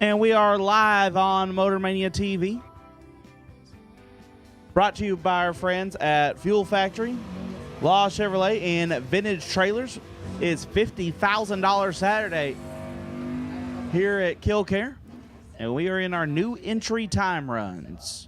And we are live on Motor Mania TV. Brought to you by our friends at Fuel Factory, Law Chevrolet, and Vintage Trailers. It's $50,000 Saturday here at Kil-Kare, and we are in our new entry time runs.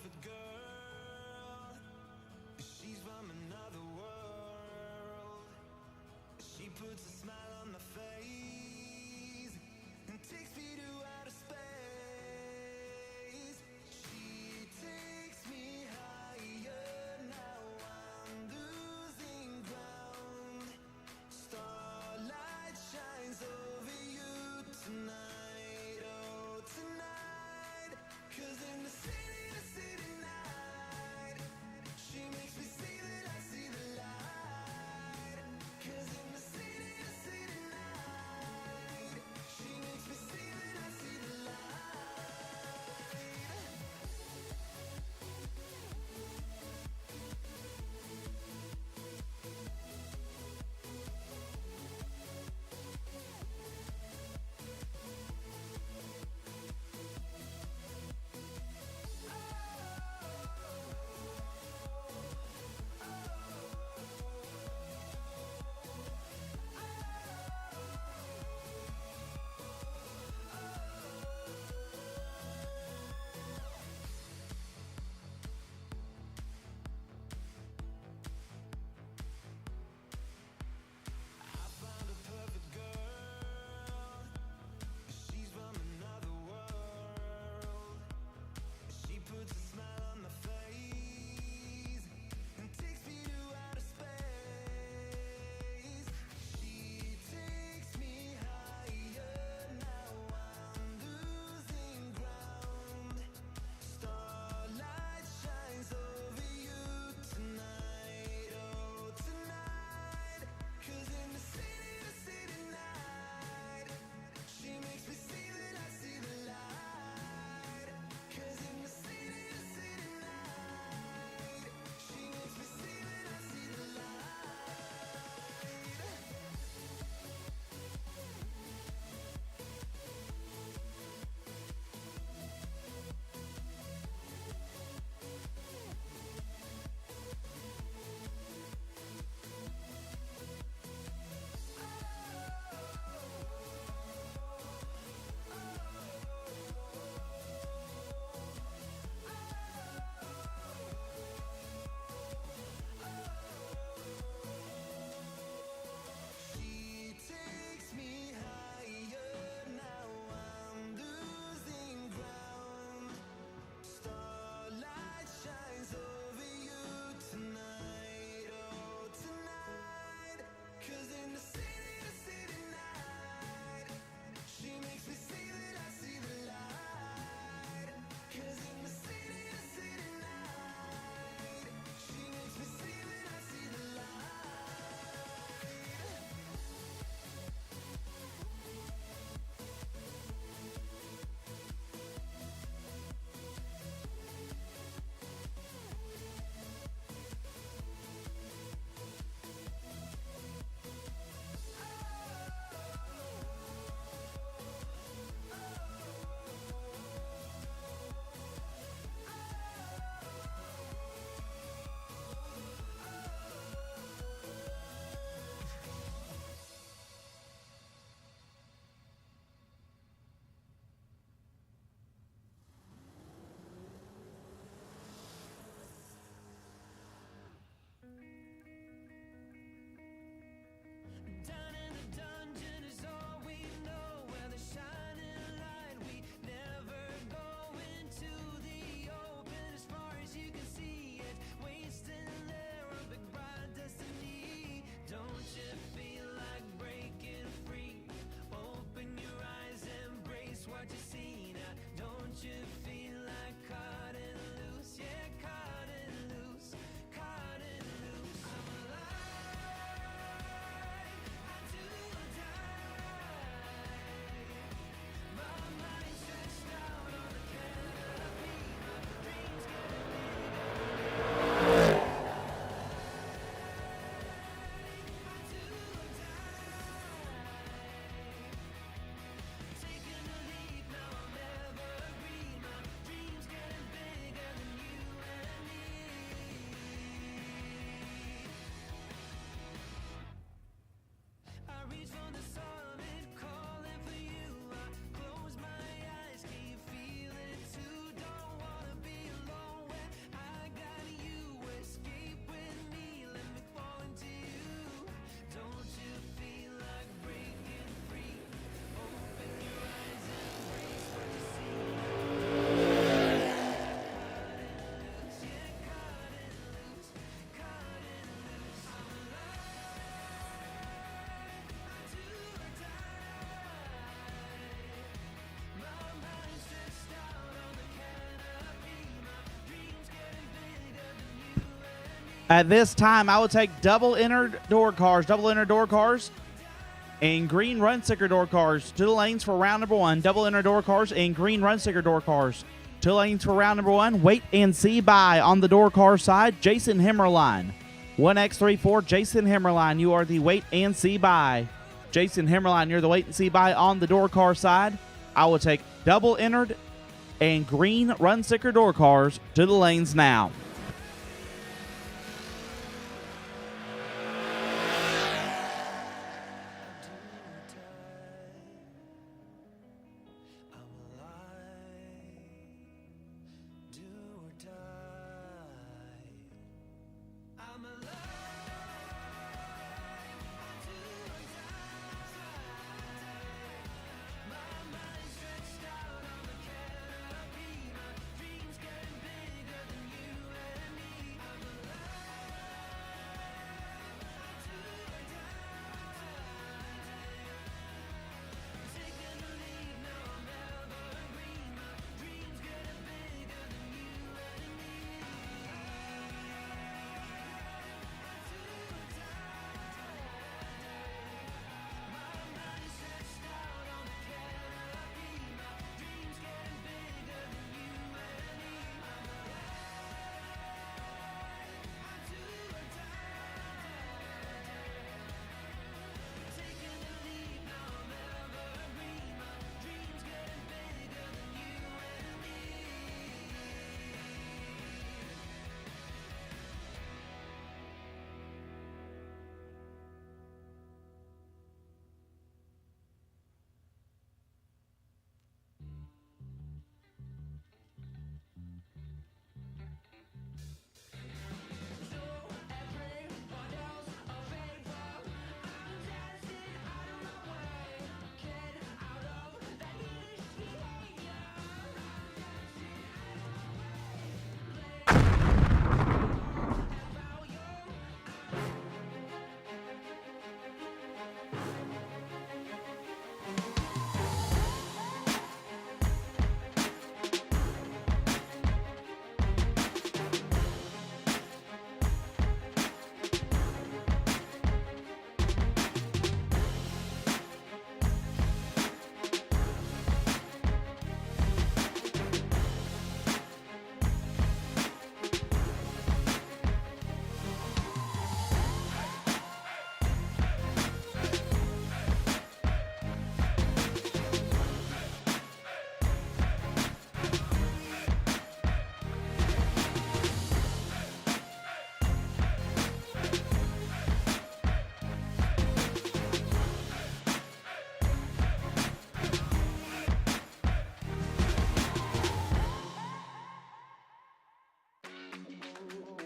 perfect girl. She's from another world. She puts a smile on my face and takes me to outer space. She takes me higher, now I'm losing ground. Starlight shines over you tonight, oh tonight. 'Cause in the city night, she makes me see that I see the light. 'Cause in the city night, she makes me see that I see At this time, I would take double entered door cars, and green run sticker door cars to the lanes for round number 1. Double entered door cars and green run sticker door cars to the lanes for round number 1. Wait and see by on the door car side, Jason Himmerline. 1X34, Jason Himmerline, you are the wait and see by. Jason Himmerline, you're the wait and see by on the door car side. I will take double entered and green run sticker door cars to the lanes now.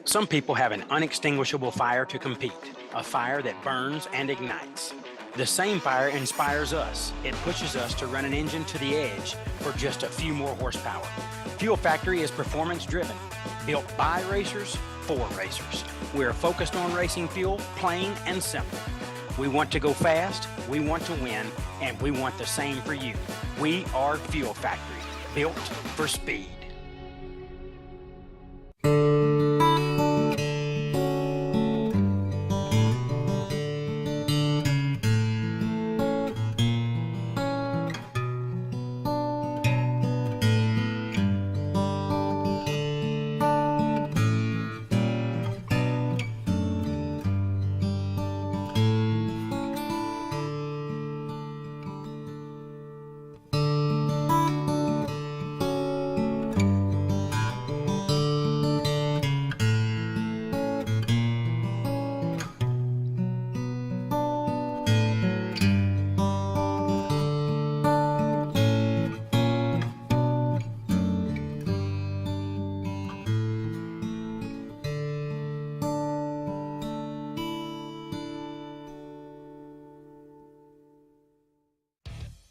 Some people have an unextinguishable fire to compete, a fire that burns and ignites. The same fire inspires us. It pushes us to run an engine to the edge for just a few more horsepower. Fuel Factory is performance driven, built by racers for racers. We're focused on racing fuel, plain and simple. We want to go fast, we want to win, and we want the same for you. We are Fuel Factory, built for speed.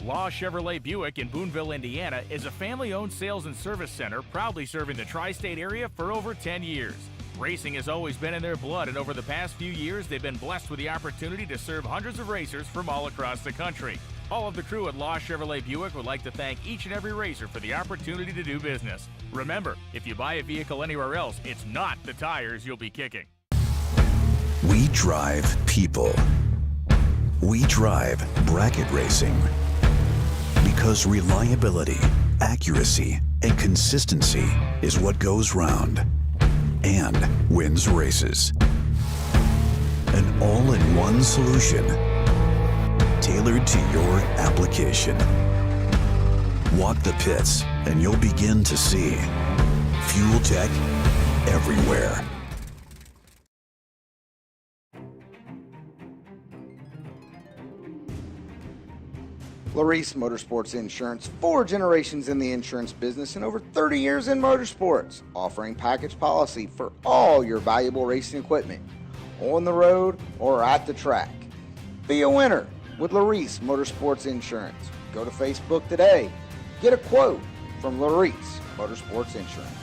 Law Chevrolet Buick in Boonville, Indiana is a family-owned sales and service center proudly serving the tri-state area for over 10 years. Racing has always been in their blood, and over the past few years, they've been blessed with the opportunity to serve hundreds of racers from all across the country. All of the crew at Law Chevrolet Buick would like to thank each and every racer for the opportunity to do business. Remember, if you buy a vehicle anywhere else, it's not the tires you'll be kicking. We drive people. We drive bracket racing. Because reliability, accuracy, and consistency is what goes round and wins races. An all-in-one solution tailored to your application. Walk the pits and you'll begin to see fuel tech everywhere. Larice Motorsports Insurance, 4 generations in the insurance business and over 30 years in motorsports, offering package policy for all your valuable racing equipment, on the road or at the track. Be a winner with Larice Motorsports Insurance. Go to Facebook today. Get a quote from Larice Motorsports Insurance.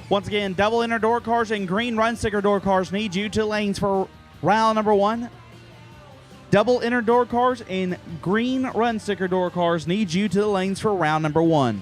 Once again, double inner door cars and green run sticker door cars need you to lanes for round number 1. Double inner door cars and green run sticker door cars need you to the lanes for round number 1.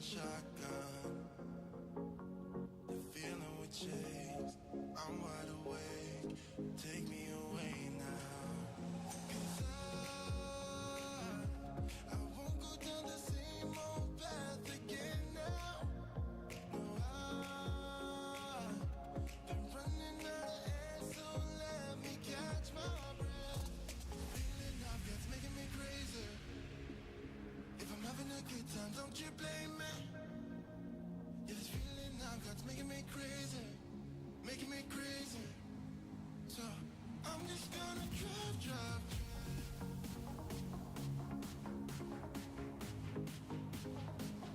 shotgun. The feeling we chase. I'm wide awake. Take me away now. 'Cause I won't go down the same old path again now. No, I've been running out of air, so let me catch my breath. Feeling up gets making me crazy. If I'm having a good time, don't you blame me. Yeah, this feeling I've got's making me crazy, making me crazy. So I'm just gonna drive.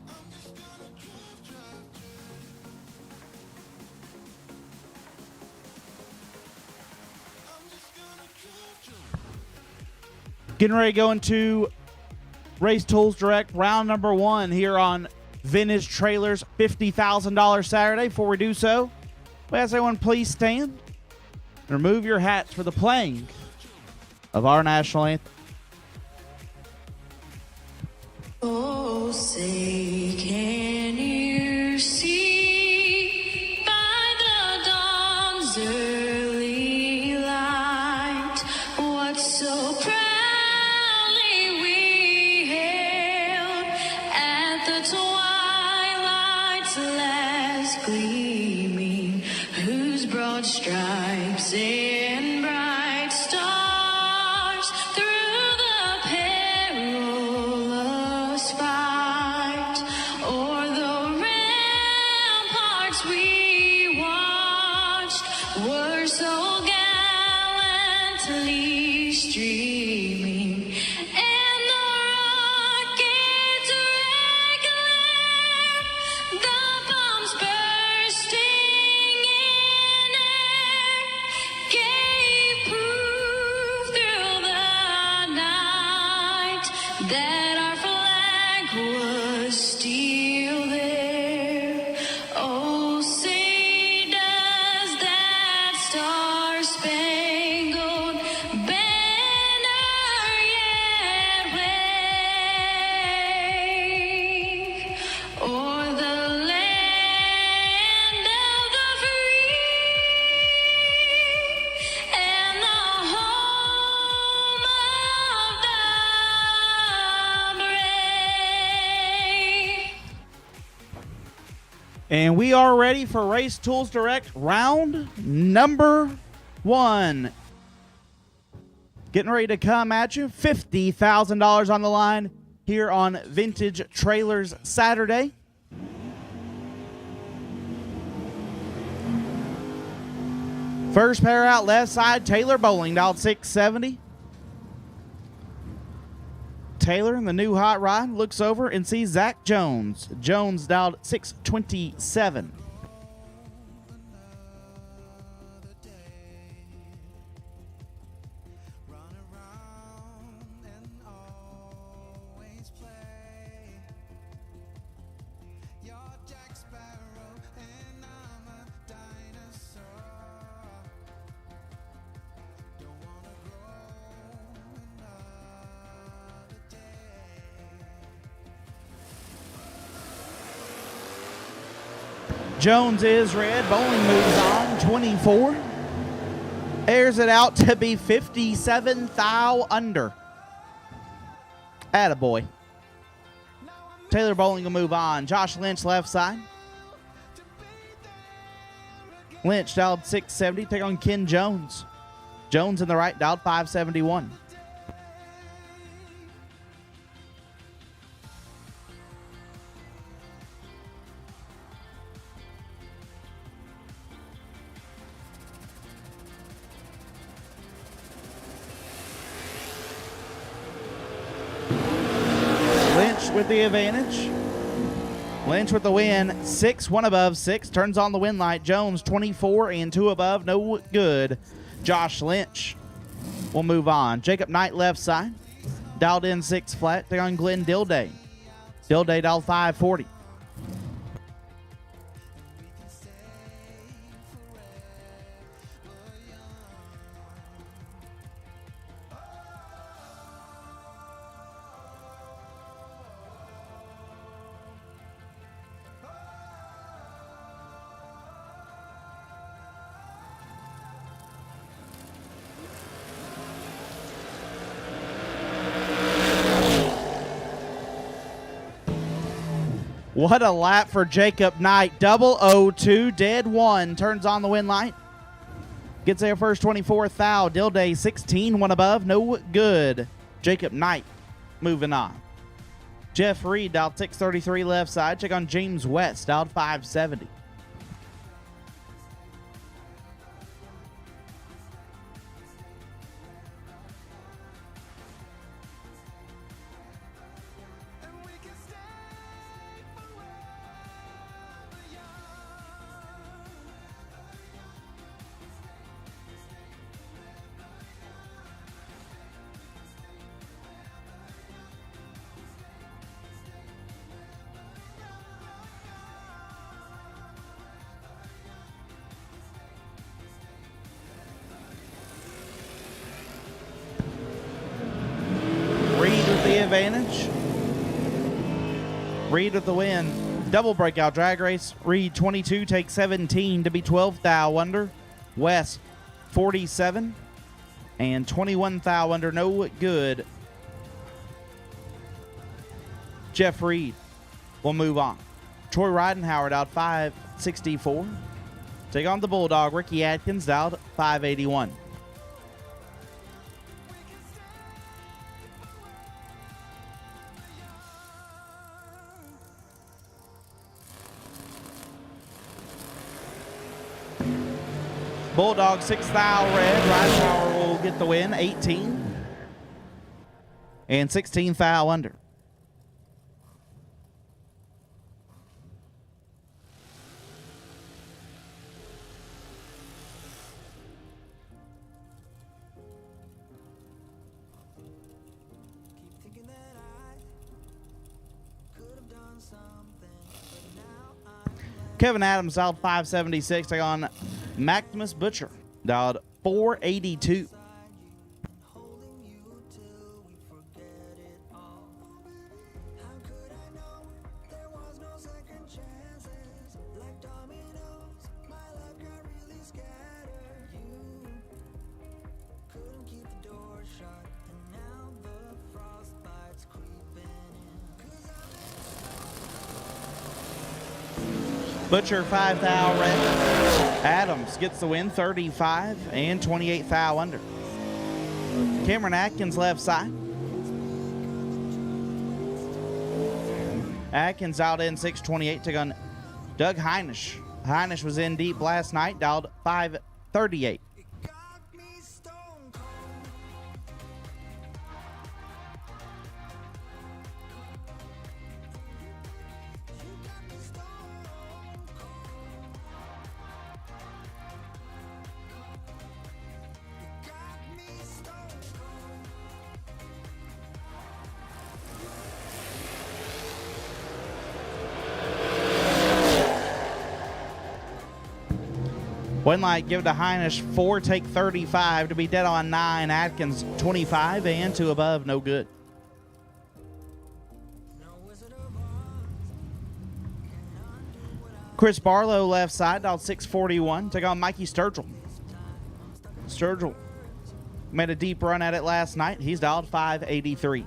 I'm just gonna drive. I'm just gonna drive. Getting ready to go into Race Tools Direct round number 1 here on Vintage Trailers $50,000 Saturday. Before we do so, we ask everyone please stand and remove your hats for the playing of our national anthem. Oh, say, can you see by the dawn's early light what so proudly we hailed at the twilight's last gleaming, whose broad stripes and bright stars through the perilous fight o'er the ramparts we watched were so gallantly streaming, and the rockets regular, the bombs bursting in air, gave proof through the night that our flag was still there. Oh, say does that star-spangled banner yet wave o'er the land of the free and the home of the brave. And we are ready for Race Tools Direct round number 1. Getting ready to come at you. $50,000 on the line here on Vintage Trailers Saturday. First pair out left side, Taylor Bowling, dialed 670. Taylor in the new hot rod looks over and sees Zach Jones. Jones dialed 627. Run around and always play. You're Jack Sparrow and I'm a dinosaur. Don't wanna grow another day. Jones is red. Bowling moves on. 24. Airs it out to be 57 thou under. Attaboy. Taylor Bowling will move on. Josh Lynch left side. Lynch dialed 670. Take on Ken Jones. Jones in the right dialed 571. Lynch with the advantage. Lynch with the win. 6, 1 above, 6. Turns on the win light. Jones 24 and 2 above. No good. Josh Lynch will move on. Jacob Knight left side. Dialed in 6 flat. Take on Glenn Dilday. Dilday dialed 540. What a lap for Jacob Knight. 002, dead one. Turns on the win light. Gets there first, 24th thou. Dilday 16, one above. No good. Jacob Knight moving on. Jeff Reed dialed 633 left side. Check on James West, dialed 570. Advantage. Reed with the win. Double breakout drag race. Reed 22 takes 17 to be 12th thou under. West 47 and 21 thou under. No good. Jeff Reed will move on. Troy Ridenhauer out 564. Take on the Bulldog. Ricky Atkins out 581. Bulldog 6 thou red. Ridenhauer will get the win, 18 and 16 thou under. Kevin Adams dialed 576. Take on Maximus Butcher, dialed 482. Butcher 5 thou red. Adams gets the win, 35 and 28 thou under. Cameron Atkins left side. Atkins out in 628. Took on Doug Heinisch. Heinisch was in deep last night, dialed 538. Win light, give it to Heinisch, 4, take 35 to be dead on 9. Atkins 25 and 2 above, no good. Chris Barlow left side, dialed 641. Take on Mikey Sturgill. Sturgill made a deep run at it last night. He's dialed 583.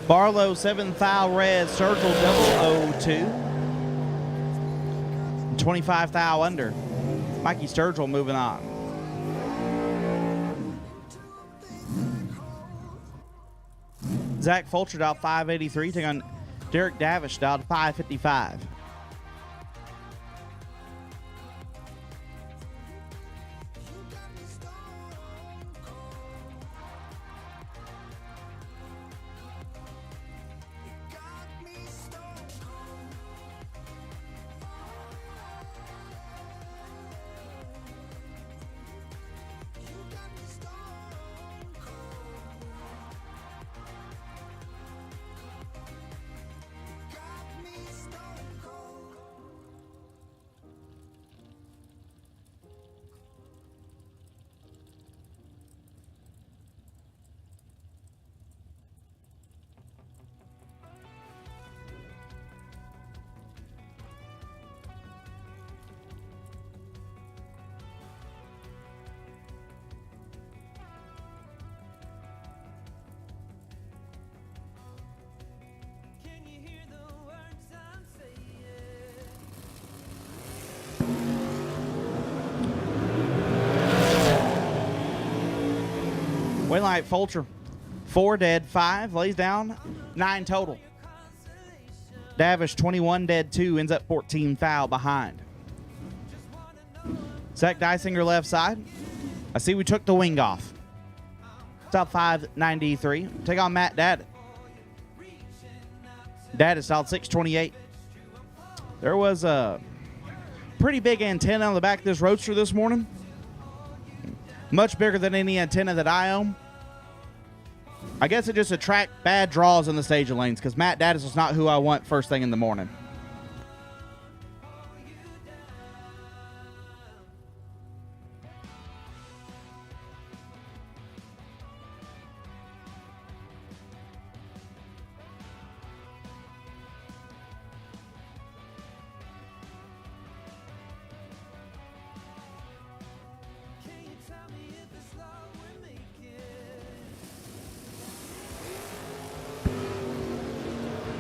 Barlow 7 thou red. Sturgill 002. 25 thou under. Mikey Sturgill moving on. Zach Fulcher dialed 583. Taking on Derek Davish dialed 555. Winlight Fulcher, 4 dead, 5, lays down, 9 total. Davish, 21 dead, 2, ends up 14 foul behind. Zach Dysinger left side. I see we took the wing off. Top 593. Take on Matt Daddit. Daddit styled 628. There was a pretty big antenna on the back of this Roadster this morning. Much bigger than any antenna that I own. I guess it just attracts bad draws in the staging lanes because Matt Daddis is not who I want first thing in the morning.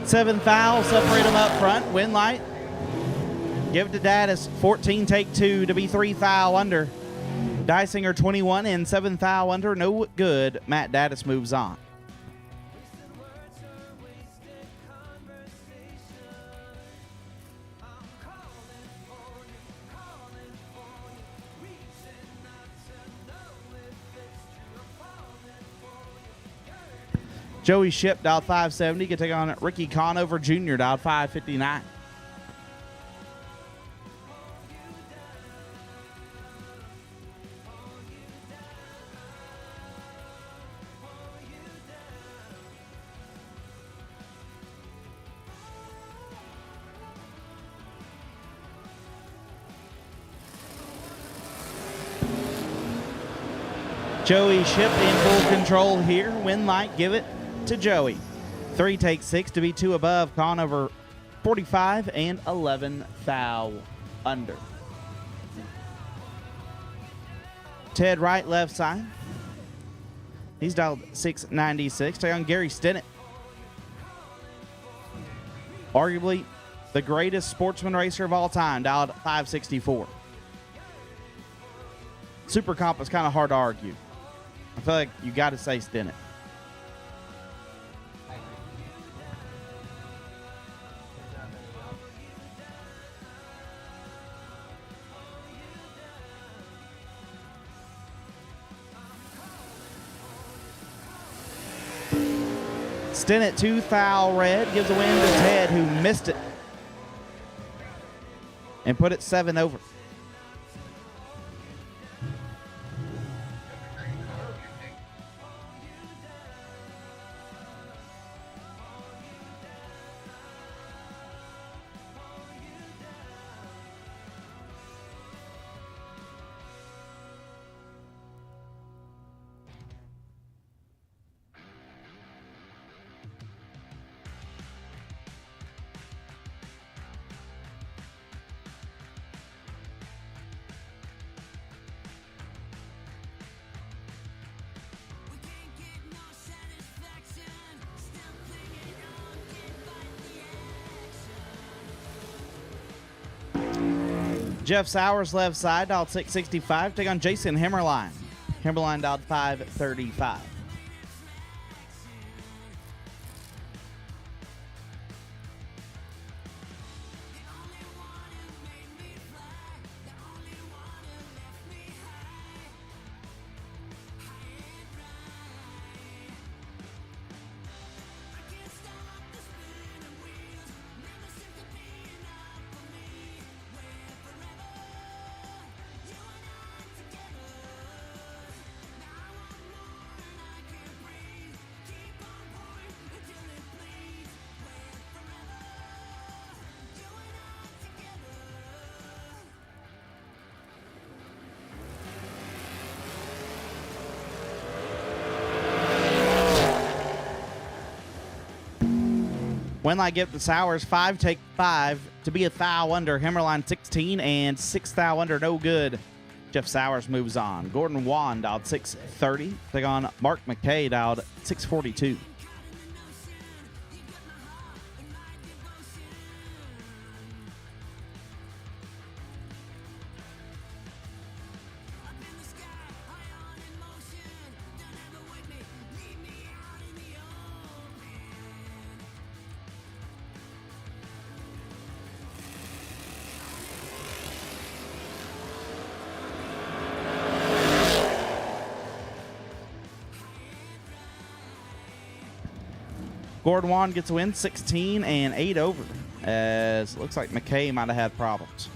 Seven foul, separate them up front. Winlight. Give it to Daddis. 14, take 2 to be 3 foul under. Dysinger 21 and 7 foul under. No good. Matt Daddis moves on. Joey Ship, dialed 570. Can take on Ricky Conover Jr., dialed 559. Joey Ship in full control here. Winlight, give it to Joey. 3 take 6 to be 2 above. Conover 45 and 11 foul under. Ted Wright left side. He's dialed 696. Take on Gary Stinnett. Arguably the greatest sportsman racer of all time, dialed 564. Super comp is kind of hard to argue. I feel like you got to say Stinnett. Stinnett 2 foul red, gives a win to Ted, who missed it and put it 7 over. Jeff Sowers left side, dialed 665. Take on Jason Himmerline. Himmerline dialed 535. Winlight give the Sowers 5 take 5 to be a foul under. Himmerline 16 and 6 foul under, no good. Jeff Sowers moves on. Gordon Wan dialed 630. Take on Mark McKay dialed 642. Gordon Wan gets a win, 16 and 8 over, as it looks like McKay might have had problems.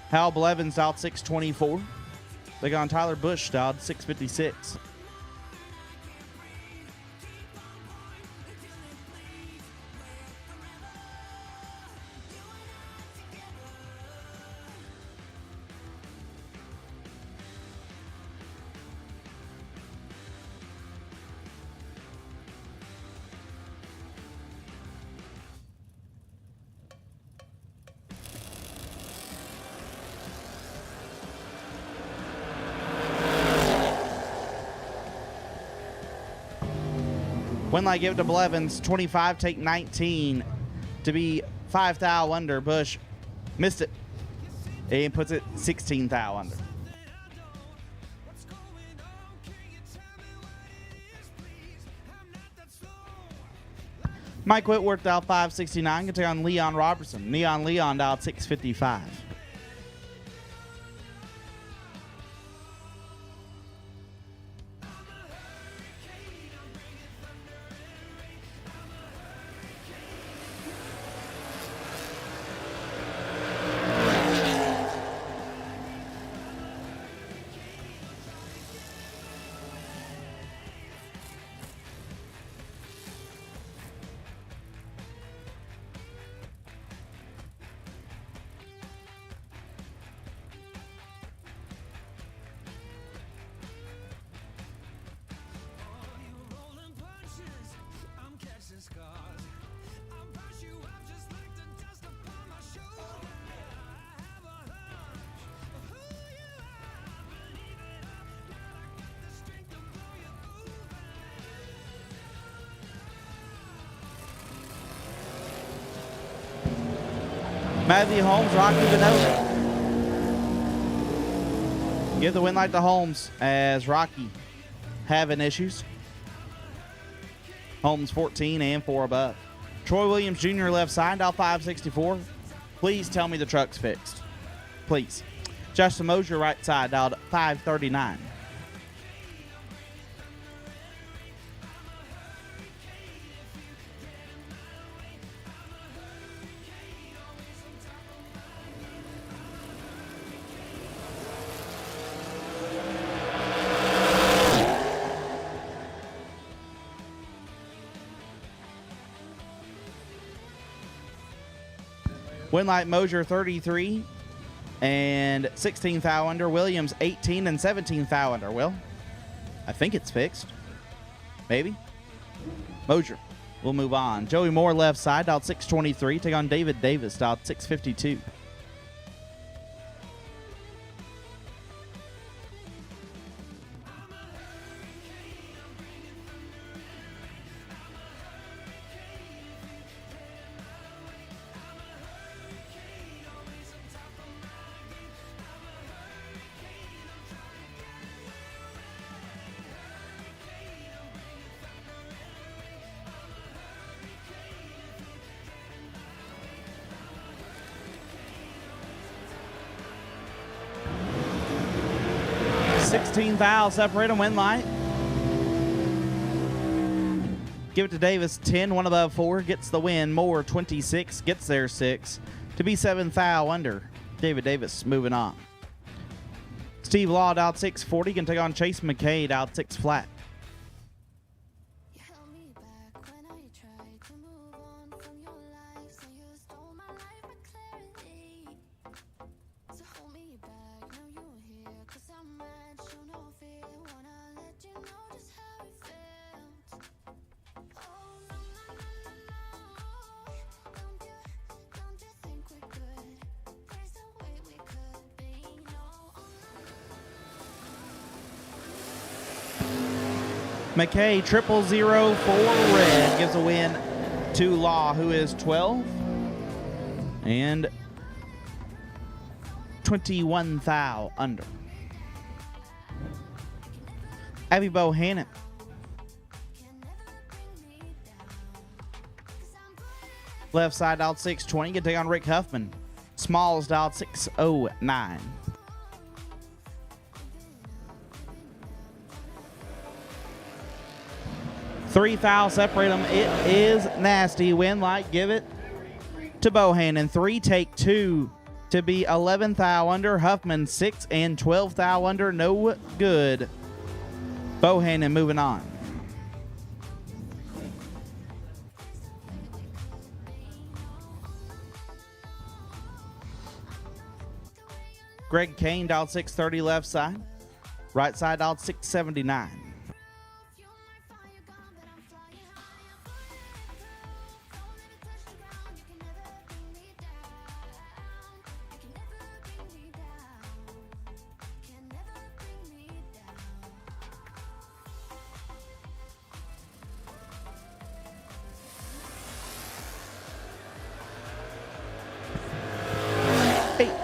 Hal Blevins dialed 624. They got on Tyler Bush dialed 656. Winlight give it to Blevins, 25, take 19 to be 5 thou under. Bush missed it and puts it 16 thou under. Mike Whitworth dialed 569, can take on Leon Robertson. Leon dialed 655. Matthew Holmes, Rocky Vinoza. Give the Winlight to Holmes as Rocky having issues. Holmes 14 and 4 above. Troy Williams Jr. left side, dial 564. Please tell me the truck's fixed. Please. Justin Mosier right side, dialed 539. Winlight Mosier 33 and 16 thou under. Williams 18 and 17 thou under. Well, I think it's fixed. Maybe. Mosier will move on. Joey Moore left side, dialed 623. Take on David Davis, dialed 652. Thou separate and Winlight. Give it to Davis, 10, 1 above 4, gets the win. Moore 26, gets there 6 to be 7 thou under. David Davis moving on. Steve Law dialed 640, can take on Chase McKay, dialed 6 flat. You held me back when I tried to move on from your life, so you stole my life with clarity. So hold me back, now you're here, 'cause I'm mad, show no fear, wanna let you know just how it felt. Oh no, don't you think we're good? There's no way we could be, no. McKay 0004 red gives a win to Law, who is 12 and 21 thou under. Abby Bohannon left side dialed 620, can take on Rick Huffman. Smalls dialed 609. 3 foul separate them. It is nasty. Win light, give it to Bohannon. 3 take 2 to be 11 thou under. Huffman 6 and 12 thou under. No good. Bohannon moving on. Greg Kane dialed 630 left side. Right side dialed 679.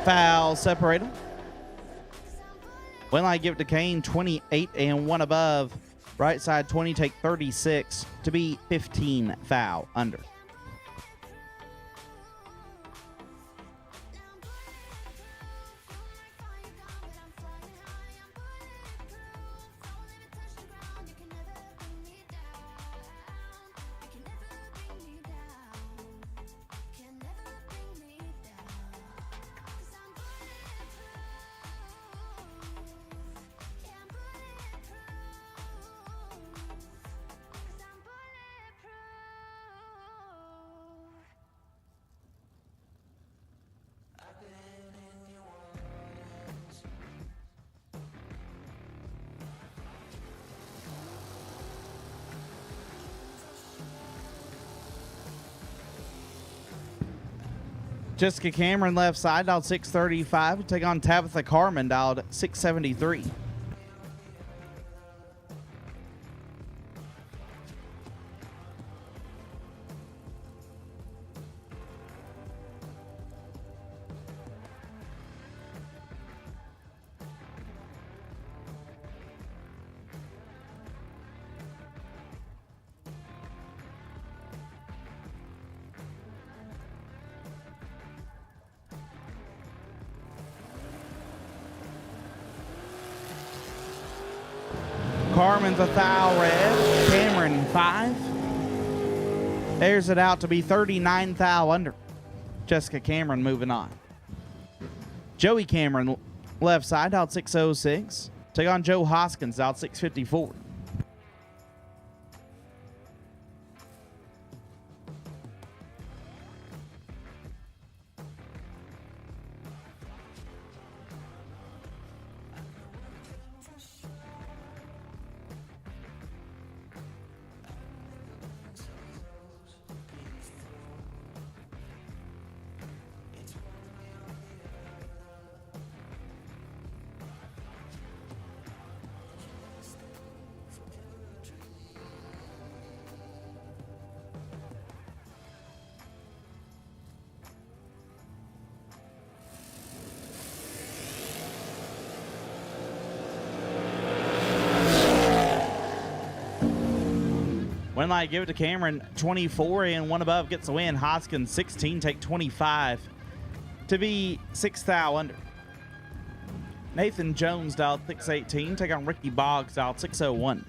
Foul separated. When I give it to Kane, 28 and 1 above. Right side 20, take 36 to be 15 foul under. Jessica Cameron left side dialed 635. Take on Tabitha Carmen dialed 673. Carmen's a foul red. Cameron 5. Airs it out to be 39 foul under. Jessica Cameron moving on. Joey Cameron left side out 606. Take on Joe Hoskins out 654. One light, give it to Cameron. 24 and 1 above gets the win. Hoskins 16, take 25 to be 6 thou under. Nathan Jones dialed 618. Take on Ricky Boggs dialed 601.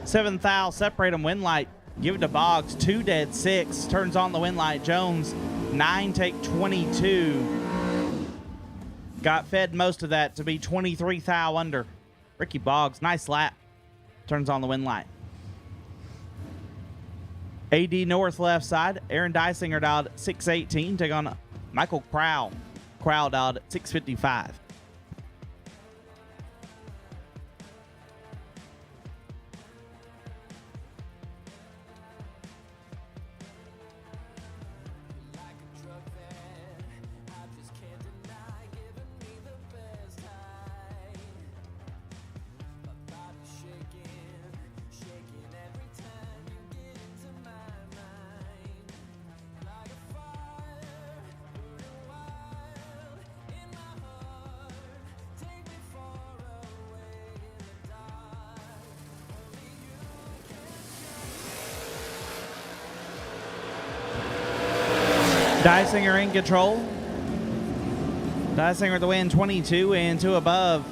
Seventh foul, separate them. Win light, give it to Boggs. 2 dead 6. Turns on the win light. Jones 9 take 22. Got fed most of that to be 23 thou under. Ricky Boggs, nice lap. Turns on the win light. AD North left side. Aaron Dysinger dialed 618. Take on Michael Crowell. Crowell dialed 655. Dysinger in control. Dysinger the win, 22 and 2 above.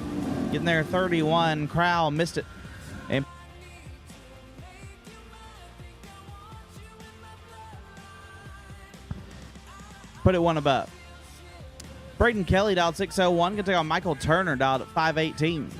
Getting there 31. Crowell missed it. And put it 1 above. Braden Kelly dialed 601. Going to take on Michael Turner dialed at 518.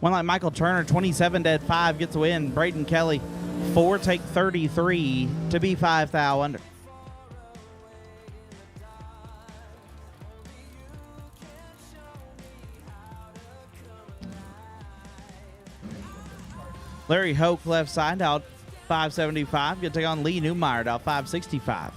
One like Michael Turner, 27 dead 5, gets the win. Braden Kelly, 4, take 33 to be 5 thou under. Larry Hoke left side out 575. Gonna take on Lee Newmeyer out 565.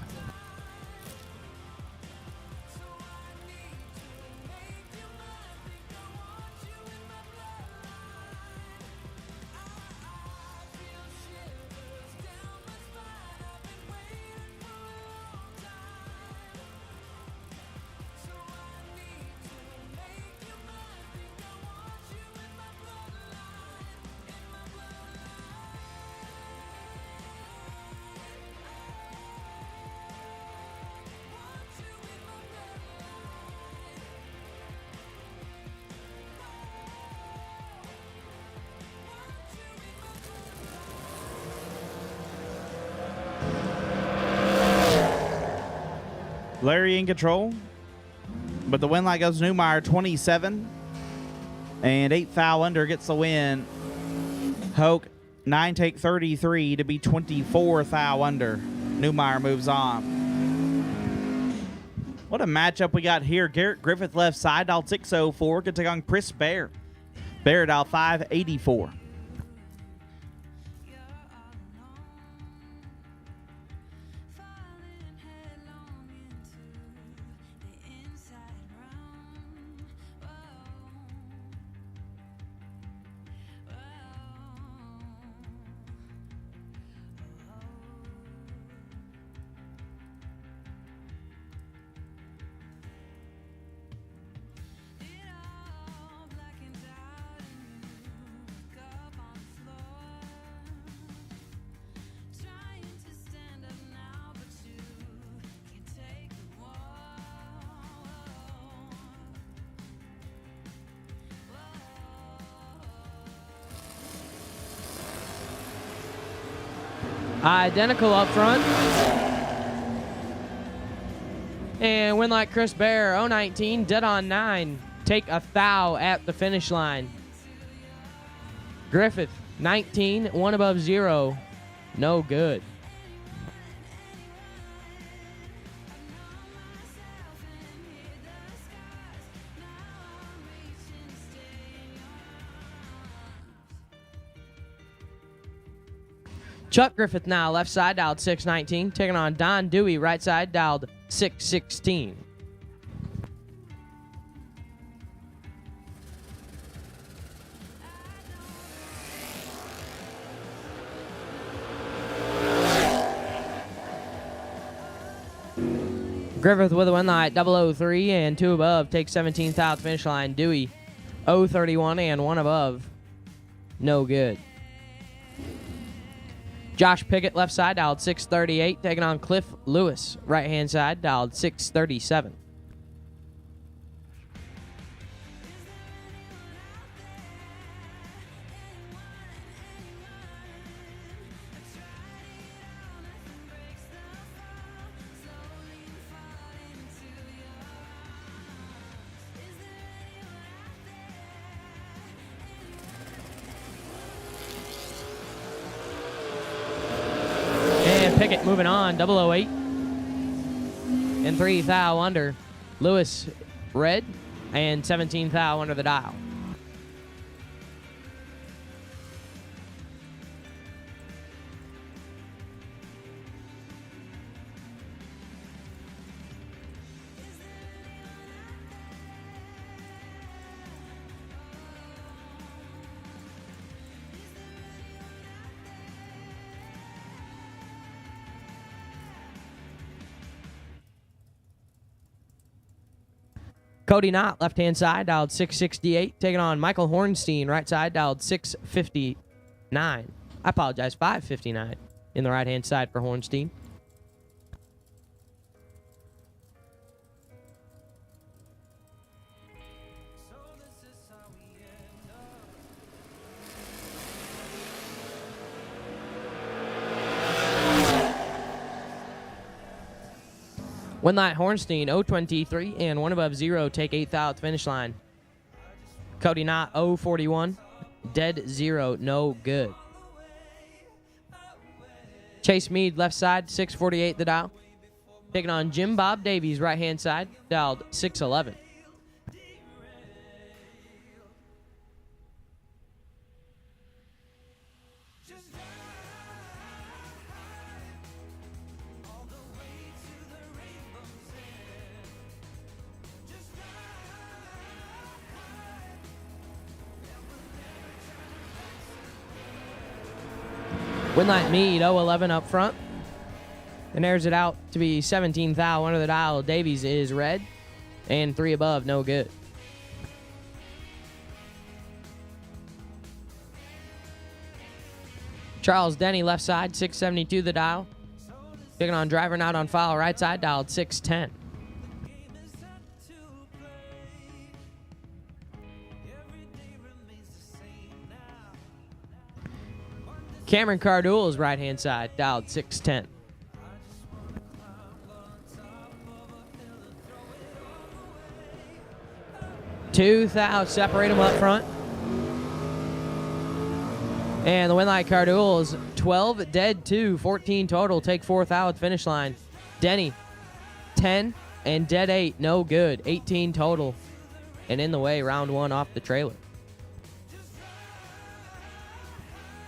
Larry in control, but the win light goes to Newmeyer, 27 and 8 thou under, gets the win. Hoke, 9 take 33 to be 24 thou under. Newmeyer moves on. What a matchup we got here. Garrett Griffith left side, dialed 604, could take on Chris Bear. Bear dialed 584. Identical up front. And win like Chris Bear, 019, dead on 9. Take a thou at the finish line. Griffith, 19, 1 above 0. No good. Chuck Griffith now, left side, dialed 619. Taking on Don Dewey, right side, dialed 616. Griffith with a win light, 003 and 2 above. Takes 17th out the finish line. Dewey, 031 and 1 above. No good. Josh Pickett, left side, dialed 638, taking on Cliff Lewis, right-hand side, dialed 637. Pickett moving on, 008 and 3 thou under. Lewis red and 17 thou under the dial. Cody Knott, left-hand side, dialed 668. Taking on Michael Hornstein, right side, dialed 659. I apologize, 559 in the right-hand side for Hornstein. One light Hornstein, 023 and 1 above 0, take 8th thou at the finish line. Cody Knott, 041, dead 0, no good. Chase Mead, left side, 648 the dial. Taking on Jim Bob Davies, right-hand side, dialed 611. Winlight Mead, 011 up front. And airs it out to be 17th thou under the dial. Davies is red. And 3 above, no good. Charles Denny, left side, 672 the dial. Taking on Driver Not on File, right side, dialed 610. Cameron Cardul is right-hand side, dialed 610. Two thou separate them up front. And the Winlight Cardul is 12, dead 2, 14 total. Take 4th thou at the finish line. Denny, 10, and dead 8, no good. 18 total. And in the way, round 1 off the trailer.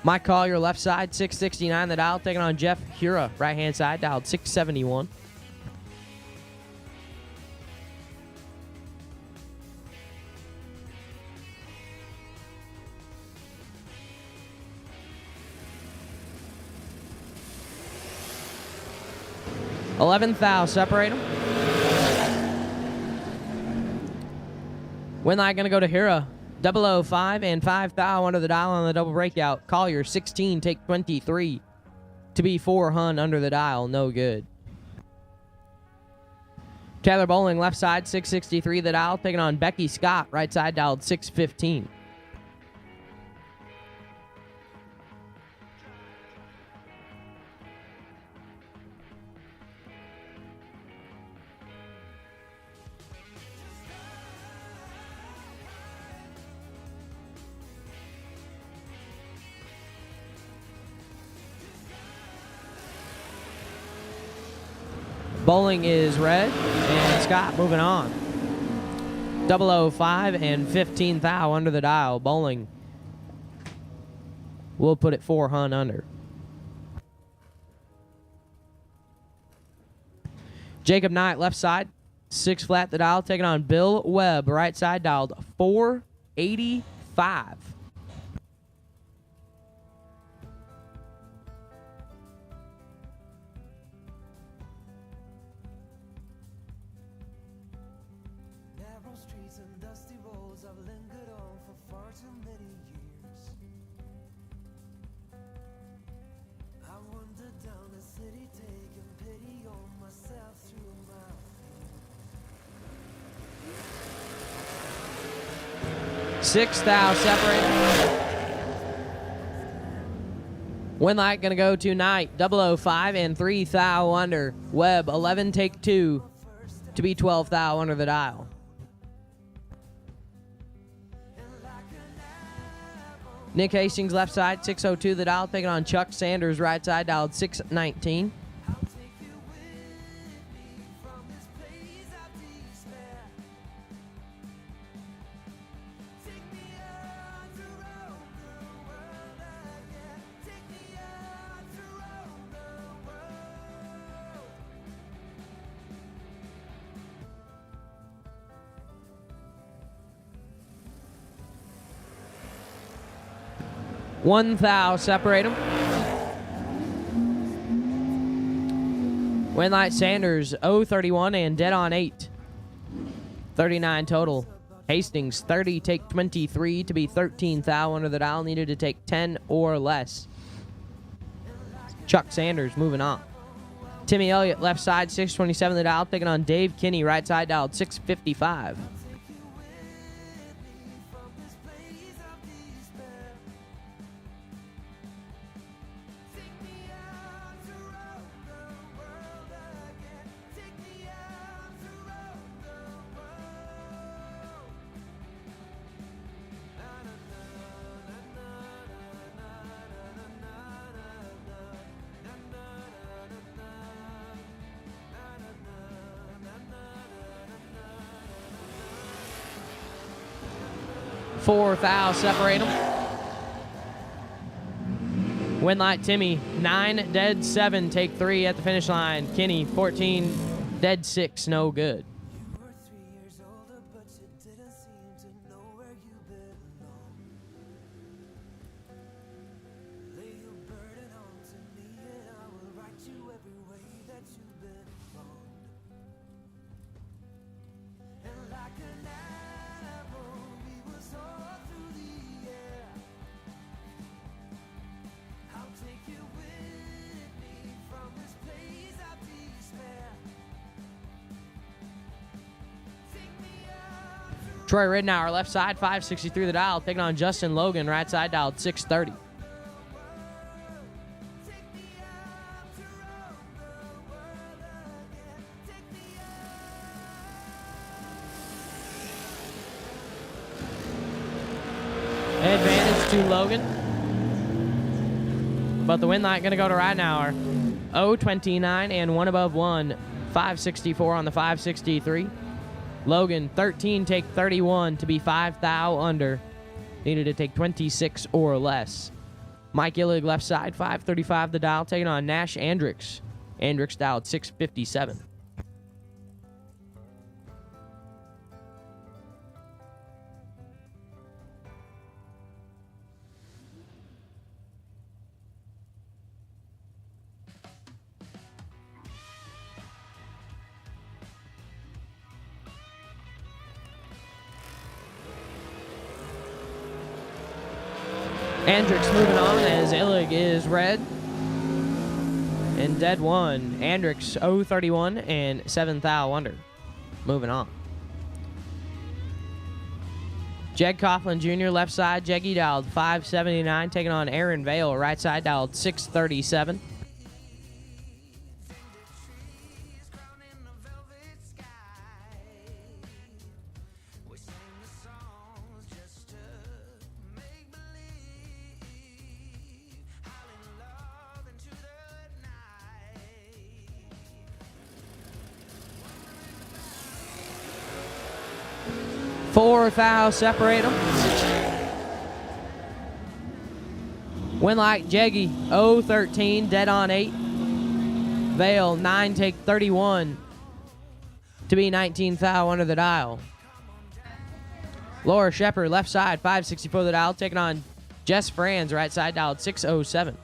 Mike Collier, left side, 669 the dial, taking on Jeff Hura, right-hand side, dialed 671. $11th thou, separate them. Winlight gonna go to Hura. 005 and 5 thou under the dial on the double breakout. Collier, 16, take 23. To be 4 Hun under the dial, no good. Taylor Bowling, left side, 663 the dial, taking on Becky Scott, right side, dialed 615. Bowling is red, and Scott moving on. 005 and 15 thou under the dial. Bowling will put it 4 Hun under. Jacob Knight, left side, 6 flat the dial, taking on Bill Webb, right side, dialed 485. Narrow streets and dusty roads I've lingered on for far too many years. I wandered down the city taking pity on myself through my fears. 6 thou separated. Winlight gonna go to Knight, 005 and 3 thou under. Webb, 11 take 2 to be 12 thou under the dial. Nick Hastings, left side, 602 the dial, taking on Chuck Sanders, right side, dialed 619. One thou separate them. Winlight Sanders, 031 and dead on 8. 39 total. Hastings 30, take 23 to be 13 thou under the dial. Needed to take 10 or less. Chuck Sanders moving on. Timmy Elliott left side 627 the dial, taking on Dave Kinney right side dial 655. Four thou separate them. Win light Timmy 9 dead 7 take 3 at the finish line. Kinney 14 dead 6 no good. Troy Ridnour, left side, 563 the dial, taking on Justin Logan, right side dialed 630. Advantage to Logan. But the win light going to go to Ridnour. 0-29 and 1 above 1. 564 on the 563. Logan, 13, take 31 to be 5 thou under. Needed to take 26 or less. Mike Illig, left side, 535 the dial, taking on Nash Andrix. Andrix dialed 657. Andrix moving on as Illig is red. And dead 1. Andrix 0-31 and 7 thou under. Moving on. Jeg Coughlin Jr. left side. Jeggy dialed 579, taking on Aaron Vale. Right side dialed 637. Four thou separate them. Win like Jeggy 0-13, dead on 8. Vale 9 take 31 to be 19 thou under the dial. Laura Shepard left side 564 the dial, taking on Jess Franz right side dialed 607.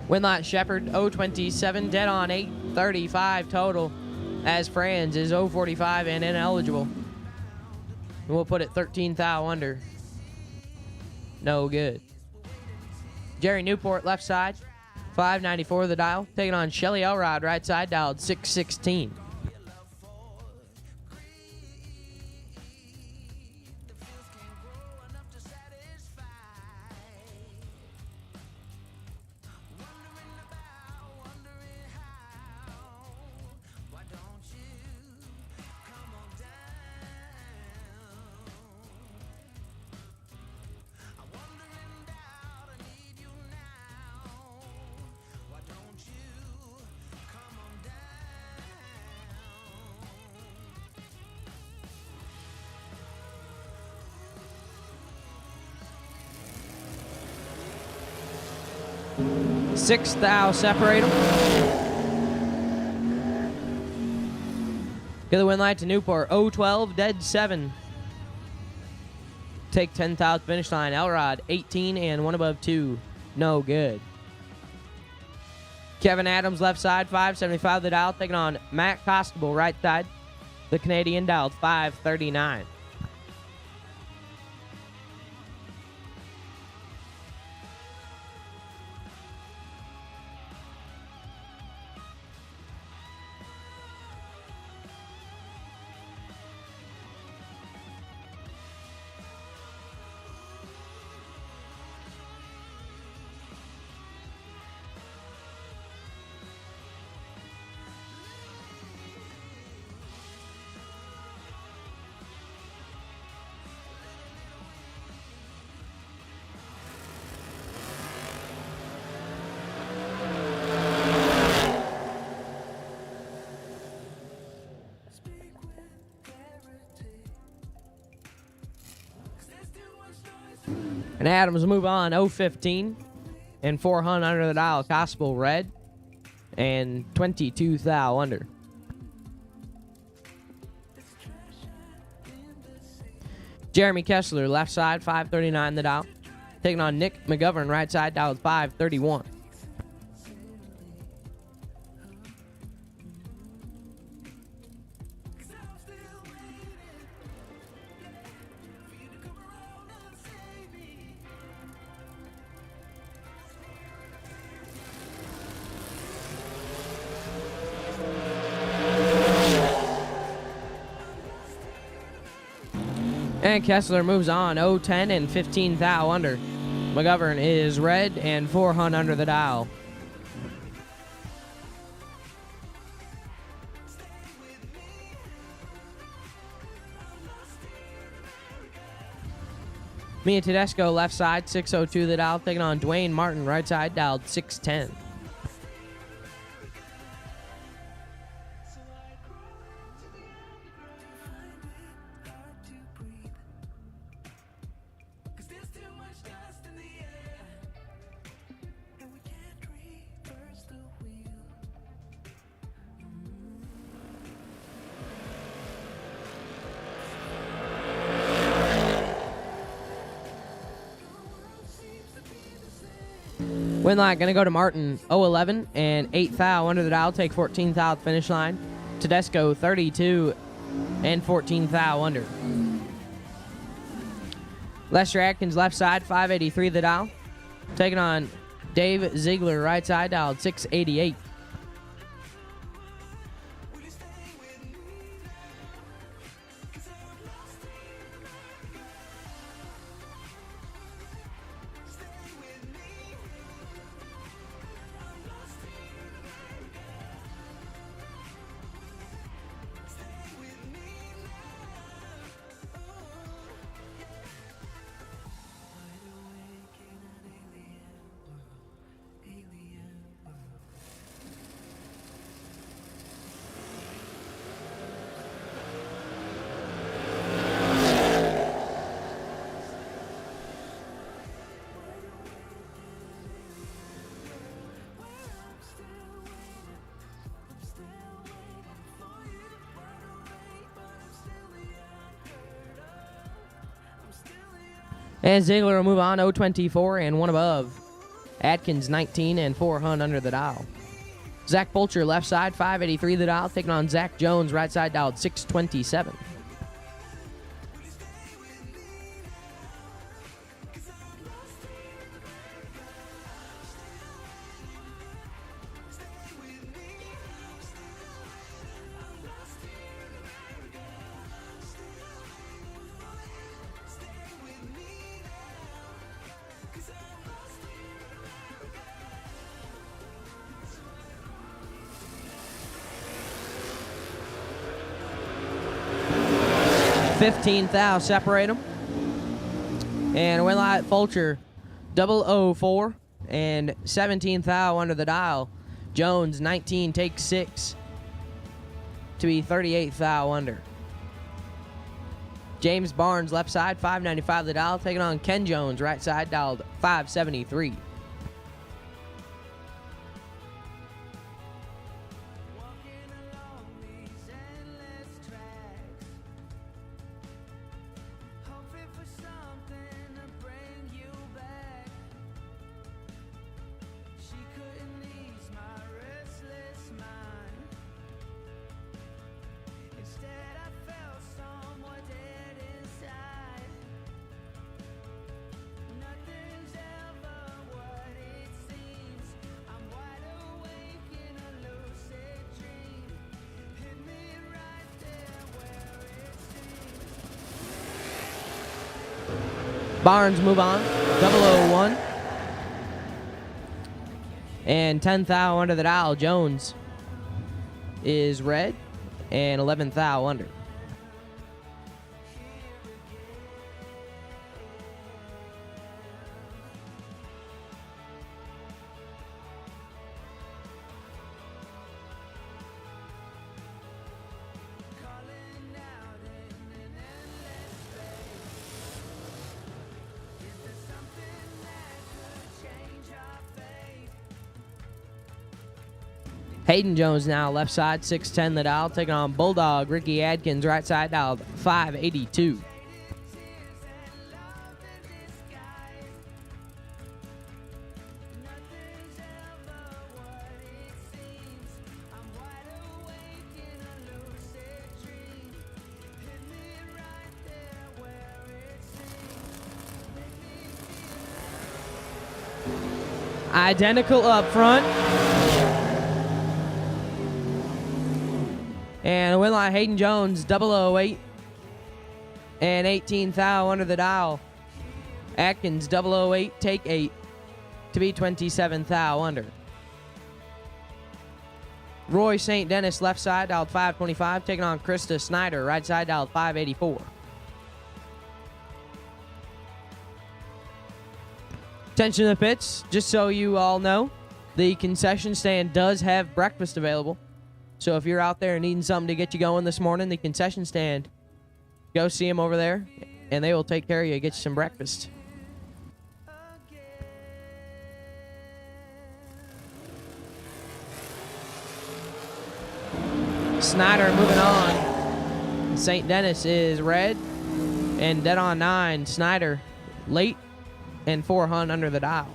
Winlot Shepard 0-27, dead on 8, 35 total, as Franz is 0-45 and ineligible. And we'll put it 13 thou under. No good. Jerry Newport left side, 594 the dial, taking on Shelly Elrod right side, dialed 616. Sixth thou separate them. Get the win light to Newport. 0-12, dead 7. Take 10th out finish line. Elrod, 18 and 1 above 2. No good. Kevin Adams, left side, 575 the dial. Taking on Matt Costable, right side. The Canadian dialed 539. And Adams will move on 0-15 and 400 under the dial. Gospel red and 22 thou under. Jeremy Kessler, left side, 539 the dial. Taking on Nick McGovern, right side, dialed 531. And Kessler moves on 0-10 and 15 thou under. McGovern is red and 400 under the dial. Mia Tedesco, left side, 602 the dial. Taking on Dwayne Martin, right side, dialed 610. Win light going to go to Martin, 0-11 and 8 thou under the dial. Take 14 thou at the finish line. Tedesco, 32 and 14 thou under. Lester Atkins, left side, 583 the dial. Taking on Dave Ziegler, right side, dialed 688. And Ziegler will move on 0-24 and 1 above. Atkins 19 and 400 under the dial. Zach Bolcher, left side, 583 the dial. Taking on Zach Jones, right side, dialed 627. $15 thou separate them. And win light Fulcher 004 and 17 thou under the dial. Jones 19 takes 6 to be 38 thou under. James Barnes, left side, 595 the dial, taking on Ken Jones, right side, dialed 573. Barnes move on, 001. And 10th thou under the dial, Jones is red, and 11th thou under. Hayden Jones now left side, 6'10" the dial, taking on Bulldog Ricky Adkins, right side dial, 582. Identical up front. And a win line, Hayden Jones, 008. And 18th thou under the dial. Atkins, 008, take 8 to be 27th thou under. Roy St. Dennis, left side, dialed 525, taking on Krista Snyder, right side, dialed 584. Attention to the pits, just so you all know, the concession stand does have breakfast available. So if you're out there needing something to get you going this morning, the concession stand, go see them over there, and they will take care of you, get you some breakfast. Snyder moving on. St. Dennis is red, and dead on 9, Snyder late, and 400 under the dial.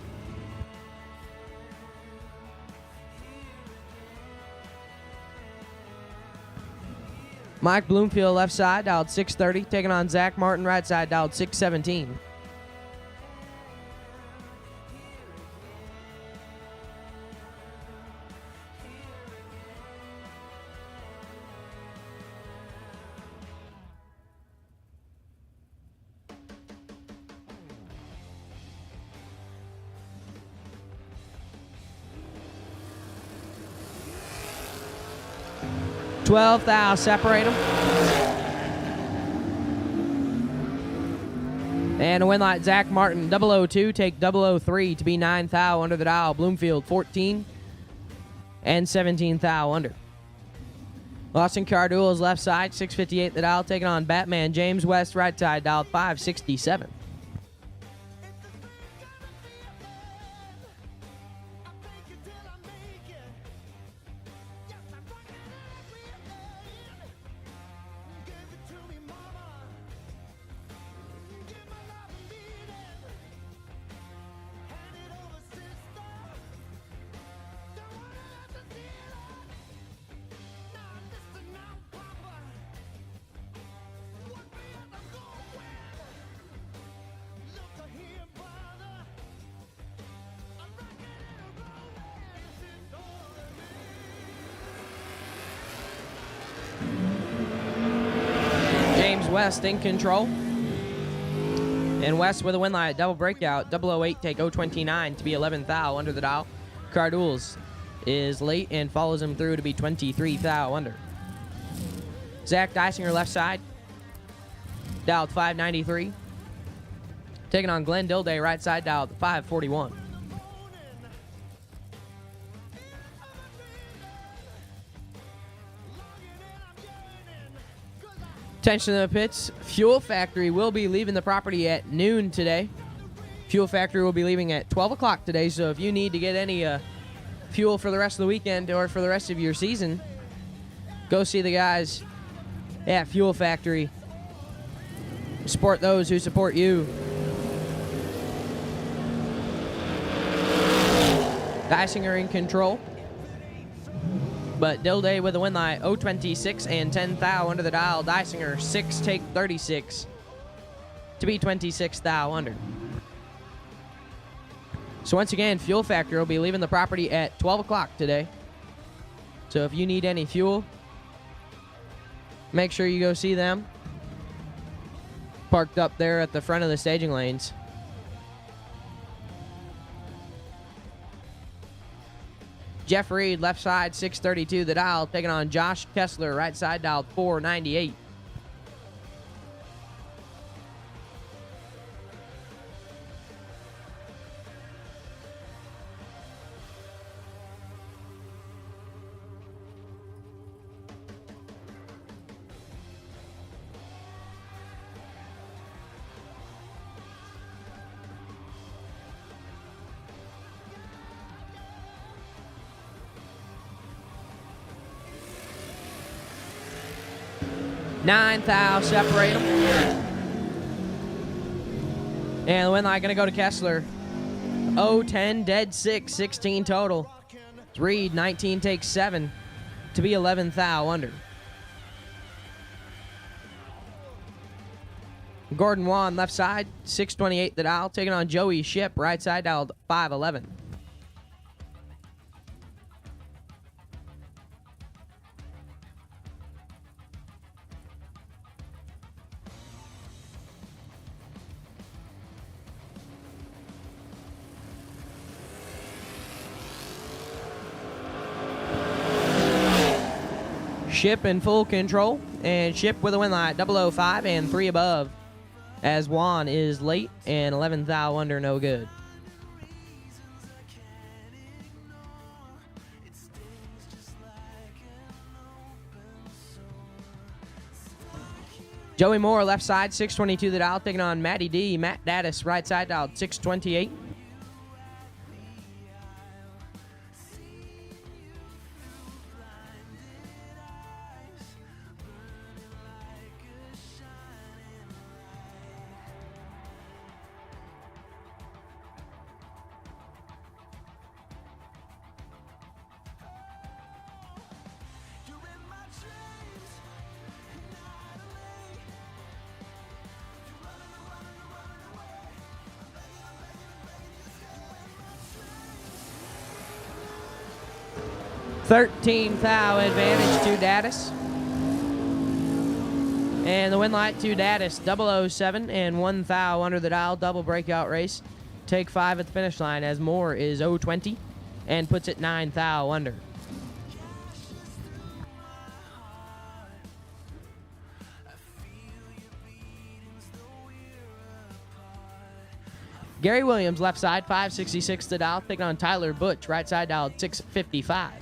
Mike Bloomfield, left side, dialed 630, taking on Zach Martin, right side, dialed 617. Twelfth thou, separate them. And a win light, Zach Martin, 002, take 003 to be 9th thou under the dial. Bloomfield, 14 and 17th thou under. Lawson Carduel is left side, 658 the dial, taking on Batman James West, right side, dial 567. West in control. And West with a win line, double breakout, 008, take 029 to be 11th thou under the dial. Carduels is late and follows him through to be 23 thou under. Zach Dysinger left side, dialed 593. Taking on Glenn Dilday, right side, dialed 541. Attention to the pits. Fuel Factory will be leaving the property at noon today. Fuel Factory will be leaving at 12 o'clock today, so if you need to get any fuel for the rest of the weekend or for the rest of your season, go see the guys at Fuel Factory. Support those who support you. Dysinger in control. But Dilday with a win line, 026 and 10 thou under the dial. Dysinger, 6 take 36 to be 26 thou under. So once again, Fuel Factory will be leaving the property at 12 o'clock today. So if you need any fuel, make sure you go see them. Parked up there at the front of the staging lanes. Jeff Reed, left side, 632 the dial, taking on Josh Kessler, right side dial, 498. Ninth thou separate them. And the win line going to go to Kessler. 0-10, dead 6, 16 total. Reed, 19 takes 7 to be 11th thou under. Gordon Wan, left side, 628 the dial, taking on Joey Ship, right side dialed 511. Ship in full control, and Ship with a win line 005 and 3 above, as Juan is late and 11th thou under, no good. Joey Moore, left side, 622 the dial, taking on Matty D. Matt Daddis, right side dial, 628. Thirteenth thou advantage to Daddis. And the win light to Daddis, 007 and 1 thou under the dial, double breakout race. Take 5 at the finish line as Moore is 020 and puts it 9 thou under. Gary Williams, left side, 566 the dial, taking on Tyler Butch, right side dial, 655.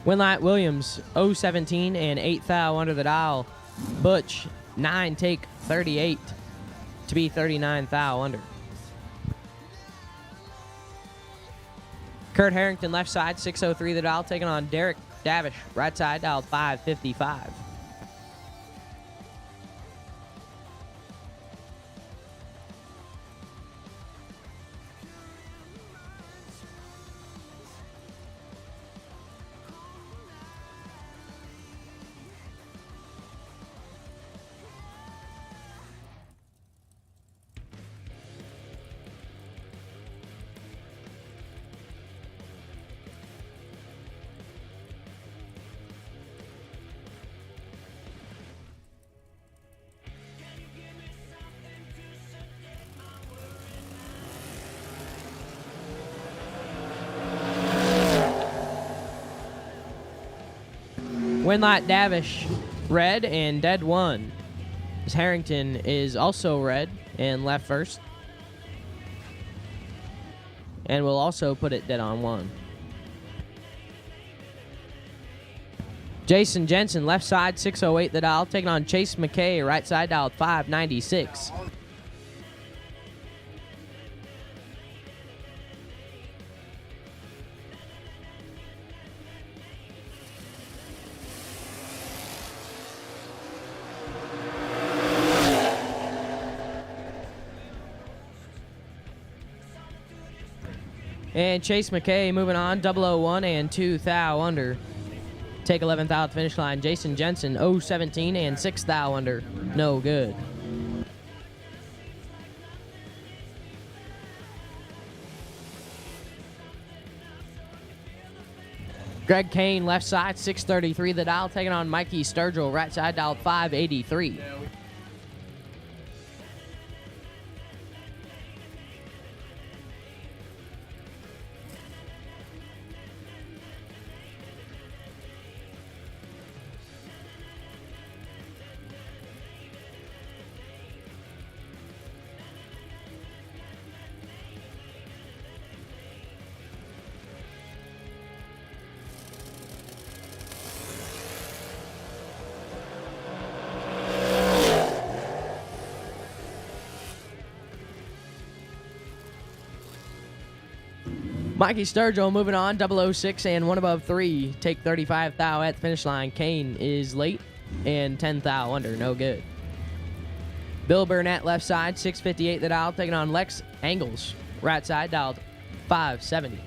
Winlight Williams, 017 and 8 thou under the dial. Butch, 9 take 38 to be 39 thou under. Kurt Harrington, left side, 603 the dial, taking on Derek Davish, right side, dial 555. Winlight Davish, red and dead 1. As Harrington is also red and left first. And will also put it dead on 1. Jason Jensen, left side, 608 the dial, taking on Chase McKay, right side dial 596. And Chase McKay moving on, 001 and 2 thou under. Take 11th out finish line. Jason Jensen, 017 and 6 thou under. No good. Greg Kane, left side, 633 the dial, taking on Mikey Sturgill, right side dial, 583. Mikey Sturgill moving on, 006 and 1 above 3. Take 35 thou at the finish line. Kane is late and 10 thou under, no good. Bill Burnett, left side, 658 the dial, taking on Lex Angles, right side, dialed 570.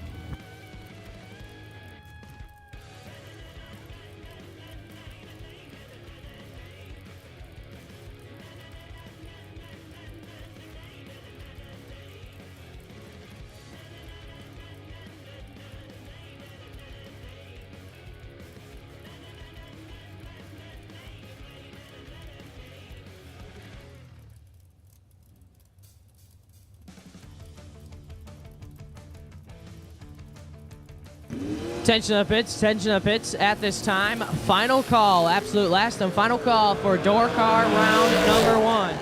Tension of pits at this time. Final call, absolute last and final call for door car round number 1.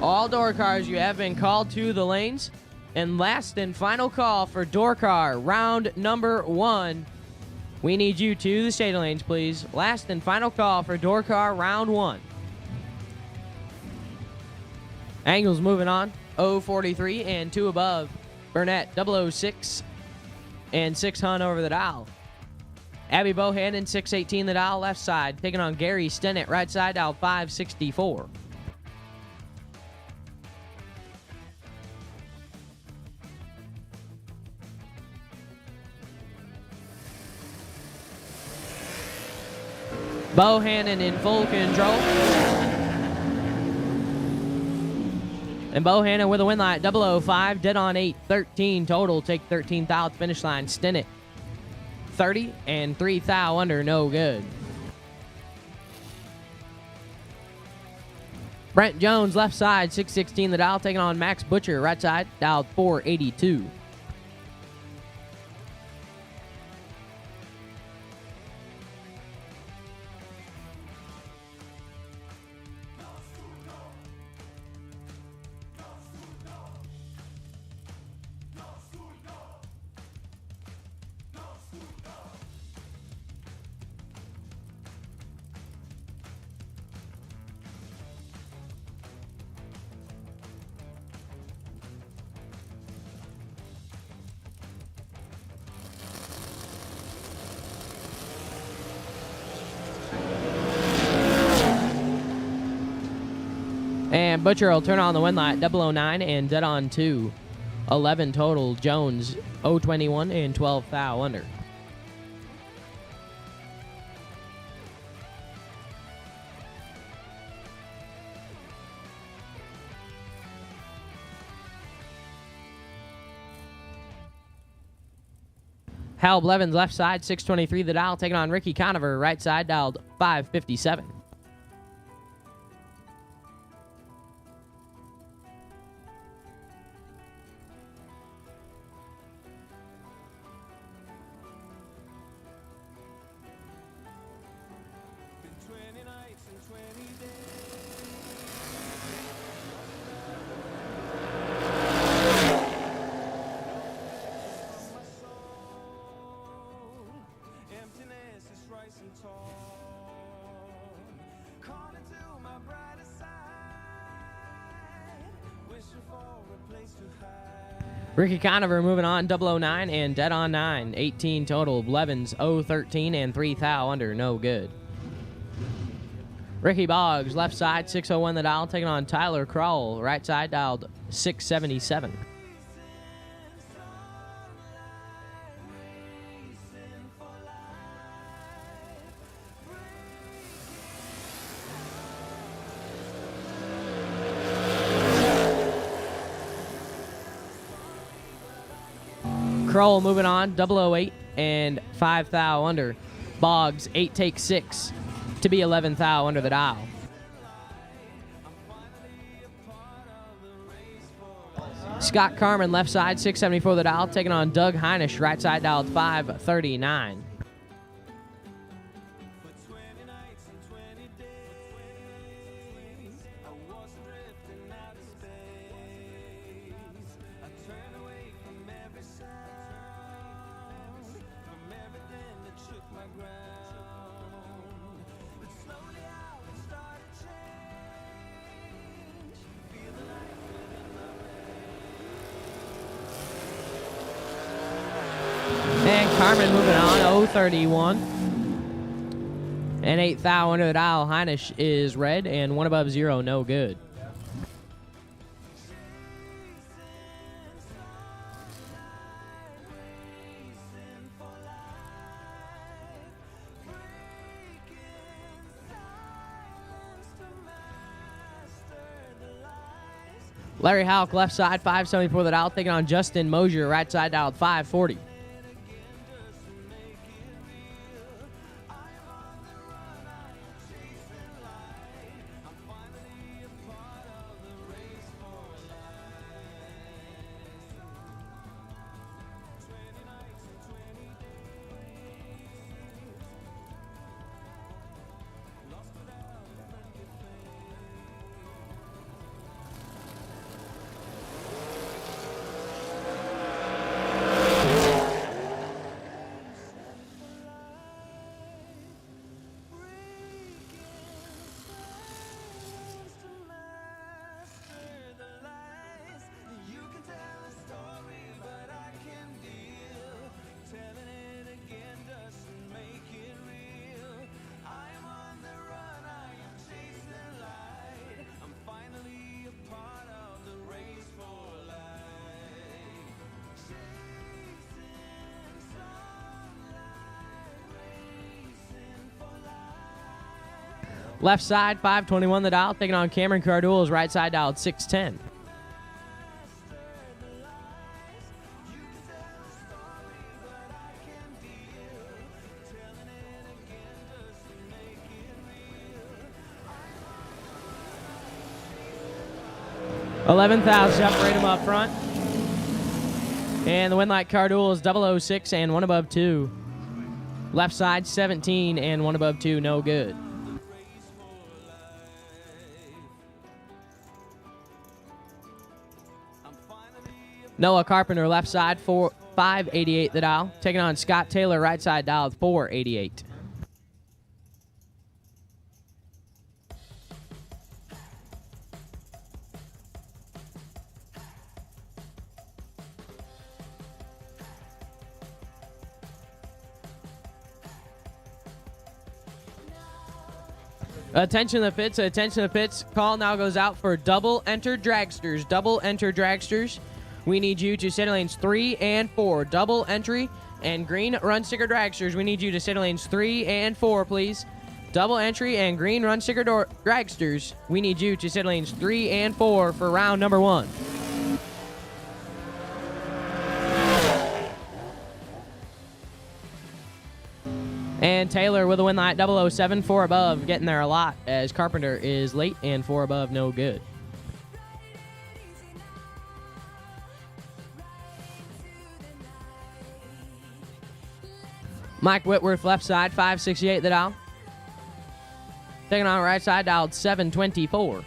All door cars, you have been called to the lanes. And last and final call for door car round number 1. We need you to the shade lanes, please. Last and final call for door car round 1. Angles moving on, 043 and 2 above. Burnett, 006 and 6 hun over the dial. Abby Bohannon, 618 the dial, left side, taking on Gary Stennett, right side, dial 564. Bohannon in full control. And Bohannon with a win light, 005, dead on 8, 13 total. Take 13th out, finish line. Stennett, 30 and 3 thou under, no good. Brent Jones, left side, 616 the dial, taking on Max Butcher, right side, dialed 482. And Butcher will turn on the win light, 009 and dead on 2. 11 total. Jones, 021 and 12 thou under. Hal Blevins, left side, 623 the dial, taking on Ricky Conover, right side, dialed 557. Ricky Conover moving on, 009 and dead on 9. 18 total. Blevins, 013 and 3 thou under, no good. Ricky Boggs, left side, 601 the dial, taking on Tyler Crowell, right side, dialed 677. Kroll moving on, 008 and 5 thou under. Boggs, 8 take 6 to be 11 thou under the dial. Scott Carmen, left side, 674 the dial, taking on Doug Heinisch, right side dialed 539. And Carmen moving on, 031. And 8 thou under the dial. Heinisch is red, and 1 above 0, no good. Larry Houck, left side, 574 the dial, taking on Justin Mosier, right side dialed 540. Left side, 521 the dial, taking on Cameron Cardul's right side dialed 610. $11,000, separate him up front. And the win light Cardul is 006 and 1 above 2. Left side, 17 and 1 above 2, no good. Noah Carpenter, left side, 588 the dial. Taking on Scott Taylor, right side dial, 488. Attention to the pits, attention to the pits. Call now goes out for double enter dragsters. Double enter dragsters. We need you to sit in lanes 3 and 4. Double entry and green run sticker dragsters. We need you to sit in lanes 3 and 4, please. Double entry and green run sticker dragsters. We need you to sit in lanes 3 and 4 for round number 1. And Taylor with a win light 007, 4 above, getting there a lot as Carpenter is late and 4 above, no good. Mike Whitworth, left side, 568 the dial. Taking on right side, dialed 724.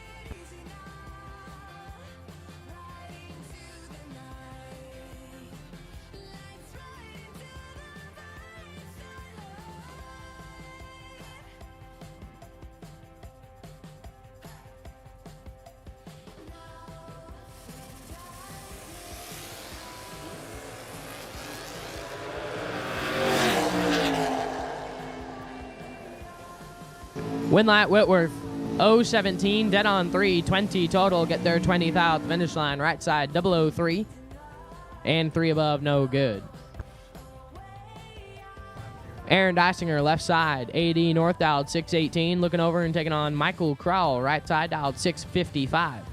Winlight Whitworth, 017, dead on 3, 20 total, get their 20,000th finish line. Right side, 003, and 3 above, no good. Aaron Dysinger, left side, AD north, dialed 618, looking over and taking on Michael Crowell, right side, dialed 655.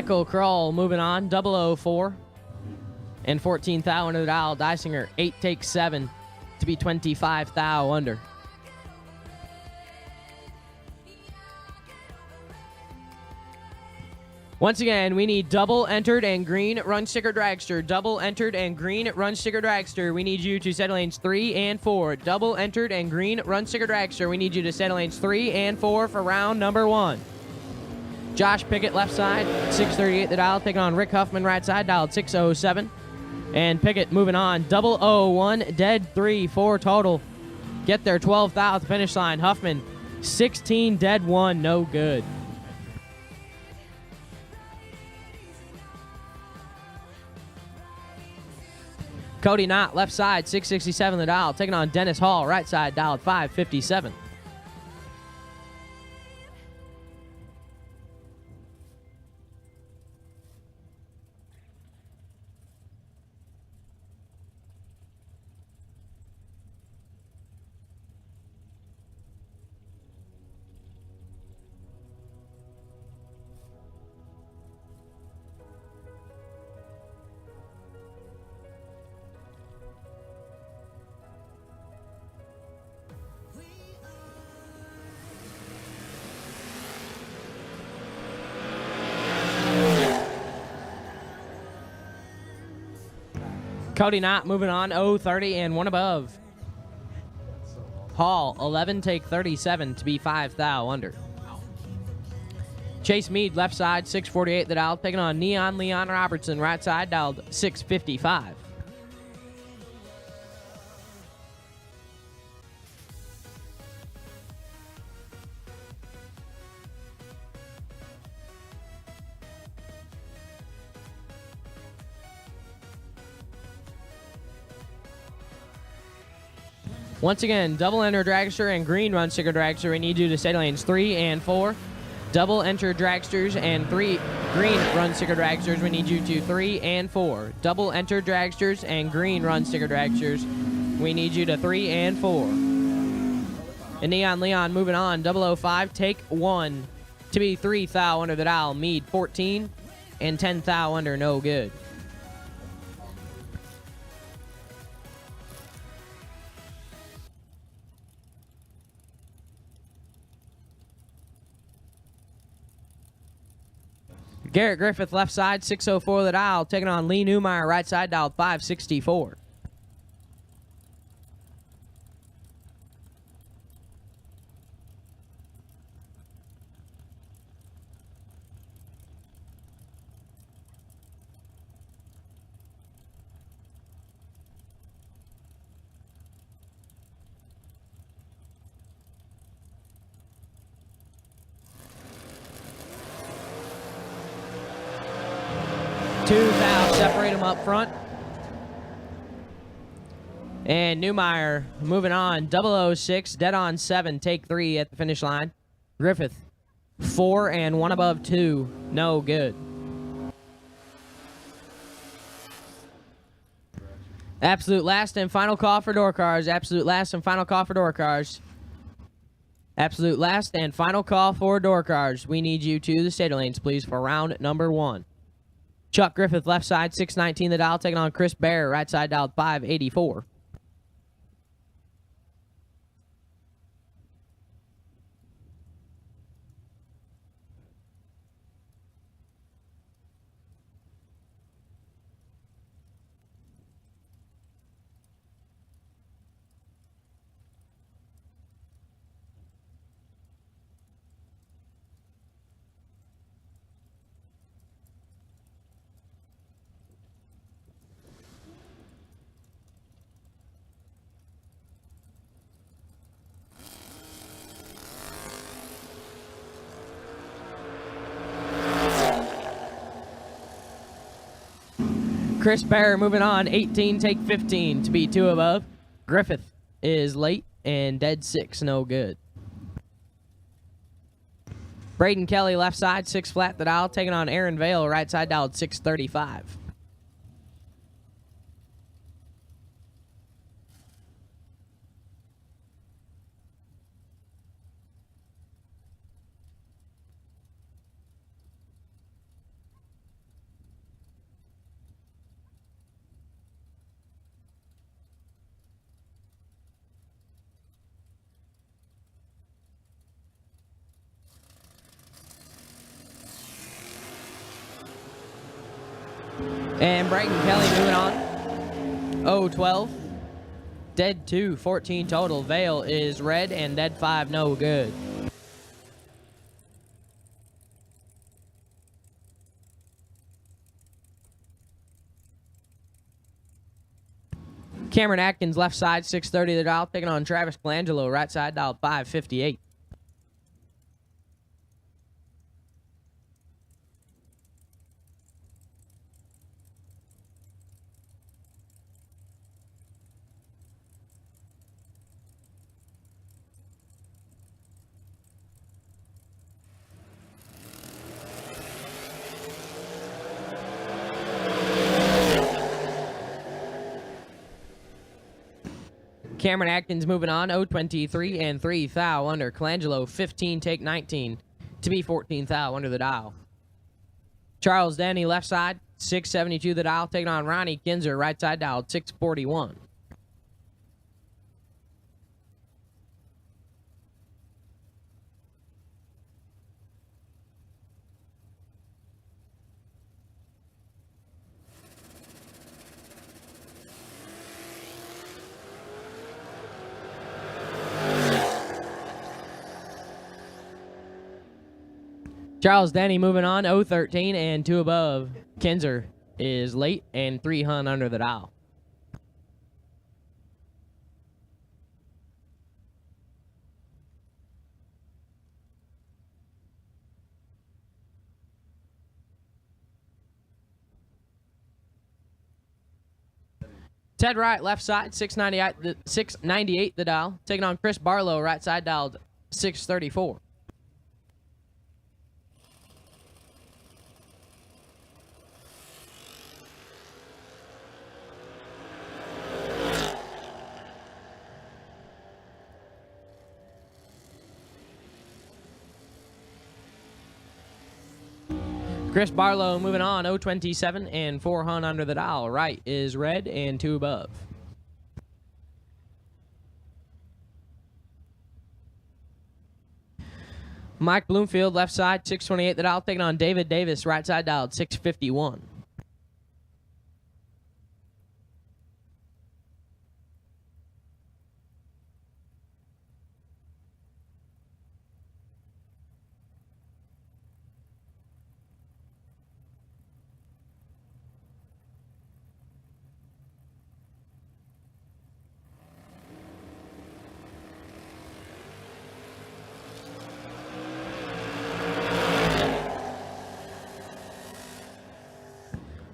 Michael Kroll moving on, 004. And 14 thou under the dial. Dysinger, 8 takes 7 to be 25 thou under. Once again, we need double entered and green run sticker dragster. Double entered and green run sticker dragster. We need you to set lanes 3 and 4. Double entered and green run sticker dragster. We need you to set lanes 3 and 4 for round number 1. Josh Pickett left side, 638 the dial, taking on Rick Huffman right side, dialed 607. And Pickett moving on, 001, dead 3, 4 total. Get there 12th out at the finish line. Huffman, 16, dead 1, no good. Cody Knott, left side, 667 the dial, taking on Dennis Hall, right side, dialed 557. Cody Knott moving on, 030 and 1 above. Hall, 11 take 37 to be 5 thou under. Chase Mead, left side, 648 the dial, taking on Neon Leon Robertson, right side, dialed 655. Once again, double enter dragster and green run sticker dragster. We need you to stay lanes 3 and 4. Double enter dragsters and 3 green run sticker dragsters. We need you to 3 and 4. Double enter dragsters and green run sticker dragsters. We need you to 3 and 4. And Neon Leon moving on, 005, take 1 to be 3 thou under the dial. Mead, 14 and 10 thou under, no good. Garrett Griffith, left side, 604 the dial, taking on Lee Newmeyer, right side, dialed 564. Two thou, separate them up front. And Newmeyer moving on, 006, dead on 7, take 3 at the finish line. Griffith, 4 and 1 above 2, no good. Absolute last and final call for door cars. Absolute last and final call for door cars. Absolute last and final call for door cars. We need you to the state lanes, please, for round number 1. Chuck Griffith, left side, 619 the dial, taking on Chris Bear, right side, dialed 584. Chris Bear moving on, 18, take 15 to be 2 above. Griffith is late and dead 6, no good. Braden Kelly, left side, 6 flat the dial, taking on Aaron Vale, right side, dialed 635. And Brighton Kelly moving on. 0-12. Dead 2, 14 total. Vale is red and dead 5, no good. Cameron Atkins, left side, 630 the dial, taking on Travis Colangelo, right side, dial 558. Cameron Atkins moving on, 0-23 and 3 thou under. Colangelo, 15 take 19 to be 14 thou under the dial. Charles Denny, left side, 672 the dial, taking on Ronnie Kinzer, right side dial, 641. Charles Denny moving on, 0-13 and 2 above. Kinzer is late and 3 hun under the dial. Ted Wright, left side, 698 the dial. Taking on Chris Barlow, right side dialed 634. Chris Barlow moving on, 0-27 and 4 hun under the dial. Right is red and 2 above. Mike Bloomfield, left side, 628 the dial, taking on David Davis, right side dialed 651.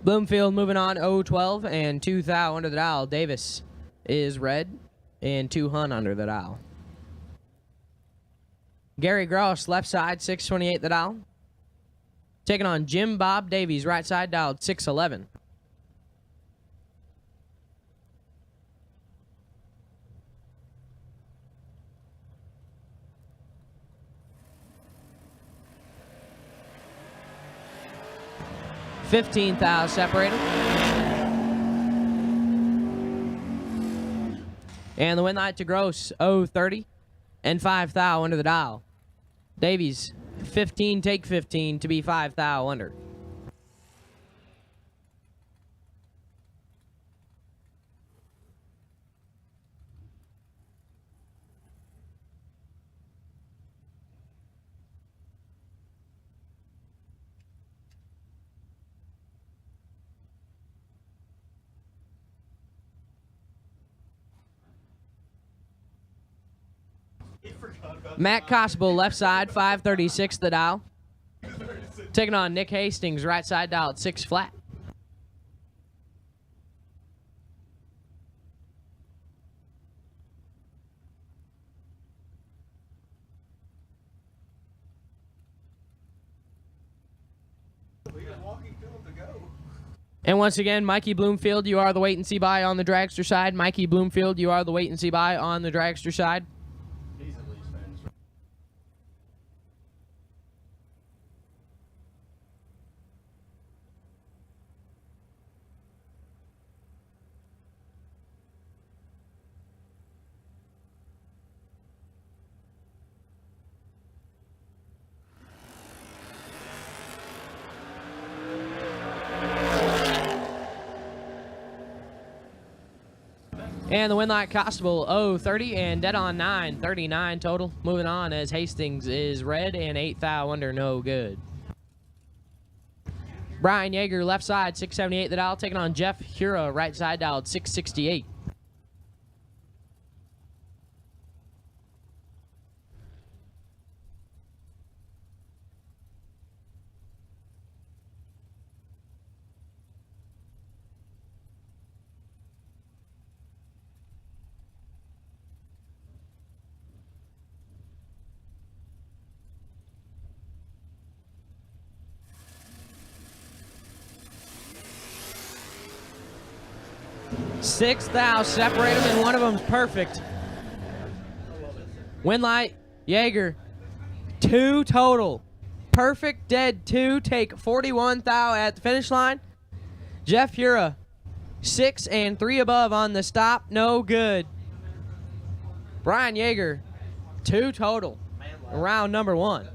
Bloomfield moving on, 0-12 and 2 thou under the dial. Davis is red and 2 hun under the dial. Gary Gross, left side, 628 the dial. Taking on Jim Bob Davies, right side dialed 611. $15 thou separated. And the win light to Gross, 0-30 and 5 thou under the dial. Davies, 15 take 15 to be 5 thou under. Matt Cosble, left side, 536 the dial. Taking on Nick Hastings, right side dial at 6 flat. And once again, Mikey Bloomfield, you are the wait and see buy on the dragster side. Mikey Bloomfield, you are the wait and see buy on the dragster side. And the win light Constable 0-30 and dead on 9, 39 total. Moving on as Hastings is red and 8 thou under no good. Brian Yeager left side 678 the dial, taking on Jeff Hura right side dialed 668. Six thou separate them, and one of them's perfect. Win light, Yeager, 2 total. Perfect, dead 2, take 41 thou at the finish line. Jeff Hura, 6 and 3 above on the stop, no good. Brian Yeager, 2 total. Round number 1.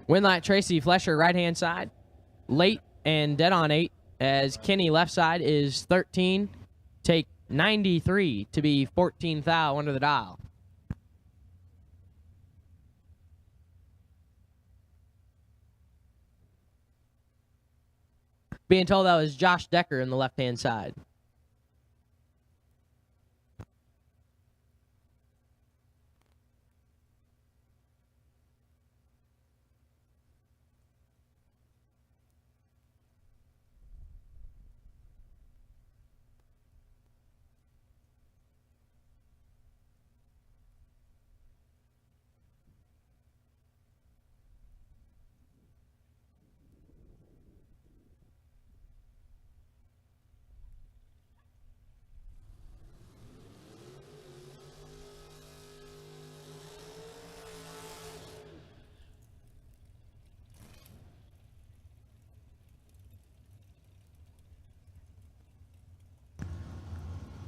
Winlight Tracy Flesher right hand side. Late and dead on 8 as Kenny left side is 13. Take 93 to be 14 thou under the dial. Being told that was Josh Decker in the left hand side.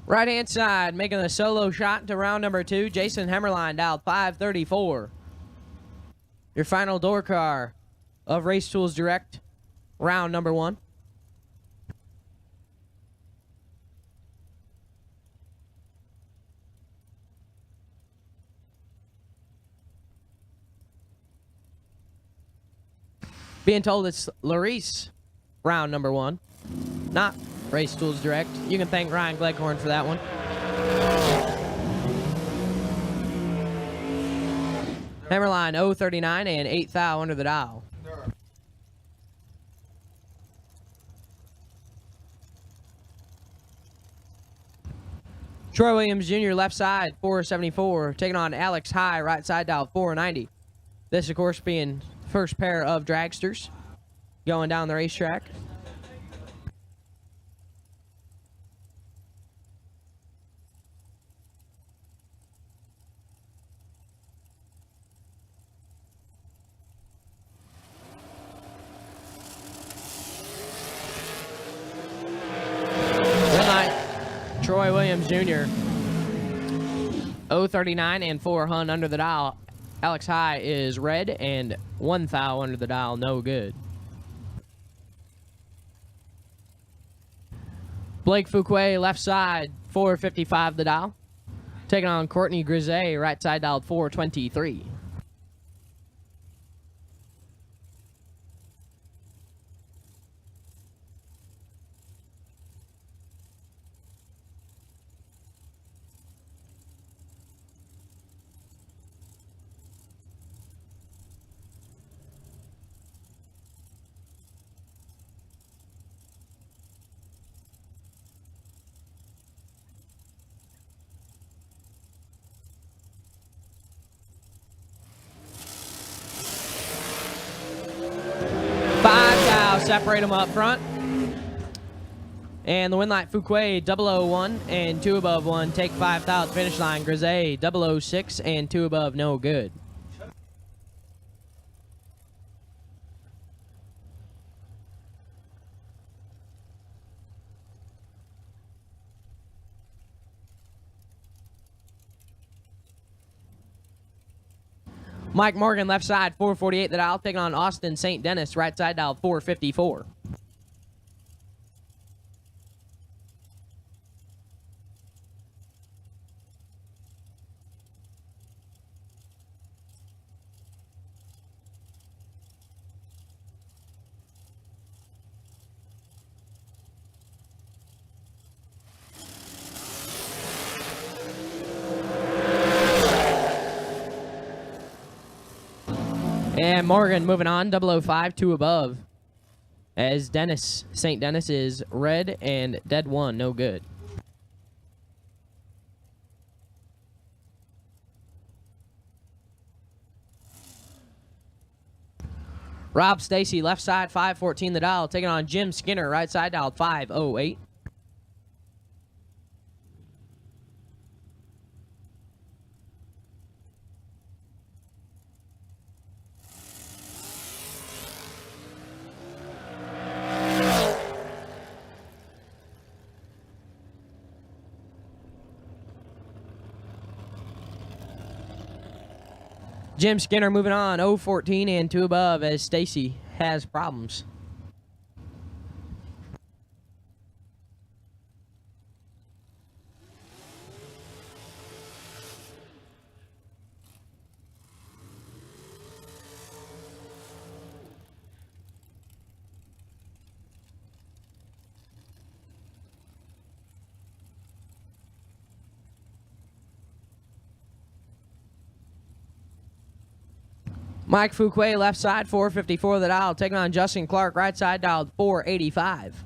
Right hand side, making a solo shot to round number 2. Jason Hemmerline dialed 534. Your final door car of Race Tools Direct, round number 1. Being told it's Larice, round number 1. Not Race Tools Direct. You can thank Ryan Gleghorn for that one. Hammerline 039 and 8 thou under the dial. Troy Williams Jr. left side 474, taking on Alex High right side dial 490. This of course being first pair of dragsters going down the racetrack. Troy Williams Jr. 039 and 4 hun under the dial. Alex High is red and 1 thou under the dial, no good. Blake Fuquay left side 455 the dial. Taking on Courtney Grisey right side dialed 423. separate them up front. And the Winlight Fuquay 001 and 2 above 1 take 5 thou at the finish line. Grisey 006 and 2 above no good. Mike Morgan, left side, 448 the dial, taking on Austin St. Dennis, right side dial, 454. And Morgan moving on, 005, 2 above. As Dennis, St. Dennis is red and dead 1, no good. Rob Stacy, left side, 514 the dial, taking on Jim Skinner, right side dial, 508. Jim Skinner moving on, 014 and 2 above as Stacy has problems. Mike Fuquay, left side, 454 the dial, taking on Justin Clark, right side dialed 485.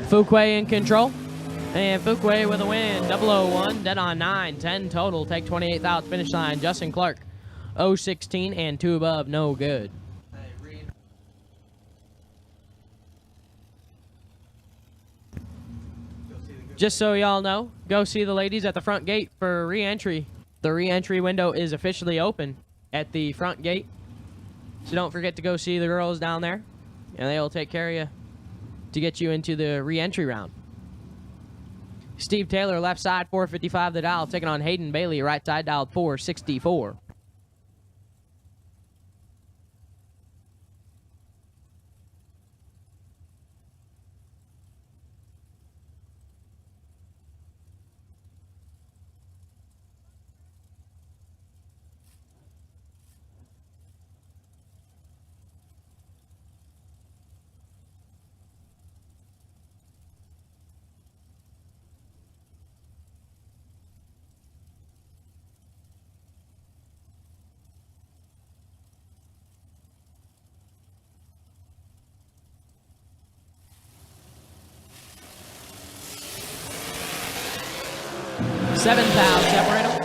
Fuquay in control. And Fuquay with a win. 001, dead on 9. 10 total. Take 28th out finish line. Justin Clark, 016 and 2 above. No good. Just so y'all know, go see the ladies at the front gate for re-entry. The re-entry window is officially open at the front gate. So don't forget to go see the girls down there. And they'll take care of you to get you into the re-entry round. Steve Taylor, left side, 455 the dial, taking on Hayden Bailey, right side dialed 464. Seventh out, separate them.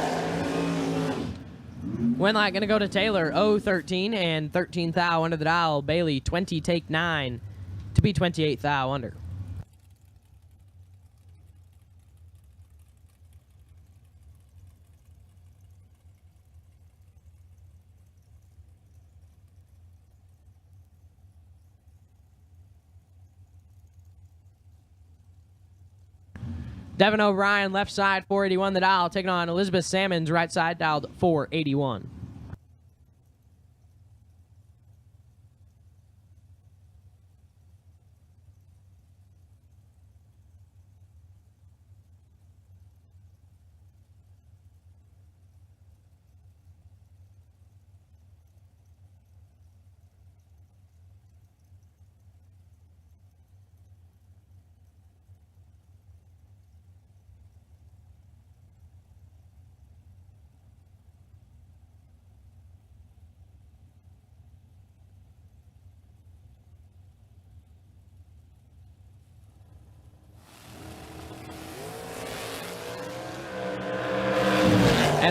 Winlight going to go to Taylor, 013 and 13th thou under the dial. Bailey, 20 take 9 to be 28th thou under. Devin O'Brien, left side, 481 the dial, taking on Elizabeth Salmons, right side, dialed 481.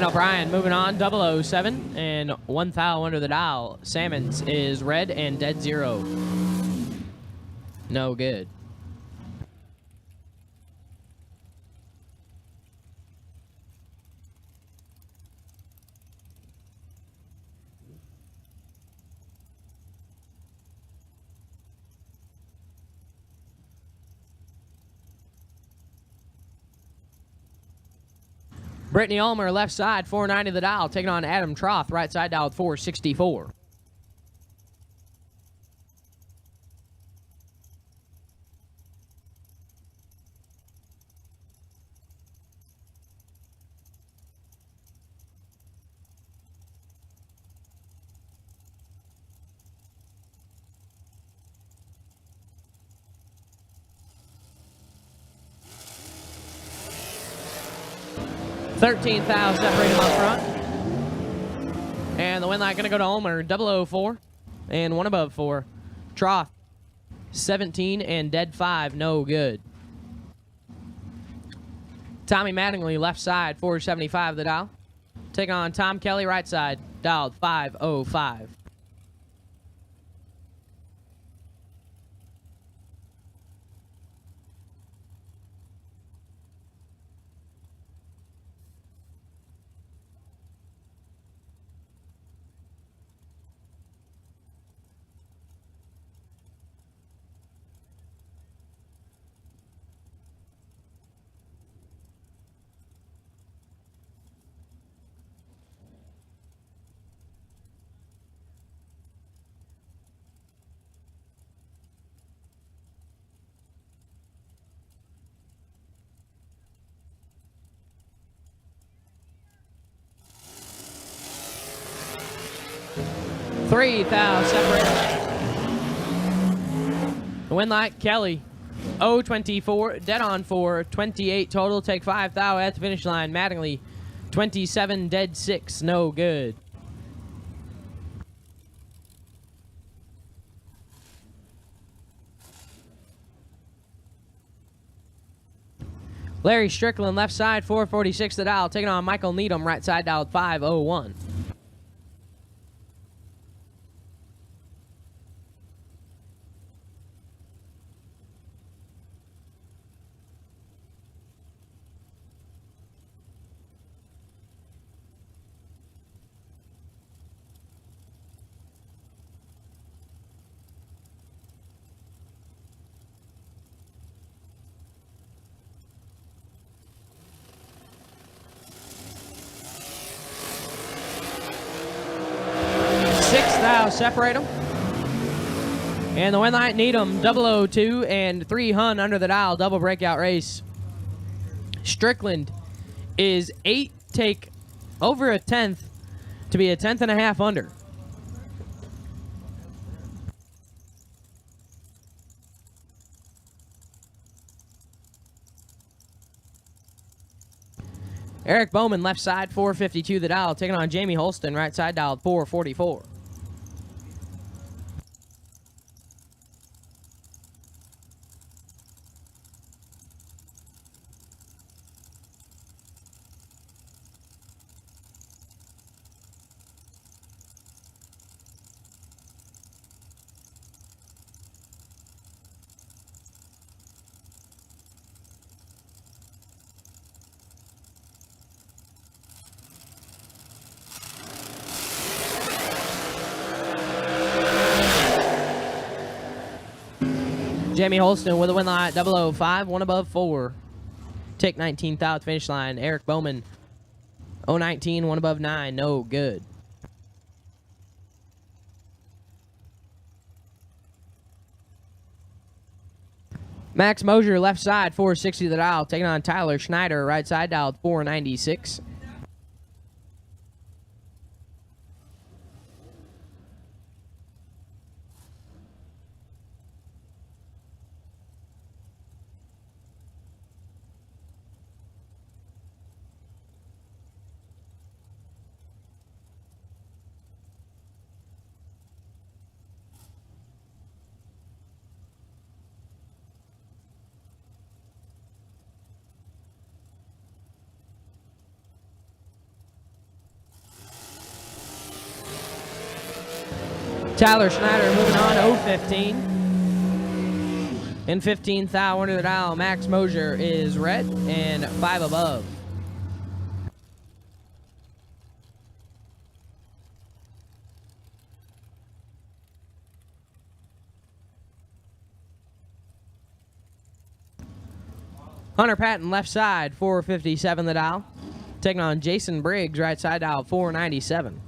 And O'Brien moving on, 007, and 1 thou under the dial. Salmons is red and dead 0. No good. Brittany Ulmer, left side, 490 the dial, taking on Adam Troth, right side dial with 464. $13,000 separate him up front. And the win light going to go to Ulmer, 004 and 1 above 4. Troth, 17 and dead 5, no good. Tommy Mattingly, left side, 475 the dial. Taking on Tom Kelly, right side, dialed 505. $3,000 separate. The win light, Kelly, 024, dead on 4, 28 total, take 5 thou at the finish line. Mattingly, 27, dead 6, no good. Larry Strickland, left side, 446 the dial, taking on Michael Needham, right side dial, 501. Separate them. And the win light, Needham, 002 and 3 Hun under the dial, double breakout race. Strickland is 8, take over a 10th to be a 10th and a half under. Eric Bowman, left side, 452 the dial, taking on Jamie Holston, right side dial, 444. Jamie Holston with a win light, 005, 1 above 4. Take 19th out, finish line. Eric Bowman, 019, 1 above 9, no good. Max Mosier, left side, 460 the dial, taking on Tyler Schneider, right side dial, 496. Tyler Schneider moving on 0-15. And 15th thou under the dial, Max Mosier is red and 5 above. Hunter Patton left side 457 the dial. Taking on Jason Briggs right side dial 497.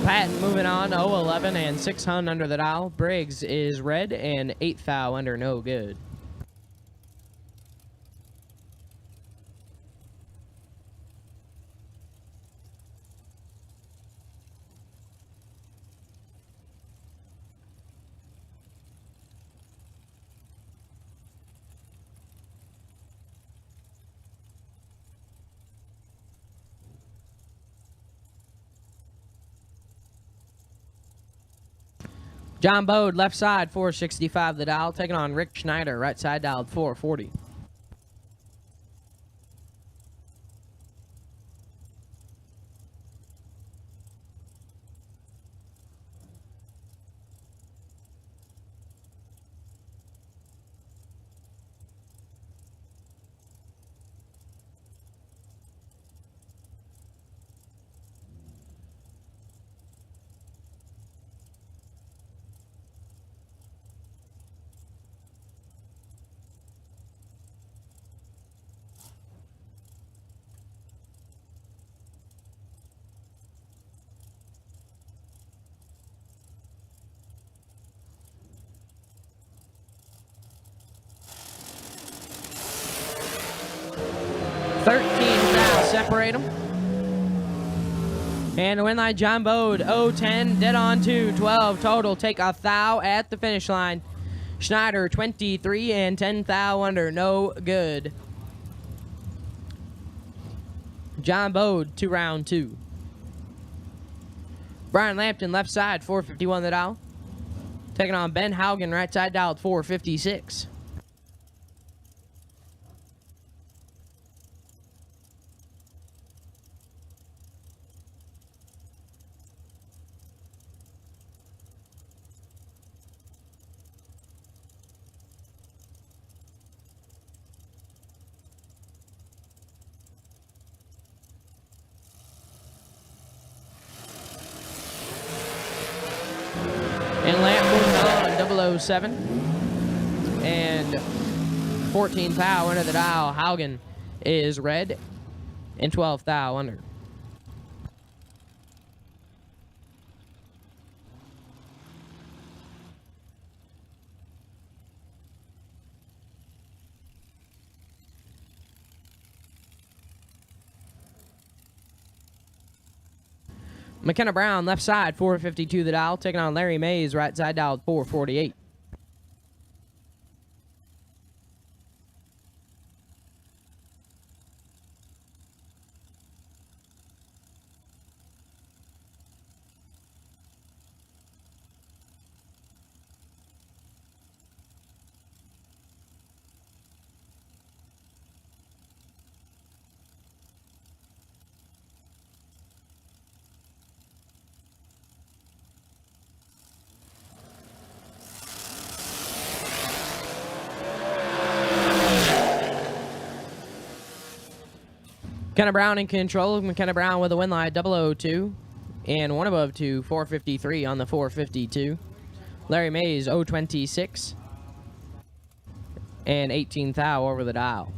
Patton moving on 0-11 and 6 hun under the dial. Briggs is red and 8 thou under no good. John Bode, left side, 465 the dial. Taking on Rick Schneider, right side dialed 440. Separate them. And the win line, John Bode, 0-10, dead on 2-12 total. Take a thou at the finish line. Schneider, 23 and 10 thou under, no good. John Bode to round 2. Brian Lampton, left side, 451 the dial. Taking on Ben Haugen, right side dial, 456. And Lamp moving on 007. And 14 thou under the dial. Haugen is red and 12 thou under. McKenna Brown, left side, 452 the dial. Taking on Larry Mays, right side dial, 448. McKenna Brown in control. McKenna Brown with a win line 002 and 1 above 2, 453 on the 452. Larry Mays 026 and 18 thou over the dial.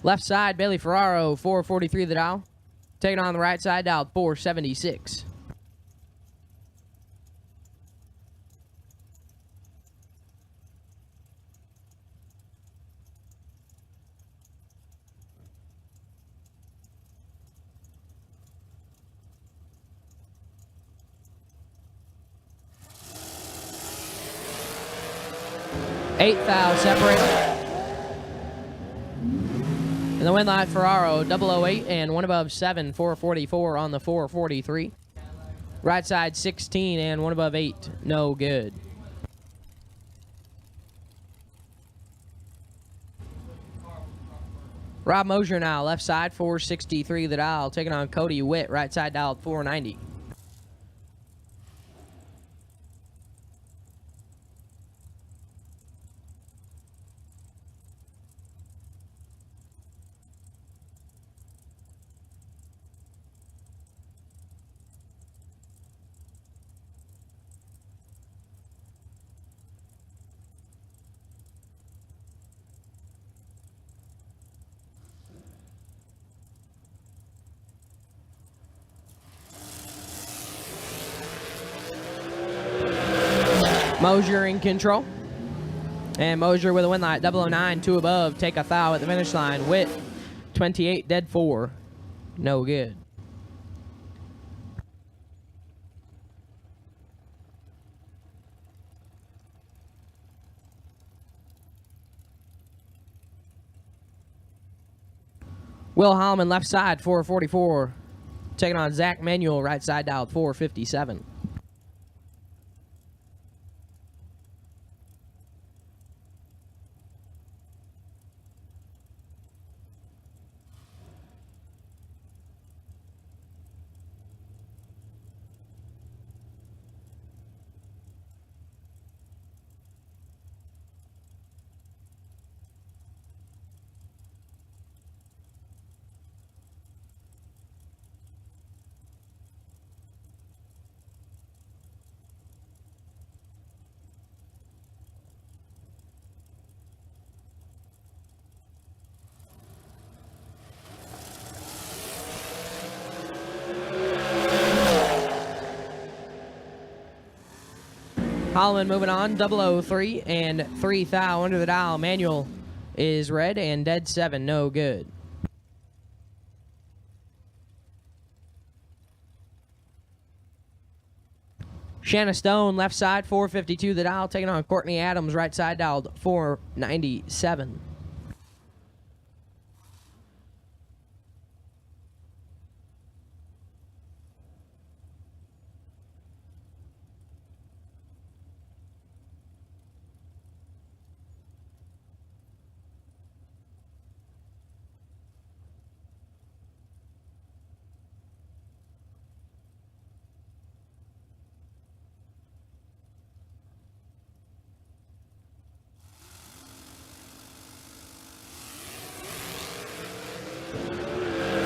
Left side, Bailey Ferraro, 443 the dial. Taking on the right side, dialed 476. Eighth foul, separate. And the win line, Ferraro, 008 and one above 7, 444 on the 443. Right side, 16 and one above 8, no good. Rob Mosier now, left side, 463 the dial, taking on Cody Witt, right side dial, 490. Mosier in control. And Mosier with a win line, 009, 2 above, take a foul at the finish line. Witt, 28, dead 4, no good. Will Holloman, left side, 444. Taking on Zach Manuel, right side dialed, 457. Holloman moving on, 003 and 3 foul under the dial. Manuel is red and dead 7, no good. Shanna Stone, left side, 452 the dial, taking on Courtney Adams, right side dialed, 497.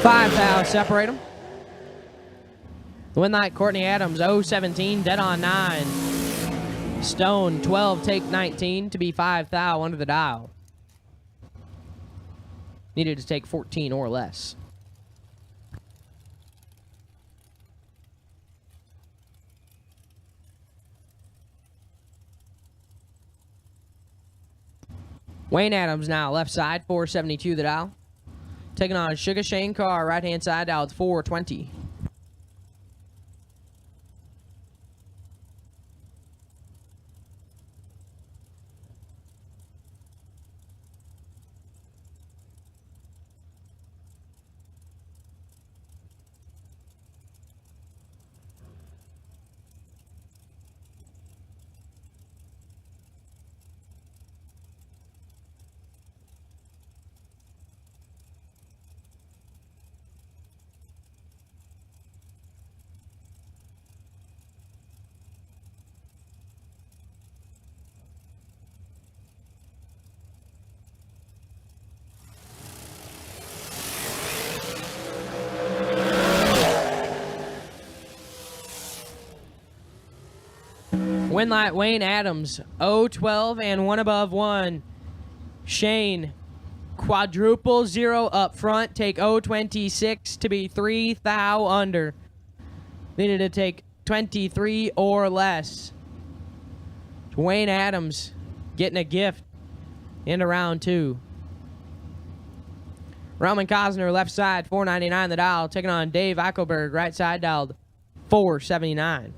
Five fouls separate them. The win night, Courtney Adams, 0-17, dead on 9. Stone, 12, take 19 to be 5 foul under the dial. Needed to take 14 or less. Wayne Adams now, left side, 472 the dial. Taking on Sugar Shane Carr, right-hand side, dialed 420. Win light, Wayne Adams, 0-12 and 1 above 1. Shane Quadruple 0 up front. Take 026 to be 3 thou under. Needed to take 23 or less. Dwayne Adams getting a gift into round 2. Roman Cosner, left side, $4.99 the dial. Taking on Dave Eichelberg, right side dialed, $4.79.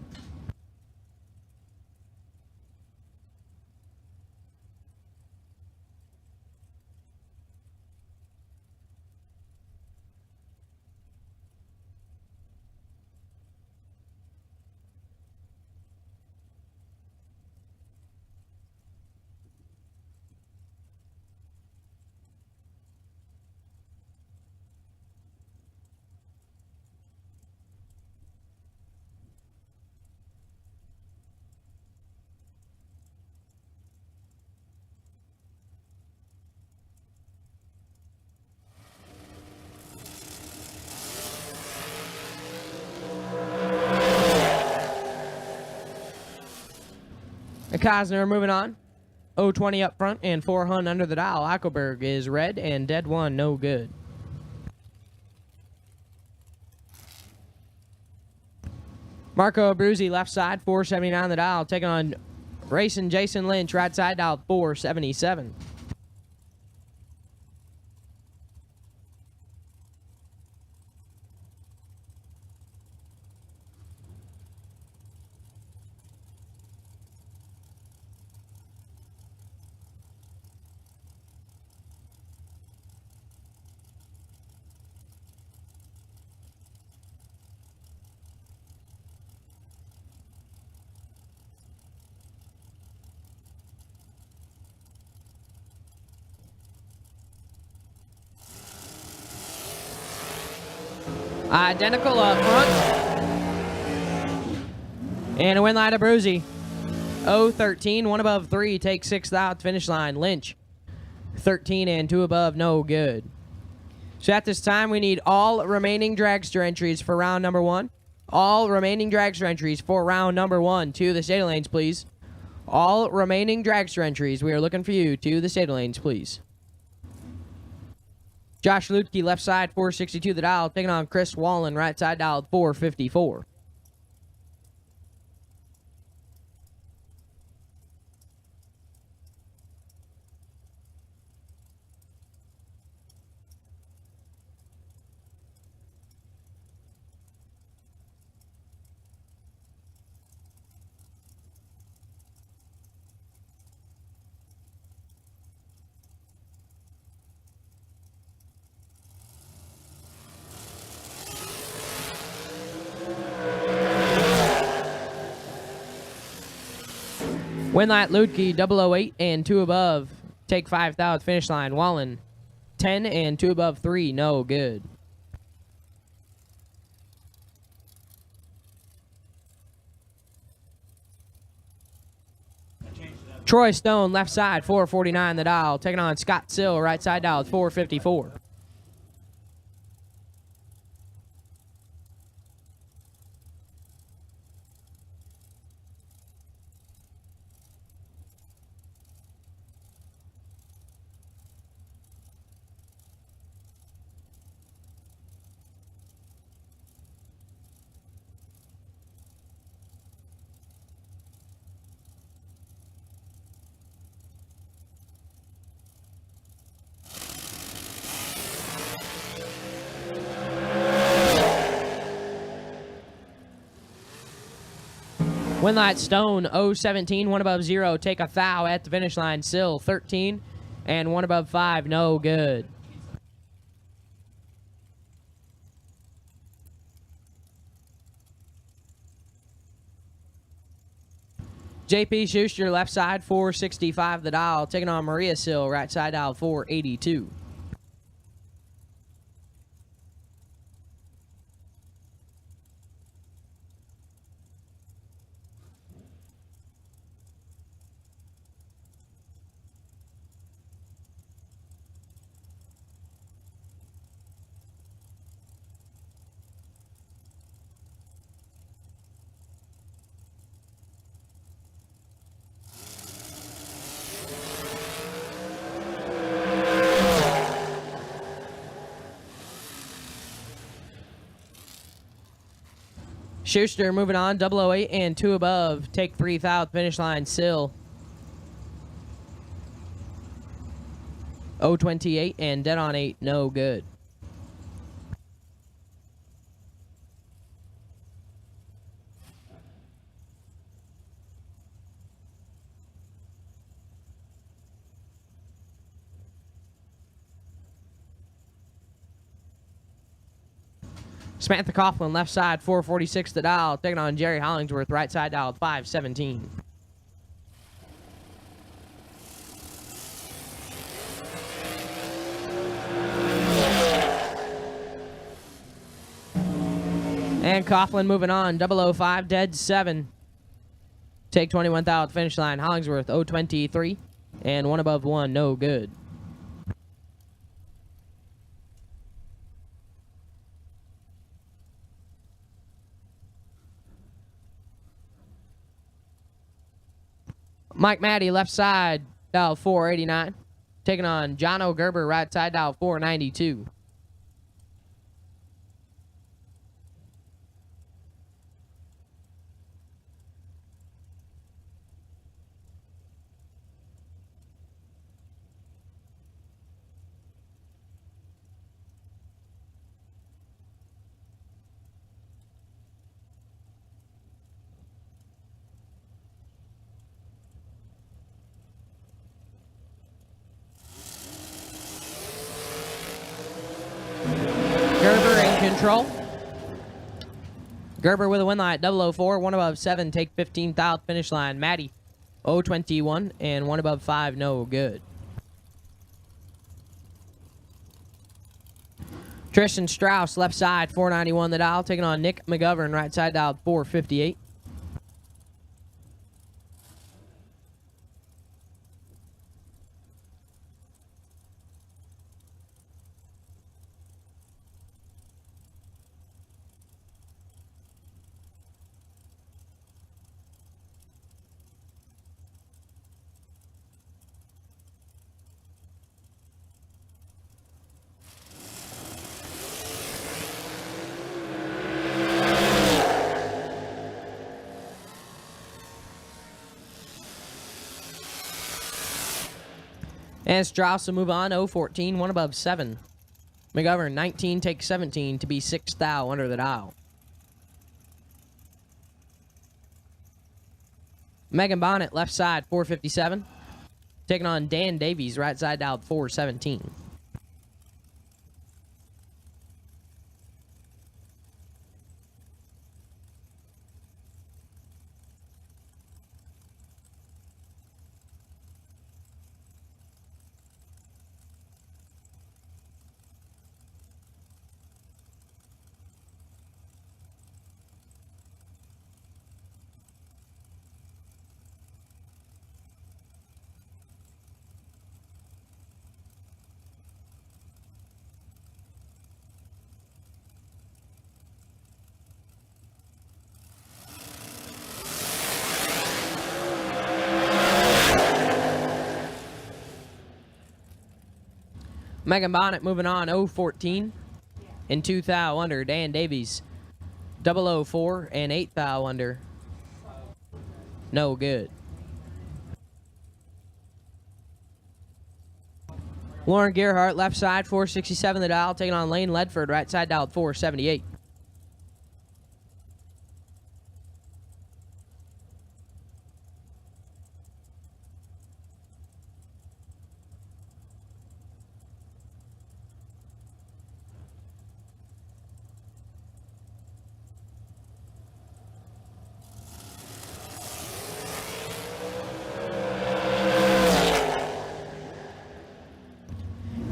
Cosner moving on. 020 up front and 400 under the dial. Eichelberg is red and dead one, no good. Marco Abruzzi, left side, $4.79 the dial. Taking on racing Jason Lynch, right side dial, $4.77. Identical up front. And a win line to Abruzzi. 0-13, 1 above 3, takes 6th out, finish line. Lynch, 13 and 2 above, no good. So at this time, we need all remaining dragster entries for round number 1. All remaining dragster entries for round number 1 to the state lanes, please. All remaining dragster entries, we are looking for you to the state lanes, please. Josh Lutke, left side, 462 the dial, taking on Chris Wallen, right side dial, 454. Winlight Lutke, 008 and 2 above. Take 5th out, finish line. Wallen, 10 and 2 above 3, no good. Troy Stone, left side, 449 the dial. Taking on Scott Sill, right side dial, 454. Winlight Stone, 0-17, 1 above 0. Take a thou at the finish line. Sill, 13 and 1 above 5, no good. JP Schuster, left side, 465 the dial. Taking on Maria Sill, right side dial, 482. Schuster moving on, 008 and 2 above. Take 3 thou at the finish line, Sill. 028 and dead on 8, no good. Samantha Coughlin, left side, 446 the dial. Taking on Jerry Hollingsworth, right side dial, 517. And Coughlin moving on, 005, dead 7. Take 21 thou at the finish line. Hollingsworth, 023, and 1 above 1, no good. Mike Matty, left side, dial 489. Taking on John O'Gerber, right side, dial 492. Gerber in control. Gerber with a win line, 004, 1 above 7, take 15 thou at the finish line. Matty, 021, and 1 above 5, no good. Tristan Strauss, left side, 491 the dial, taking on Nick McGovern, right side dial, 458. And Strauss will move on, 014, 1 above 7. McGovern, 19, take 17 to be 6 thou under the dial. Megan Bonnet, left side, 457. Taking on Dan Davies, right side dial, 417. Megan Bonnet moving on, 014 and 2 thou under. Dan Davies, 004 and 8 thou under. No good. Lauren Gerhardt, left side, 467 the dial, taking on Lane Ledford, right side dial, 478.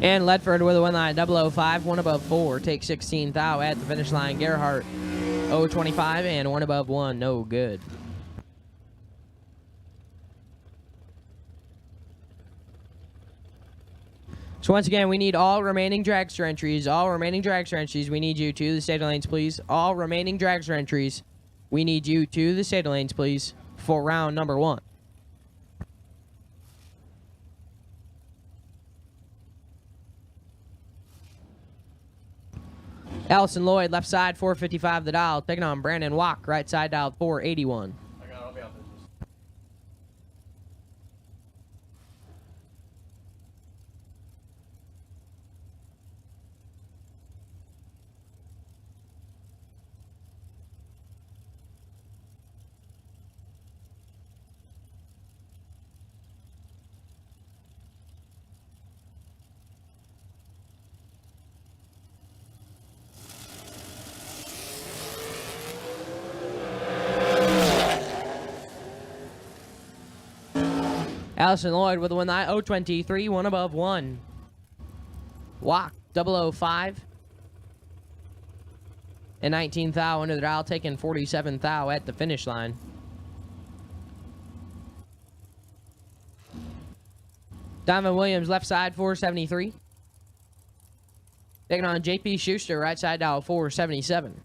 And Ledford with a win line, 005, 1 above 4, take 16 thou at the finish line. Gerhardt, 025, and 1 above 1, no good. So once again, we need all remaining dragster entries. All remaining dragster entries, we need you to the state lanes, please. All remaining dragster entries, we need you to the state lanes, please, for round number 1. Allison Lloyd, left side, 455 the dial. Taking on Brandon Walk, right side dial, 481. I'll be out there. Allison Lloyd with the win line, 023, one above one. Walk, 005. And 19 thou under the dial, taking 47 thou at the finish line. Donovan Williams, left side, 473. Taking on JP Schuster, right side dial, 477.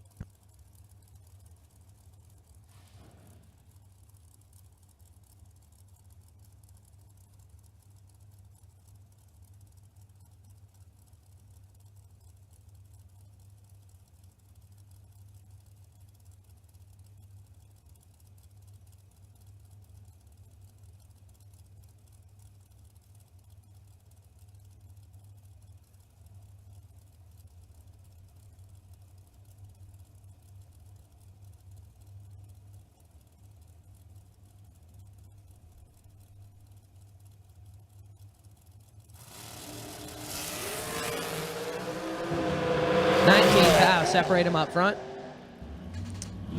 Separate them up front.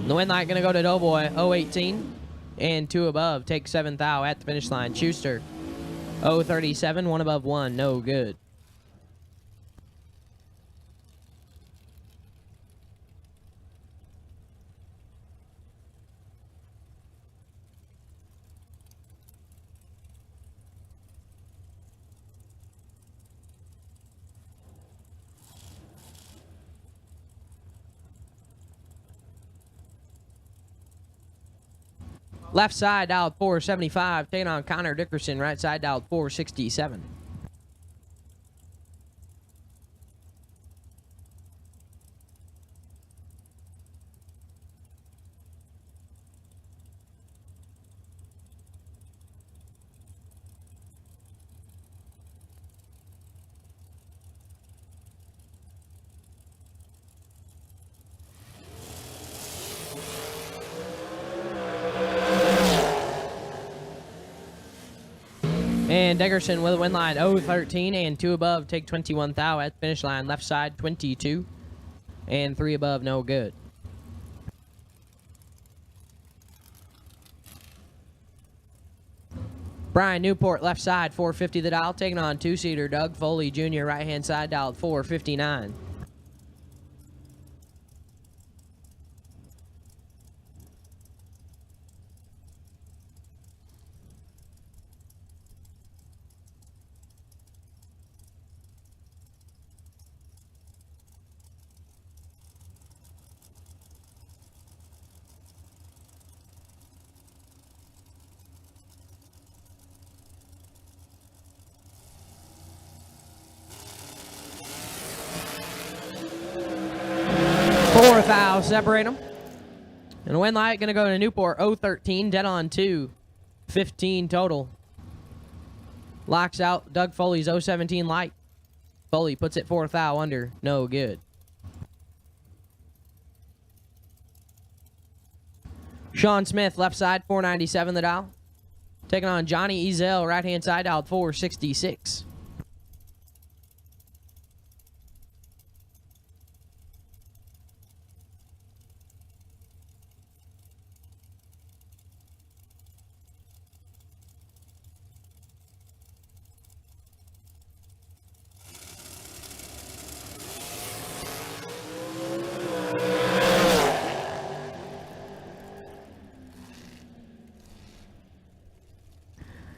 The win light going to go to Doughboy, 018. And 2 above, take 7 thou at the finish line. Schuster, 037, 1 above 1, no good. Left side dialed 475, taking on Connor Dickerson. Right side dialed 467. And Deggerson with a win line, 013 and 2 above, take 21 thou at the finish line. Left side, 22 and 3 above, no good. Brian Newport, left side, 450 the dial, taking on 2-seater Doug Foley Jr., right-hand side, dialed 459. Thou separate them. And the win light going to go to Newport, 013, dead on 2, 15 total. Locks out Doug Foley's 017 light. Foley puts it 4 thou under, no good. Sean Smith, left side, 497 the dial. Taking on Johnny Ezel, right hand side, dialed 466.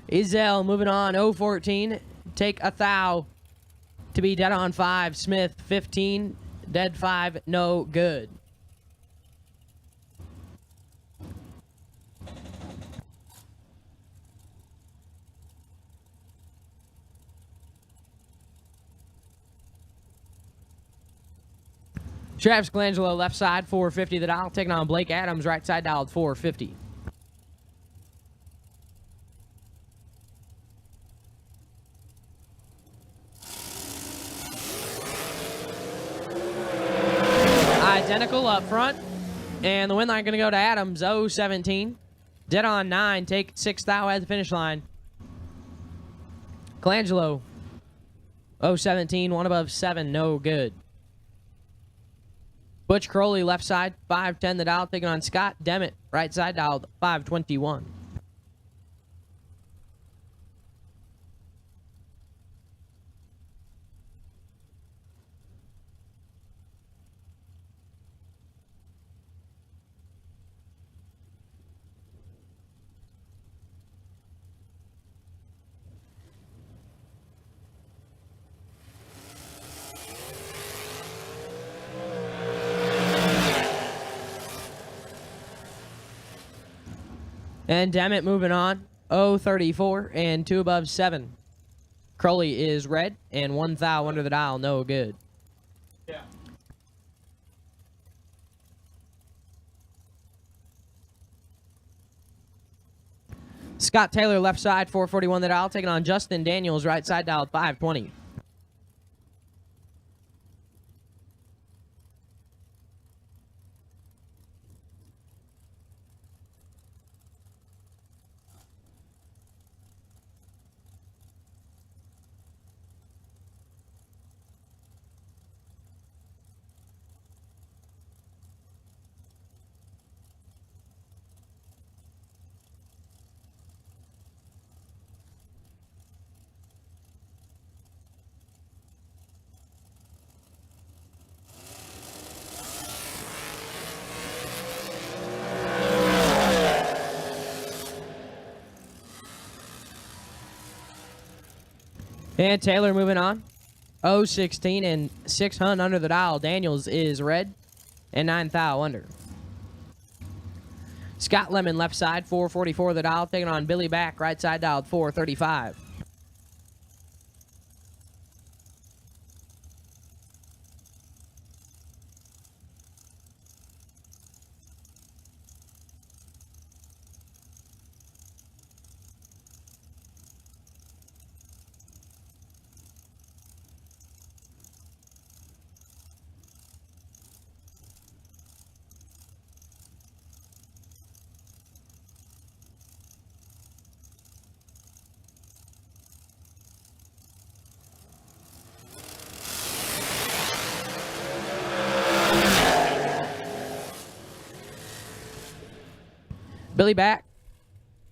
Ezel moving on, 014. Take a thou to be dead on 5. Smith, 15. Dead 5, no good. Travis Colangelo, left side, 450 the dial. Taking on Blake Adams, right side dialed, 450. Identical up front. And the win line going to go to Adams, 0-17. Dead on 9, take 6 thou at the finish line. Colangelo, 0-17, 1 above 7, no good. Butch Crowley, left side, 510 the dial, taking on Scott Demmett, right side dialed, 521. And Demmett moving on, 0-34 and 2 above 7. Crowley is red and 1 thou under the dial, no good. Yeah. Scott Taylor, left side, 441 the dial, taking on Justin Daniels, right side dialed, 520. And Taylor moving on. 0-16 and 6 hunt under the dial. Daniels is red and 9 thou under. Scott Lemon, left side, 444 the dial, taking on Billy Back, right side dialed, 435. Billy Back,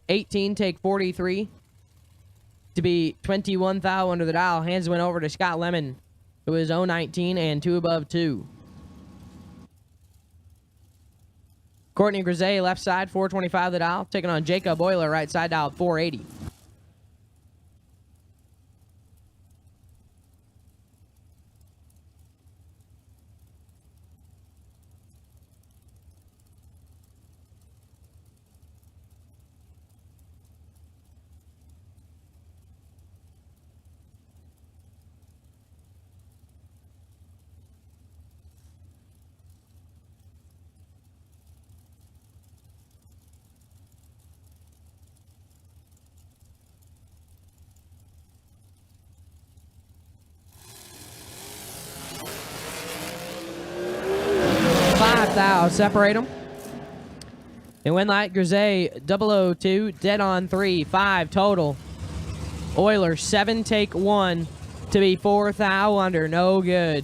18, take 43 to be 21 thou under the dial. Hands went over to Scott Lemon, who is 0-19 and 2 above 2. Courtney Grisey, left side, 425 the dial, taking on Jacob Euler, right side dial, 480. Thou separate them. And win light Grisey 002, dead on 3, 5 total. Euler 7, take 1 to be 4 thou under, no good.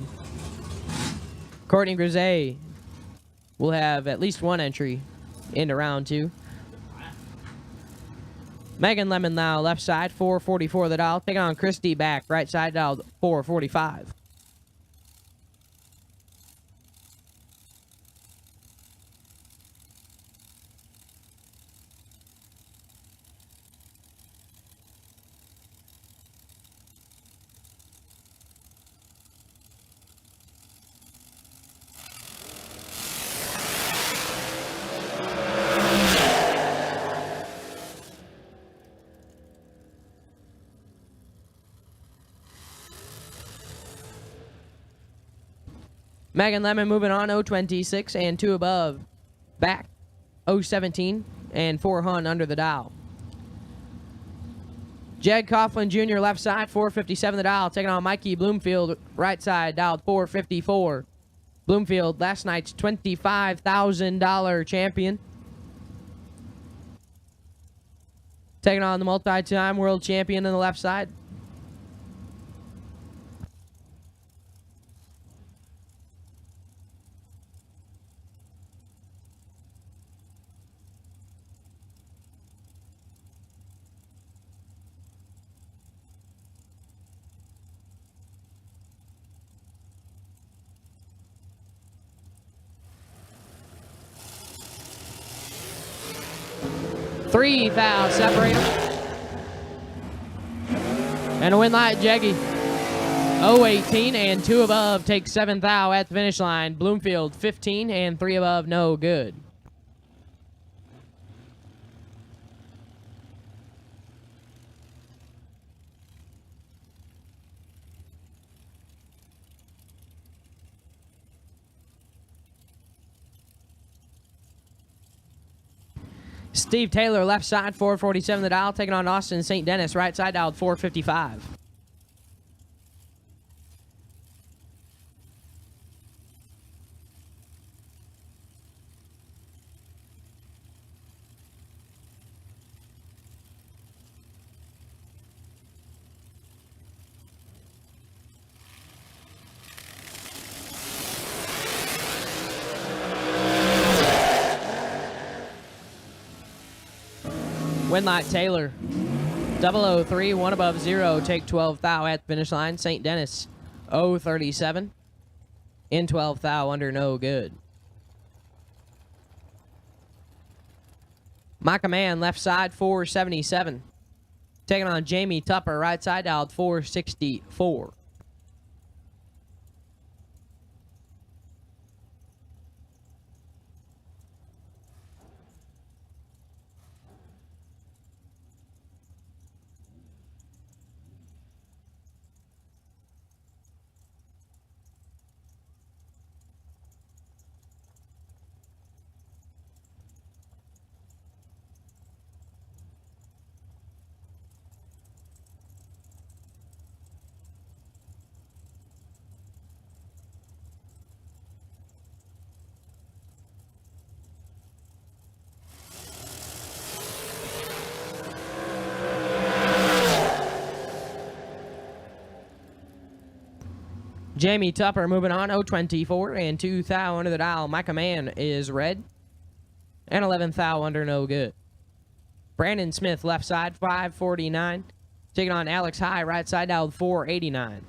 Courtney Grisey will have at least 1 entry into round 2. Megan Lemon now left side, 444 the dial, taking on Christy Back, right side dial, 445. Megan Lemon moving on, 026 and 2 above. Back, 017 and 4 Hun under the dial. Jed Coughlin Jr. left side, 457 the dial, taking on Mikey Bloomfield, right side, dialed 454. Bloomfield, last night's $25,000 champion. Taking on the multi-time world champion on the left side. Three fouls separate them. And a win light Jeggy. 018 and 2 above takes 7th foul at the finish line. Bloomfield 15 and 3 above, no good. Steve Taylor, left side, 447 the dial, taking on Austin St. Dennis, right side, dialed 455. Winlight Taylor, 003, 1 above 0, take 12 thou at the finish line. St. Dennis, 037, in 12 thou under, no good. Micah Mann, left side, 477. Taking on Jamie Tupper, right side, dialed 464. Jamie Tupper moving on, 024 and 2 thou under the dial. Micah Mann is red. And 11 thou under, no good. Brandon Smith, left side, 549. Taking on Alex High, right side, dialed 489.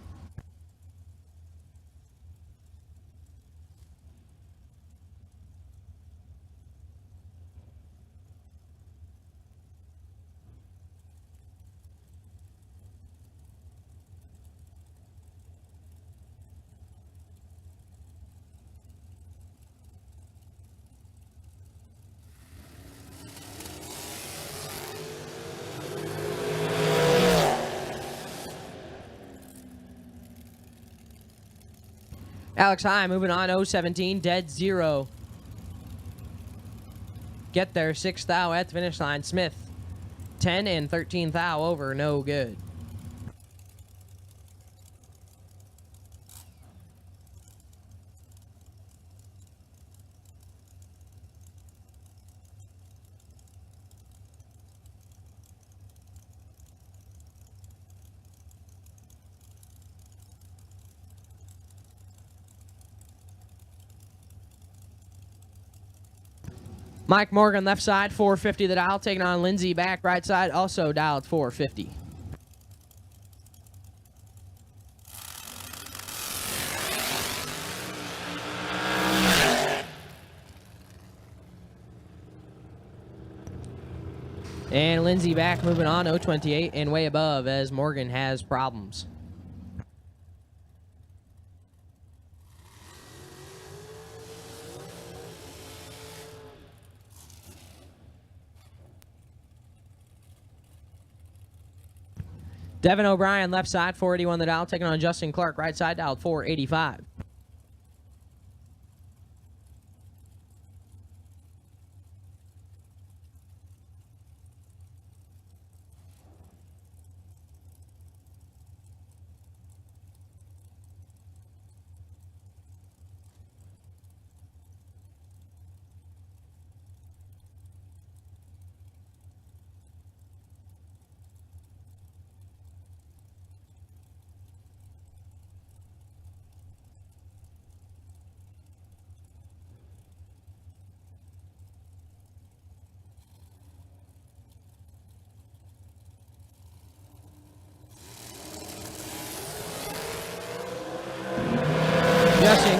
Alex High moving on, 017, dead 0. Get there, 6 thou at the finish line. Smith, 10 and 13 thou over, no good. Mike Morgan, left side, 450 the dial, taking on Lindsey back, right side, also dialed 450. And Lindsey back, moving on, 028 and way above as Morgan has problems. Devin O'Brien, left side, 481 the dial, taking on Justin Clark, right side, dialed 485.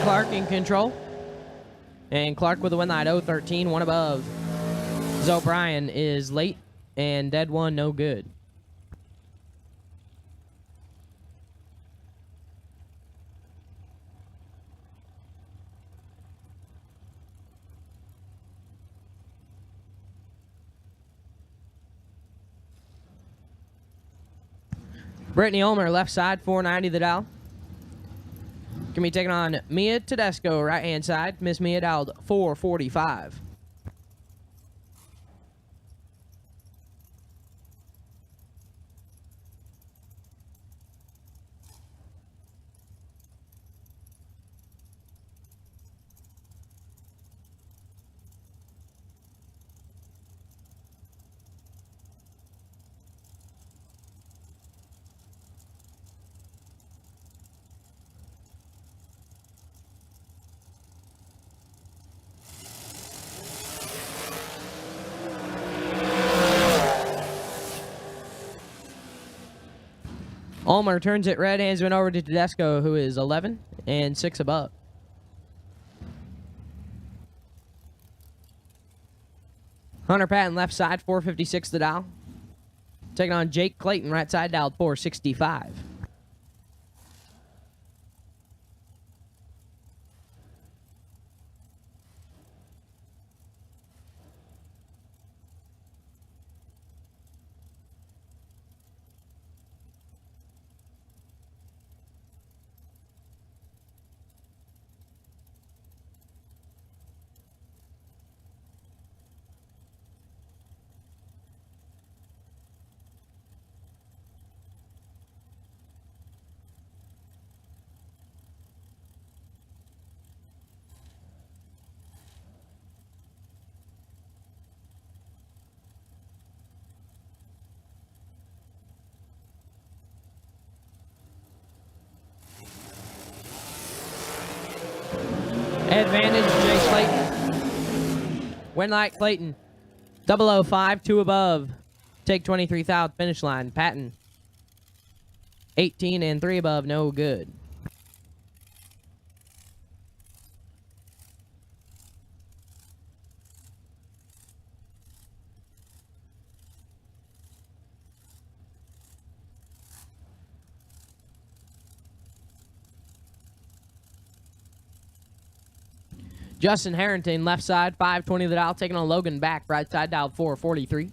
Ryan Clark in control. And Clark with the win line, 0-13, one above. O'Brien is late and dead one, no good. Brittany Ulmer, left side, 490 the dial. Can be taking on Mia Tedesco, right hand side. Miss Mia dialed 445. Ulmer turns it red, hands it over to Tedesco, who is 11 and 6 above. Hunter Patton, left side, 456 the dial. Taking on Jake Clayton, right side, dialed 465. Advantage, Jake Clayton. Win like Clayton. 005, 2 above. Take 23,000, finish line. Patton. 18 and 3 above, no good. Justin Harrington, left side, 520 the dial, taking on Logan back, right side, dialed 443.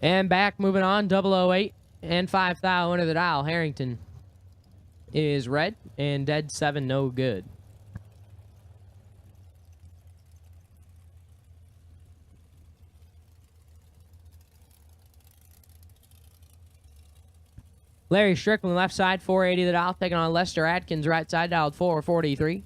And back, moving on, 008 and 5,000 under the dial. Harrington is red and dead 7, no good. Larry Strickland, left side, 480 the dial, taking on Lester Atkins, right side, dialed 443.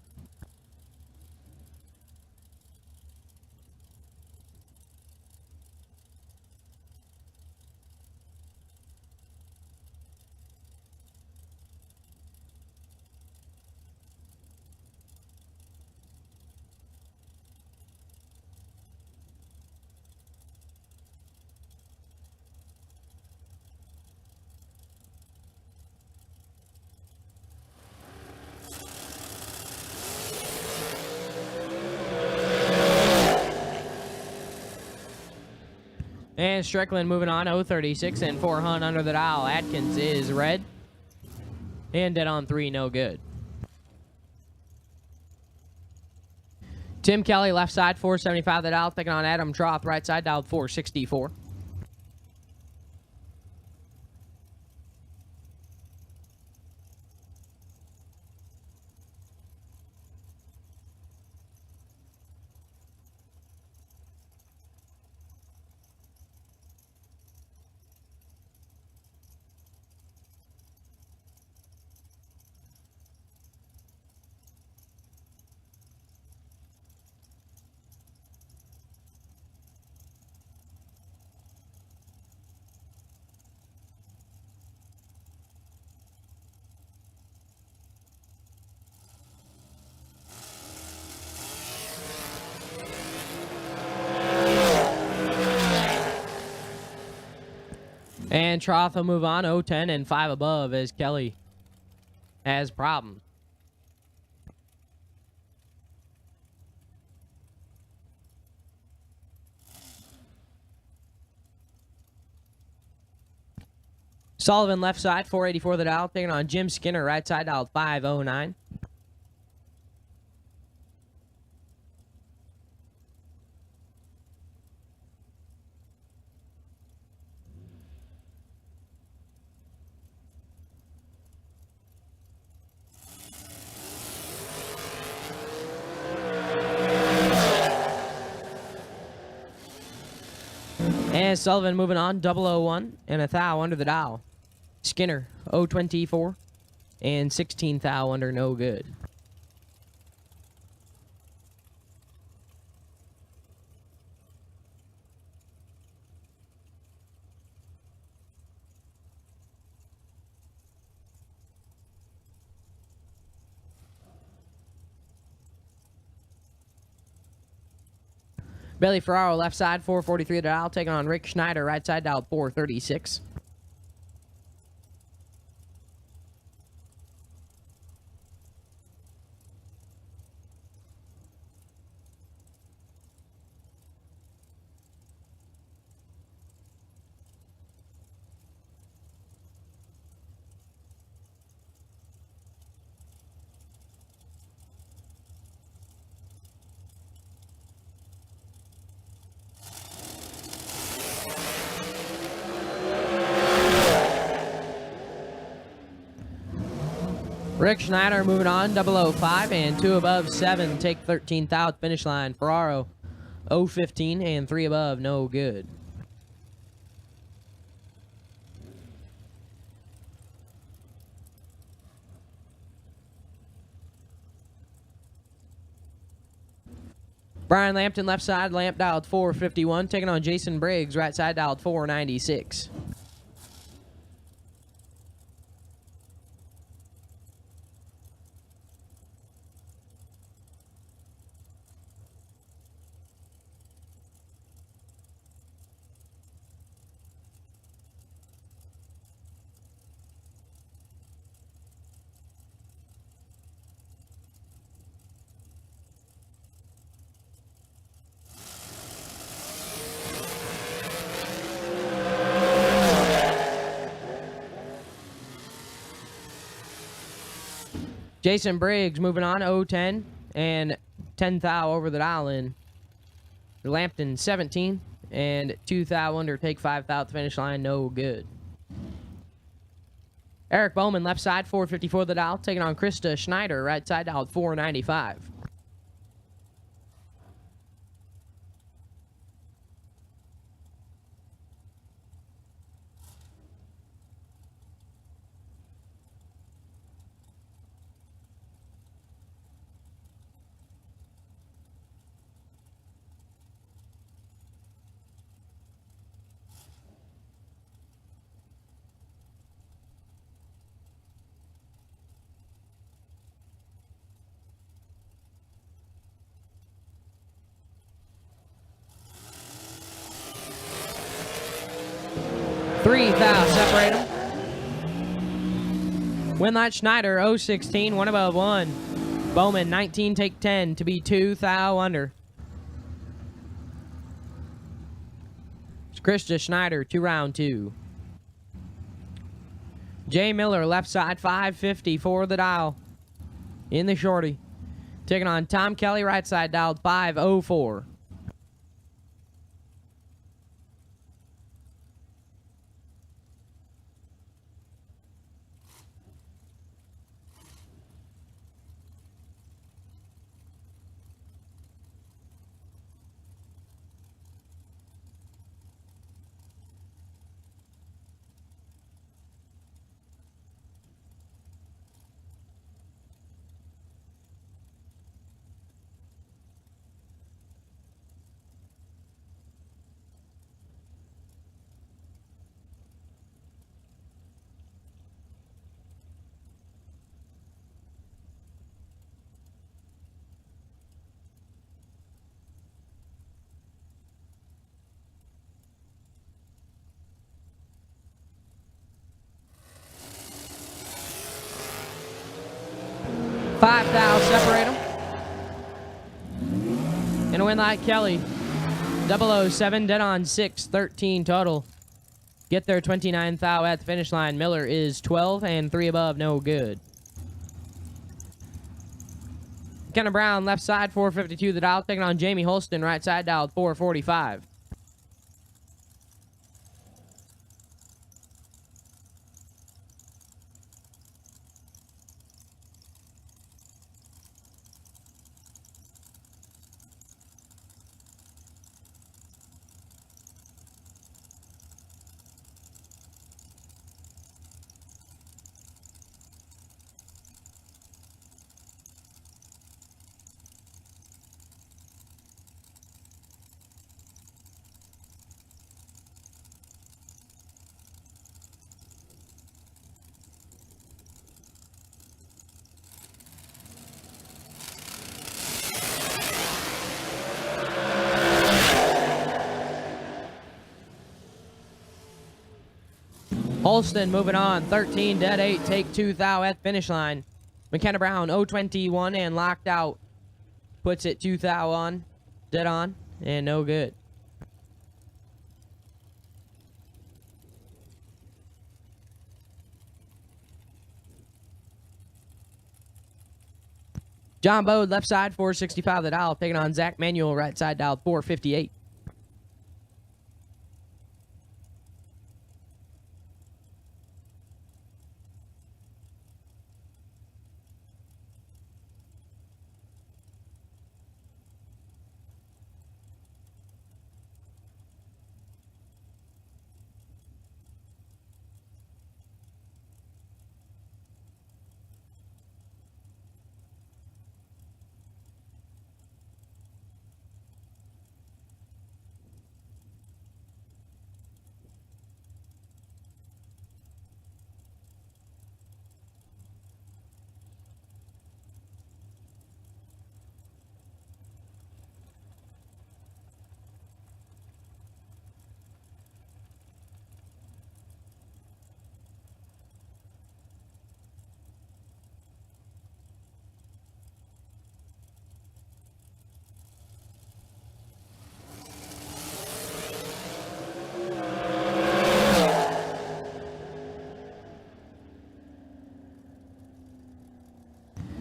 And Strickland moving on, 036 and 400 under the dial. Atkins is red. And dead on 3, no good. Tim Kelly, left side, 475 the dial, taking on Adam Troth, right side, dialed 464. And Troth will move on 0-10 and 5 above as Kelly has problems. Sullivan left side, 484 the dial, taking on Jim Skinner, right side dial, 509. And Sullivan moving on, 001 and a thou under the dial. Skinner, 024 and 16 thou under, no good. Billy Ferraro, left side, 443 the dial, taking on Rick Schneider, right side dial, 436. Rick Schneider moving on, 005 and 2 above 7, take 13th out, finish line. Ferraro, 015 and 3 above, no good. Brian Lampton, left side, lamp dialed 451, taking on Jason Briggs, right side dialed 496. Jason Briggs moving on, 0-10 and 10 thou over the dial in. Lampton, 17 and 2 thou under, take 5 thou at the finish line, no good. Eric Bowman, left side, 454 the dial, taking on Krista Schneider, right side dial, 495. Three thou separate them. Winlight Schneider, 016, 1 above 1. Bowman, 19, take 10 to be 2 thou under. Krista Schneider, 2 round 2. Jay Miller, left side, 550 for the dial. In the shorty. Taking on Tom Kelly, right side, dialed 504. 5 thou separate them. And a win like Kelly. 007, dead on 6, 13 total. Get their 29 thou at the finish line. Miller is 12 and 3 above, no good. Kenna Brown, left side, 452 the dial. Taking on Jamie Holston, right side dial, 445. Holston moving on, 13, dead 8, take 2 thou at finish line. McKenna Brown, 021 and locked out. Puts it 2 thou on, dead on, and no good. John Bode, left side, 465 the dial. Taking on Zach Manuel, right side dial, 458.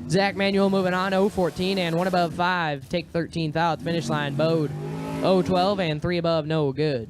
Zach Manuel moving on, 014 and 1 above 5. Take 13th out, finish line. Bode, 012 and 3 above, no good.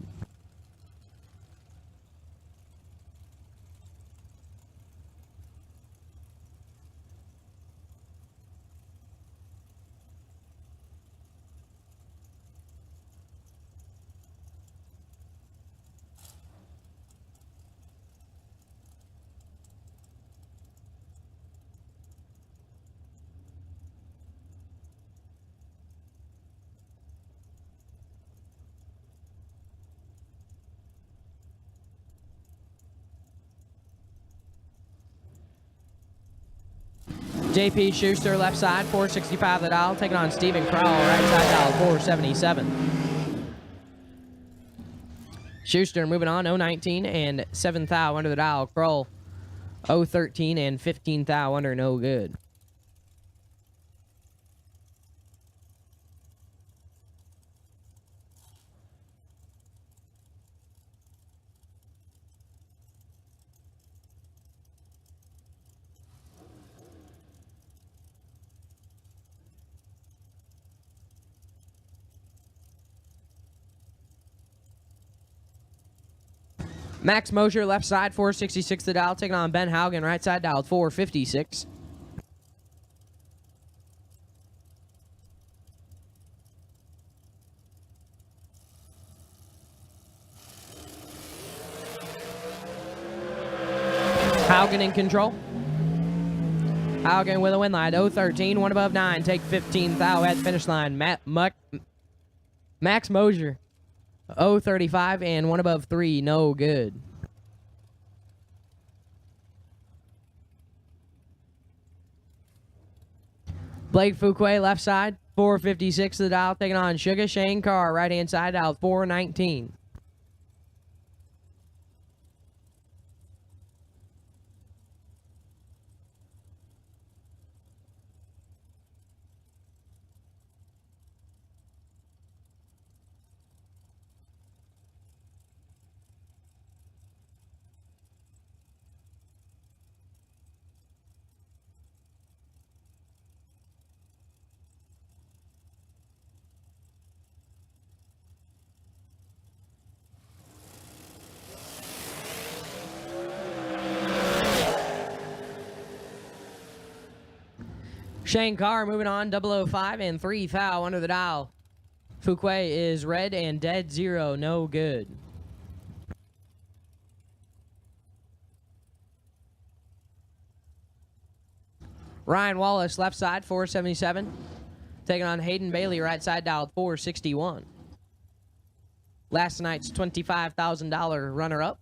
JP Schuster, left side, 465 the dial. Taking on Stephen Crowell, right side dial, 477. Schuster moving on, 019 and 7 thou under the dial. Crowell, 013 and 15 thou under, no good. Max Mosier, left side, 466 the dial. Taking on Ben Haugen, right side dial, 456. Haugen in control. Haugen with a win line, 013, 1 above 9. Take 15 thou at finish line. Max Mosier, 035 and 1 above 3, no good. Blake Fuquay, left side, 456 to the dial. Taking on Sugar Shane Carr, right hand side dial, 419. Shane Carr moving on, 005 and 3 thou under the dial. Fuquay is red and dead 0, no good. Ryan Wallace left side 477. Taking on Hayden Bailey right side dialed 461. Last night's $25,000 runner up.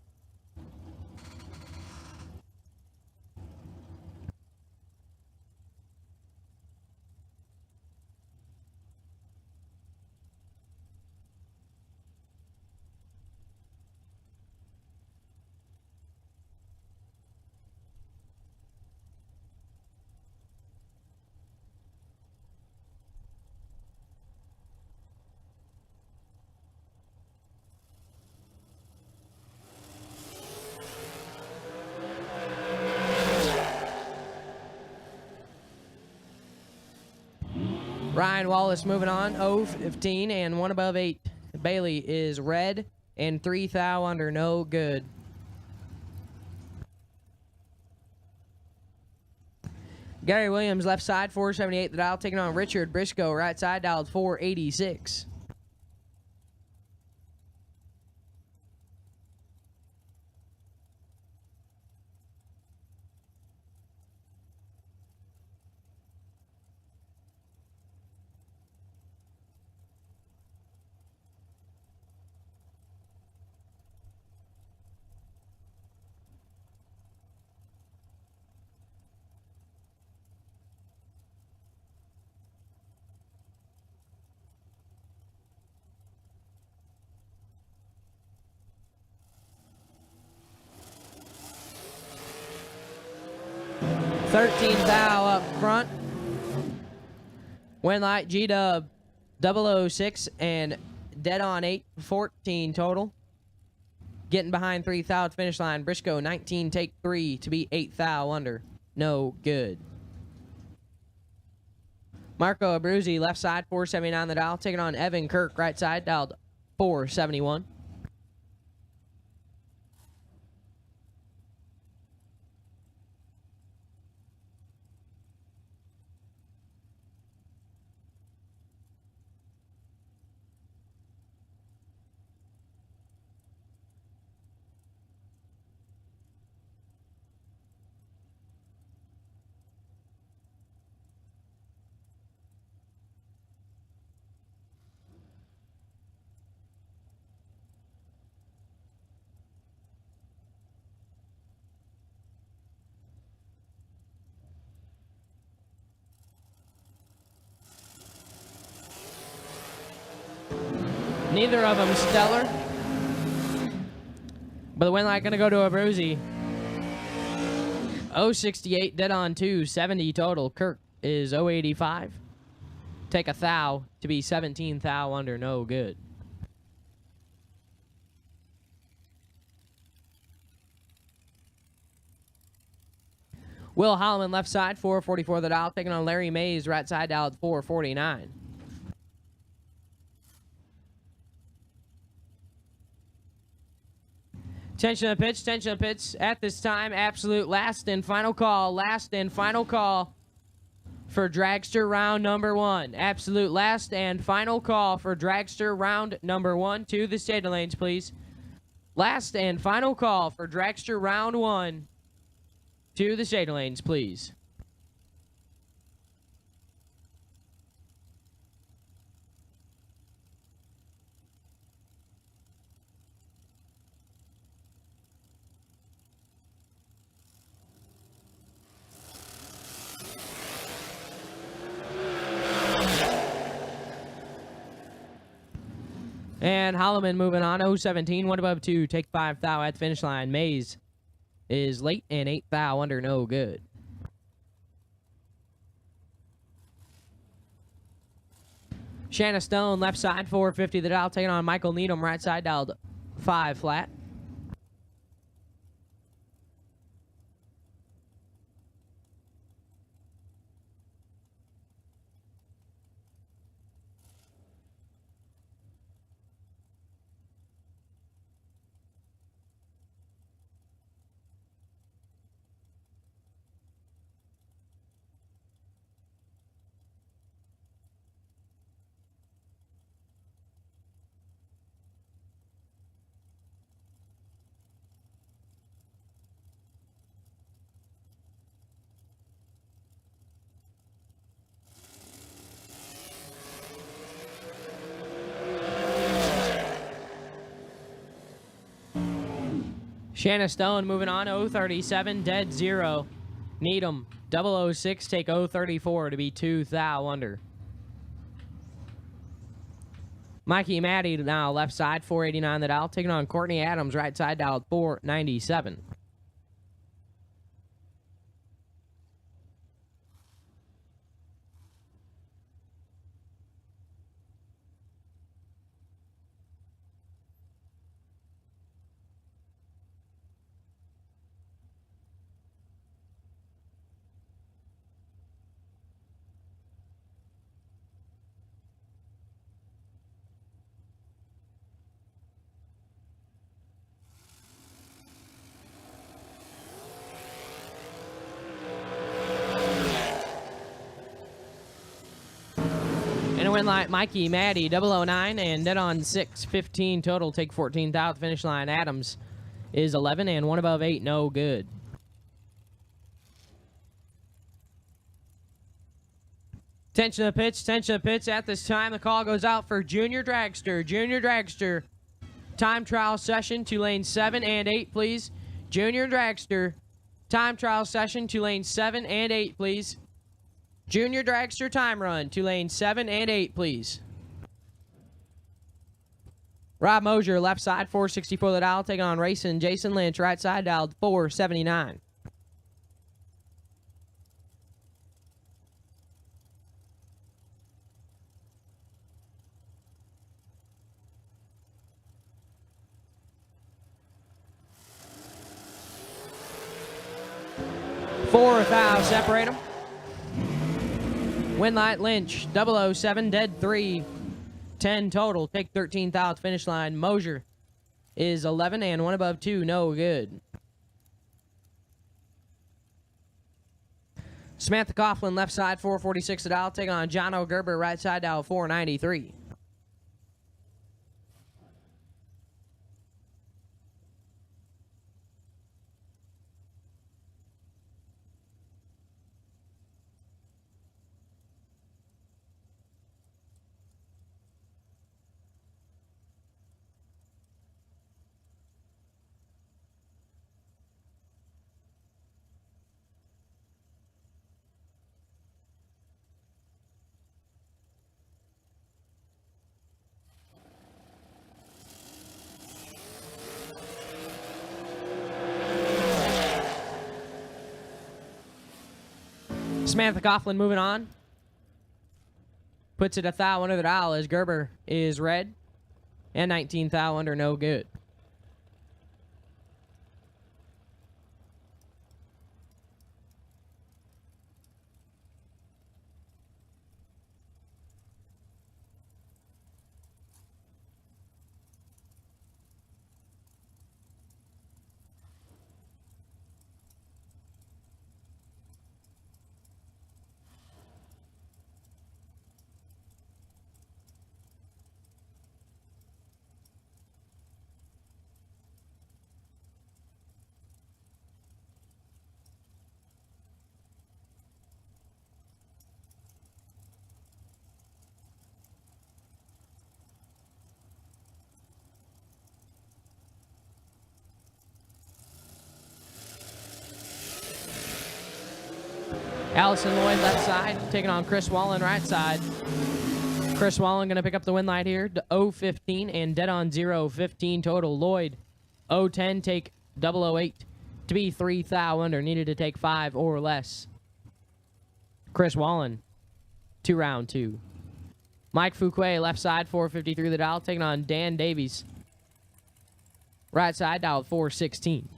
Ryan Wallace moving on, 0-15 and 1 above 8. Bailey is red and 3 thou under, no good. Gary Williams left side 478 the dial, taking on Richard Briscoe right side dialed 486. $13 thou up front. Winlight G-Dub 006 and dead on 8, 14 total. Getting behind 3 thou at finish line. Briscoe 19 take 3 to be 8 thou under. No good. Marco Abruzzi left side 479 the dial, taking on Evan Kirk right side dialed 471. Neither of them stellar. But the Winlight going to go to Abruzzi. 068 dead on 2, 70 total. Kirk is 085. Take a thou to be 17 thou under, no good. Will Holloman left side 444 the dial, taking on Larry Mays right side dial at 449. Tension of the pitch, tension of the pitch. At this time, absolute last and final call for Dragster round number 1. Absolute last and final call for Dragster round number 1. To the stadium lanes, please. Last and final call for Dragster round 1. To the stadium lanes, please. And Holloman moving on, 017, 1 above 2, take 5 thou at the finish line. Mays is late and 8 thou under, no good. Shanna Stone left side 450 the dial, taking on Michael Needham right side dialed 5 flat. Shanna Stone moving on, 037, dead 0. Needham, 006, take 034 to be 2 thou under. Mikey Maddie now left side, 489 the dial, taking on Courtney Adams, right side dial, 497. Win light Mikey Maddie 009 and dead on 615 total, take 14th out the finish line. Adams is 11 and 1 above 8, no good. Tension of the pitch at this time. The call goes out for Junior Dragster. Time trial session to lane 7 and 8, please. Junior Dragster. Time trial session to lane 7 and 8, please. Junior Dragster time run to lane 7 and 8, please. Rob Mosier, left side, 464 the dial, taking on racing Jason Lynch, right side dialed 479. Fourth out, separate them. Win light Lynch, 007, dead 3, 10 total. Take 13th out, finish line. Mosier is 11 and 1 above 2, no good. Samantha Coughlin, left side, 446 the dial, taking on John O'Gerber, right side dial, 493. Samantha Coughlin moving on. Puts it a thou under the dial as Gerber is red. And 19 thou under, no good. Allison Lloyd left side, taking on Chris Wallen right side. Chris Wallen going to pick up the win light here. 0-15 and dead on 0-15 total. Lloyd 0-10, take 008 to be 3 thou under. Needed to take 5 or less. Chris Wallen, 2 round 2. Mike Fuquay left side, 453 the dial, taking on Dan Davies. Right side dial 416.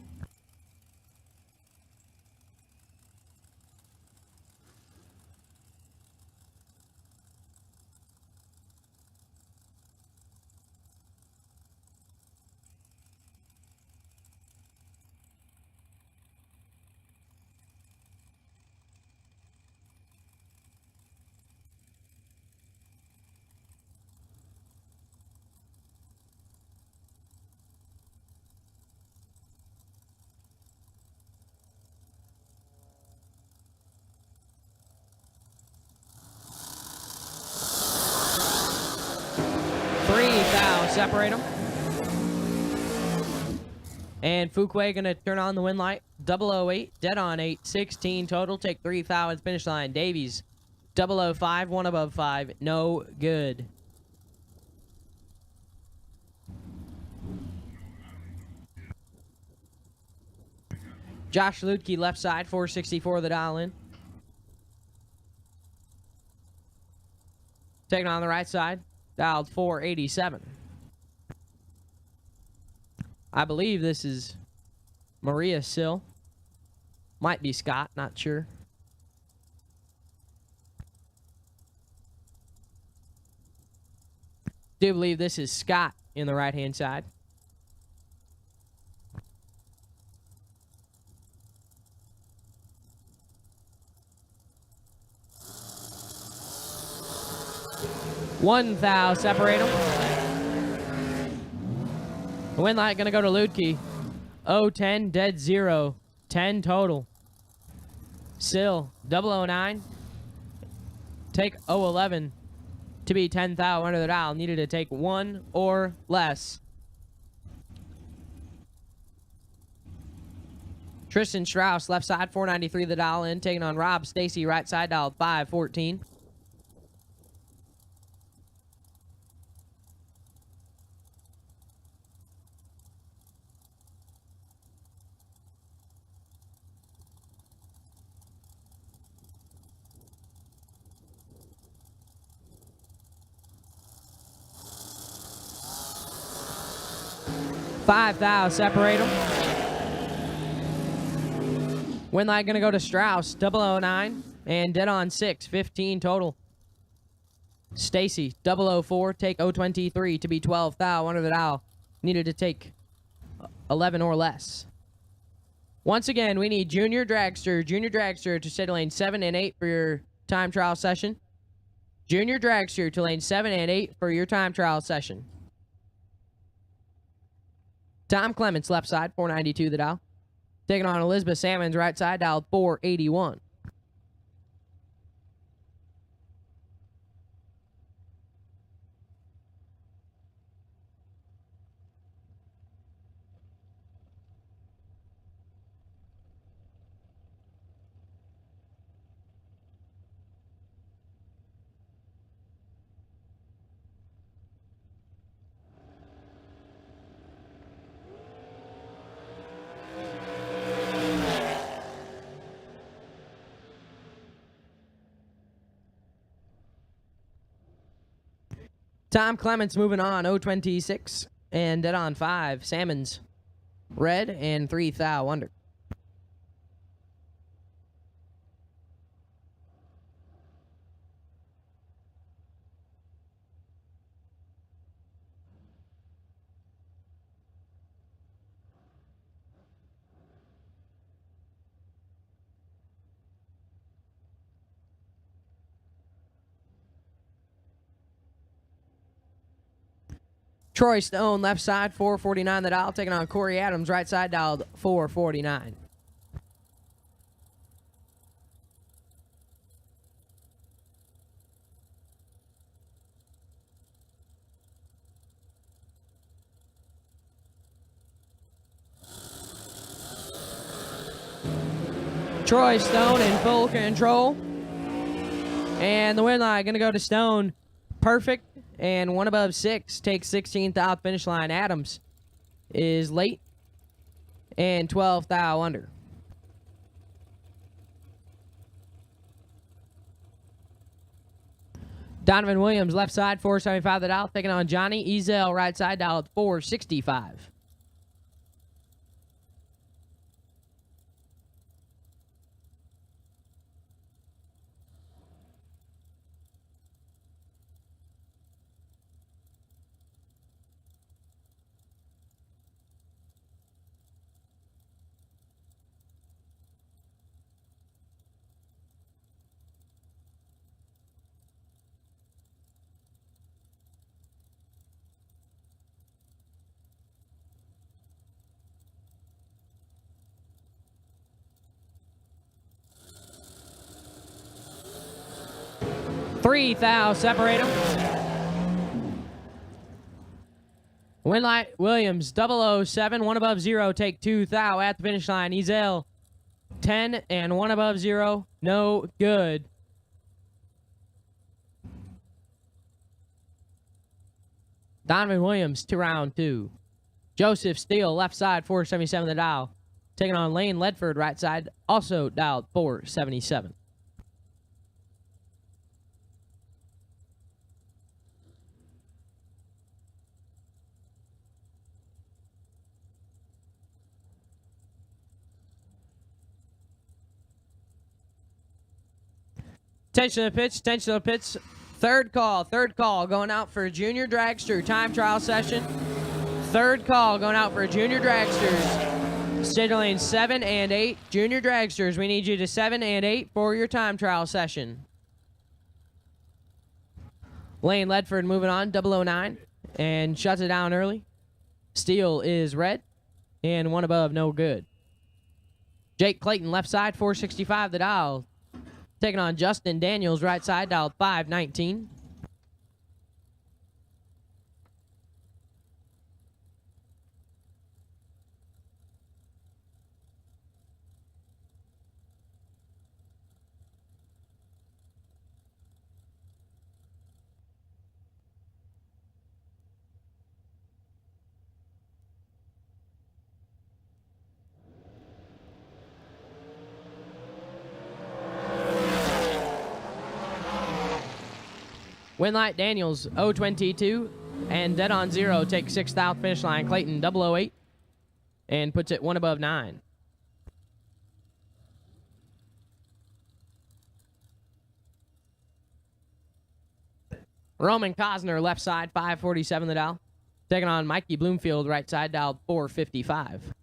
Separate them. And Fuquay going to turn on the win light. 008, dead on 8, 16 total. Take 3 thou at finish line. Davies, 005, 1 above 5. No good. Josh Lutke, left side, 464 the dial in. Taking on the right side, dialed 487. I believe this is Maria Sill. Might be Scott, not sure. Do believe this is Scott in the right-hand side. One thou separate them. The win light gonna go to Ludke. 010, dead 0. 10 total. Sill, 009. Take 011 to be 10 thou under the dial. Needed to take 1 or less. Tristan Strauss, left side, 493 the dial in. Taking on Rob Stacy, right side, dial 514. Five thou separate them. Win light gonna go to Strauss, 009, and dead on 6, 15 total. Stacy, 004, take 023 to be 12 thou under the dial. Needed to take 11 or less. Once again, we need Junior Dragster to stay to lane 7 and 8 for your time trial session. Junior Dragster to lane 7 and 8 for your time trial session. Tom Clements, left side, 492 the dial. Taking on Elizabeth Salmons, right side, dialed 481. Tom Clements moving on, 026, and dead on 5. Salmons, red, and 3 thou under. Troy Stone, left side, 449 the dial. Taking on Corey Adams, right side, dialed 449. Troy Stone in full control. And the win line going to go to Stone. Perfect. And 1 above 6 takes 16th out finish line. Adams is late and 12th thou under. Donovan Williams, left side, 475 the dial. Taking on Johnny Ezel, right side, dial at 465. Three thou separate them. Winlight Williams, 007, 1 above 0, take 2 thou at the finish line. Ezel, 10 and 1 above 0, no good. Donovan Williams to round 2. Joseph Steele, left side, 477 the dial. Taking on Lane Ledford, right side, also dialed 477. Attention to the pitch, attention to the pitch. Third call going out for junior dragster time trial session. Third call going out for junior dragsters. State lanes 7 and 8. Junior dragsters, we need you to 7 and 8 for your time trial session. Lane Ledford moving on, 009, and shuts it down early. Steele is red, and 1 above, no good. Jake Clayton, left side, 465 the dial. Taking on Justin Daniels, right side, dialed 519. Winlight Daniels, 022, and dead on 0, takes 6th out finish line. Clayton, 008, and puts it 1 above 9. Roman Cosner, left side, 547 the dial. Taking on Mikey Bloomfield, right side, dialed 455.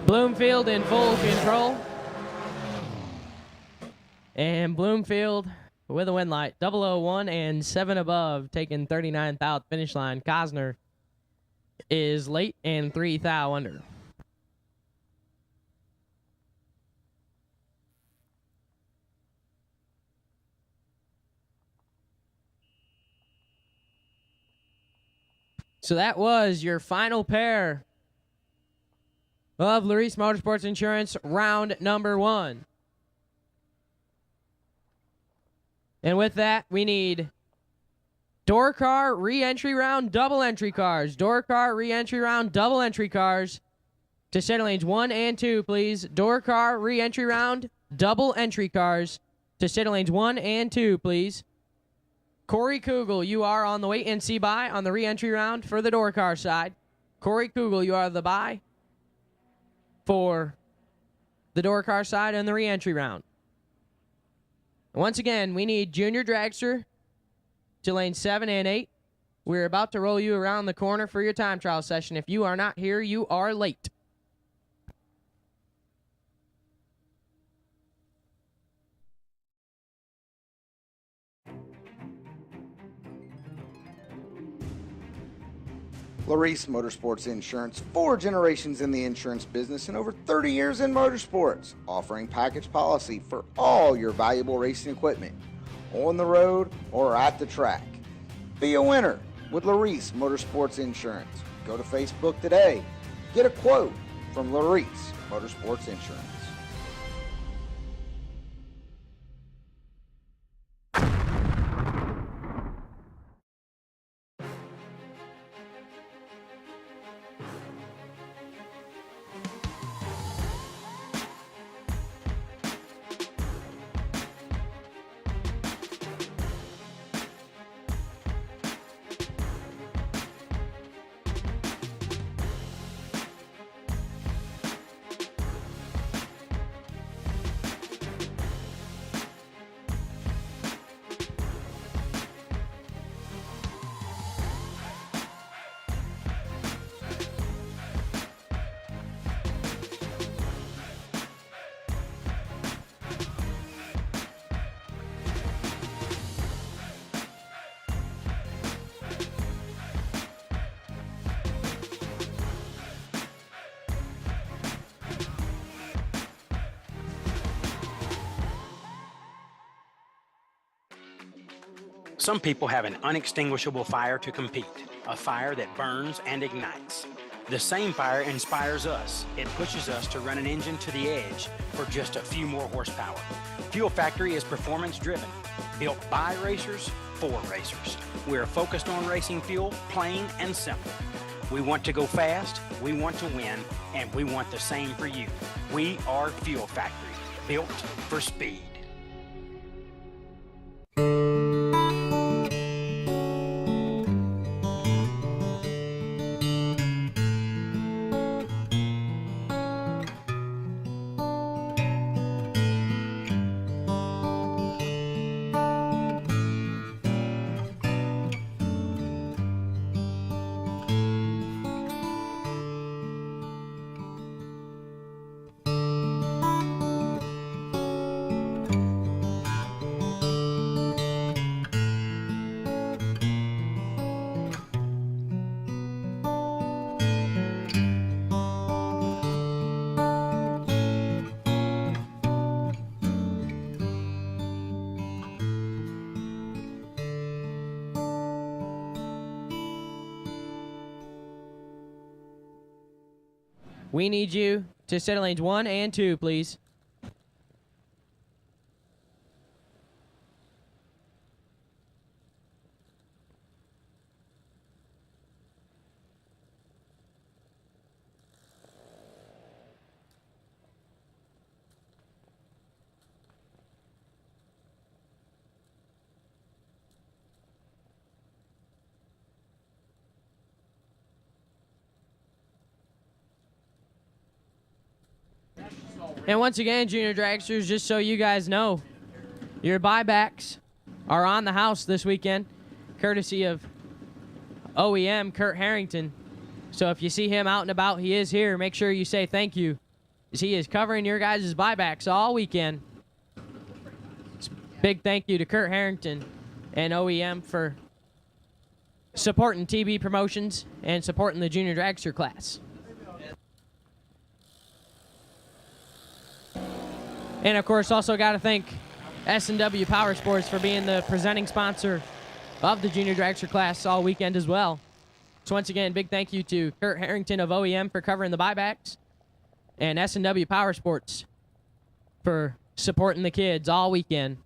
Bloomfield in full control. And Bloomfield with a win light. 001 and 7 above, taking 39th out finish line. Cosner is late and 3 thou under. So that was your final pair of Larice Motorsports Insurance round number 1. And with that, we need door car re-entry round double entry cars. Door car re-entry round double entry cars to center lanes 1 and 2, please. Door car re-entry round double entry cars to center lanes 1 and 2, please. Corey Kugel, you are on the wait and see bye on the re-entry round for the door car side. Corey Kugel, you are the bye for the door car side and the re-entry round. Once again, we need junior dragster to lane 7 and 8. We're about to roll you around the corner for your time trial session. If you are not here, you are late. Larice Motorsports Insurance, 4 generations in the insurance business and over 30 years in motorsports, offering package policy for all your valuable racing equipment, on the road or at the track. Be a winner with Larice Motorsports Insurance. Go to Facebook today. Get a quote from Larice Motorsports Insurance. Some people have an unextinguishable fire to compete, a fire that burns and ignites. The same fire inspires us. It pushes us to run an engine to the edge for just a few more horsepower. Fuel Factory is performance driven, built by racers for racers. We're focused on racing fuel, plain and simple. We want to go fast, we want to win, and we want the same for you. We are Fuel Factory, built for speed. We need you to center lanes 1 and 2, please. And once again, Junior Dragsters, just so you guys know, your buybacks are on the house this weekend, courtesy of OEM Kurt Harrington. So if you see him out and about, he is here. Make sure you say thank you, as he is covering your guys' buybacks all weekend. Big thank you to Kurt Harrington and OEM for supporting TB promotions and supporting the Junior Dragster class. And, of course, also got to thank S&W Power Sports for being the presenting sponsor of the Junior Dragster class all weekend as well. So, once again, big thank you to Kurt Harrington of OEM for covering the buybacks and S&W Power Sports for supporting the kids all weekend.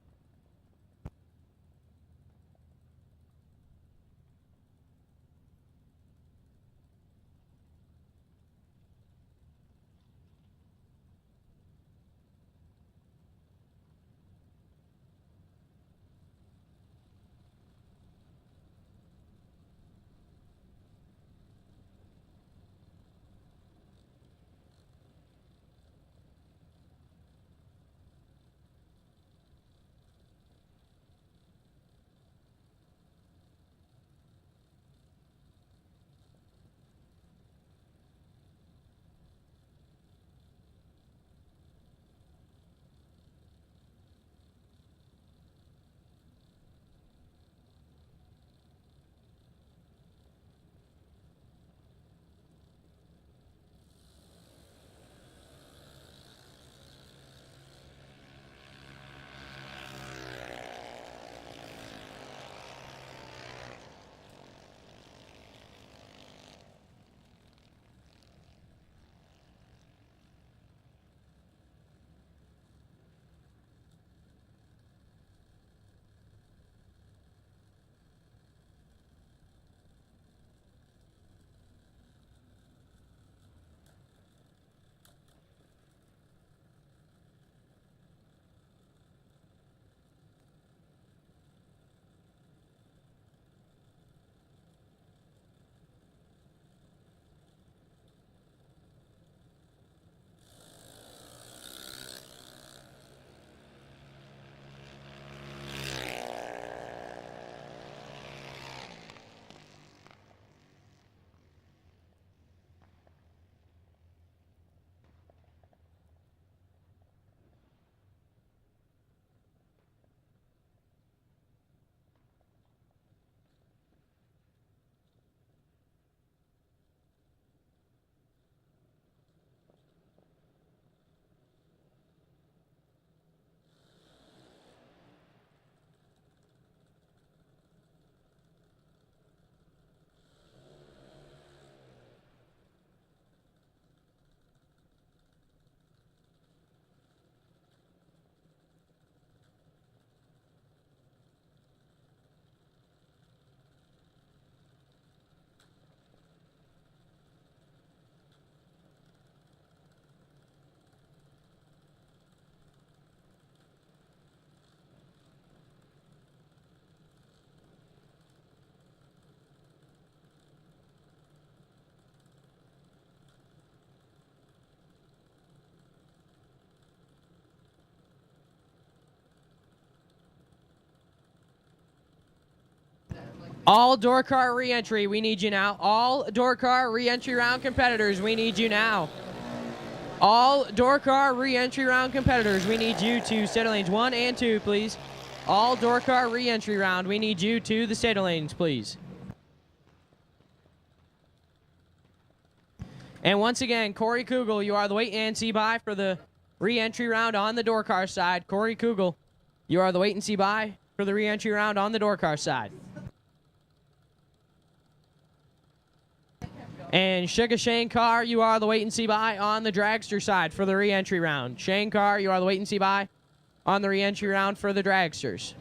All door car re-entry, we need you now. All door car re-entry round competitors, we need you now. All door car re-entry round competitors, we need you to state lanes 1 and 2, please. All door car re-entry round, we need you to the state lanes, please. And once again, Corey Kugel, you are the wait and see by for the re-entry round on the door car side. Corey Kugel, you are the wait and see by for the re-entry round on the door car side. And Sugar Shane Carr, you are the wait and see by on the dragster side for the re-entry round. Shane Carr, you are the wait and see by on the re-entry round for the dragsters.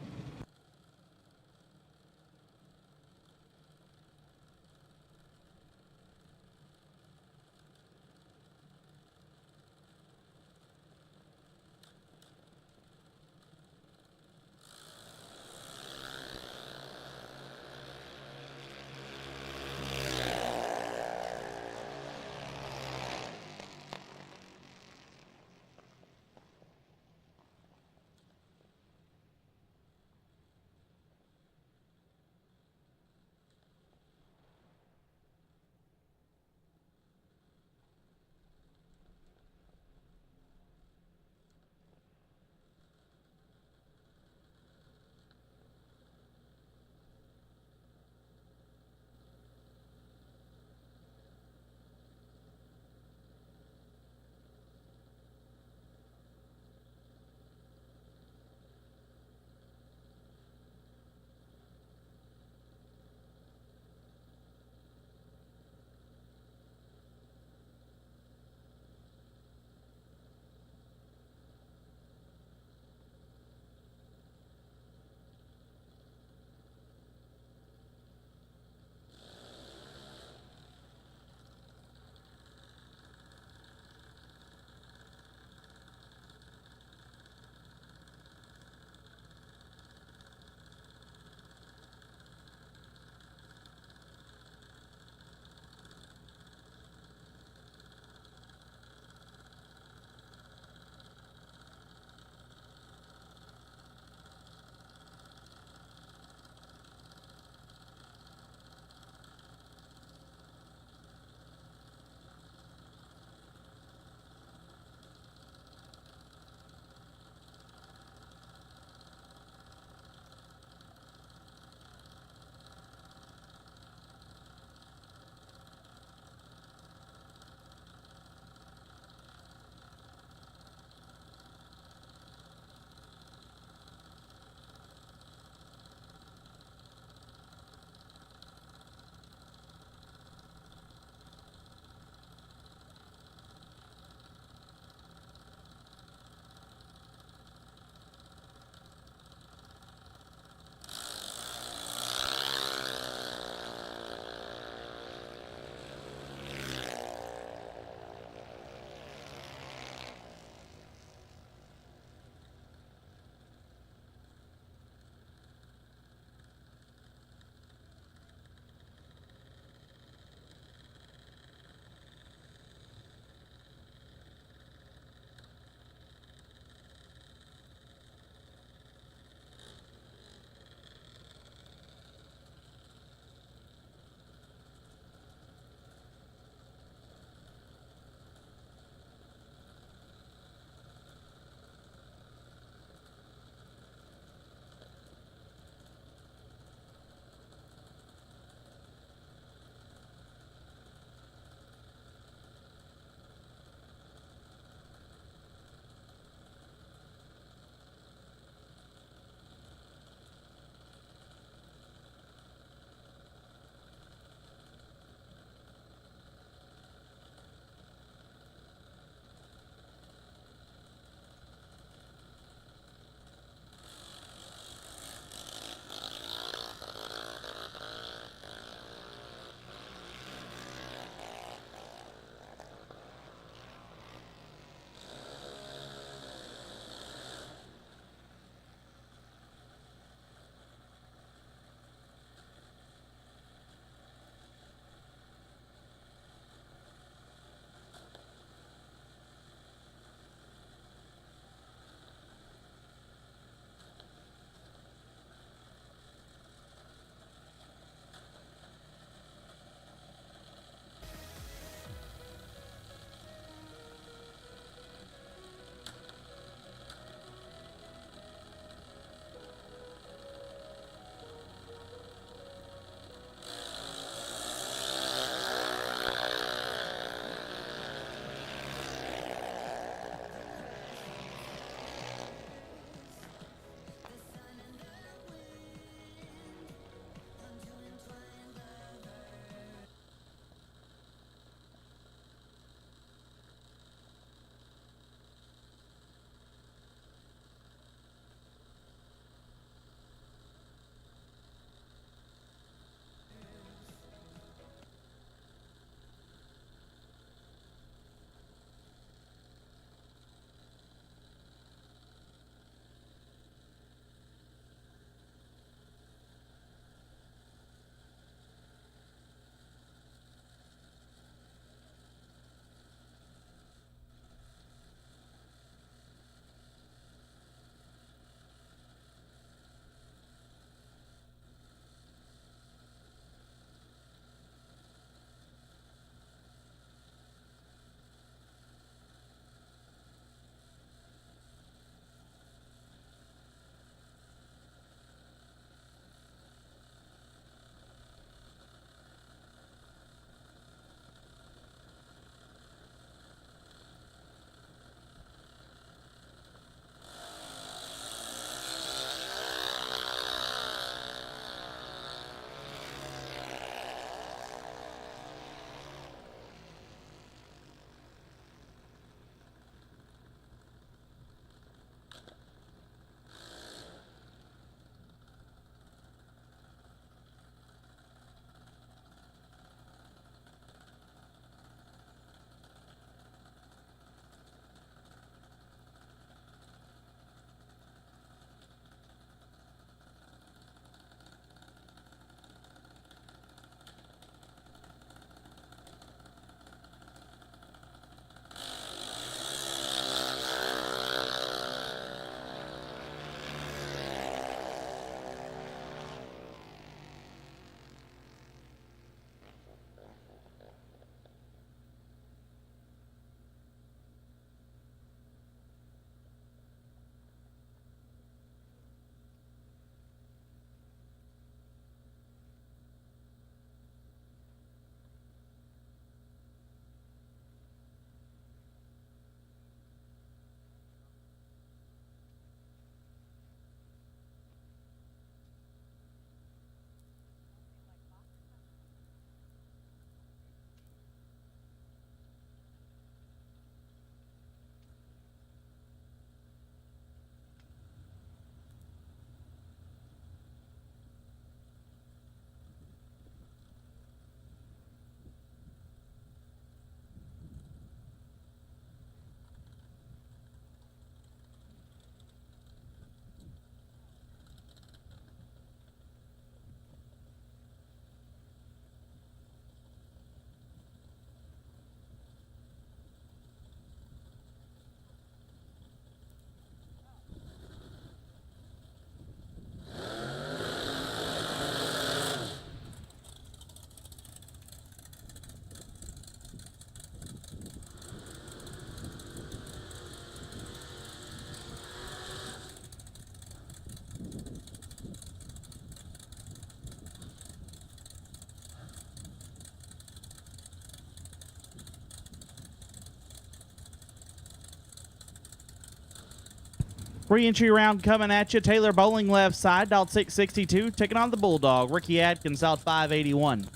Re-entry round coming at you. Taylor Bowling left side, dialed 662. Taking on the Bulldog. Ricky Atkins, dialed 581.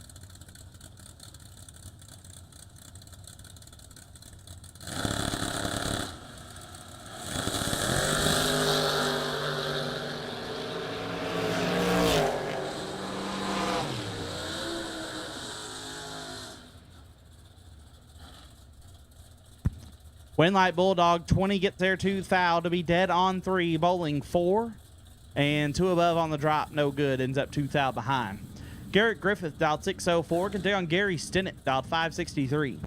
Winlight Bulldog 20 gets there 2 thou to be dead on 3. Bowling 4. And 2 above on the drop, no good. Ends up 2 thou behind. Garrett Griffith dialed 604. Can take on Gary Stinnett, dialed 563.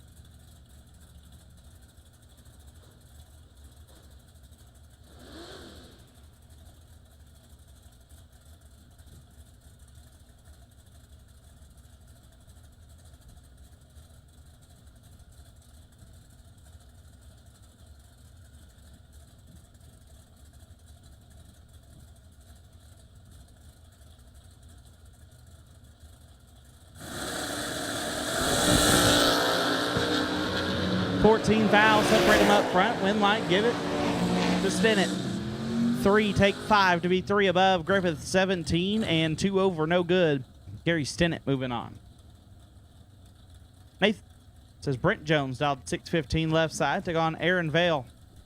$14 thou, separate them up front. Winlight, give it to Stinnett. 3, take 5 to be 3 above. Griffith 17 and 2 over, no good. Gary Stinnett moving on. Nathan says Brent Jones dialed 615 left side. Take on Aaron Vale.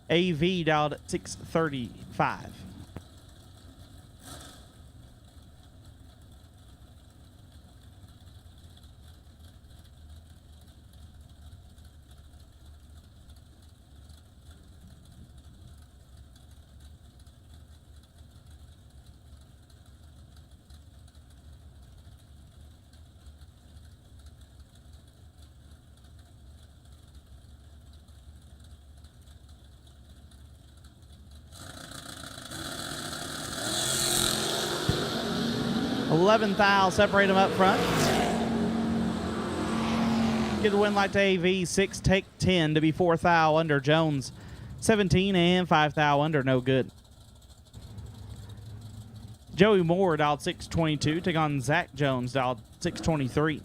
AV dialed 635. $11 thou, separate them up front. Get the Winlight to AV, 6, take 10 to be 4 thou under. Jones 17 and 5 thou under, no good. Joey Moore dialed 622, take on Zach Jones dialed 623.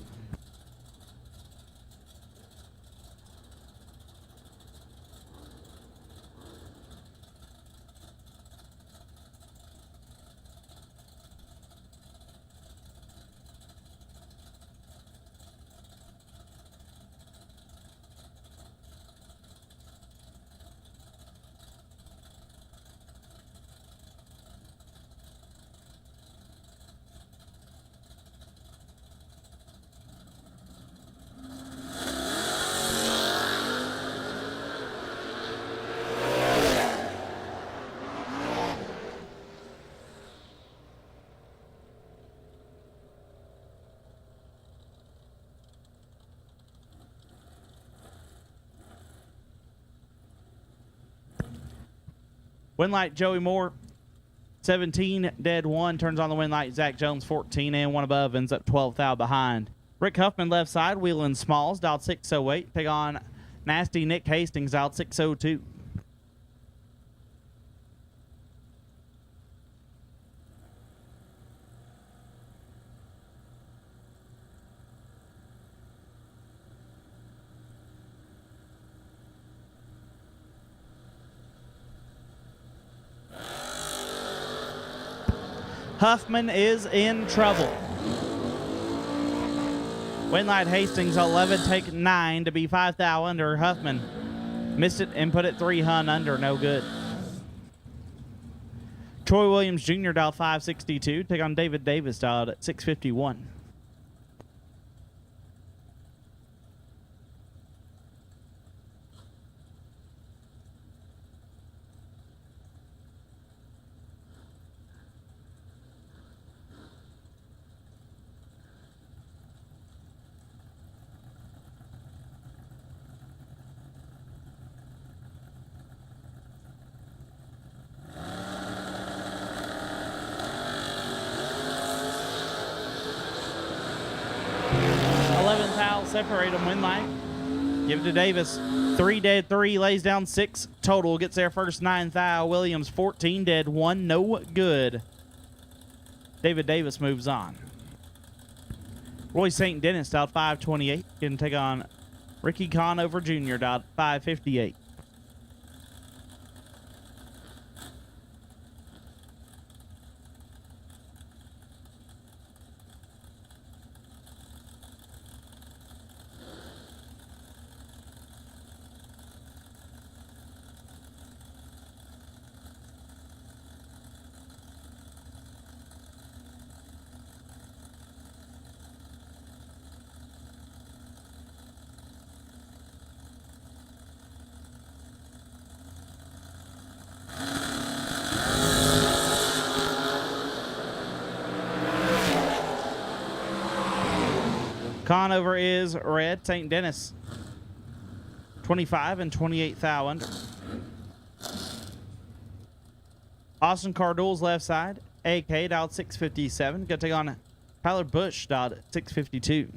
Winlight Joey Moore, 17, dead 1. Turns on the Winlight. Zach Jones, 14 and 1 above. Ends up 12 thou behind. Rick Huffman left side. Wheeling Smalls, dialed 608. Take on Nasty Nick Hastings, dialed 602. Huffman is in trouble. Winlight Hastings 11, take 9 to be 5 thou under. Huffman missed it and put it 3 hun under, no good. Troy Williams Jr. dialed 562, take on David Davis dialed at 651. Separate them. Winlight. Give it to Davis. 3 dead 3, lays down 6 total. Gets there first 9 thou. Williams 14 dead 1, no good. David Davis moves on. Roy St. Dennis dialed 528. Can take on Ricky Conover Jr. dialed 558. Conover is red. St. Denis, 25 and 28 thou under. Austin Cardul's left side. AK dialed 657. Gonna take on Tyler Bush dialed 652.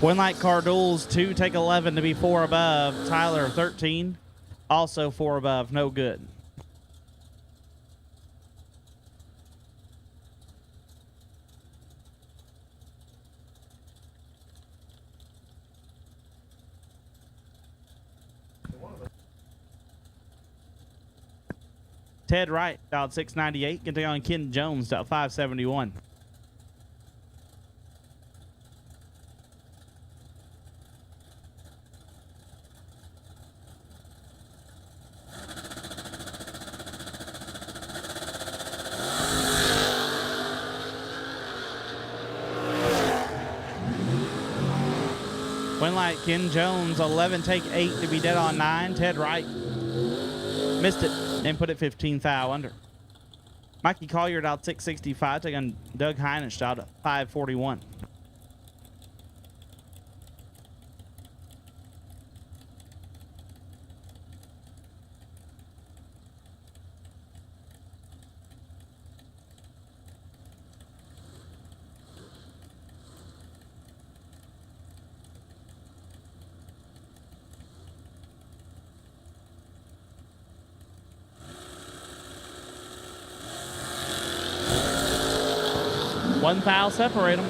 Winlight Cardul's 2, take 11 to be 4 above. Tyler 13, also 4 above, no good. Ted Wright dialed 698. Can take on Ken Jones dialed 571. Winlight Ken Jones 11, take 8 to be dead on 9. Ted Wright missed it and put it 15 thou under. Mikey Collier dialed 665, taking on Doug Heinisch dialed 541. One foul separate them.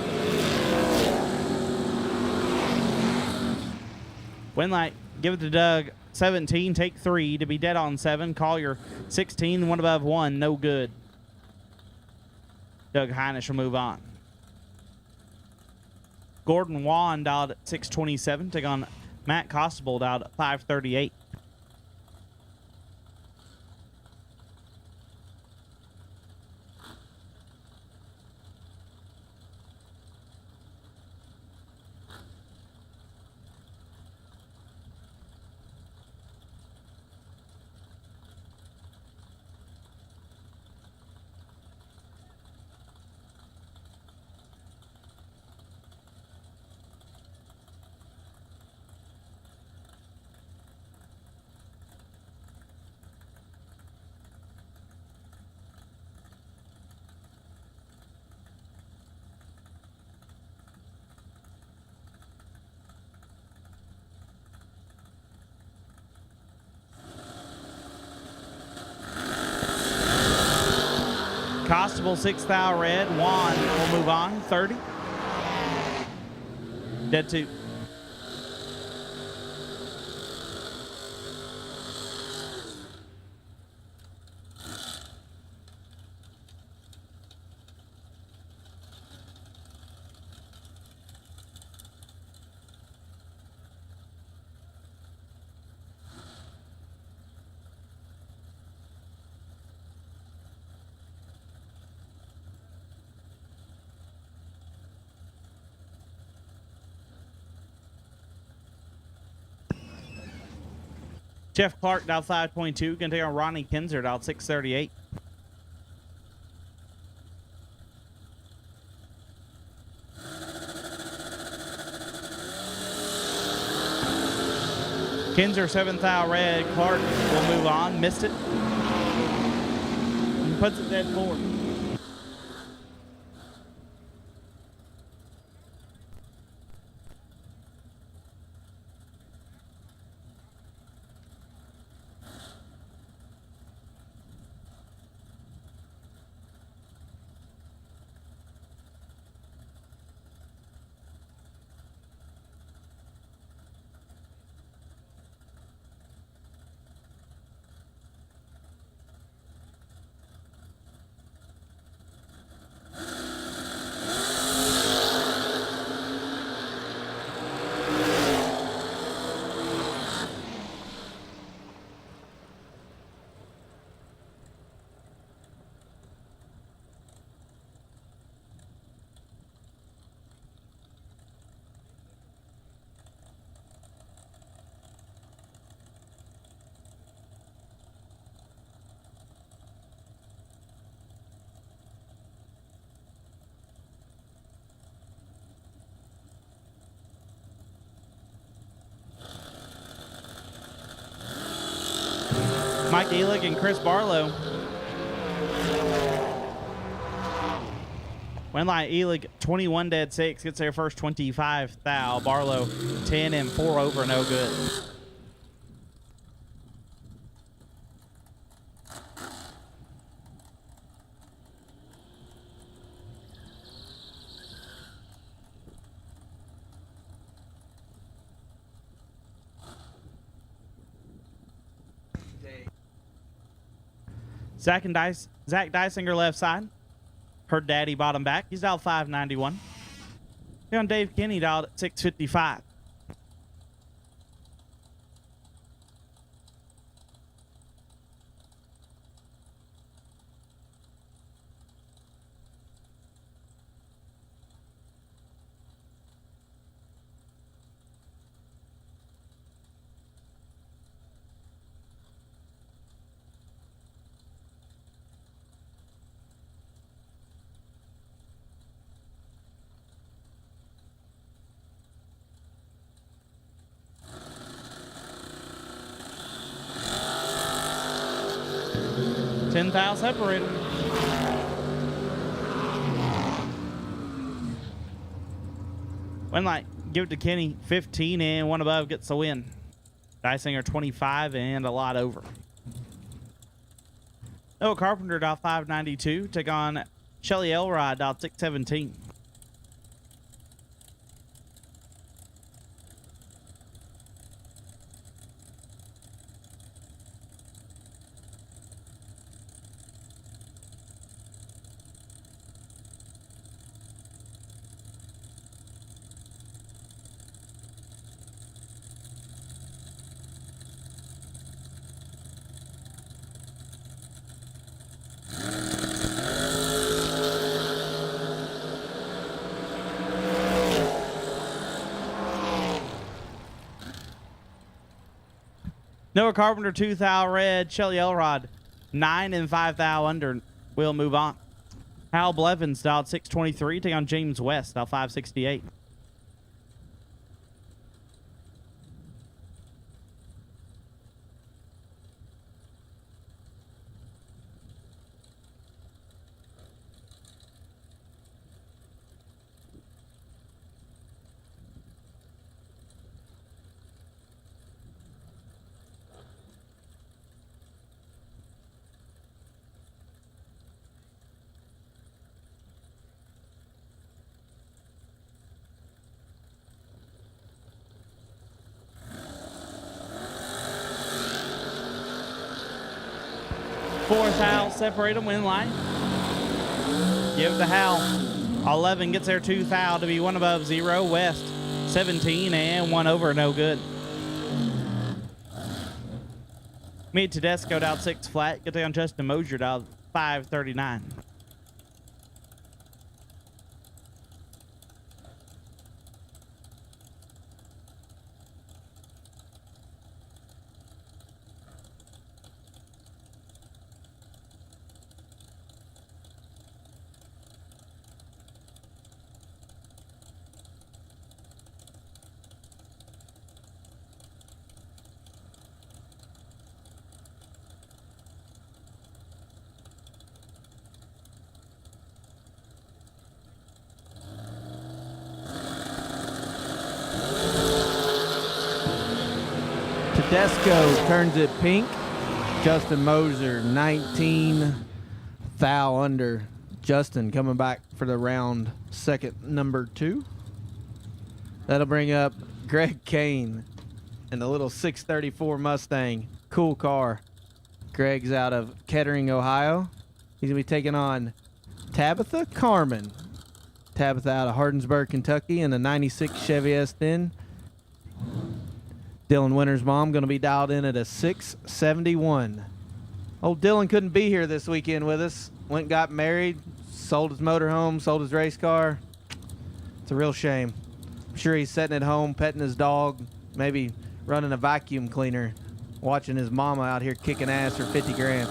Winlight, give it to Doug. 17, take 3 to be dead on 7. Collier 16, 1 above 1, no good. Doug Heinisch will move on. Gordon Wan dialed at 627, take on Matt Costable dialed at 538. Constable 6 thou red. Juan will move on. 30. Dead 2. Jeff Clark dialed 522. Going to take on Ronnie Kinzer dialed 638. Kinzer 7 thou red. Clark will move on. Missed it. And puts it dead 4. Mike Elig and Chris Barlow. Winlight Elig 21 dead 6 gets their first 25 thou. Barlow 10 and 4 over, no good. Zach Dysinger left side. Her daddy bottom back. He's dialed 591. Here on Dave Kenny dialed at 655. $10,000 separated. Winlight, give it to Kenny. 15 and 1 above gets the win. Dysinger 25 and a lot over. Noah Carpenter dial 592. Take on Shelly Elrod dial 617. Noah Carpenter 2 thou red. Shelly Elrod 9 and 5 thou under. We'll move on. Hal Blevins dialed 623. Take on James West dial 568. Fourth Hal, separate them, win line. Give it to Hal. 11 gets their 2 thou to be 1 above 0. West 17 and 1 over, no good. Meet Tedesco dialed 6 flat. Get down Justin Mosier dialed 539. Tedesco turns it pink. Justin Moser, 19 thou under. Justin coming back for the round second number 2. That'll bring up Greg Kane and the little 634 Mustang. Cool car. Greg's out of Kettering, Ohio. He's going to be taking on Tabitha Carmen. Tabitha out of Hardinsburg, Kentucky, in a 96 Chevy S10. Dylan Winter's mom going to be dialed in at a 671. Old Dylan couldn't be here this weekend with us. Went and got married, sold his motorhome, sold his race car. It's a real shame. I'm sure he's sitting at home petting his dog, maybe running a vacuum cleaner, watching his mama out here kicking ass for 50 grand.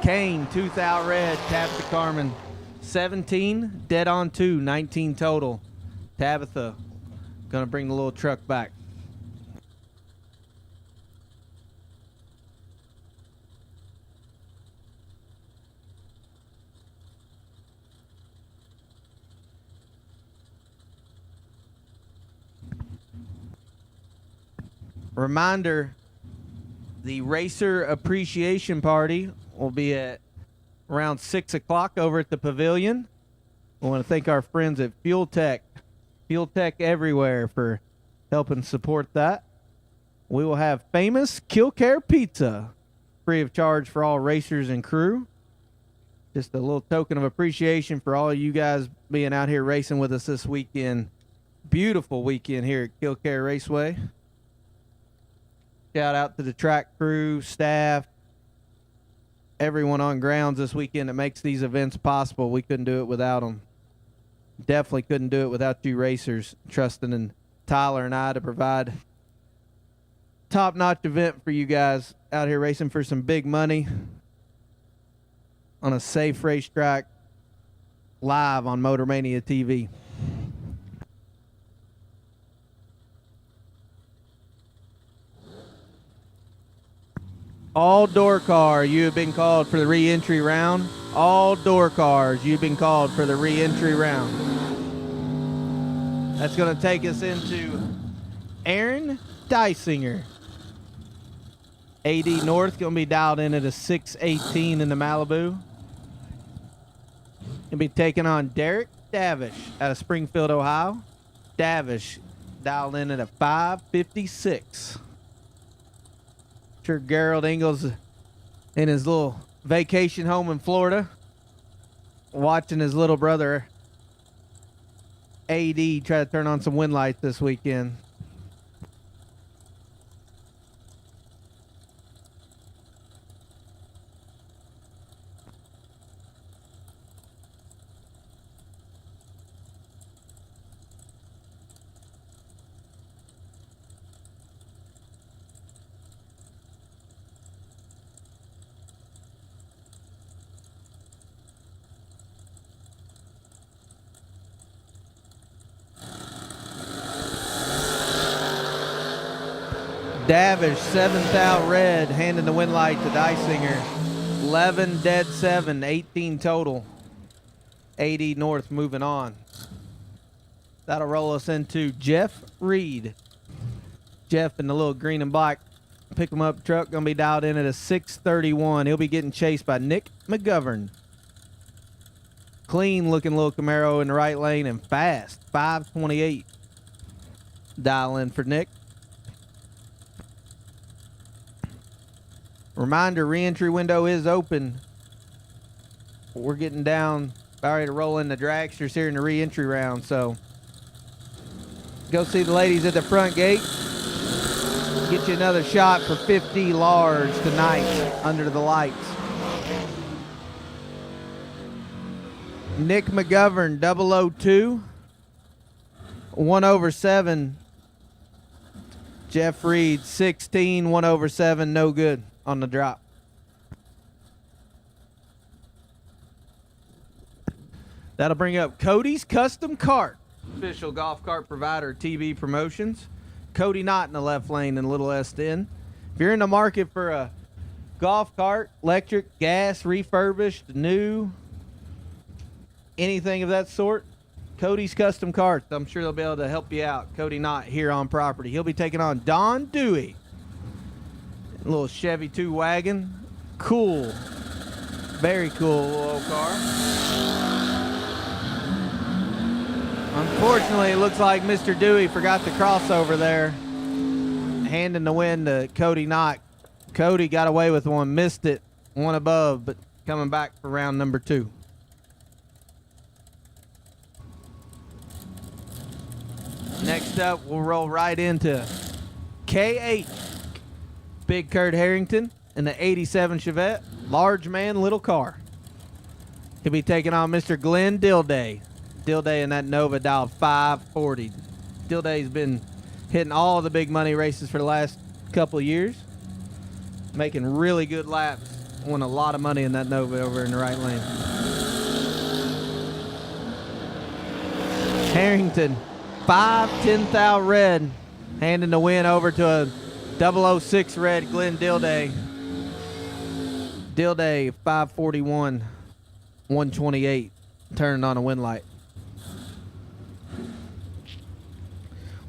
Kane, 2 thou red, Tabitha Carmen. 17, dead on 2, 19 total. Tabitha Gonna bring the little truck back. Reminder, the Racer Appreciation Party will be at around 6 o'clock over at the Pavilion. I want to thank our friends at Fuel Tech Everywhere for helping support that. We will have famous Kil-Kare Pizza, free of charge for all racers and crew. Just a little token of appreciation for all of you guys being out here racing with us this weekend. Beautiful weekend here at Kil-Kare Raceway. Shout out to the track crew, staff, everyone on grounds this weekend that makes these events possible. We couldn't do it without them. Definitely couldn't do it without you racers trusting in Tyler and I to provide top-notch event for you guys out here racing for some big money on a safe racetrack live on Motormania TV. All door car, you have been called for the re-entry round. All door cars, you've been called for the re-entry round. That's going to take us into Aaron Dysinger. AD North going to be dialed in at a 618 in the Malibu. Going to be taking on Derek Davish out of Springfield, Ohio. Davish dialed in at a 556. Sure Gerald Ingles in his little vacation home in Florida, watching his little brother AD try to turn on some wind lights this weekend. Davish, 7th out red, handing the win light to Dysinger. 11 dead 7, 18 total. 80 North moving on. That'll roll us into Jeff Reed. Jeff in the little green and black pick 'em up truck, gonna be dialed in at a 631. He'll be getting chased by Nick McGovern. Clean looking little Camaro in the right lane and fast. 528. Dial in for Nick. Reminder, re-entry window is open. We're getting down, about ready to roll in the dragsters here in the re-entry round, so go see the ladies at the front gate. Get you another shot for 50 large tonight under the lights. Nick McGovern, 002. 1/7. Jeff Reed, 16, 1/7, no good on the drop. That'll bring up Cody's Custom Cart, official golf cart provider, TV Promotions. Cody Knott in the left lane and Little S10. If you're in the market for a golf cart, electric, gas, refurbished, new, anything of that sort, Cody's Custom Carts, I'm sure they'll be able to help you out. Cody Knott here on property. He'll be taking on Don Dewey. A little Chevy 2 wagon. Cool. Very cool little old car. Unfortunately, it looks like Mr. Dewey forgot the crossover there. Handing the win to Cody Knott. Cody got away with one, missed it, one above, but coming back for round number 2. Next up, we'll roll right into K8. Big Kurt Harrington in the 87 Chevette. Large man, little car. He'll be taking on Mr. Glenn Dilday. Dilday in that Nova dial 540. Dilday's been hitting all the big money races for the last couple of years. Making really good laps. Won a lot of money in that Nova over in the right lane. Harrington 5-10 thou red, handing the win over to a 006 red Glenn Dilday. Dilday 541, 128, turning on a win light.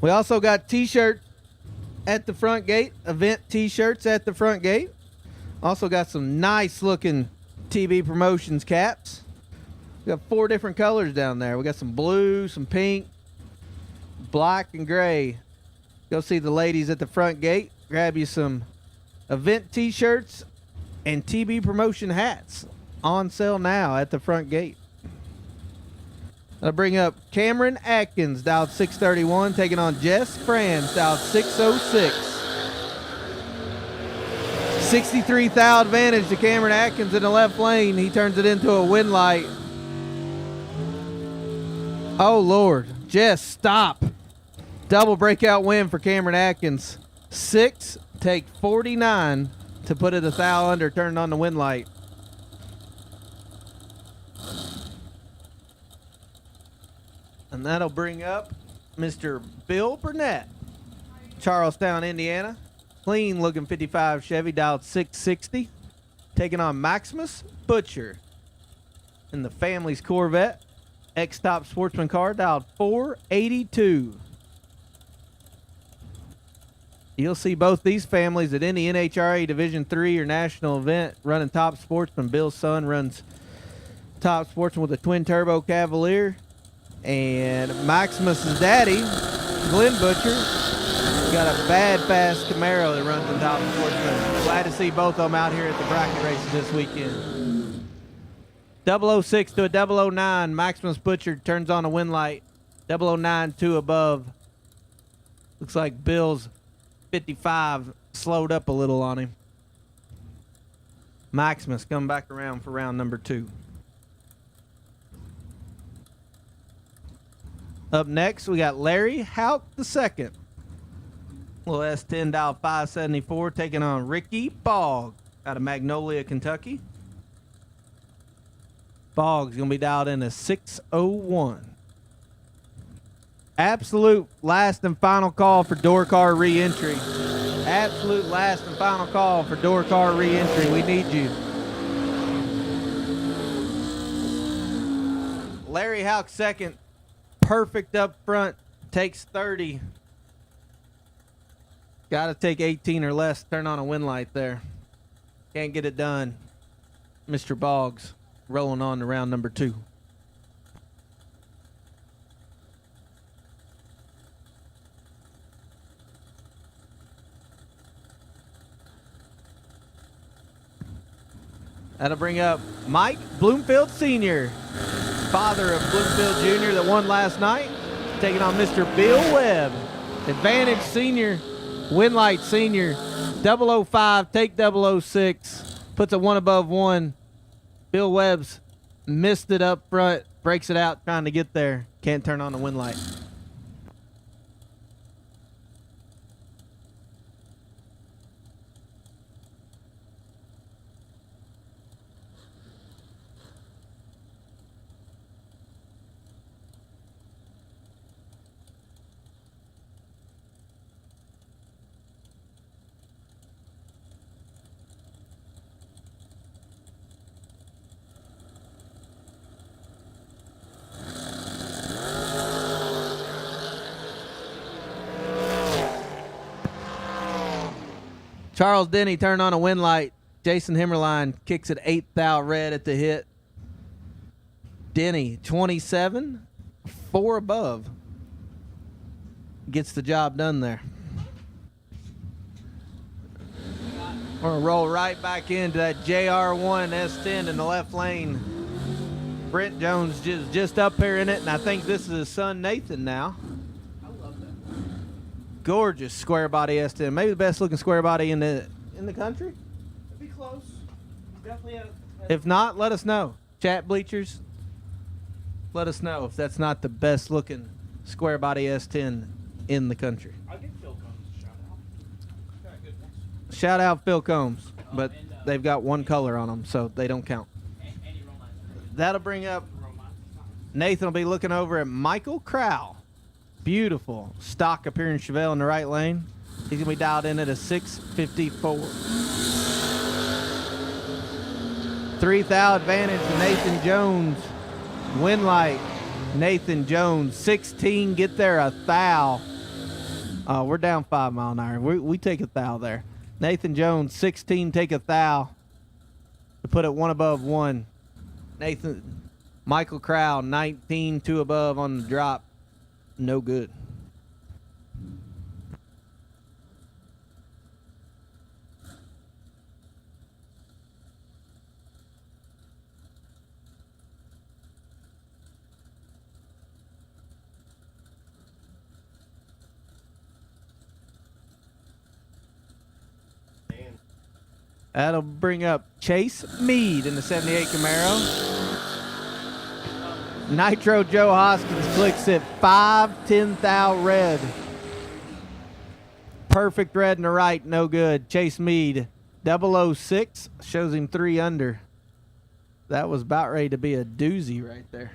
We also got t-shirt at the front gate, event t-shirts at the front gate. Also got some nice looking TV promotions caps. We got 4 different colors down there. We got some blue, some pink, black, and gray. Go see the ladies at the front gate. Grab you some event t-shirts and TV promotion hats on sale now at the front gate. I'll bring up Cameron Atkins, dialed 631, taking on Jess Franz, dialed 606. 63 thou advantage to Cameron Atkins in the left lane. He turns it into a win light. Oh, Lord. Jess, stop. Double breakout win for Cameron Atkins. 6, take 49 to put it a thou under, turning on the win light. And that'll bring up Mr. Bill Burnett, Charlestown, Indiana. Clean looking 55 Chevy, dialed 660. Taking on Maximus Butcher in the family's Corvette. X-Top Sportsman car, dialed 482. You'll see both these families at any NHRA Division III or national event running Top Sportsman. Bill's son runs Top Sportsman with a twin turbo Cavalier. And Maximus's daddy, Glenn Butcher, got a bad, fast Camaro that runs in Top Sportsman. Glad to see both of them out here at the bracket races this weekend. 006 to a 009. Maximus Butcher turns on a win light. 009 2 above. Looks like Bill's 55 slowed up a little on him. Maximus coming back around for round number 2. Up next, we got Larry Houck II. Little S10 dial 574 taking on Ricky Bogg out of Magnolia, Kentucky. Bogg's going to be dialed in as 601. Absolute last and final call for door car re-entry. Absolute last and final call for door car re-entry. We need you. Larry Houck second. Perfect up front. Takes 30. Got to take 18 or less. Turn on a win light there. Can't get it done. Mr. Boggs rolling on to round number 2. That'll bring up Mike Bloomfield Sr., father of Bloomfield Jr. that won last night, taking on Mr. Bill Webb. Advantage Sr., Winlight Sr., 005, take 006, puts a 1 above 1. Bill Webb's missed it up front, breaks it out, trying to get there. Can't turn on the win light. Charles Denny turned on a win light. Jason Himmerline kicks it 8 thou red at the hit. Denny, 27, 4 above. Gets the job done there. We're going to roll right back into that JR1 S10 in the left lane. Brent Jones just up here in it, and I think this is his son Nathan now. Gorgeous square body S10. Maybe the best looking square body in the country. It'd be close. Definitely. If not, let us know. Chat bleachers, let us know if that's not the best looking square body S10 in the country. I'll give Phil Combs a shout out. Got good ones. Shout out Phil Combs, but they've got one color on them, so they don't count. That'll bring up Nathan will be looking over at Michael Crowell, Beautiful stock appearance Chevelle in the right lane. He's going to be dialed in at a 654. 3,000 advantage to Nathan Jones. Win light, Nathan Jones. 16, get there, 1,000. We're down 5 mile an hour. We take 1,000 there. Nathan Jones, 16, take 1,000 to put it 1 above 1. Michael Crow, 19, 2 above on the drop. No good. That'll bring up Chase Meade in the 78 Camaro. Nitro Joe Hoskins clicks it 5, 10,000 red. Perfect red in the right, no good. Chase Meade, 006, shows him 3 under. That was about ready to be a doozy right there.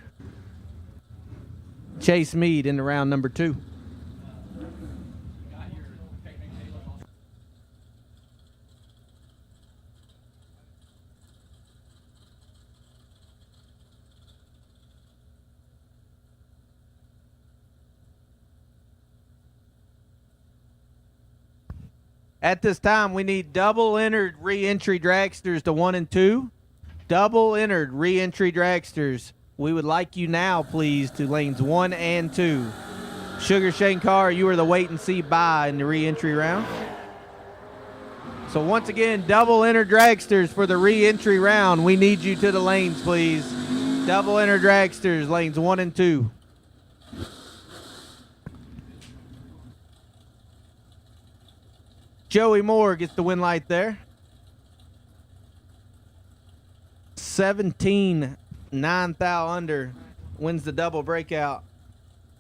Chase Meade in the round number 2. At this time, we need double entered re-entry dragsters to 1 and 2. Double entered re-entry dragsters. We would like you now, please, to lanes 1 and 2. Sugar Shane Carr, you are the wait and see bye in the re-entry round. So once again, double entered dragsters for the re-entry round. We need you to the lanes, please. Double entered dragsters, lanes 1 and 2. Joey Moore gets the win light there. 17, 9,000 under, wins the double breakout.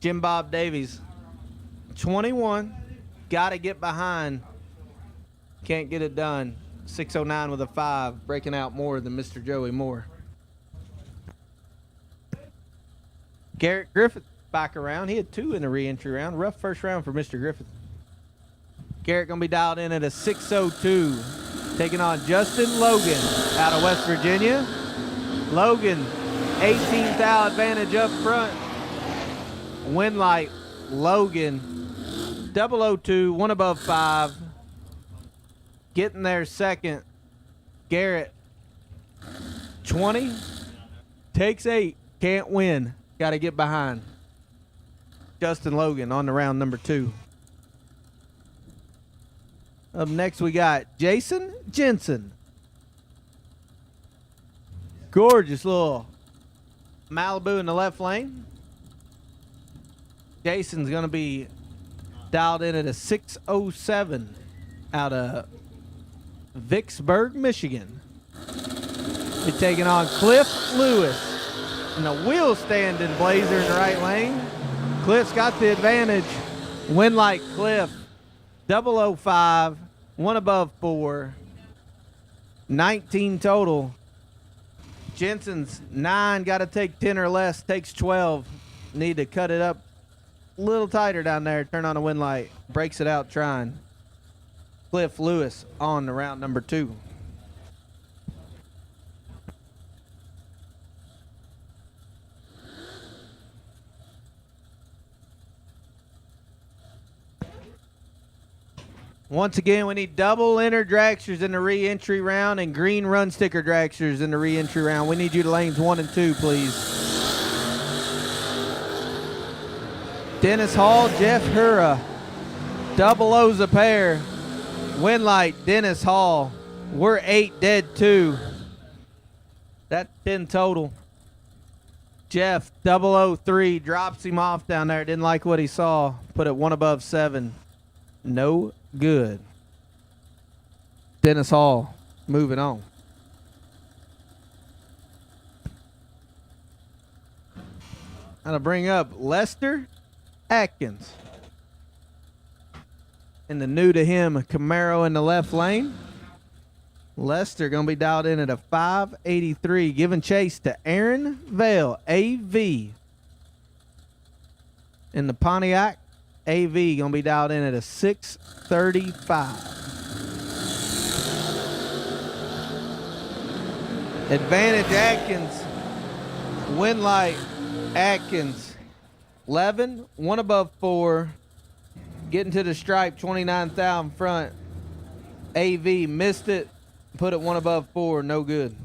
Jim Bob Davies, 21, got to get behind. Can't get it done. 609 with a 5, breaking out more than Mr. Joey Moore. Garrett Griffith back around. He had 2 in the re-entry round. Rough first round for Mr. Griffith. Garrett going to be dialed in at a 602. Taking on Justin Logan out of West Virginia. Logan, 18,000 advantage up front. Win light, Logan, 002, 1 above 5. Getting there second. Garrett, 20, takes 8, can't win. Got to get behind. Justin Logan on the round number 2. Up next, we got Jason Jensen. Gorgeous little Malibu in the left lane. Jason's going to be dialed in at a 607 out of Vicksburg, Michigan. We're taking on Cliff Lewis in the wheel standing Blazer in the right lane. Cliff's got the advantage. Win like Cliff. 005, 1 above 4, 19 total. Jensen's 9, got to take 10 or less, takes 12. Need to cut it up a little tighter down there, turn on a win light, breaks it out trying. Cliff Lewis on the round number 2. Once again, we need double entered dragsters in the re-entry round and green run sticker dragsters in the re-entry round. We need you to lanes 1 and 2, please. Dennis Hall, Jeff Hura. Double O's a pair. Win light, Dennis Hall. We're 8 dead 2. That's 10 total. Jeff, 003, drops him off down there. Didn't like what he saw. Put it 1 above 7. No good. Dennis Hall, moving on. I'm going to bring up Lester Atkins. In the new to him Camaro in the left lane. Lester going to be dialed in at a 583, giving chase to Aaron Vale, AV. in the Pontiac. AV gonna be dialed in at a 635. Advantage Atkins. Winlight Atkins. 11, one above 4. Getting to the stripe, 29 thou in front. AV missed it. Put it one above 4, no good.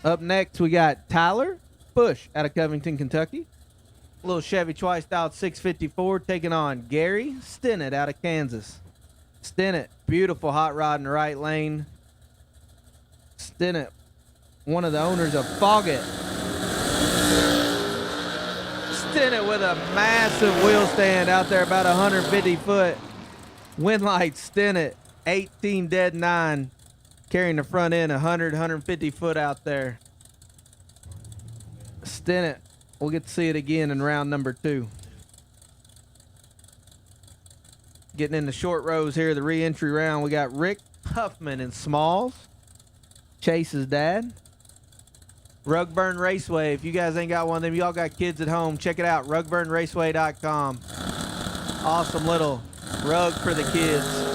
Up next, we got Tyler Bush out of Covington, Kentucky. A little Chevy Twice dialed 654 taking on Gary Stinnett out of Kansas. Stinnett, beautiful hot rod in the right lane. Stinnett, one of the owners of Foggett. Stinnett with a massive wheel stand out there, about 150 foot. Winlight Stinnett, 18 dead 9. Carrying the front end 100, 150 foot out there. Stinnett, we'll get to see it again in round number 2. Getting in the short rows here, the re-entry round, we got Rick Huffman in Smalls. Chase's dad. Rugburn Raceway, if you guys ain't got one of them, y'all got kids at home, check it out, rugburnraceway.com. Awesome little rug for the kids.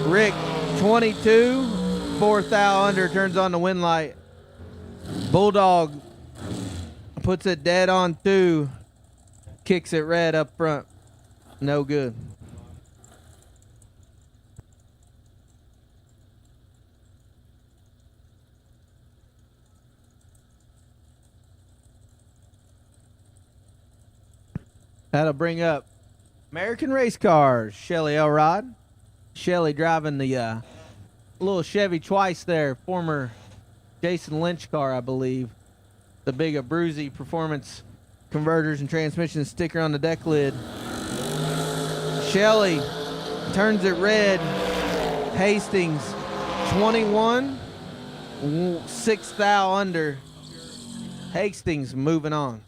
Rick, 22, 4 thou under, turns on the wind light. Bulldog puts it dead on 2, kicks it red up front. No good. That'll bring up American Race Cars, Shelly Elrod. Shelly driving the little Chevy Twice there, former Jason Lynch car, I believe. The big Abruzzi performance converters and transmission sticker on the deck lid. Shelly turns it red. Hastings, 21, 6 thou under. Hastings moving on.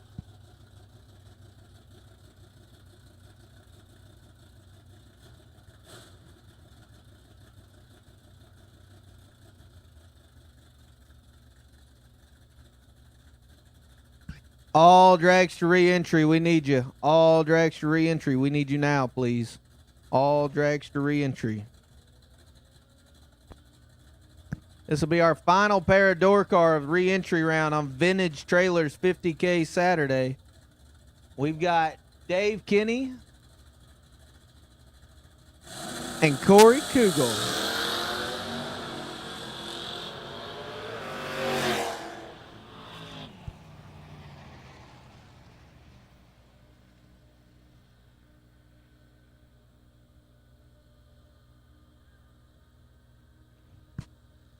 All dragster re-entry, we need you. All dragster re-entry, we need you now, please. All dragster re-entry. This will be our final pair of door car of re-entry round on Vintage Trailers 50K Saturday. We've got Dave Kinney and Corey Kugel.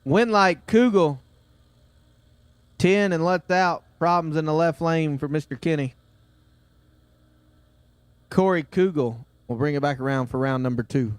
Winlight Kugel, 10 and lets out. Problems in the left lane for Mr. Kinney. Corey Kugel will bring it back around for round number 2.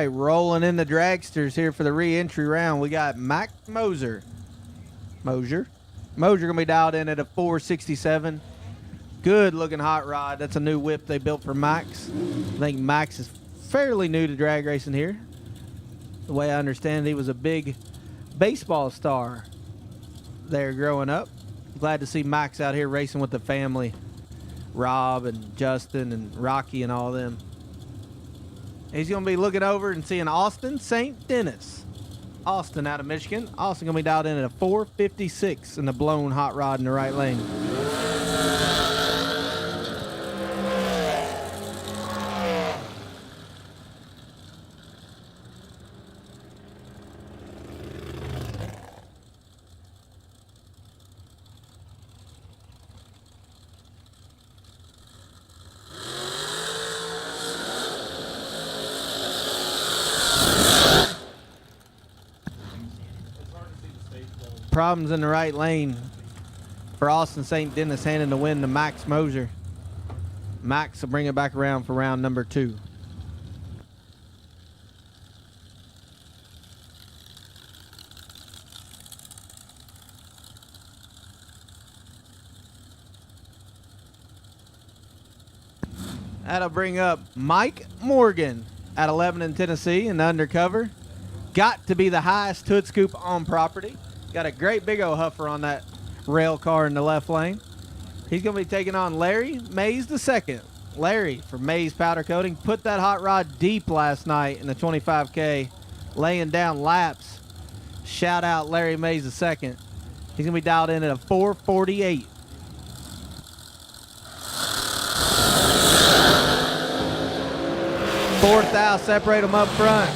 right, rolling in the dragsters here for the re-entry round. We got Mac Moser. Mosier gonna be dialed in at a 467. Good looking hot rod. That's a new whip they built for Max. I think Max is fairly new to drag racing here. The way I understand it, he was a big baseball star there growing up. Glad to see Max out here racing with the family. Rob and Justin and Rocky and all of them. He's going to be looking over and seeing Austin St. Dennis. Austin out of Michigan. Austin going to be dialed in at a 456 in the blown hot rod in the right lane. Problems in the right lane for Austin St. Dennis, handing the win to Max Moser. Max will bring it back around for round number 2. That'll bring up Mike Morgan at 11 in Tennessee in the undercover. Got to be the highest toot scoop on property. Got a great big old huffer on that rail car in the left lane. He's going to be taking on Larry Mays II. Larry from Mays Powder Coating put that hot rod deep last night in the 25K, laying down laps. Shout out Larry Mays II. He's going to be dialed in at a 448. Fourth thou, separate them up front.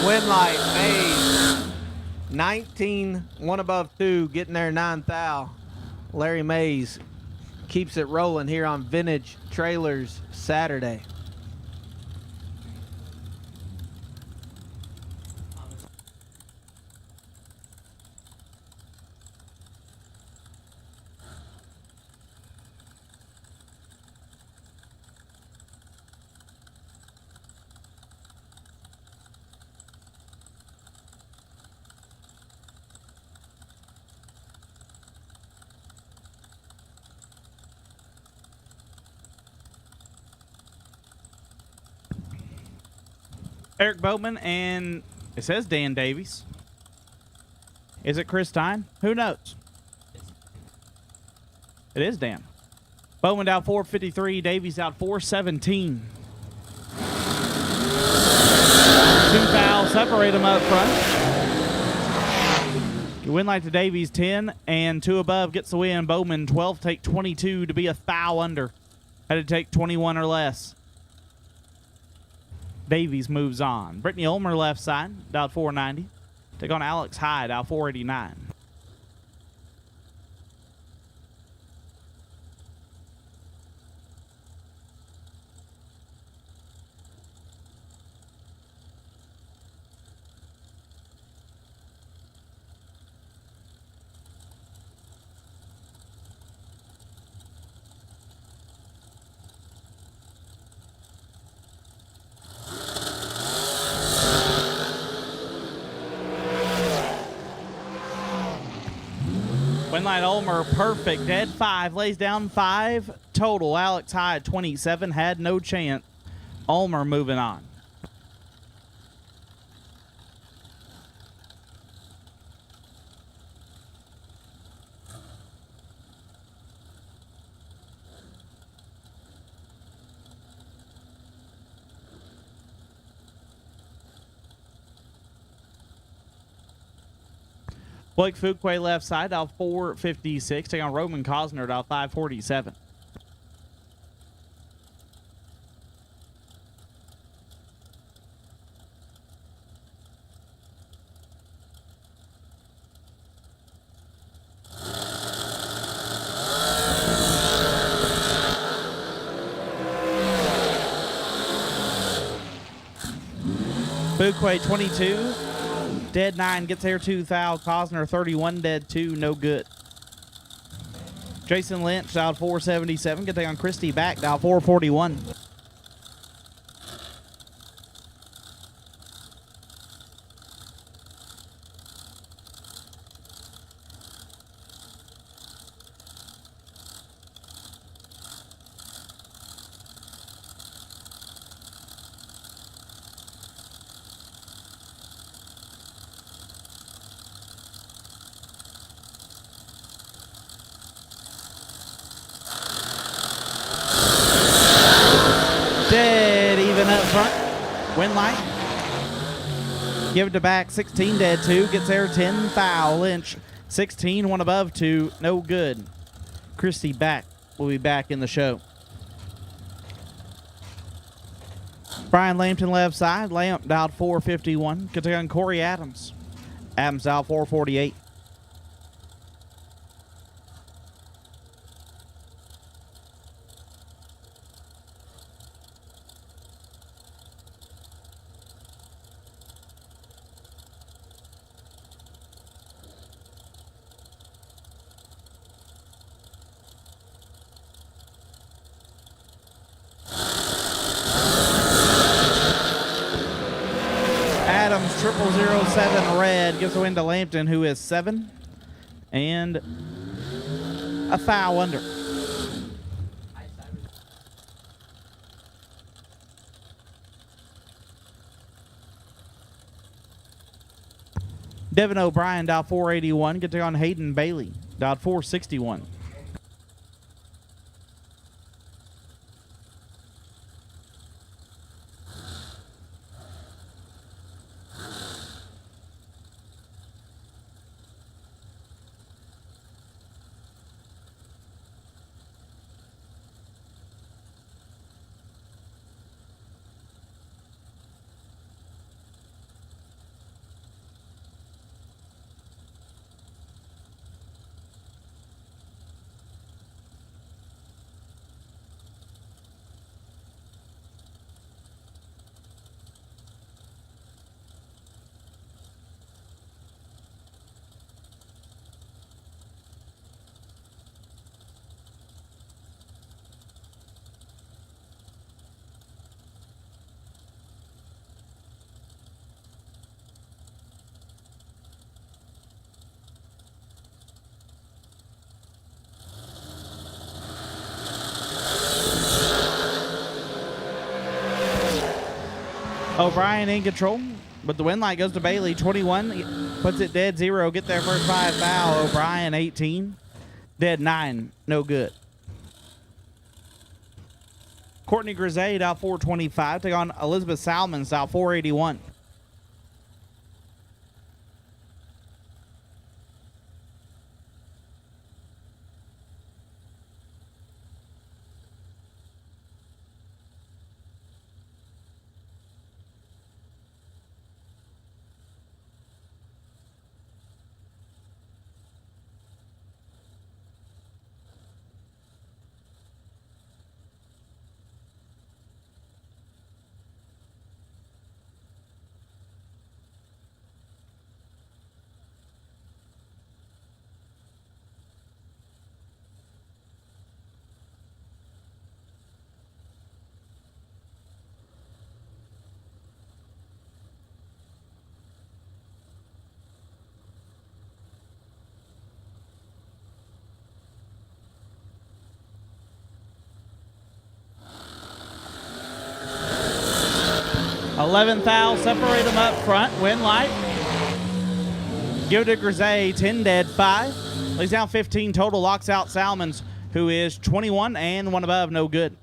Wind light, Mays. 19, 1 above 2, getting there 9 thou. Larry Mays keeps it rolling here on Vintage Trailers Saturday. Eric Bowman, and it says Dan Davies. Is it Chris Tyne? Who knows? It is Dan. Bowman down 453, Davies out 417. 2 fouls separate them up front. You win like the Davies 10, and 2 above gets the win. Bowman 12, take 22 to be a foul under. Had to take 21 or less. Davies moves on. Brittany Ulmer left side, dialed 490. Take on Alex Hyde, dialed 489. Winlight Ulmer, perfect. Dead 5. Lays down 5 total. Alex Hyde, 27. Had no chance. Ulmer moving on. Blake Fuquay left side, dial 456. Take on Roman Cosner, dial 547. Fuquay 22. Dead 9 gets there 2 foul. Cosner 31, dead 2, no good. Jason Lynch dialed 477. Get there on Christie back, dial 441. Win light. Give it to back. 16 dead 2. Gets there 10 foul. Lynch 16 1 above 2. No good. Christie back. Will be back in the show. Brian Lampton left side. Lamp dialed 451. Good on Corey Adams. Adams dialed 448. Adams 0007 red gives the win to Lampton, who is 7 and a foul under. Devin O'Brien dialed 481. Get on Hayden Bailey dialed 461. O'Brien in control, but the win light goes to Bailey. 21 puts it dead 0. Get there first 5 foul. O'Brien 18. Dead 9. No good. Courtney Grisade out 425. Take on Elizabeth Salmons out 481. $11 foul, separate them up front. Win light. Give to Grisay, 10 dead, 5. Lays down 15 total, locks out Salmons, who is 21 and 1 above, no good.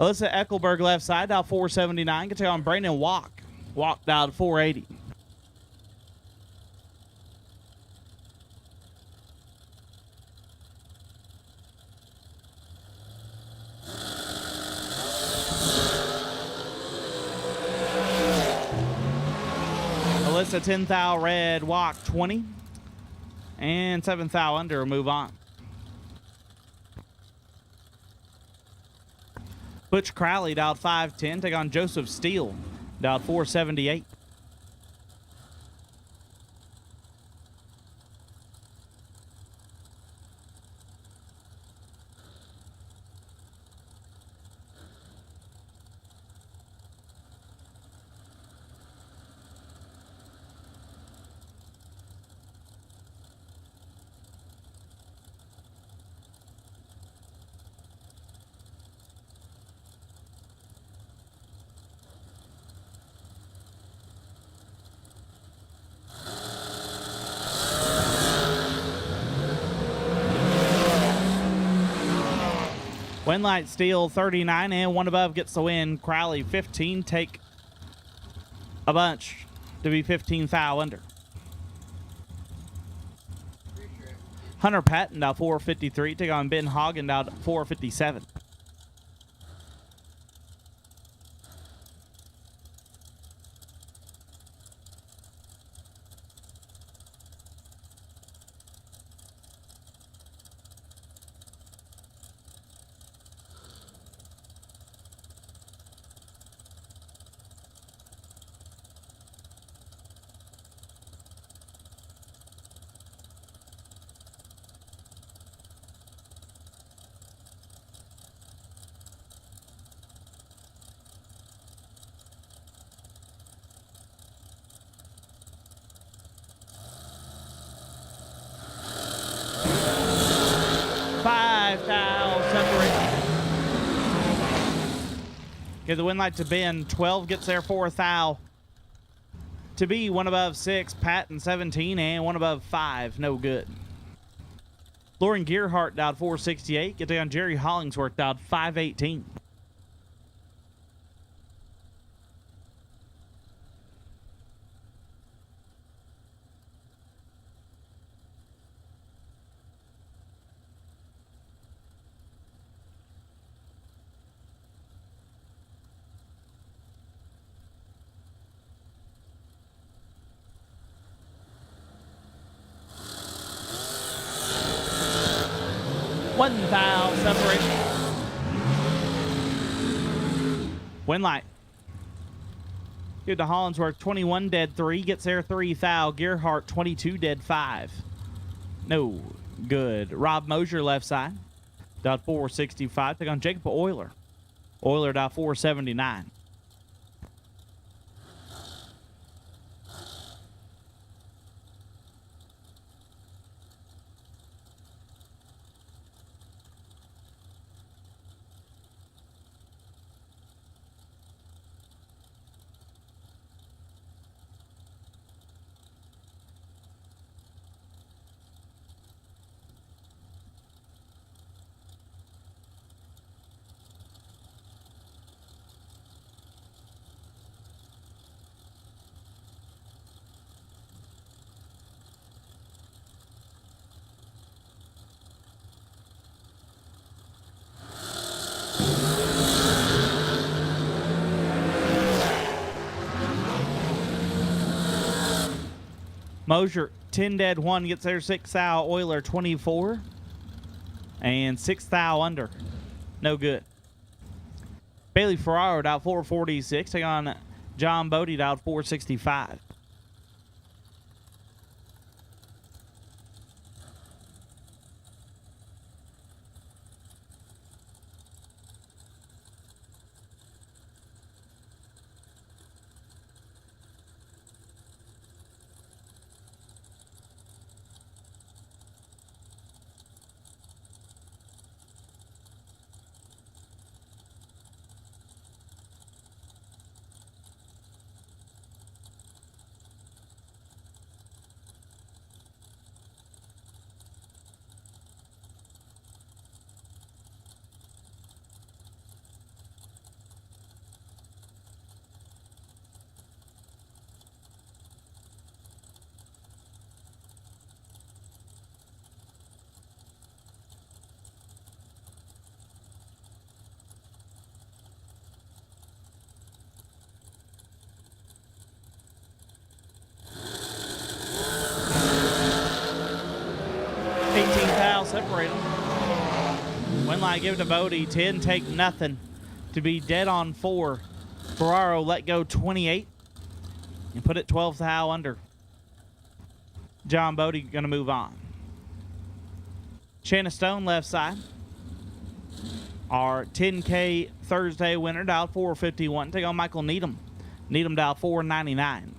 Alyssa Eckelberg left side, dial 479. Can take on Brandon Walk. Walk dialed 480. Alyssa 10 thou red, Walk 20. And 7 thou under, move on. Butch Crowley dialed 510. Take on Joseph Steele, dialed 478. Winlight Steel 39 and one above gets the win. Crowley 15, take a bunch to be 15 foul under. Hunter Patton out 453, take on Ben Hagen out 457. Give the win light to Ben. 12 gets there for a thou. To be one above 6. Patton 17 and one above 5. No good. Lauren Gearhart dialed 468. Get down Jerry Hollingsworth dialed 518. One foul separation. Winlight. Give to Hollingsworth 21 dead 3. Gets there 3 foul. Gearhart 22 dead 5. No good. Rob Mosier left side. Dot 465. Take on Jacob Euler. Euler dot 479. Mosier, 10 dead 1, gets there 6 thou. Euler 24 and 6 thou under. No good. Bailey Ferraro dialed 446. Take on John Bodie dialed 465. Separate them. Winlight give it to Bodie. 10 take nothing to be dead on 4. Ferraro let go 28 and put it 12 thou under. John Bodie going to move on. Shanna Stone left side. Our 10K Thursday winner dialed 451. Take on Michael Needham. Needham dialed 499.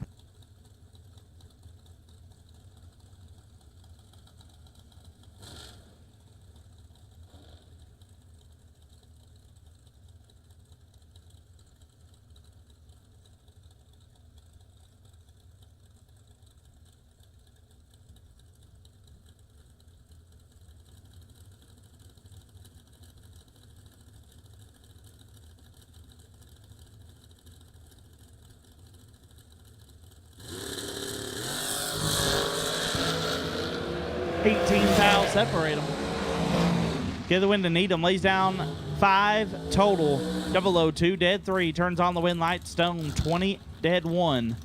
18 thou separate them. Give the win to Needham. Lays down 5 total. 002, dead 3. Turns on the win light. Stone 20, dead 1.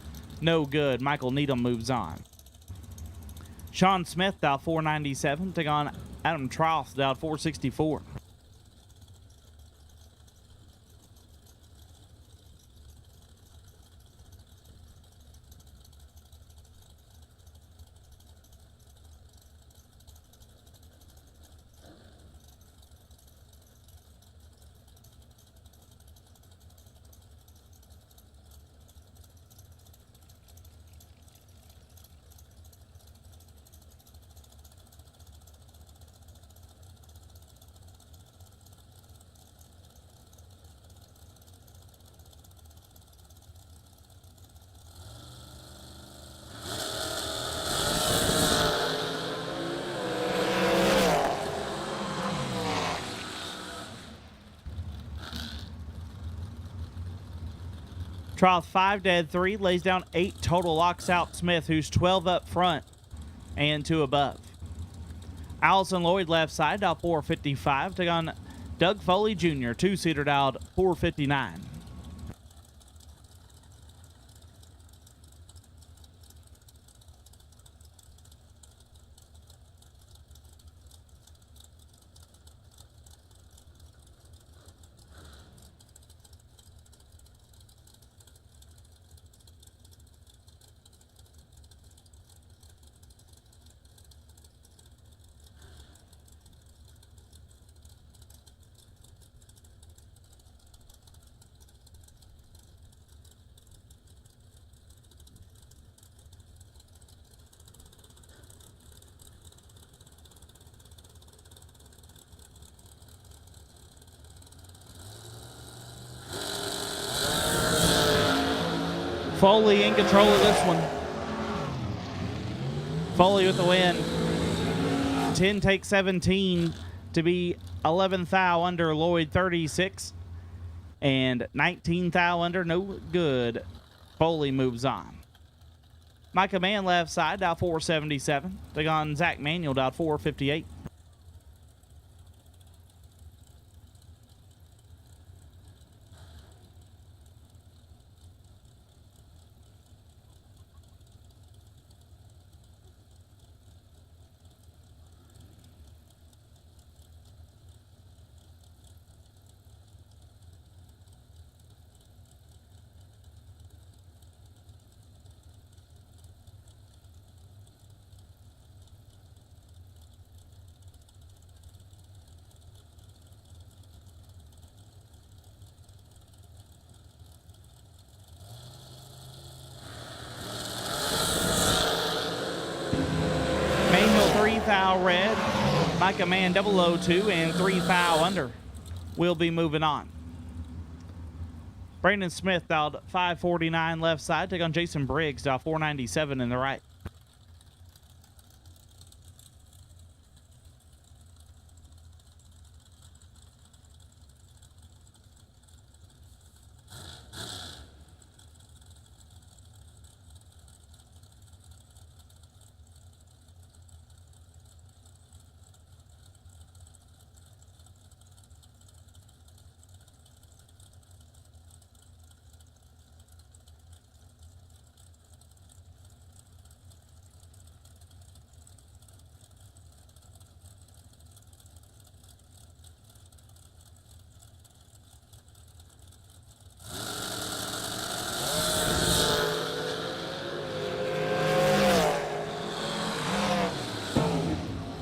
No good. Michael Needham moves on. Sean Smith, dial 497. Take on Adam Troth, dial 464. Troth 5, dead 3. Lays down 8 total. Locks out Smith, who's 12 up front and 2 above. Allison Lloyd left side, dial 455. Take on Doug Foley Jr., 2-seater, dialed 459. Foley in control of this one. Foley with the win. 10 takes 17 to be 11 thou under. Lloyd 36 and 19 thou under. No good. Foley moves on. Micah Mann left side, dial 477. Take on Zach Manuel, dial 458. Manuel 3 thou red. Micah Mann 002 and 3 thou under. We'll be moving on. Brandon Smith dialed 549 left side. Take on Jason Briggs, dial 497 in the right.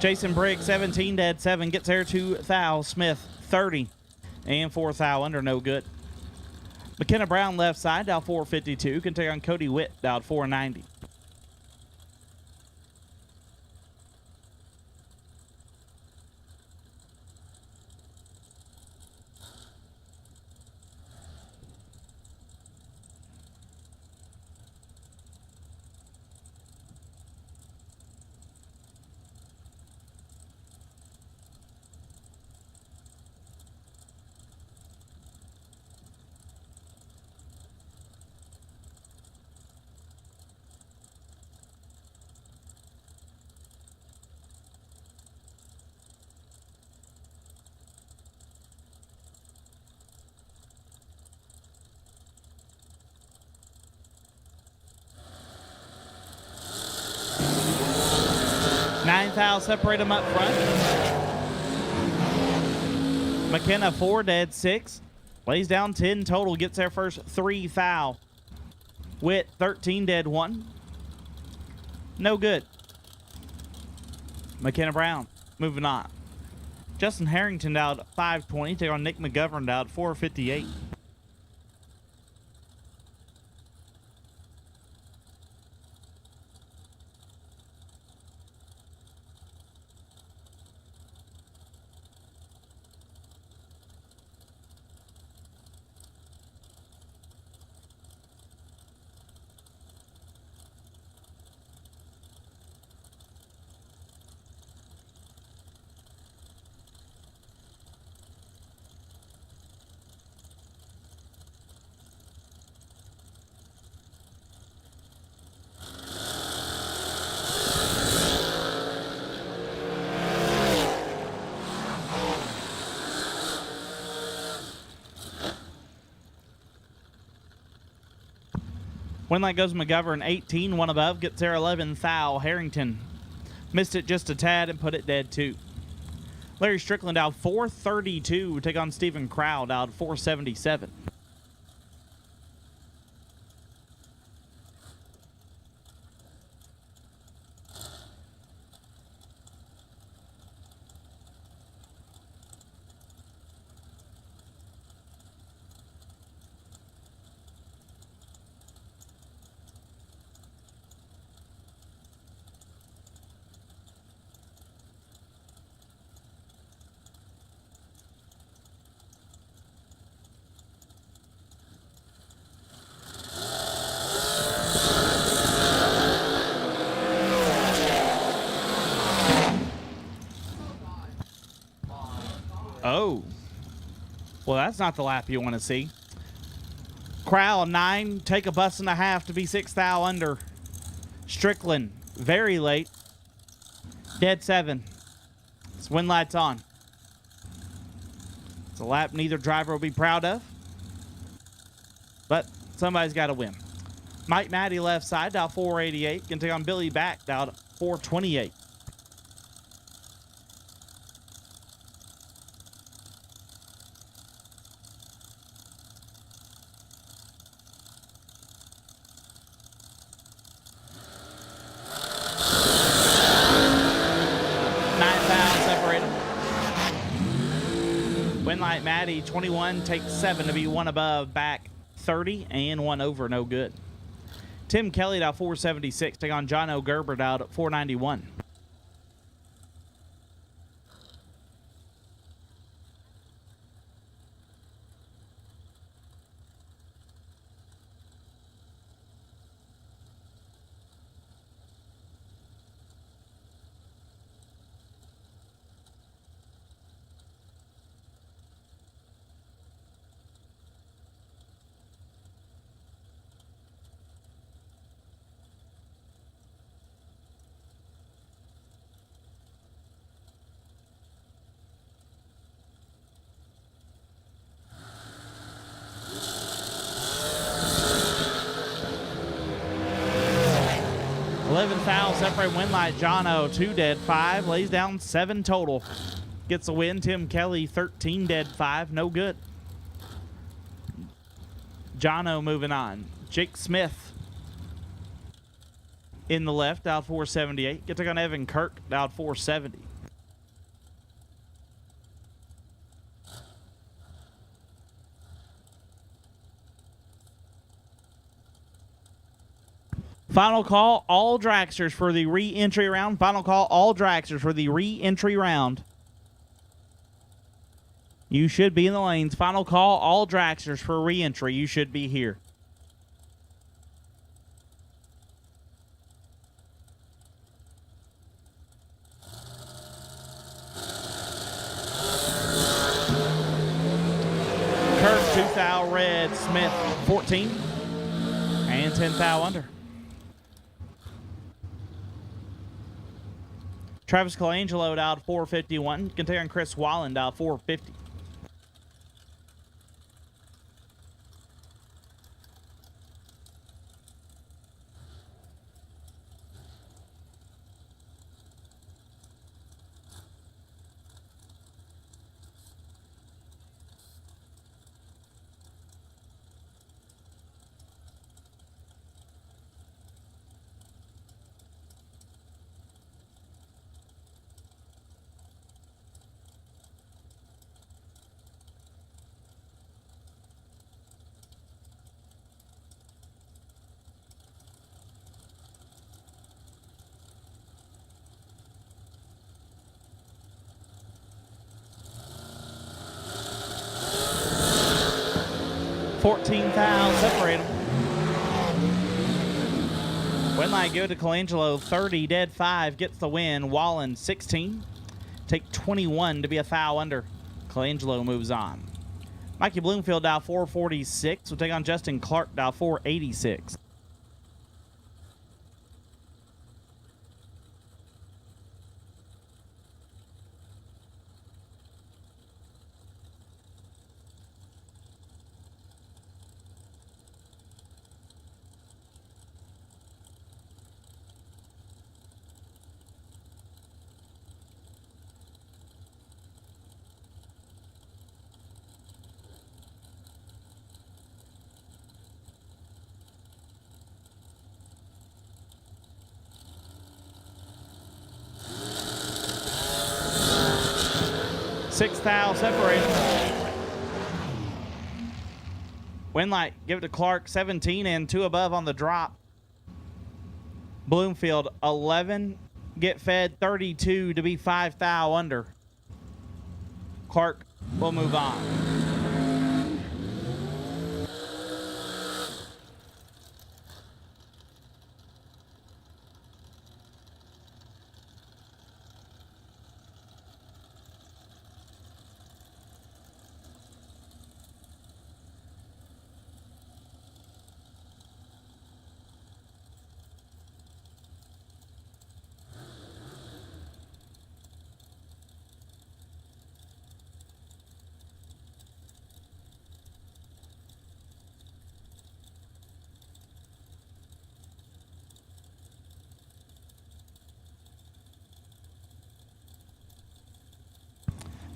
Jason Briggs, 17, dead 7, gets there to thou. Smith, 30, and 4 thou under, no good. McKenna Brown left side, dial 452, can take on Cody Witt, dialed 490. Ninth foul separate them up front. McKenna 4, dead 6. Lays down 10 total, gets their first 3 foul. Witt 13, dead 1. No good. McKenna Brown moving on. Justin Harrington out at 5:20. Take on Nick McGovern out at 4:58. One light goes McGovern, 18, one above, gets their 11th foul. Harrington missed it just a tad and put it dead 2. Larry Strickland out 4:32. Take on Stephen Crowd out 4:77. Oh. Well, that's not the lap you want to see. Crowell, 9. Take a bus and a half to be 6 foul under. Strickland, very late. Dead 7. Swing lights on. It's a lap neither driver will be proud of. But somebody's got to win. Mike Matty left side, down 488. Can take on Billy Back, down 428. Winlight Maddie, 21, takes 7 to be 1 above, back 30, and 1 over, no good. Tim Kelly out 476, take on John O'Gerbert out at 491. Foul separate Winlight. Jono 2 dead 5, lays down 7 total. Gets a win. Tim Kelly 13 dead 5, no good. Jono moving on. Jake Smith in the left, out 478. Get to go on Evan Kirk, out 470. Final call, all dragsters for the re-entry round. Final call, all dragsters for the re-entry round. You should be in the lanes. Final call, all dragsters for re-entry. You should be here. Kirk, 2 foul red. Smith, 14. And 10 foul under. Travis Colangelo out 451. Can take on Chris Walland out 450. 14 thou, separate them. Win line, go to Colangelo, 30, dead 5, gets the win. Wallen, 16. Take 21 to be a thou under. Colangelo moves on. Mikey Bloomfield, dial 446, will take on Justin Clark, dial 486. Sixth thou, separate them. Winlight, give it to Clark, 17 and 2 above on the drop. Bloomfield, 11, get fed, 32 to be 5 thou under. Clark will move on.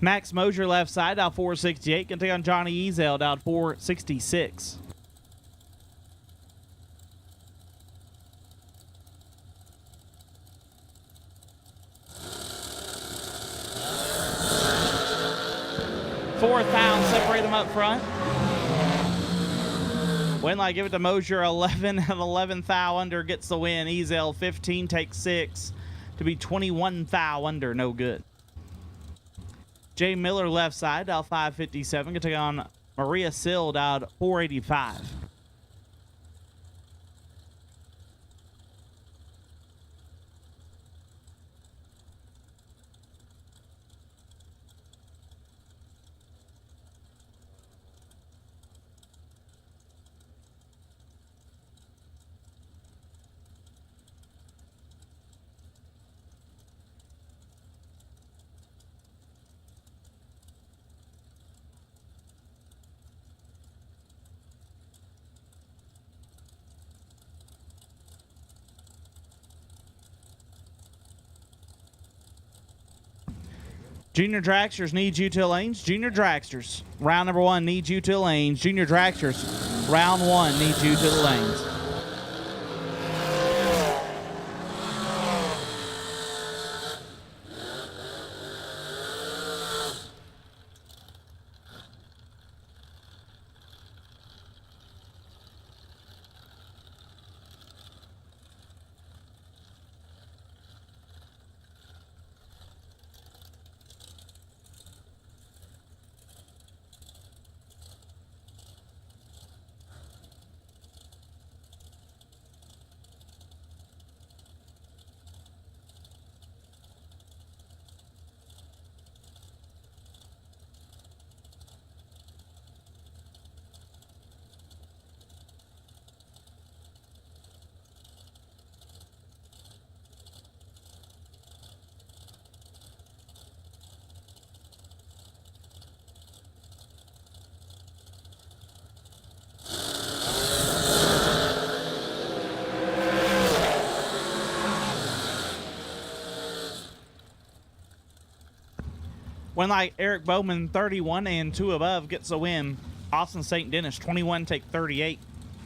Max Mosier left side, out 468. Can take on Johnny Ezel, out 466. Fourth down, separate them up front. Winlight, give it to Mosier, 11 and 11 thou under, gets the win. Ezel, 15, takes 6 to be 21 thou under, no good. Jay Miller left side, dial 557. Can take on Maria Sill, dialed 485. Junior Dragsters need you to lanes. Junior Dragsters, round number 1, needs you to lanes. Junior Dragsters, round 1, needs you to the lanes. When like Eric Bowman, 31 and 2 above, gets the win. Austin St. Dennis, 21, take 38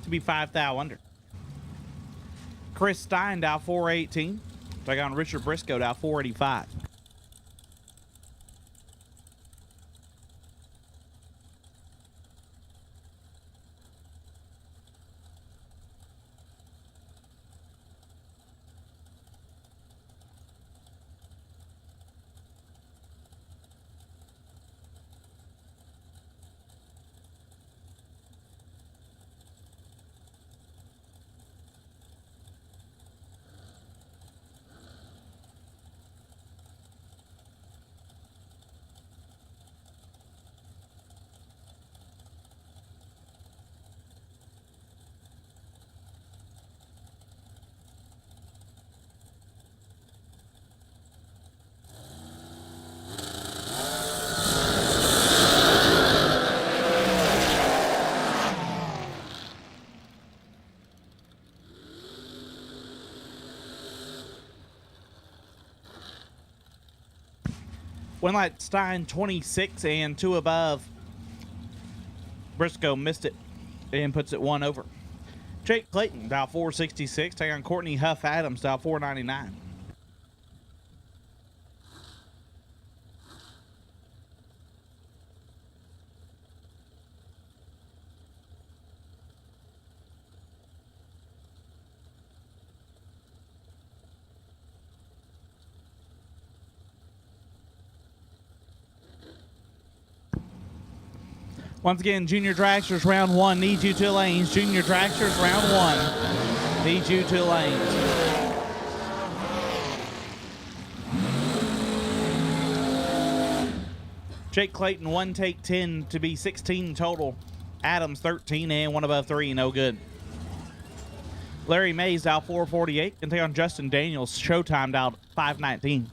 to be 5 thou under. Chris Stein, dial 418. Take on Richard Briscoe, dial 485. Winlight Stein 26 and 2 above. Briscoe missed it and puts it 1 over. Jake Clayton, dial 466. Take on Courtney Huff Adams, dial 499. Once again, Junior Dragsters round 1. Need you to lanes. Junior Dragsters round 1. Need you to lanes. Jake Clayton, 1 take 10 to be 16 total. Adams 13 and 1 above 3, no good. Larry Mays dial 448 and take on Justin Daniels. Showtime dial 519.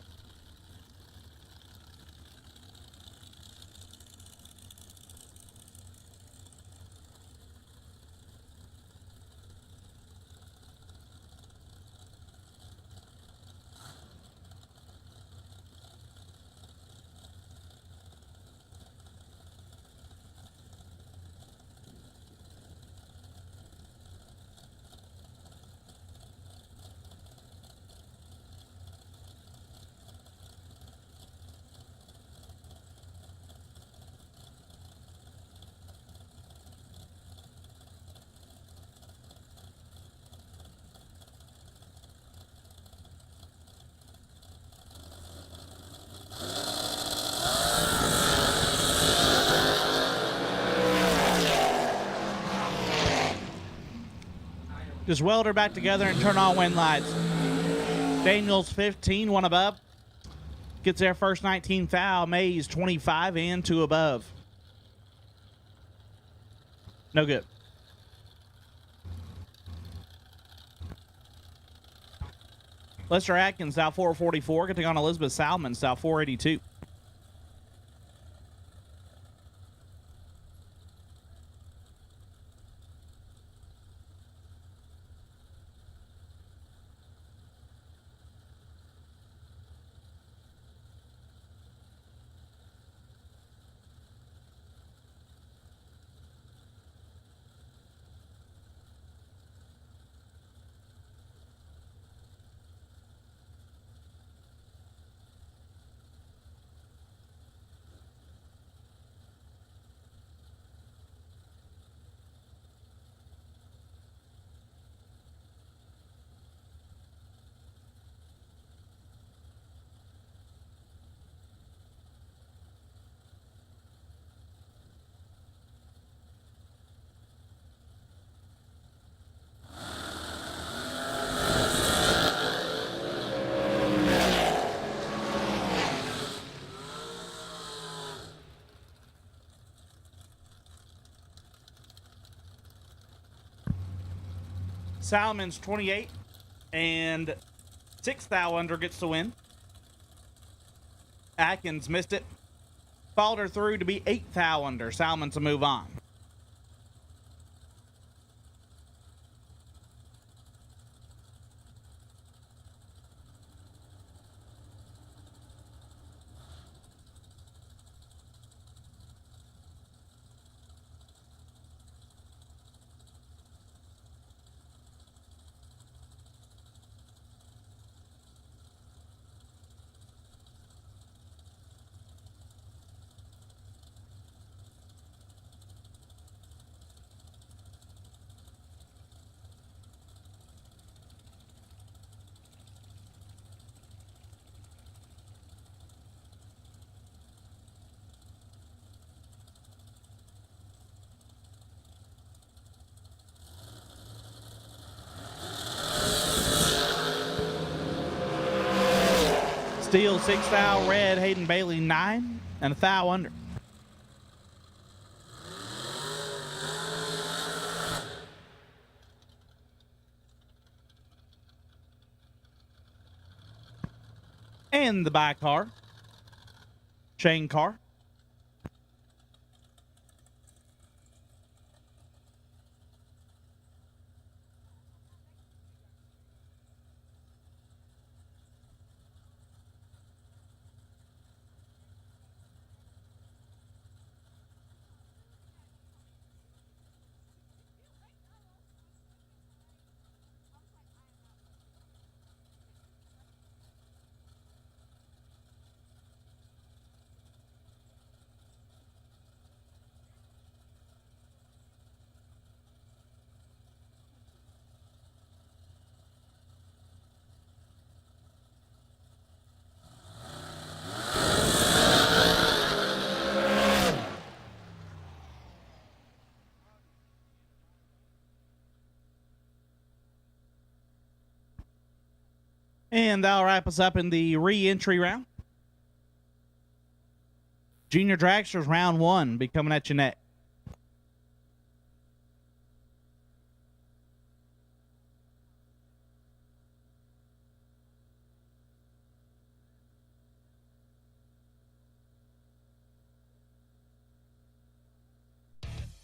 Just weld her back together and turn on wind lights. Daniels 15, 1 above. Gets their first 19 foul. Mays 25 and 2 above. No good. Lester Atkins, dial 444, getting on Elizabeth Salmon, dial 482. Salmon's 28 and 6 thou under gets the win. Atkins missed it. Followed her through to be 8 thou under. Salmon to move on. Steel 6 thou, red Hayden Bailey 9 and a thou under. And the by car, Shane Carr. And that'll wrap us up in the re-entry round. Junior Dragsters round 1 be coming at you next.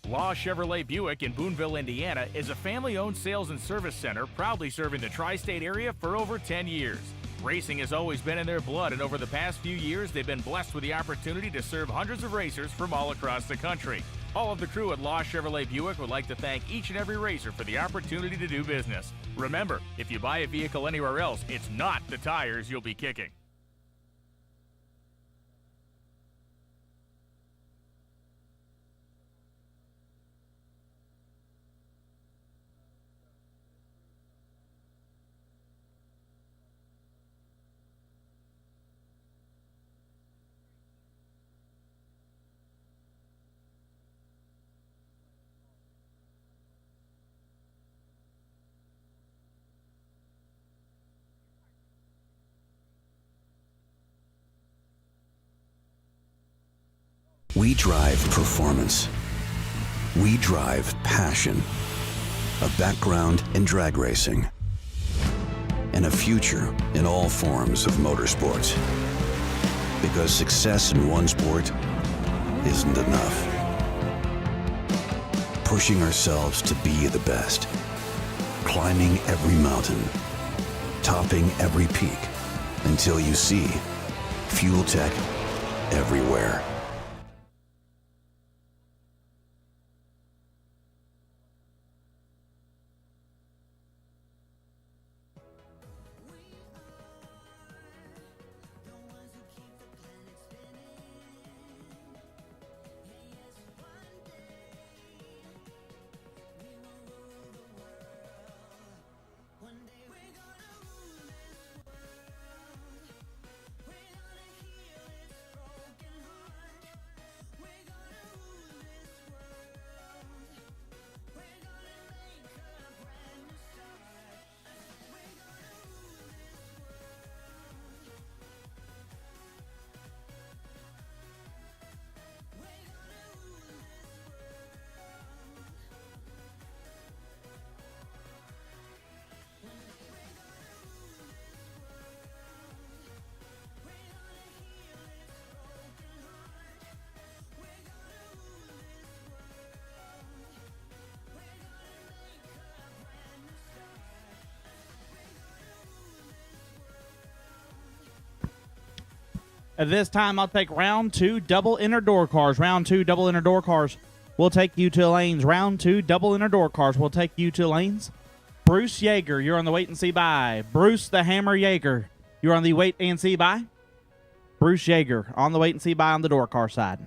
Law Chevrolet Buick in Boonville, Indiana is a family-owned sales and service center proudly serving the tri-state area for over 10 years. Racing has always been in their blood, and over the past few years, they've been blessed with the opportunity to serve hundreds of racers from all across the country. All of the crew at Law Chevrolet Buick would like to thank each and every racer for the opportunity to do business. Remember, if you buy a vehicle anywhere else, it's not the tires you'll be kicking. We drive performance. We drive passion. A background in drag racing. And a future in all forms of motorsports. Because success in one sport isn't enough. Pushing ourselves to be the best. Climbing every mountain. Topping every peak. Until you see Fuel Tech everywhere. At this time, I'll take round 2 double inner door cars. Round 2 double inner door cars will take you to lanes. Round 2 double inner door cars will take you to lanes. Bruce Yeager, you're on the wait and see by. Bruce the Hammer Yeager, you're on the wait and see by. Bruce Yeager on the wait and see by on the door car side.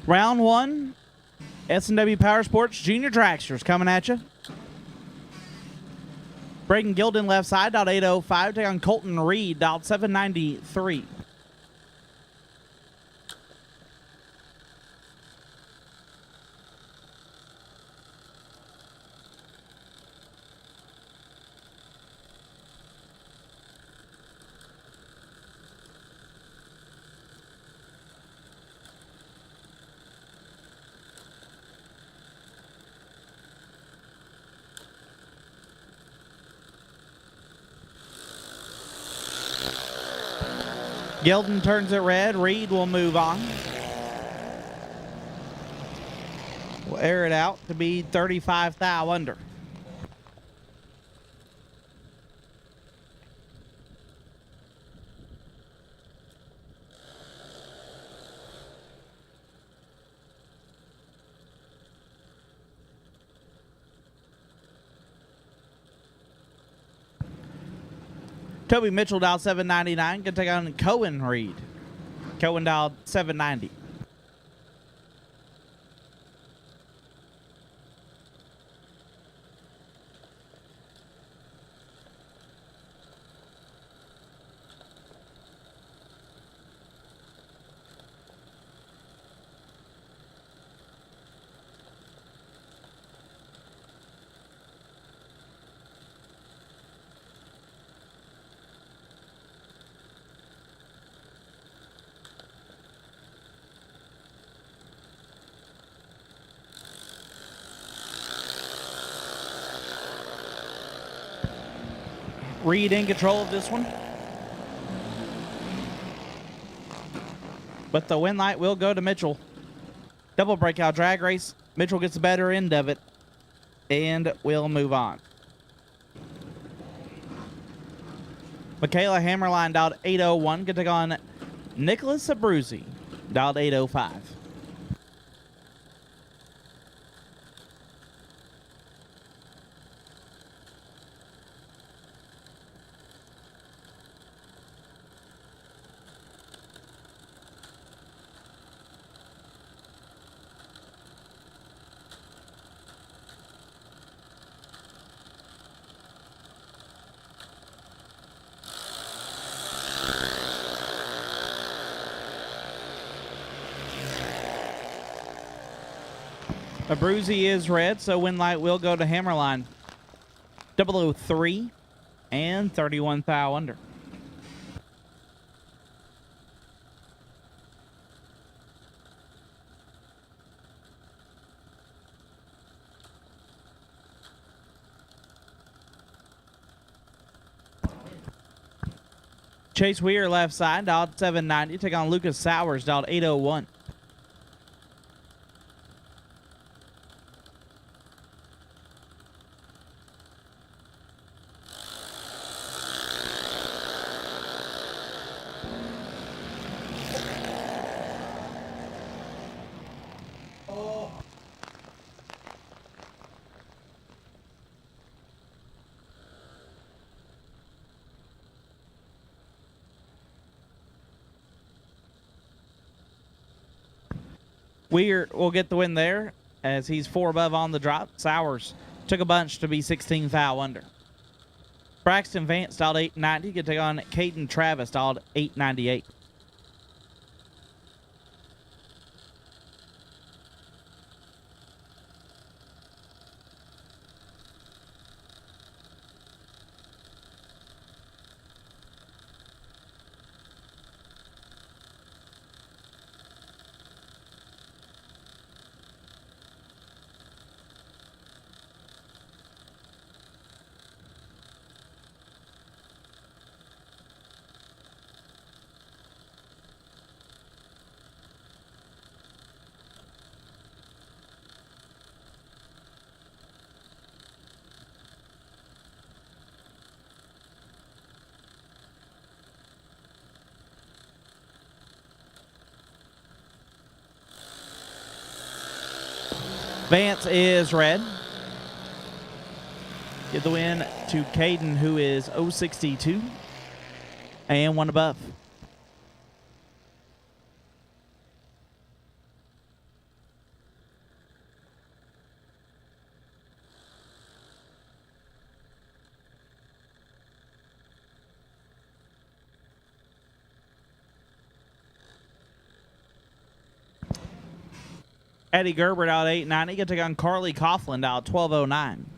Round one, S&W Power Sports Junior Dragsters coming at you. Braden Gilden left side, dialed 805. Take on Colton Reed, dialed 793. Gilden turns it red. Reed will move on. We'll air it out to be 35 thou under. Toby Mitchell dialed 799. Gonna take on Cohen Reed. Cohen dialed 790. Reed in control of this one. But the win light will go to Mitchell. Double breakout drag race. Mitchell gets the better end of it. And we'll move on. Michaela Hammerline dialed 801. Gonna take on Nicholas Abruzzi. Dialed 805. Abruzzi is red, so win light will go to Hammerline. 003 and 31 thou under. Chase Weir left side, dialed 790. Take on Lucas Sowers, dialed 801. Weir will get the win there as he's 4 above on the drop. Sowers took a bunch to be 16 thou under. Braxton Vance dialed 890. Could take on Caden Travis dialed 898. Vance is red. Get the win to Caden, who is 062 and 1 above. Eddie Gerbert out 890. Going to take on Carly Coughlin out 1209.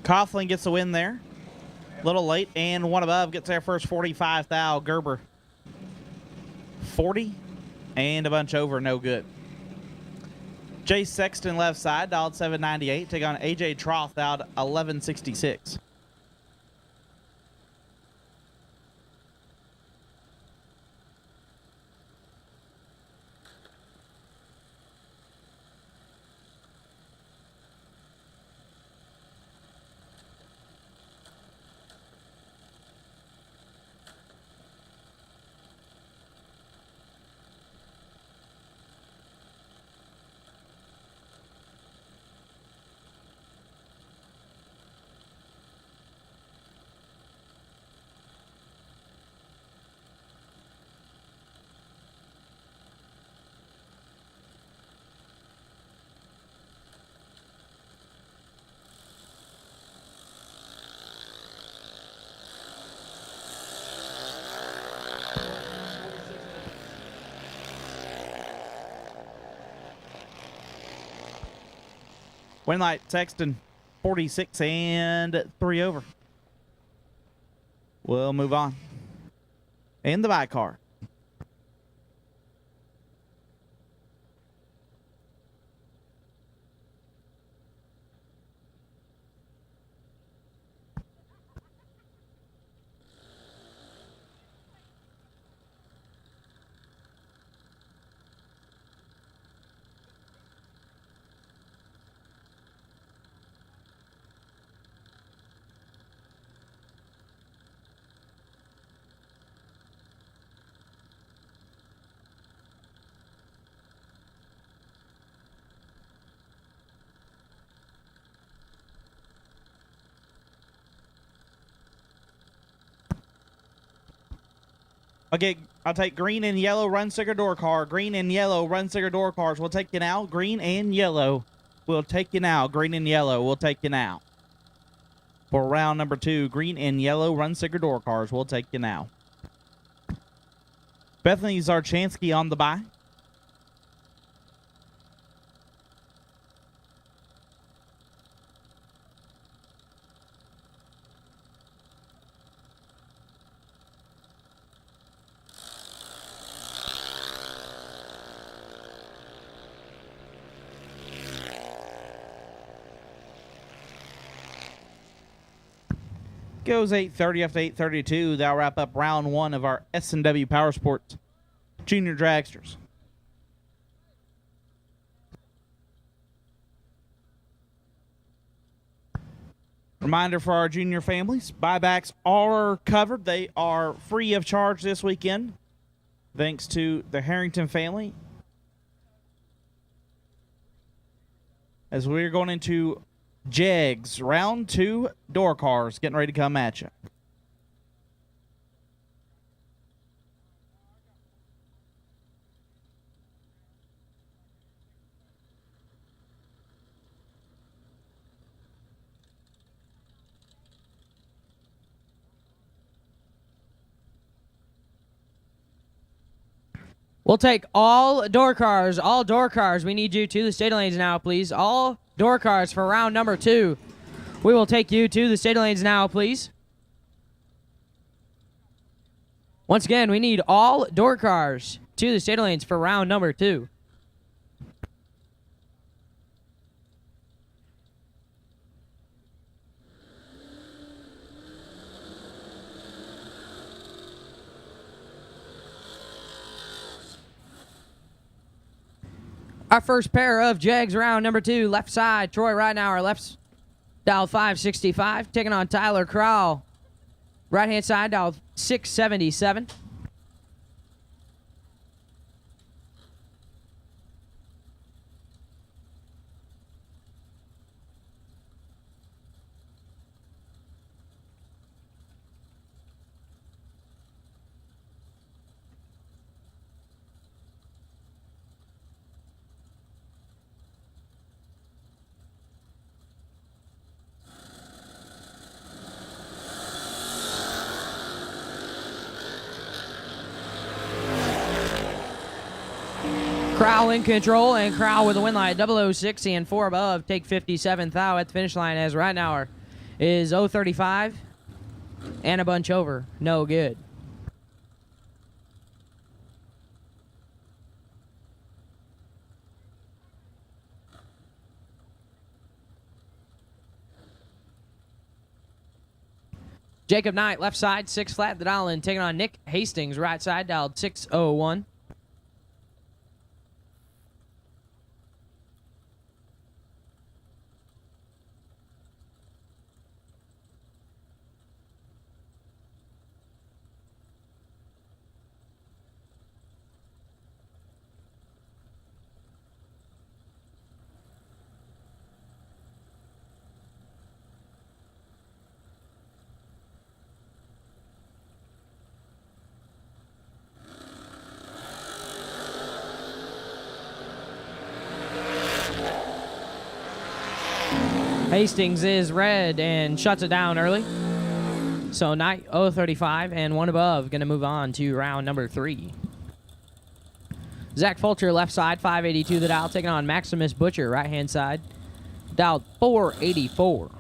Coughlin gets the win there. A little late, and one above gets their first 45 thou. Gerber 40, and a bunch over, no good. Jay Sexton left side, dialed 798. Take on AJ Troth out 1166. Winlight Sexton 46 and 3 over. We'll move on. In the back car. I'll take green and yellow run sticker door car. Green and yellow run sticker door cars. We'll take you now. Green and yellow. We'll take you now. Green and yellow. We'll take you now. For round number 2, green and yellow run sticker door cars. We'll take you now. Bethany Zarchansky on the bye. Goes 8:30 after 8:32. That'll wrap up round 1 of our S&W Power Sports Junior Dragsters. Reminder for our junior families, buybacks are covered. They are free of charge this weekend, thanks to the Harrington family. As we're going into Jegs, round 2 door cars, getting ready to come at you. We'll take all door cars. All door cars. We need you to the state lanes now, please. All door cars for round number 2. We will take you to the state lanes now, please. Once again, we need all door cars to the state lanes for round number 2. Our first pair of Jags round number 2, left side. Troy Ridenauer, left dial 565, taking on Tyler Crowell. Right hand side, dial 677. Crowell in control, and Crowell with a win line 006 and 4 above. Take 57th thou at the finish line as Ridenauer is 035 and a bunch over. No good. Jacob Knight, left side, 6 flat, the dial in, taking on Nick Hastings, right side, dialed 601. Hastings is red and shuts it down early. So Knight 035 and 1 above. Going to move on to round number 3. Zach Fulcher, left side, 582 the dial, taking on Maximus Butcher, right hand side. Dialed 484.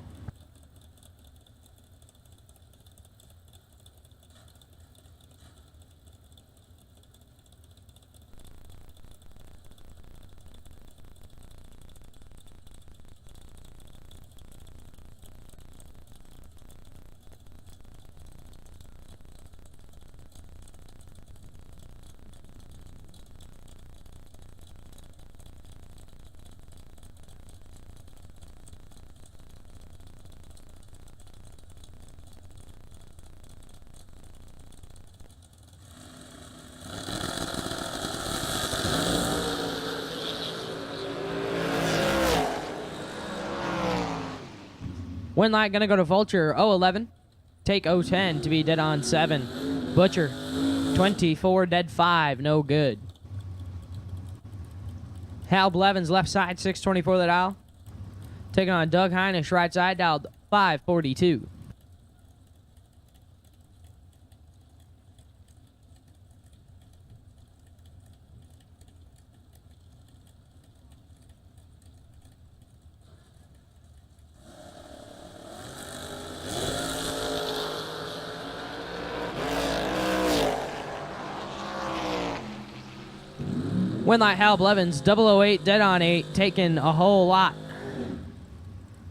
Win light going to go to Vulture, 011. Take 010 to be dead on 7. Butcher, 24, dead 5, no good. Hal Blevins, left side, 624 the dial. Taking on Doug Heinisch, right side, dialed 542. Win light Hal Blevins, 008, dead on 8, taking a whole lot.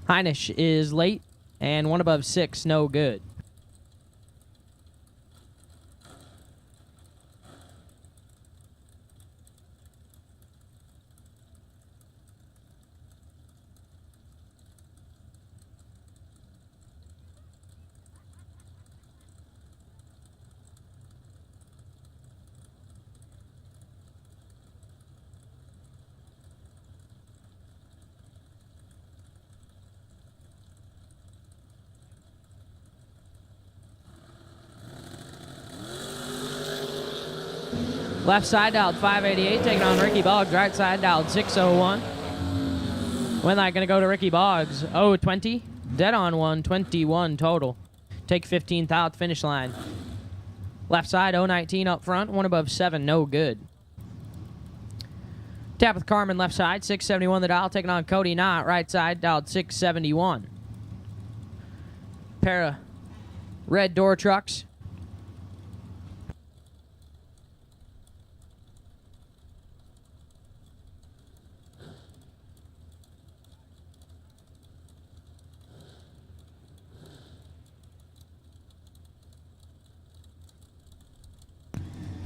Heinisch is late, and 1 above 6, no good. Left side dialed 588, taking on Ricky Boggs. Right side dialed 601. Win light going to go to Ricky Boggs. 020, dead on 121 total. Take 15th out, finish line. Left side 019 up front, 1 above 7, no good. Tap with Carmen, left side, 671 the dial, taking on Cody Knott. Right side dialed 671. Pair of red door trucks.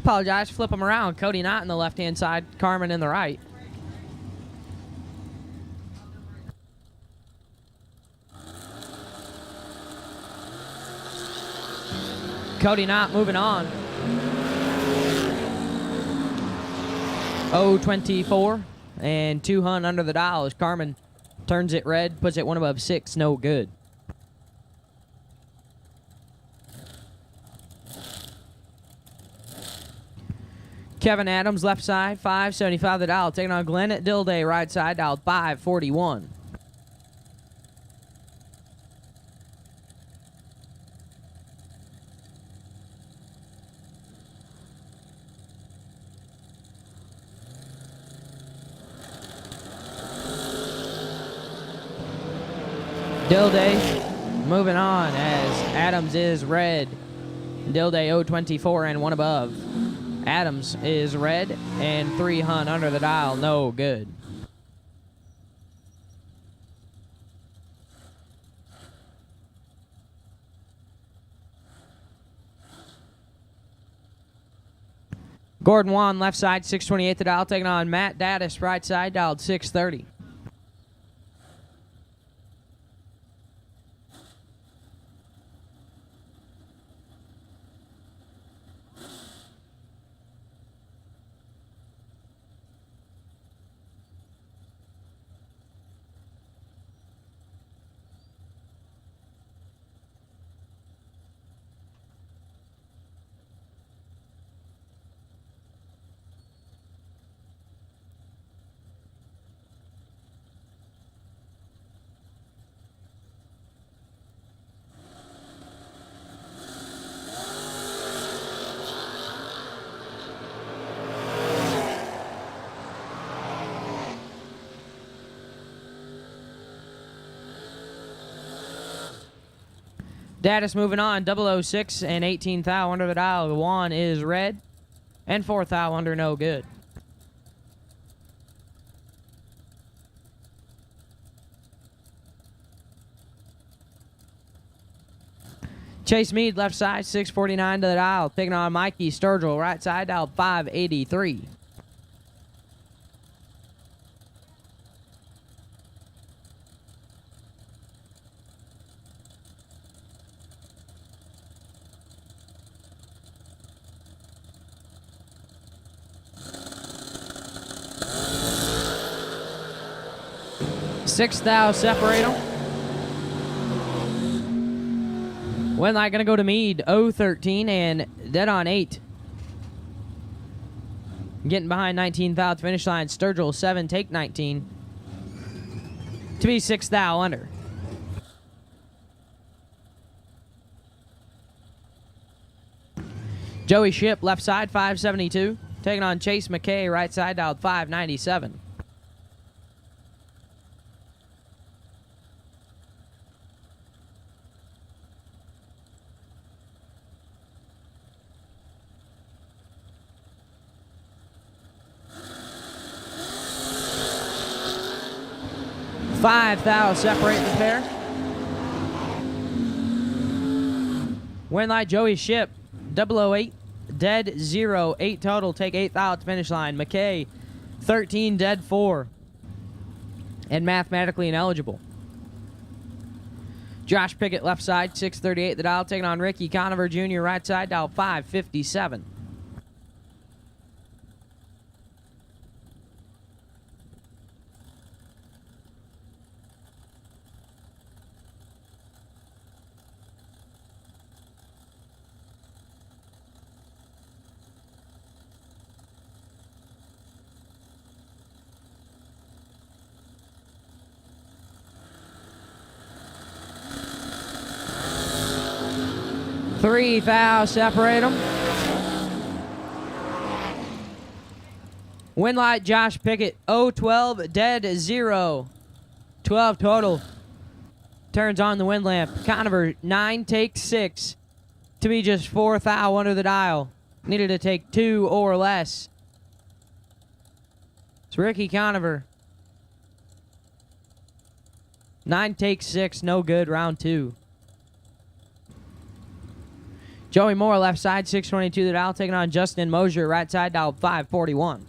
Apologize, flip them around. Cody Knott in the left-hand side, Carmen in the right. Cody Knott moving on. 0-24 and 2 hunt under the dial as Carmen turns it red, puts it one above 6, no good. Kevin Adams, left side, 575 the dial, taking on Glenn at Dilday, right side, dial 541. Dilday moving on as Adams is red. Dilday 0-24 and 1 above. Adams is red and 3 hunt under the dial, no good. Gordon Wan, left side, 628 the dial, taking on Matt Daddis, right side, dialed 630. Daddis moving on, 006 and 18 thou under the dial. Juan is red and 4 thou under, no good. Chase Mead, left side, 649 to the dial, taking on Mikey Sturgill, right side, dial 583. Six thou separate them. Win light gonna go to Mead, 0-13 and dead on 8. Getting behind 19 thou at the finish line. Sturgill 7, take 19. To be 6 thou under. Joey Ship, left side, 572. Taking on Chase McKay, right side, dialed 597. Five thou separate the pair. Win light Joey Ship, 008, dead 0, 8 total, take 8 thou at the finish line. McKay, 13, dead 4, and mathematically ineligible. Josh Pickett, left side, 638 the dial, taking on Ricky Conover Jr., right side, dial 557. Three thou separate them. Win light Josh Pickett, 0-12, dead 0, 12 total. Turns on the wind lamp. Conover 9, take 6 to be just 4 thou under the dial. Needed to take 2 or less. It's Ricky Conover. 9 take 6, no good, round 2. Joey Moore, left side, 622 the dial, taking on Justin Mosier, right side, dial 541.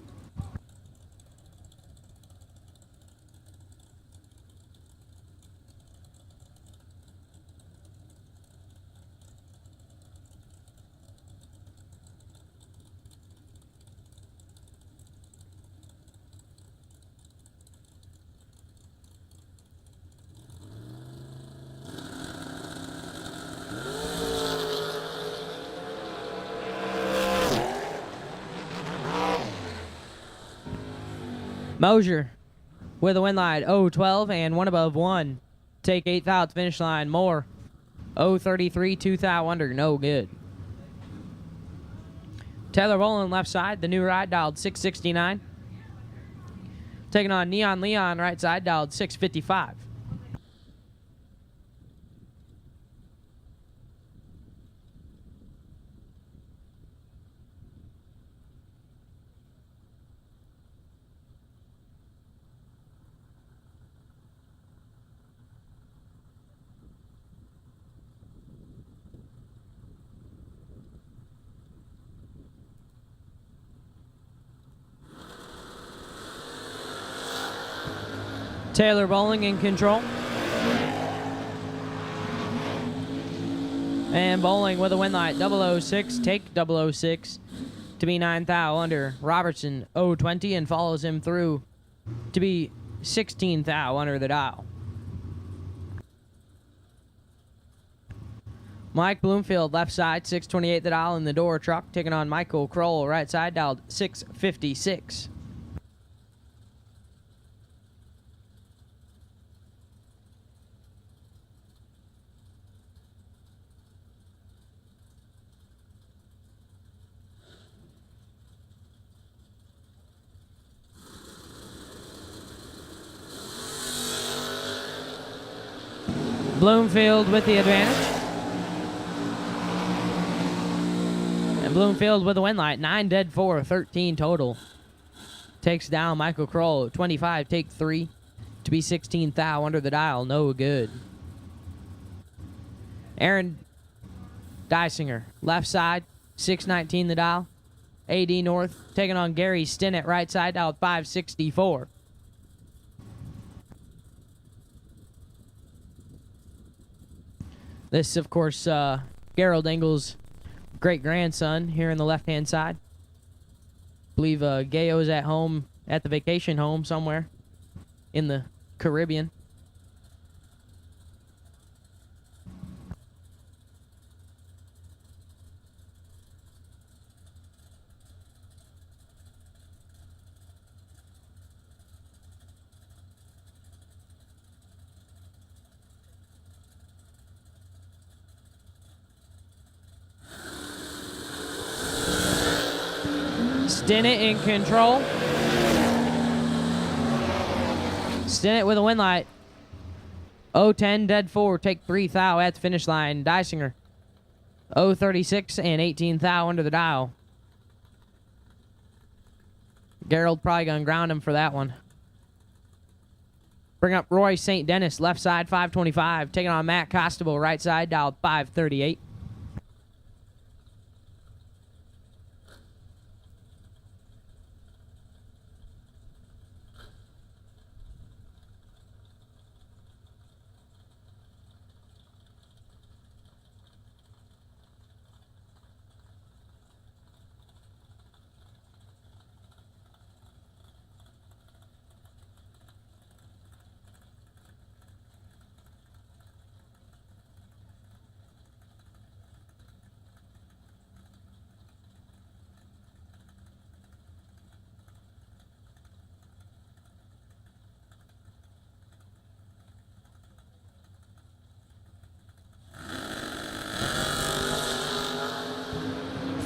Mosier with a win line 0-12 and one above one. Take 8th out, finish line. Moore 0-33, 2 thou under, no good. Taylor Rowland left side, the new ride dialed 669. Taking on Neon Leon right side, dialed 655. Taylor Bowling in control. And Bowling with a win line 006, take 006 to be 9 thou under. Robertson 020 and follows him through to be 16 thou under the dial. Mike Bloomfield left side 628 the dial in the door truck, taking on Michael Kroll right side, dialed 656. Bloomfield with the advantage. And Bloomfield with a win line 9 dead 4, 13 total. Takes down Michael Kroll 25, take 3 to be 16 thou under the dial, no good. Aaron Dysinger left side 619 the dial. AD North taking on Gary Stinnett right side, dial 564. This, of course, Gerald Engel's great-grandson here in the left-hand side. I believe Gayo's at home, at the vacation home somewhere in the Caribbean. Stinnett in control. Stinnett with a win light. 0-10, dead 4, take 3 thou at the finish line. Dysinger 0-36 and 18 thou under the dial. Gerald probably going to ground him for that one. Bring up Roy St. Dennis, left side 525. Taking on Matt Costable, right side, dialed 538.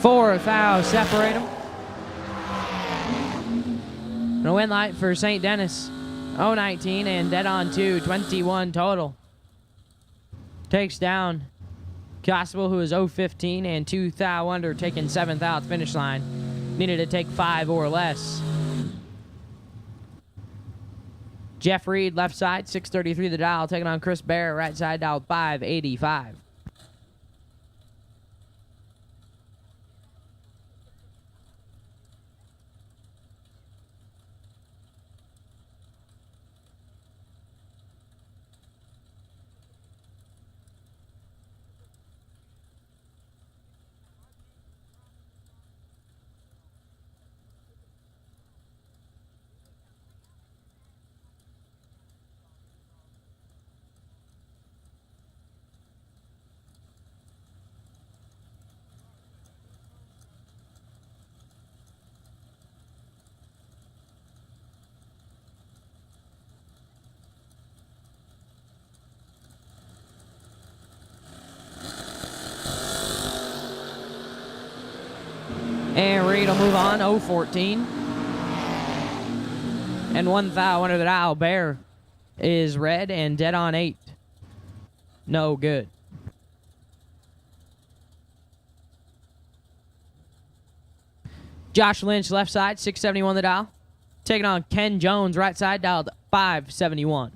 Four thou separate them. And a win light for St. Dennis. 0-19 and dead on 2, 21 total. Takes down Costable, who is 0-15 and 2 thou under, taking 7th out finish line. Needed to take 5 or less. Jeff Reed, left side, 633 the dial, taking on Chris Bear, right side, dial 585. will move on, 0-14. And 1 thou under the dial. Bear is red and dead on 8. No good. Josh Lynch, left side, 671 the dial. Taking on Ken Jones, right side, dialed 571.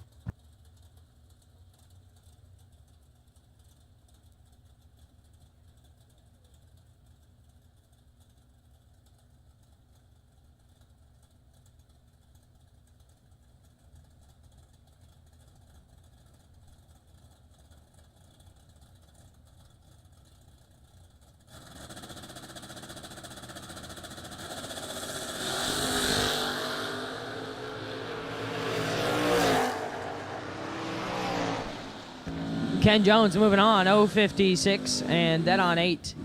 Ken Jones moving on, 0-56 and dead on 8.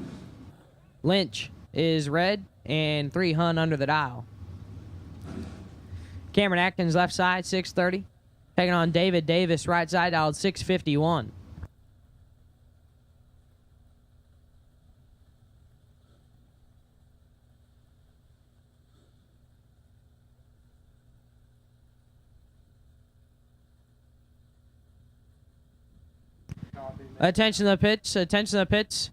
Lynch is red and 3 hun under the dial. Cameron Atkins left side, 630. Taking on David Davis, right side, dialed 651. Attention to the pits, attention to the pits.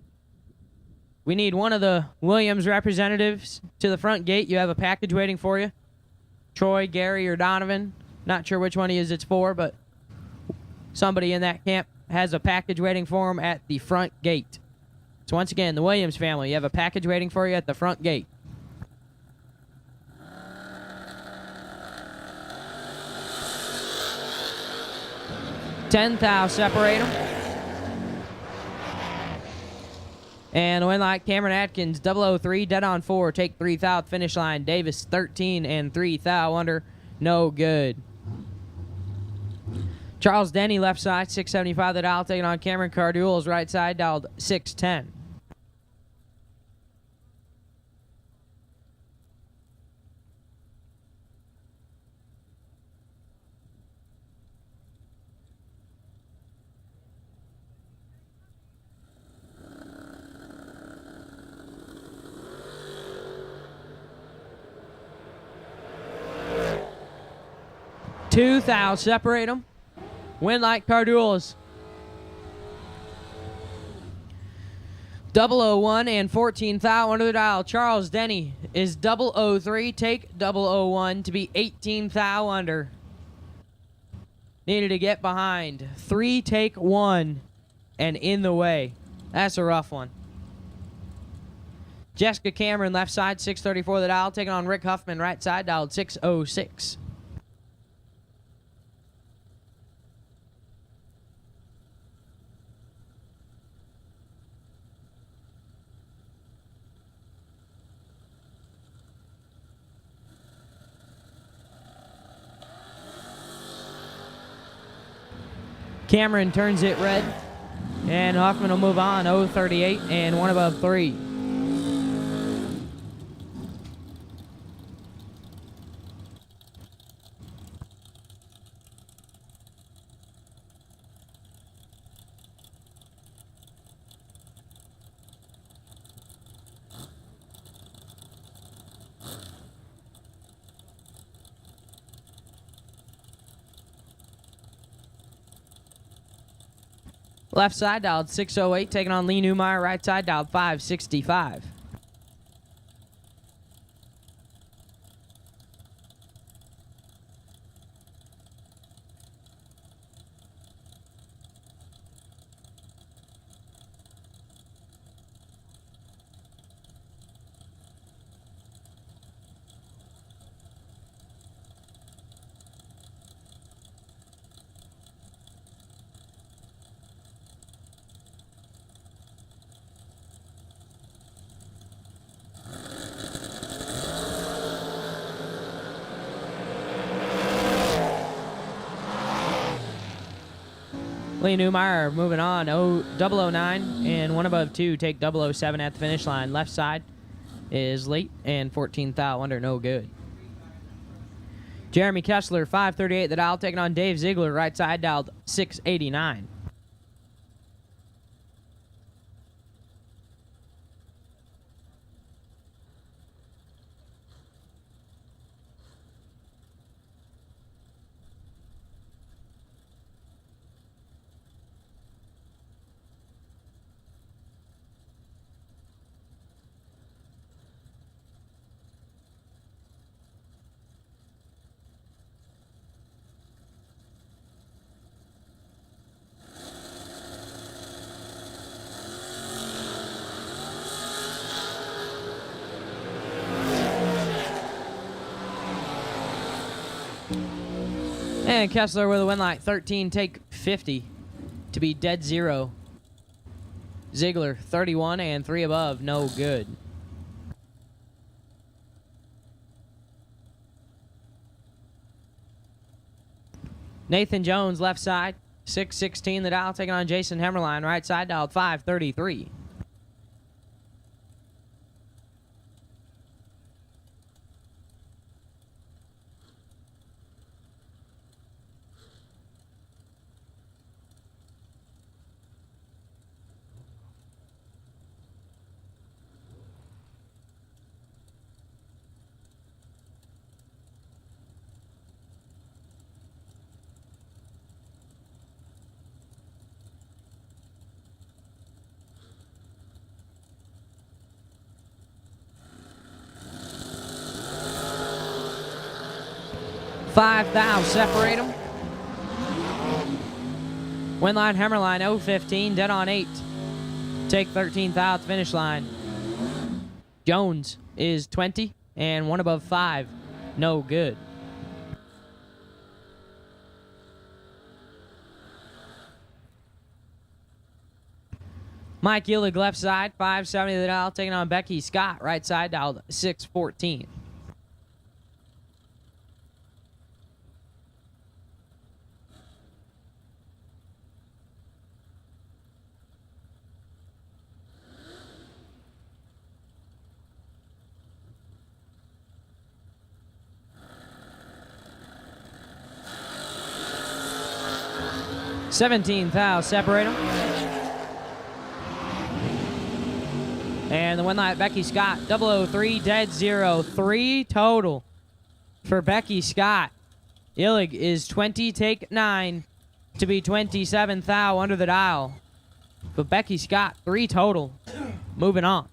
We need one of the Williams representatives to the front gate. You have a package waiting for you. Troy, Gary, or Donovan. Not sure which one it's for, but somebody in that camp has a package waiting for him at the front gate. So once again, the Williams family, you have a package waiting for you at the front gate. Thou separate them. And win like Cameron Atkins, 003, dead on 4, take 3 thou at finish line. Davis, 13 and 3 thou under, no good. Charles Denny, left side, 675 the dial, taking on Cameron Carduel's right side, dialed 610. Two thou separate them. Win like Carduels. 001 and 14 thou under the dial. Charles Denny is 003. Take 001 to be 18 thou under. Needed to get behind. 3 take 1 and in the way. That's a rough one. Jessica Cameron, left side, 634 the dial. Taking on Rick Huffman, right side, dialed 606. Cameron turns it red, and Hoffman will move on, 038 and 1 above 3. Left side dialed 608, taking on Lee Newmeyer. Right side dialed 565. Lee Newmeyer moving on, 009 and 1 above 2, take 007 at the finish line. Left side is late and 14 thou under, no good. Jeremy Kessler, 538 the dial, taking on Dave Ziegler. Right side dialed 689. And Kessler with a win light, 13, take 50 to be dead 0. Ziegler, 31 and 3 above, no good. Nathan Jones, left side, 616 the dial, taking on Jason Hemmerline, right side dial, 533. Five thou separate them. Win line, Hemmerline, 015, dead on 8. Take 13 thou at the finish line. Jones is 20 and 1 above 5, no good. Mike Illig, left side, 570 the dial, taking on Becky Scott, right side dial, 614. $17 thou, separate them. And the win line, Becky Scott, 003, dead 0. 3 total for Becky Scott. Illig is 20, take 9 to be 27 thou under the dial. But Becky Scott, 3 total. Moving on.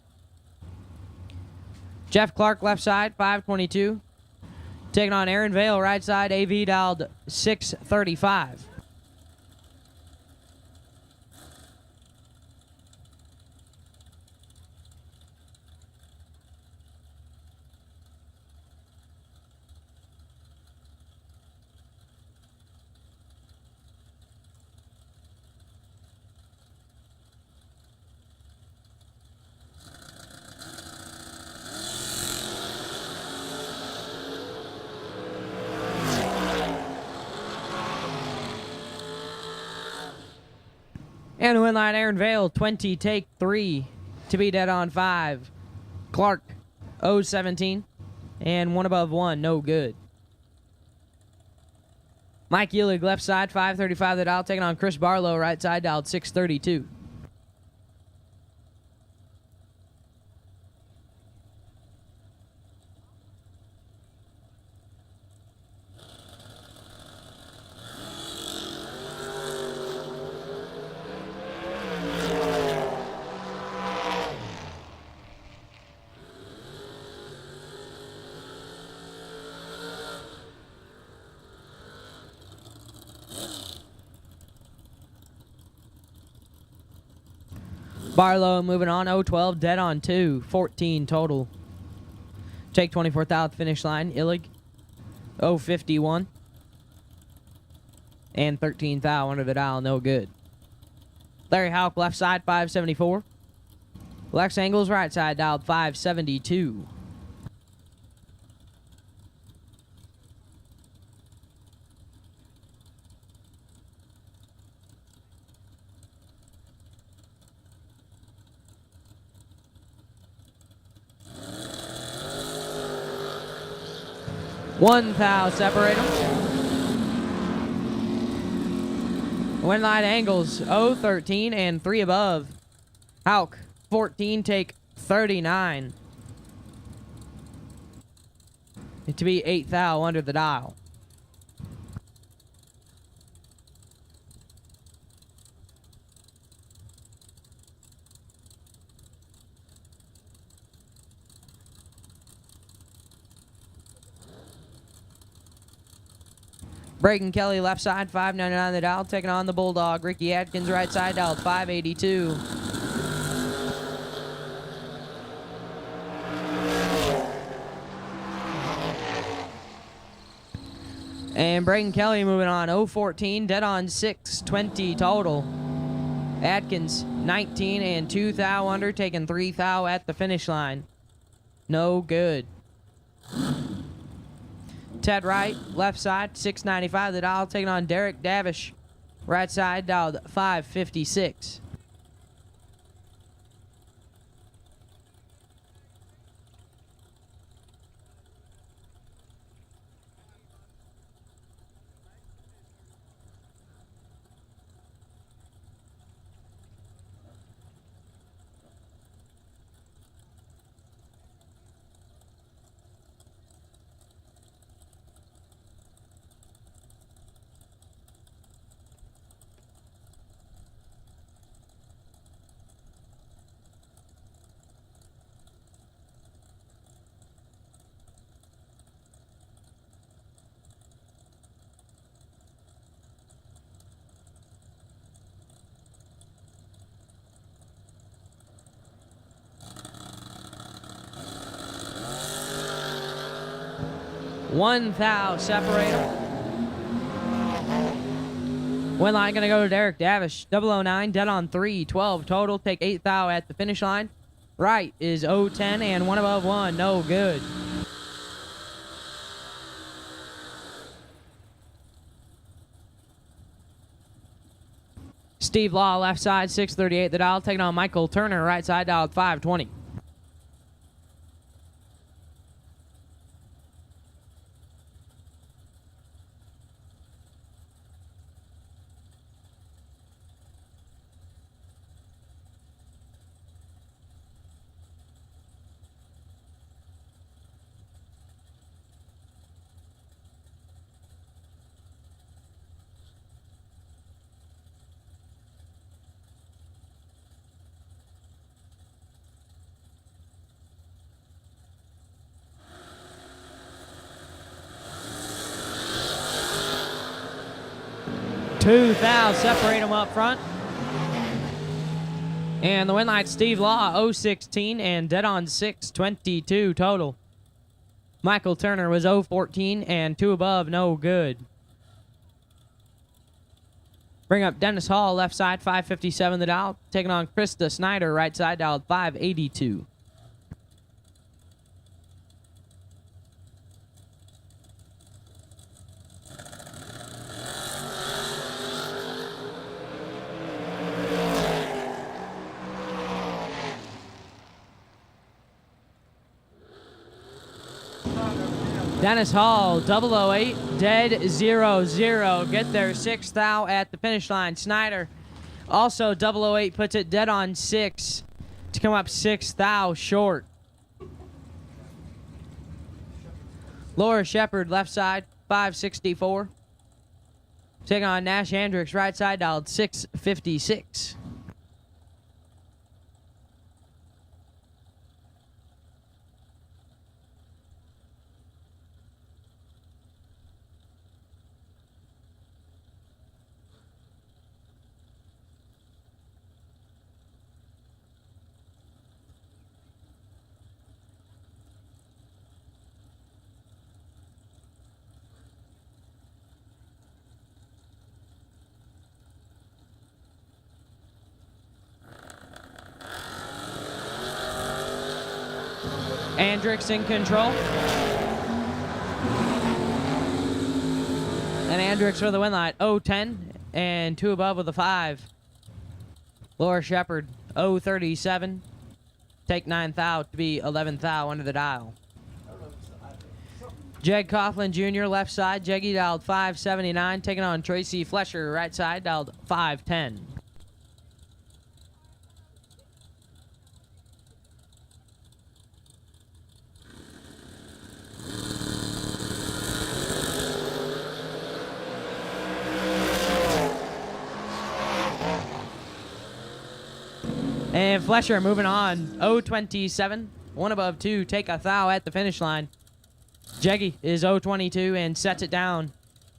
Jeff Clark, left side, 522. Taking on Aaron Vale, right side, AV dialed 635. And the win line, Aaron Vale, 20, take 3 to be dead on 5. Clark, 017 and 1 above 1, no good. Mike Illig, left side, 535 the dial, taking on Chris Barlow, right side dialed 632. Barlow moving on, 012, dead on 2, 14 total. Take 24 thou at the finish line. Illig, 051. And 13 thou under the dial, no good. Larry Houck, left side, 574. Lex Angles, right side, dialed 572. One thou separate them. Win line Angles, 013 and 3 above. Houck, 14, take 39. To be 8 thou under the dial. Braden Kelly, left side, 599 the dial, taking on the Bulldog. Ricky Atkins, right side, dialed 582. And Braden Kelly moving on, 0-14, dead on 620 total. Atkins, 19 and 2 thou under, taking 3 thou at the finish line. No good. Ted Wright, left side, 695 the dial, taking on Derek Davish. Right side, dialed 556. One thou separate 'em. Win line gonna go to Derek Davish. 009, dead on 3, 12 total. Take 8 thou at the finish line. Right is 010 and 1 above 1, no good. Steve Law, left side, 638 the dial, taking on Michael Turner, right side, dialed 520. Two thou separate them up front. And the win line, Steve Law, 016 and dead on 622 total. Michael Turner was 014 and 2 above, no good. Bring up Dennis Hall, left side, 557 the dial. Taking on Krista Snyder, right side, dialed 582. Dennis Hall, 008, dead 0-0. Get their 6 thou at the finish line. Snyder, also 008, puts it dead on 6 to come up 6 thou short. Laura Shepard, left side, 564. Taking on Nash Hendricks, right side, dialed 656. Andrix in control. And Andrix for the win line, 010 and 2 above with a 5. Laura Shepard, 037. Take 9 thou to be 11 thou under the dial. Jeg Coughlin Jr., left side. Jeggy dialed 579. Taking on Tracy Flesher, right side, dialed 510. And Flesher moving on, 027, 1 above 2, take a thou at the finish line. Jeggy is 022 and sets it down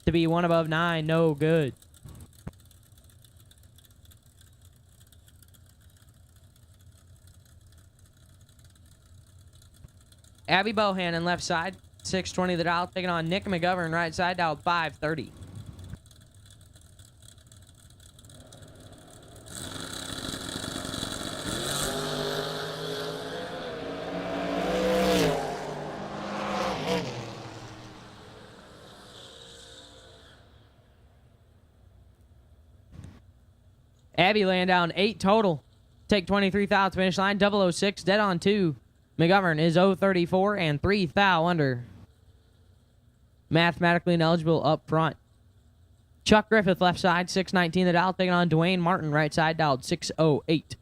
to be 1 above 9, no good. Abby Bohannon, left side, 620 the dial, taking on Nick McGovern, right side, dialed 530. Abby laying down 8 total. Take 23 thou finish line. 006 dead on 2. McGovern is 034 and 3 thou under. Mathematically ineligible up front. Chuck Griffith left side 619 the dial, taking on Dwayne Martin right side, dialed 608.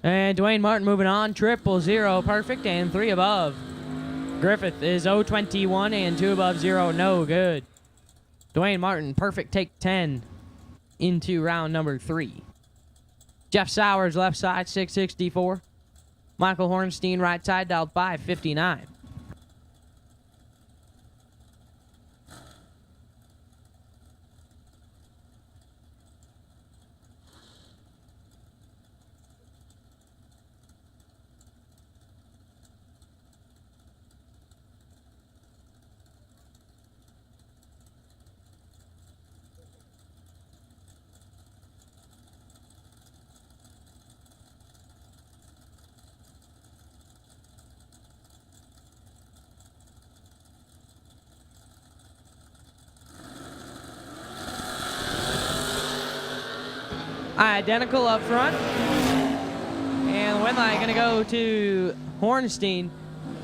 And Dwayne Martin moving on, 000, perfect, and 3 above. Griffith is 021 and 2 above 0, no good. Dwayne Martin, perfect, take 10 into round number 3. Jeff Sowers, left side, 664. Michael Hornstein, right side, dialed 559. Identical up front. And the win line going to go to Hornstein.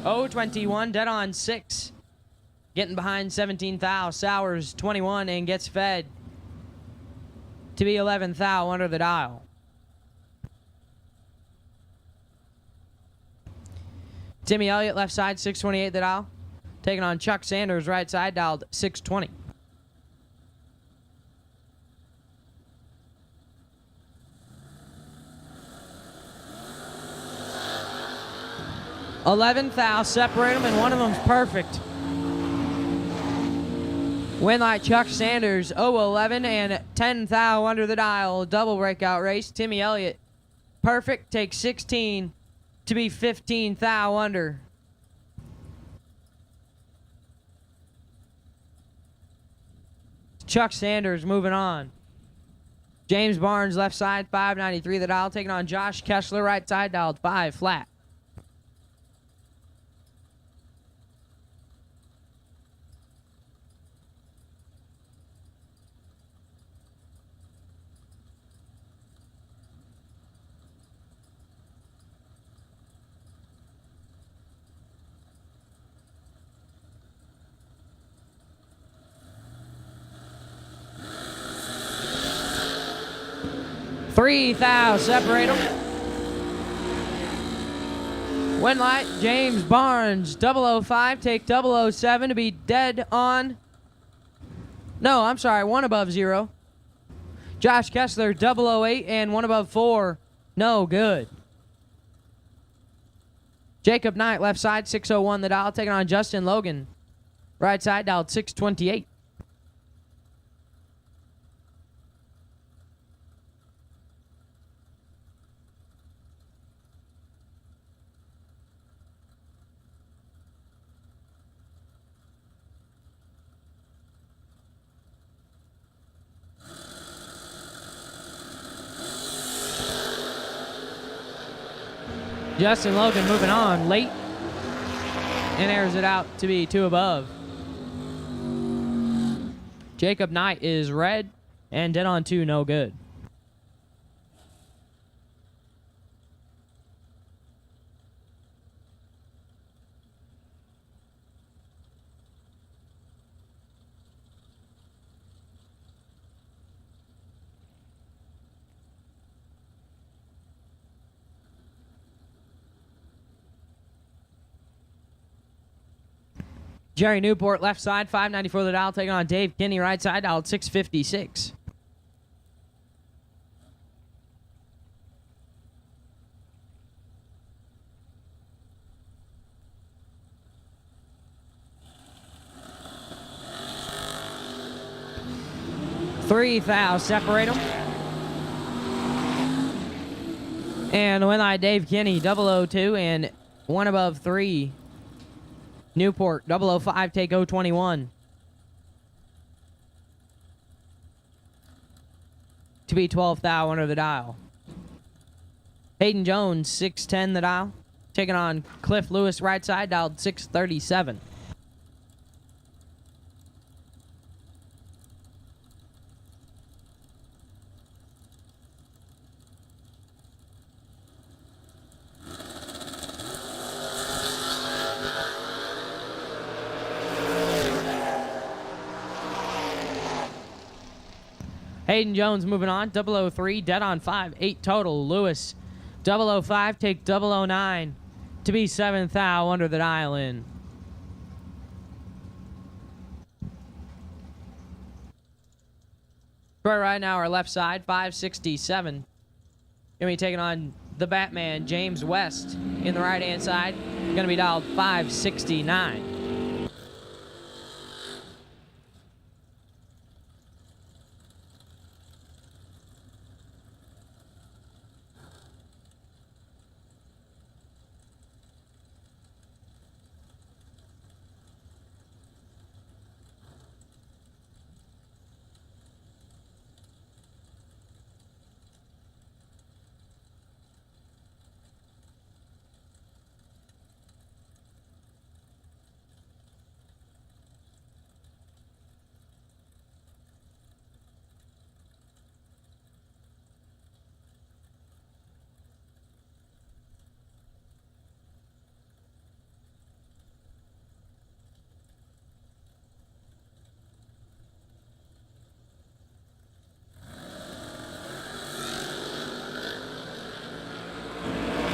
021, dead on 6. Getting behind 17 thou. Sowers 21 and gets fed to be 11 thou under the dial. Timmy Elliott left side 628 the dial. Taking on Chuck Sanders right side, dialed 620. $11 thou, separate them, and one of them's perfect. Win like Chuck Sanders, 0-11 and 10 thou under the dial. Double breakout race. Timmy Elliott, perfect, takes 16 to be 15 thou under. Chuck Sanders moving on. James Barnes, left side, 593 the dial, taking on Josh Kessler, right side, dialed 5 flat. Three thou, separate them. Win light, James Barnes, 005, take 007 to be dead on. No, I'm sorry, 1 above 0. Josh Kessler, 008 and 1 above 4. No good. Jacob Knight, left side, 601 the dial, taking on Justin Logan. Right side, dialed 628. Justin Logan moving on late and airs it out to be 2 above. Jacob Knight is red and dead on 2, no good. Jerry Newport, left side, 594 the dial, taking on Dave Kinney, right side, dialed 656. 3 thou separate them. And win light Dave Kinney, 002, and 1 above 3. Newport, 005, take 021. To be 12 thou under the dial. Hayden Jones, 610 the dial. Taking on Cliff Lewis, right side, dialed 637. Hayden Jones moving on, 003, dead on 5, 8 total. Lewis, 005, take 009 to be 7th thou under the dial in. Right now, our left side, 567. Gonna be taking on the Batman, James West, in the right-hand side. Gonna be dialed 569.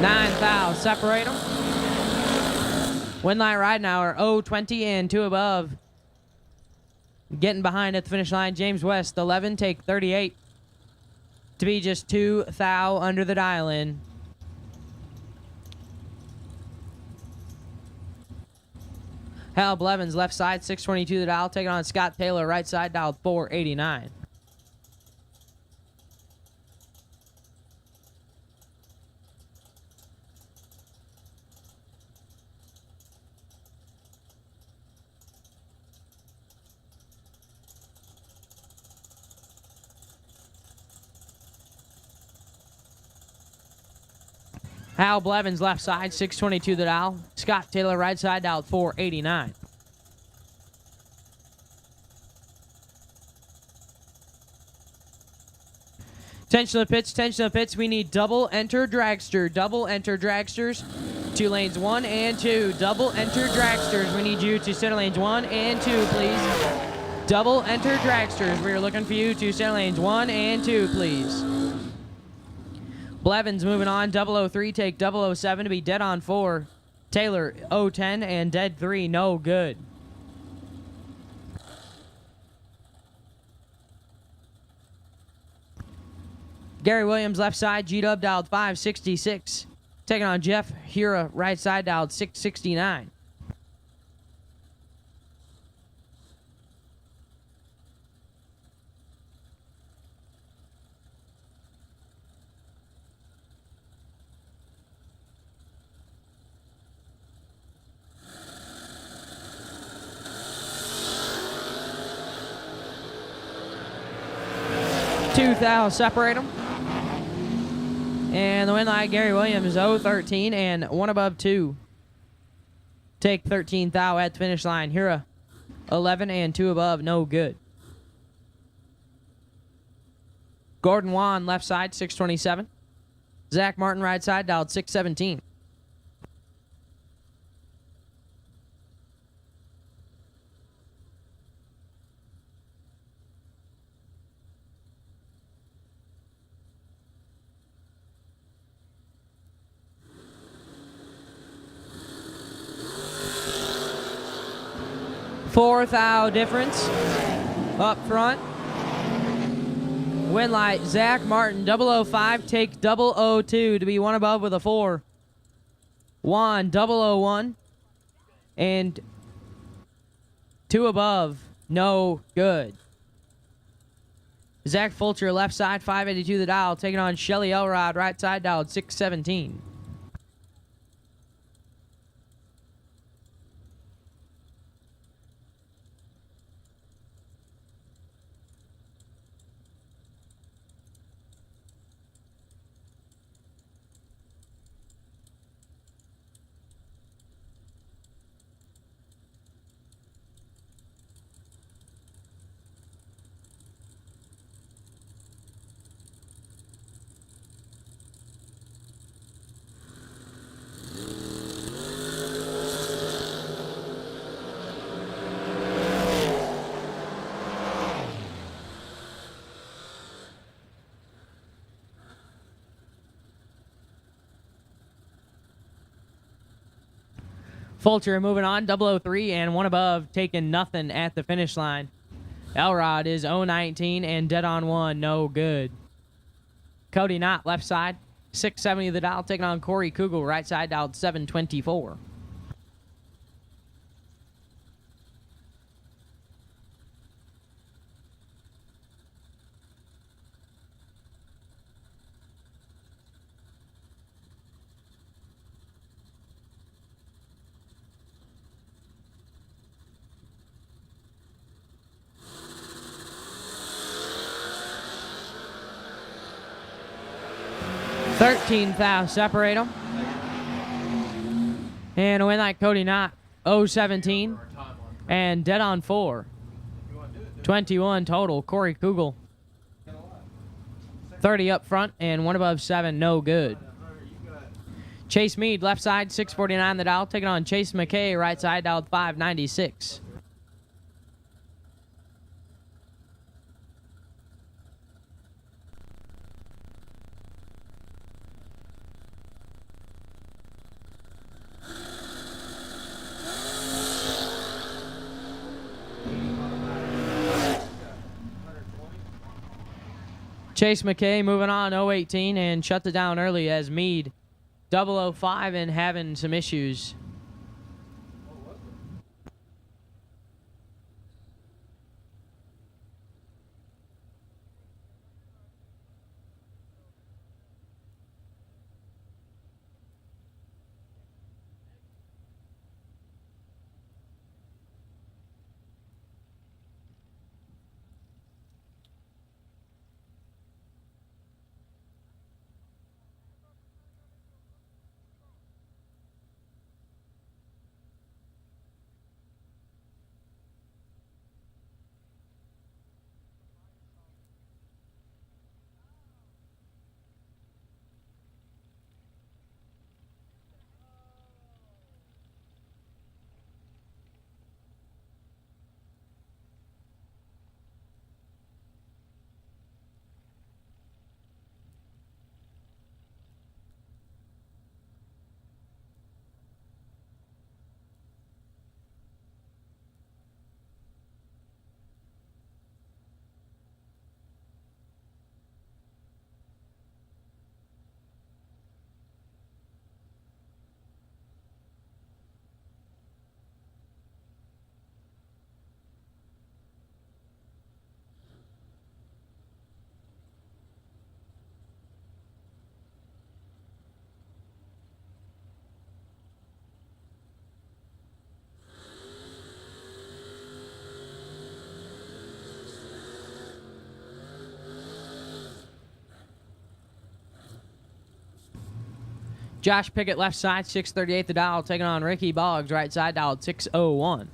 Nine thou separate them. Win line right now are 020 and 2 above. Getting behind at the finish line, James West, 11, take 38. To be just 2 thou under the dial in. Hal Blevins, left side, 622 the dial. Taking on Scott Taylor, right side, dialed 489. Hal Blevins, left side, 622 the dial. Scott Taylor, right side, dialed 489. Tension of the pits, tension of the pits. We need double enter dragster. Double enter dragsters. 2 lanes 1 and 2. Double enter dragsters. We need you to center lanes 1 and 2, please. Double enter dragsters. We are looking for you to center lanes 1 and 2, please. Blevins moving on, 003, take 007 to be dead on 4. Taylor, 010, and dead 3, no good. Gary Williams, left side, G-Dub, dialed 566. Taking on Jeff Hura, right side, dialed 669. Two thou separate them. And the win line, Gary Williams, 013 and 1 above 2. Take 13 thou at the finish line. Hura, 11 and 2 above, no good. Gordon Wan, left side, 627. Zach Martin, right side, dialed 617. Fourth thou difference up front. Win light, Zach Martin, 005, take 002 to be 1 above with a 4. Juan, 001, and 2 above, no good. Zach Fulcher, left side, 582 the dial, taking on Shelly Elrod, right side, dialed 617. Fulcher moving on, 003 and one above, taking nothing at the finish line. Elrod is 019 and dead on one, no good. Cody Knott, left side, 670 the dial, taking on Corey Kugel, right side, dialed 724. $13,000 separate them. And a win like Cody Knott, 017 and dead on 4. 21 total. Corey Kugel, 30 up front and one above 7, no good. Chase Mead, left side, 649 the dial, taking on Chase McKay, right side, dialed 596. Chase McKay moving on, 018 and shut it down early as Mead 005 and having some issues. Josh Pickett, left side, 638 the dial, taking on Ricky Boggs, right side, dialed 601.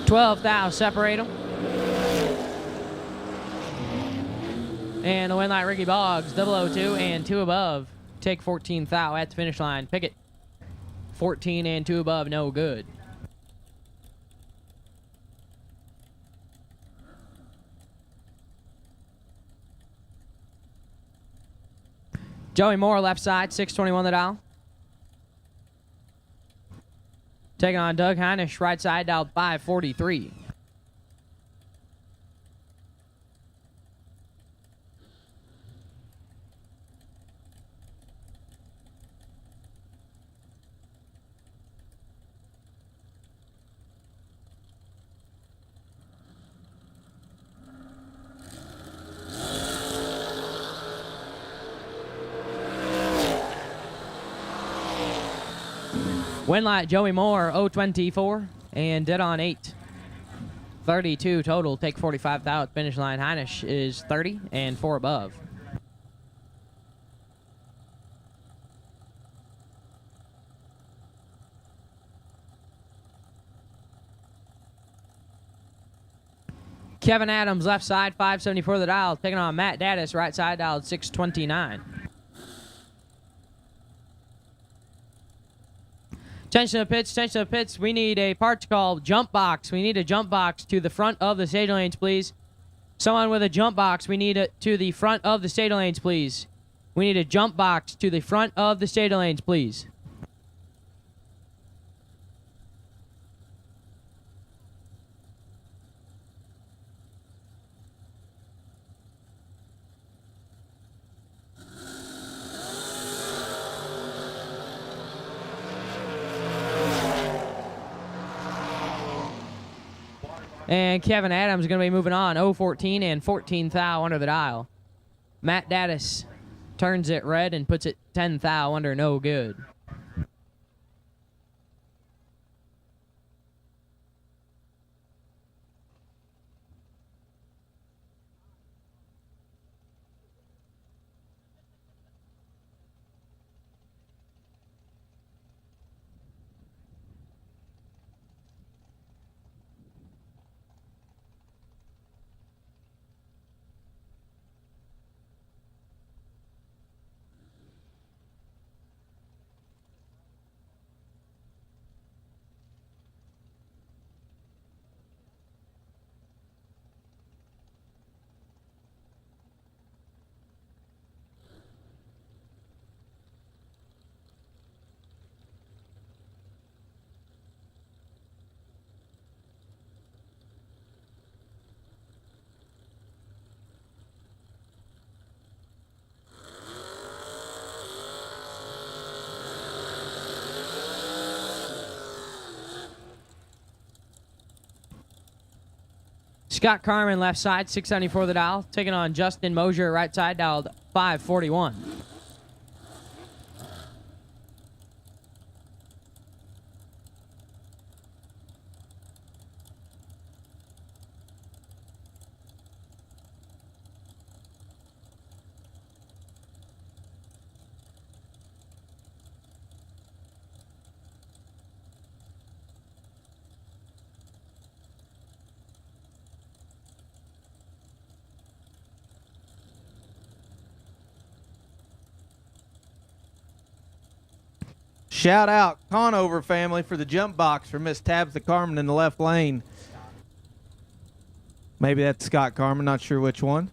$12,000 separate them. And the win like Ricky Boggs, 002 and 2 above. Take 14,000 at the finish line. Pickett, 14 and 2 above, no good. Joey Moore, left side, 621 the dial. Taking on Doug Heinisch, right side dialed 543. Win light, Joey Moore, 024, and dead on 8. 32 total, take 45 out. Finish line, Heinisch is 30 and 4 above. Kevin Adams, left side, 574 the dial, taking on Matt Daddis, right side dialed 629. Attention to the pits, attention to the pits. We need a part to call jump box. We need a jump box to the front of the stage lanes, please. Someone with a jump box, we need it to the front of the stage lanes, please. We need a jump box to the front of the stage lanes, please. And Kevin Adams is going to be moving on. 014 and 14 thou under the dial. Matt Daddis turns it red and puts it 10 thou under no good. Scott Carmen, left side, 674 the dial. Taking on Justin Mosier, right side, dialed 541. Shout out Conover family for the jump box for Miss Tabitha Carmen in the left lane. Maybe that's Scott Carmen, not sure which one.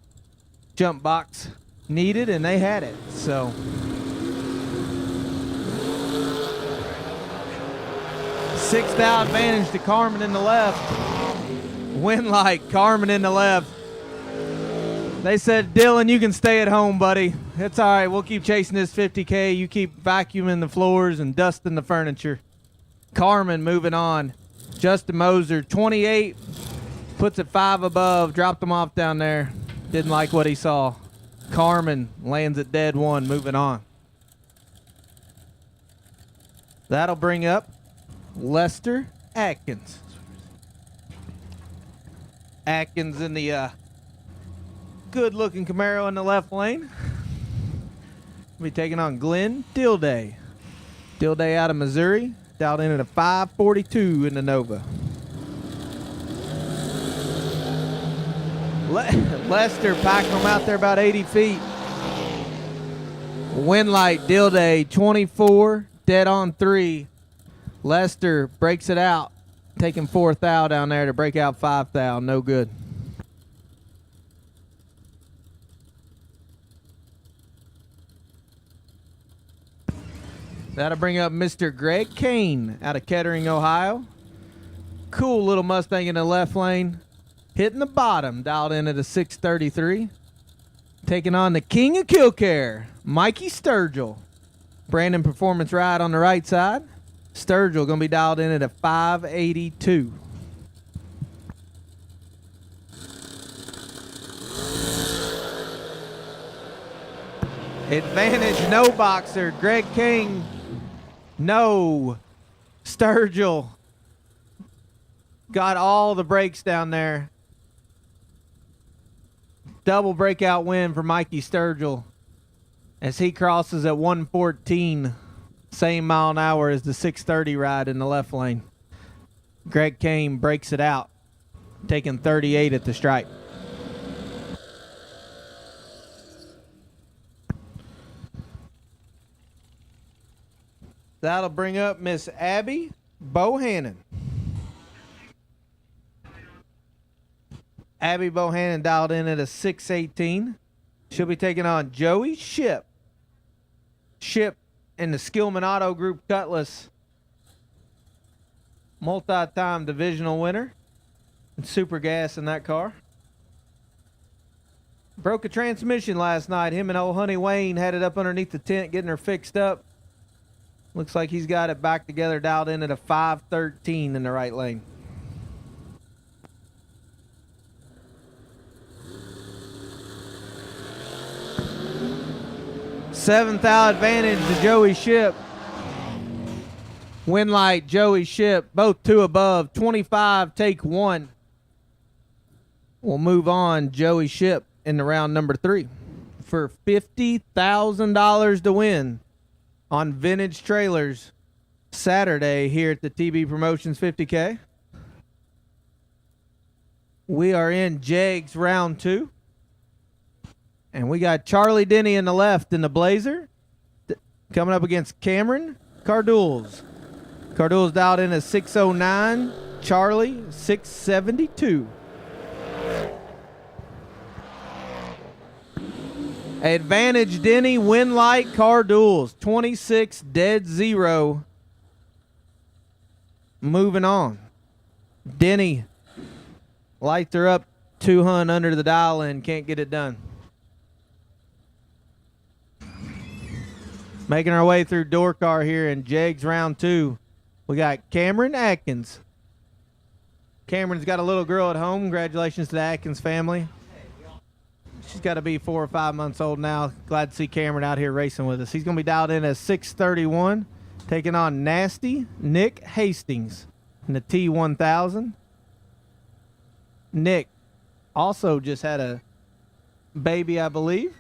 Jump box needed, and they had it. So 6 thou advantage to Carmen in the left. Win like Carmen in the left. They said, Dylan, you can stay at home, buddy. It's all right. We'll keep chasing this 50K. You keep vacuuming the floors and dusting the furniture. Carmen moving on. Justin Moser, 28, puts it 5 above, dropped him off down there. Didn't like what he saw. Carmen lands at dead 1, moving on. That'll bring up Lester Atkins. Atkins in the good-looking Camaro in the left lane. We'll be taking on Glenn Dilday. Dilday out of Missouri, dialed in at a 542 in the Nova. Lester packing them out there about 80 feet. Wind light, Dilday, 24, dead on 3. Lester breaks it out, taking 4 thou down there to break out 5 thou, no good. That'll bring up Mr. Greg Kane out of Kettering, Ohio. Cool little Mustang in the left lane. Hitting the bottom, dialed in at a 633. Taking on the king of Kil-Kare, Mikey Sturgill. Brandon Performance Ride on the right side. Sturgill going to be dialed in at a 582. Advantage, no boxer. Greg King, no. Sturgill got all the breaks down there. Double breakout win for Mikey Sturgill as he crosses at 114, same mile an hour as the 630 ride in the left lane. Greg Kane breaks it out, taking 38 at the stripe. That'll bring up Miss Abby Bohannon. Abby Bohannon dialed in at a 618. She'll be taking on Joey Ship. Ship in the Skillman Auto Group Cutlass. Multi-time divisional winner. And super gas in that car. Broke a transmission last night. Him and old Honey Wayne had it up underneath the tent getting her fixed up. Looks like he's got it back together, dialed in at a 513 in the right lane. Seventh out advantage to Joey Ship. Win light, Joey Ship, both two above. 25, take one. We'll move on, Joey Ship, in the round number 3 for $50,000 to win on Vintage Trailers Saturday here at the TB Promotions 50K. We are in Jegs round 2. And we got Charlie Denny in the left in the Blazer coming up against Cameron Cardules. Cardules dialed in at 609. Charlie, 672. Advantage Denny, win light Cardules, 26 dead 0. Moving on. Denny lights her up 200 under the dial and can't get it done. Making our way through door car here in Jegs round 2. We got Cameron Atkins. Cameron's got a little girl at home. Congratulations to the Atkins family. She's got to be 4 or 5 months old now. Glad to see Cameron out here racing with us. He's going to be dialed in at 631, taking on Nasty Nick Hastings in the T1000. Nick also just had a baby, I believe.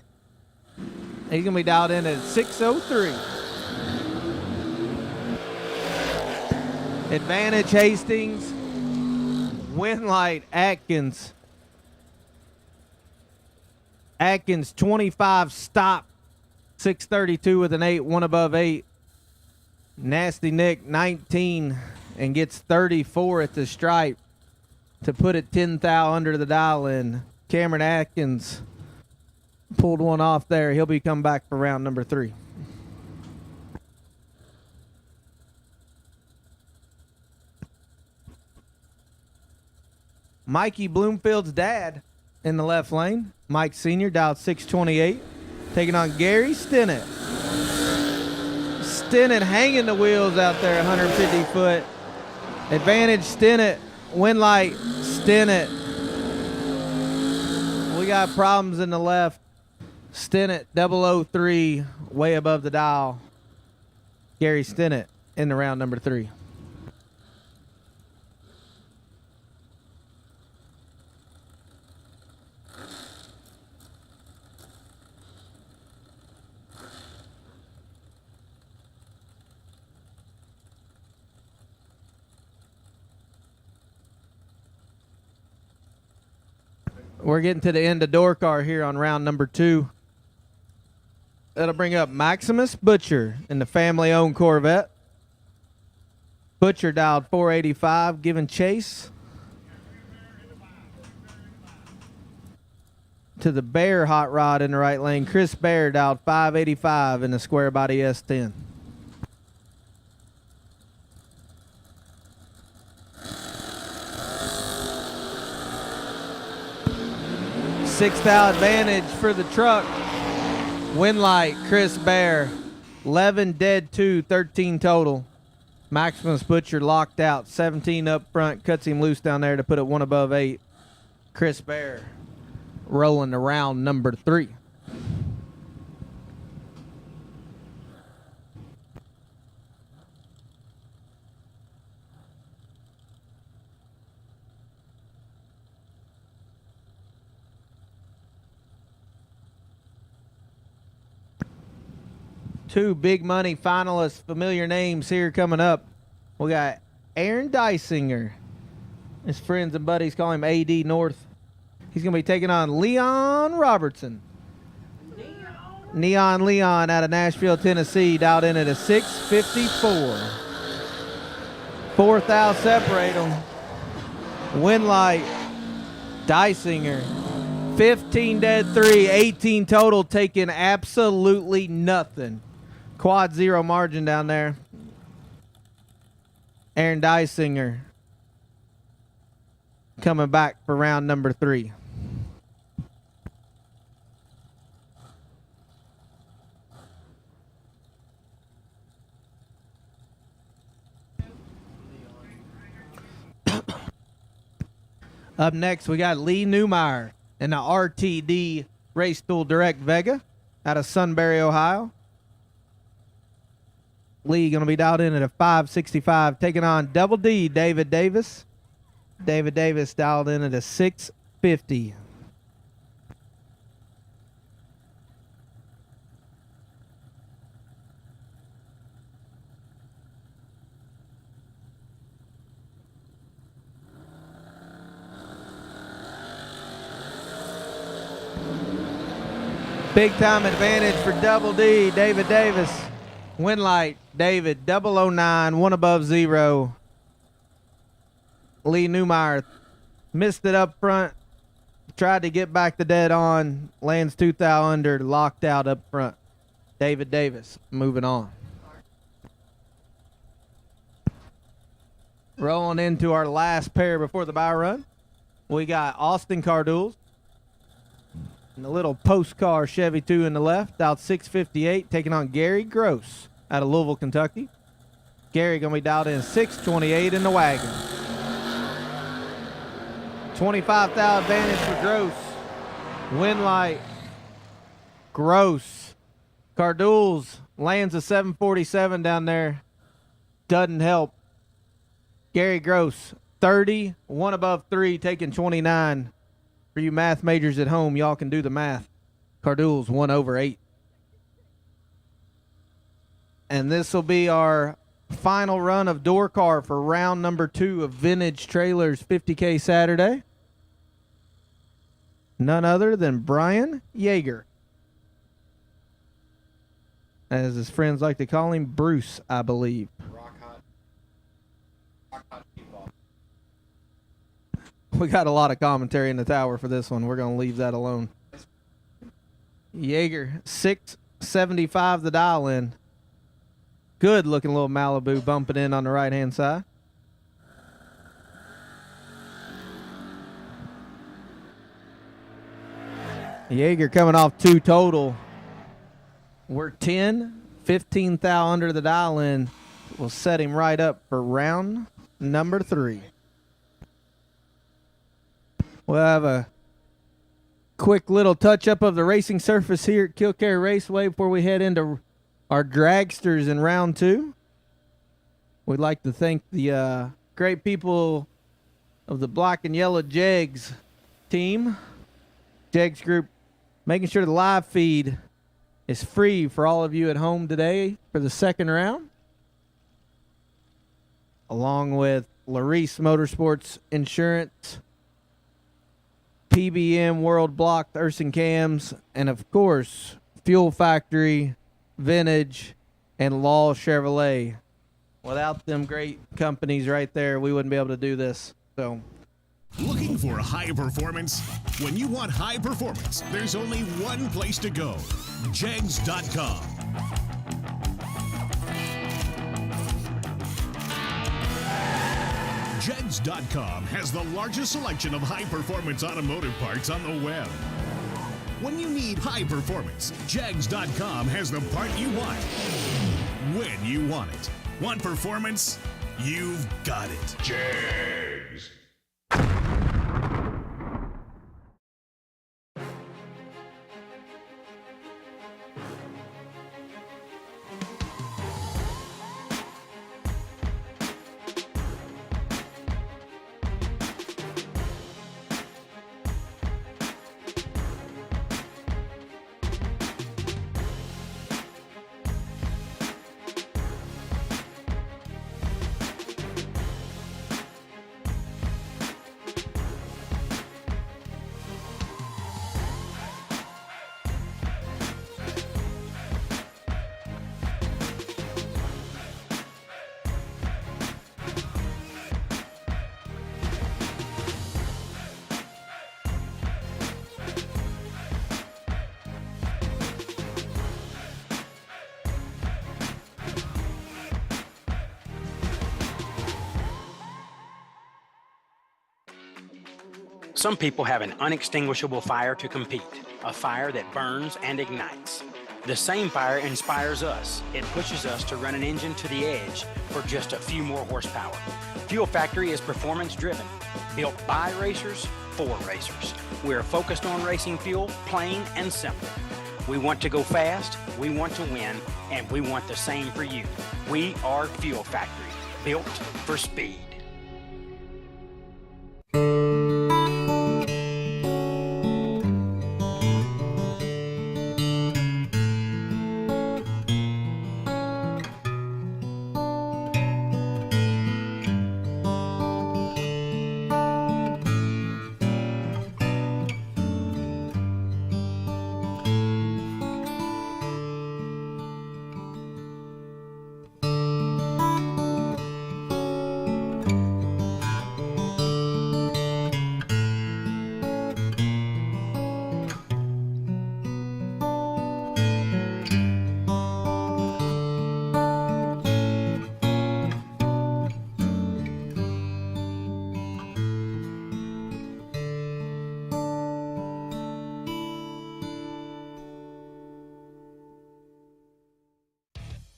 He's going to be dialed in at 603. Advantage Hastings. Win light Atkins. Atkins 25 stop. 632 with an 8, one above 8. Nasty Nick 19 and gets 34 at the stripe to put it 10 thou under the dial in. Cameron Atkins pulled one off there. He'll be coming back for round number 3. Mikey Bloomfield's dad in the left lane. Mike Sr. dialed 628. Taking on Gary Stinnett. Stinnett hanging the wheels out there 150 foot. Advantage Stinnett. Win light Stinnett. We got problems in the left. Stinnett 003 way above the dial. Gary Stinnett in the round number 3. We're getting to the end of door car here on round number 2. That'll bring up Maximus Butcher in the family-owned Corvette. Butcher dialed 485, giving chase to the Bear hot rod in the right lane. Chris Bear dialed 585 in the square body S10. Sixth out advantage for the truck. Winlight, Chris Bear. 11 dead, 2, 13 total. Maximus Butcher locked out. 17 up front. Cuts him loose down there to put it 1 above 8. Chris Bear rolling to round number 3. Two big money finalists, familiar names here coming up. We got Aaron Dysinger. His friends and buddies call him AD North. He's going to be taking on Leon Robertson. Neon Leon out of Nashville, Tennessee, dialed in at a 654. Fourth out separate them. Winlight, Dysinger. 15 dead, 3, 18 total, taking absolutely nothing. Quad 0 margin down there. Aaron Dysinger coming back for round number 3. Up next, we got Lee Newmeyer in the RTD Race Tool Direct Vega out of Sunbury, Ohio. Lee going to be dialed in at a 565, taking on Double D, David Davis. David Davis dialed in at a 650. Big time advantage for Double D, David Davis. Winlight, David, 009, 1 above 0. Lee Newmeyer missed it up front. Tried to get back the dead on. Lands 2 thou under, locked out up front. David Davis moving on. Rolling into our last pair before the bye run. We got Austin Cardules. And the little post car Chevy 2 in the left, out 658, taking on Gary Gross out of Louisville, Kentucky. Gary going to be dialed in 628 in the wagon. 25 thou advantage for Gross. Winlight, Gross. Cardules lands a 747 down there. Doesn't help. Gary Gross, 30, 1 above 3, taking 29. For you math majors at home, y'all can do the math. Cardules 1 over 8. And this will be our final run of door car for round number 2 of Vintage Trailers 50K Saturday. None other than Brian Yeager. As his friends like to call him, Bruce, I believe. We got a lot of commentary in the tower for this one. We're going to leave that alone. Yeager, 675 the dial in. Good looking little Malibu bumping in on the right hand side. Yeager coming off 2 total. We're 10, 15 thou under the dial in. We'll set him right up for round number 3. We'll have a quick little touch-up of the racing surface here at Kil-Kare Raceway before we head into our dragsters in round 2. We'd like to thank the great people of the Black and Yellow Jegs team. Jegs Group making sure the live feed is free for all of you at home today for the second round. Along with Larice Motorsports Insurance, PBM World Block, Urson Cams, and of course, Fuel Factory, Vintage, and Law Chevrolet. Without them great companies right there, we wouldn't be able to do this. So, looking for high performance? When you want high performance, there's only one place to go. Jegs.com. Jegs.com has the largest selection of high-performance automotive parts on the web. When you need high performance, Jags.com has the part you want when you want it. Want performance? You've got it. Jags. Some people have an unextinguishable fire to compete, a fire that burns and ignites. The same fire inspires us. It pushes us to run an engine to the edge for just a few more horsepower. Fuel Factory is performance driven, built by racers for racers. We're focused on racing fuel, plain and simple. We want to go fast, we want to win, and we want the same for you. We are Fuel Factory, built for speed.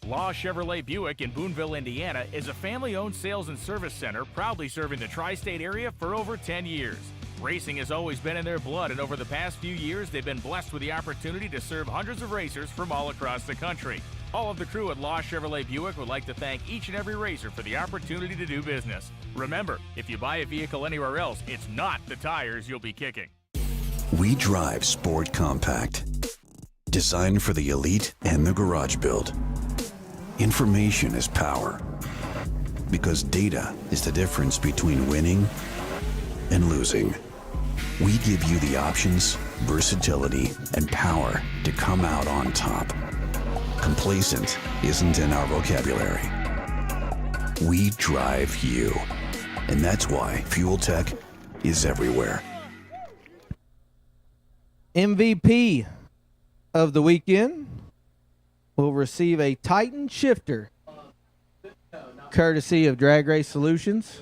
Law Chevrolet Buick in Boonville, Indiana is a family-owned sales and service center proudly serving the tri-state area for over 10 years. Racing has always been in their blood, and over the past few years, they've been blessed with the opportunity to serve hundreds of racers from all across the country. All of the crew at Law Chevrolet Buick would like to thank each and every racer for the opportunity to do business. Remember, if you buy a vehicle anywhere else, it's not the tires you'll be kicking. We drive Sport Compact, designed for the elite and the garage build. Information is power, because data is the difference between winning and losing. We give you the options, versatility, and power to come out on top. Complacent isn't in our vocabulary. We drive you, and that's why Fuel Tech is everywhere. MVP of the weekend will receive a Titan shifter, courtesy of Drag Race Solutions.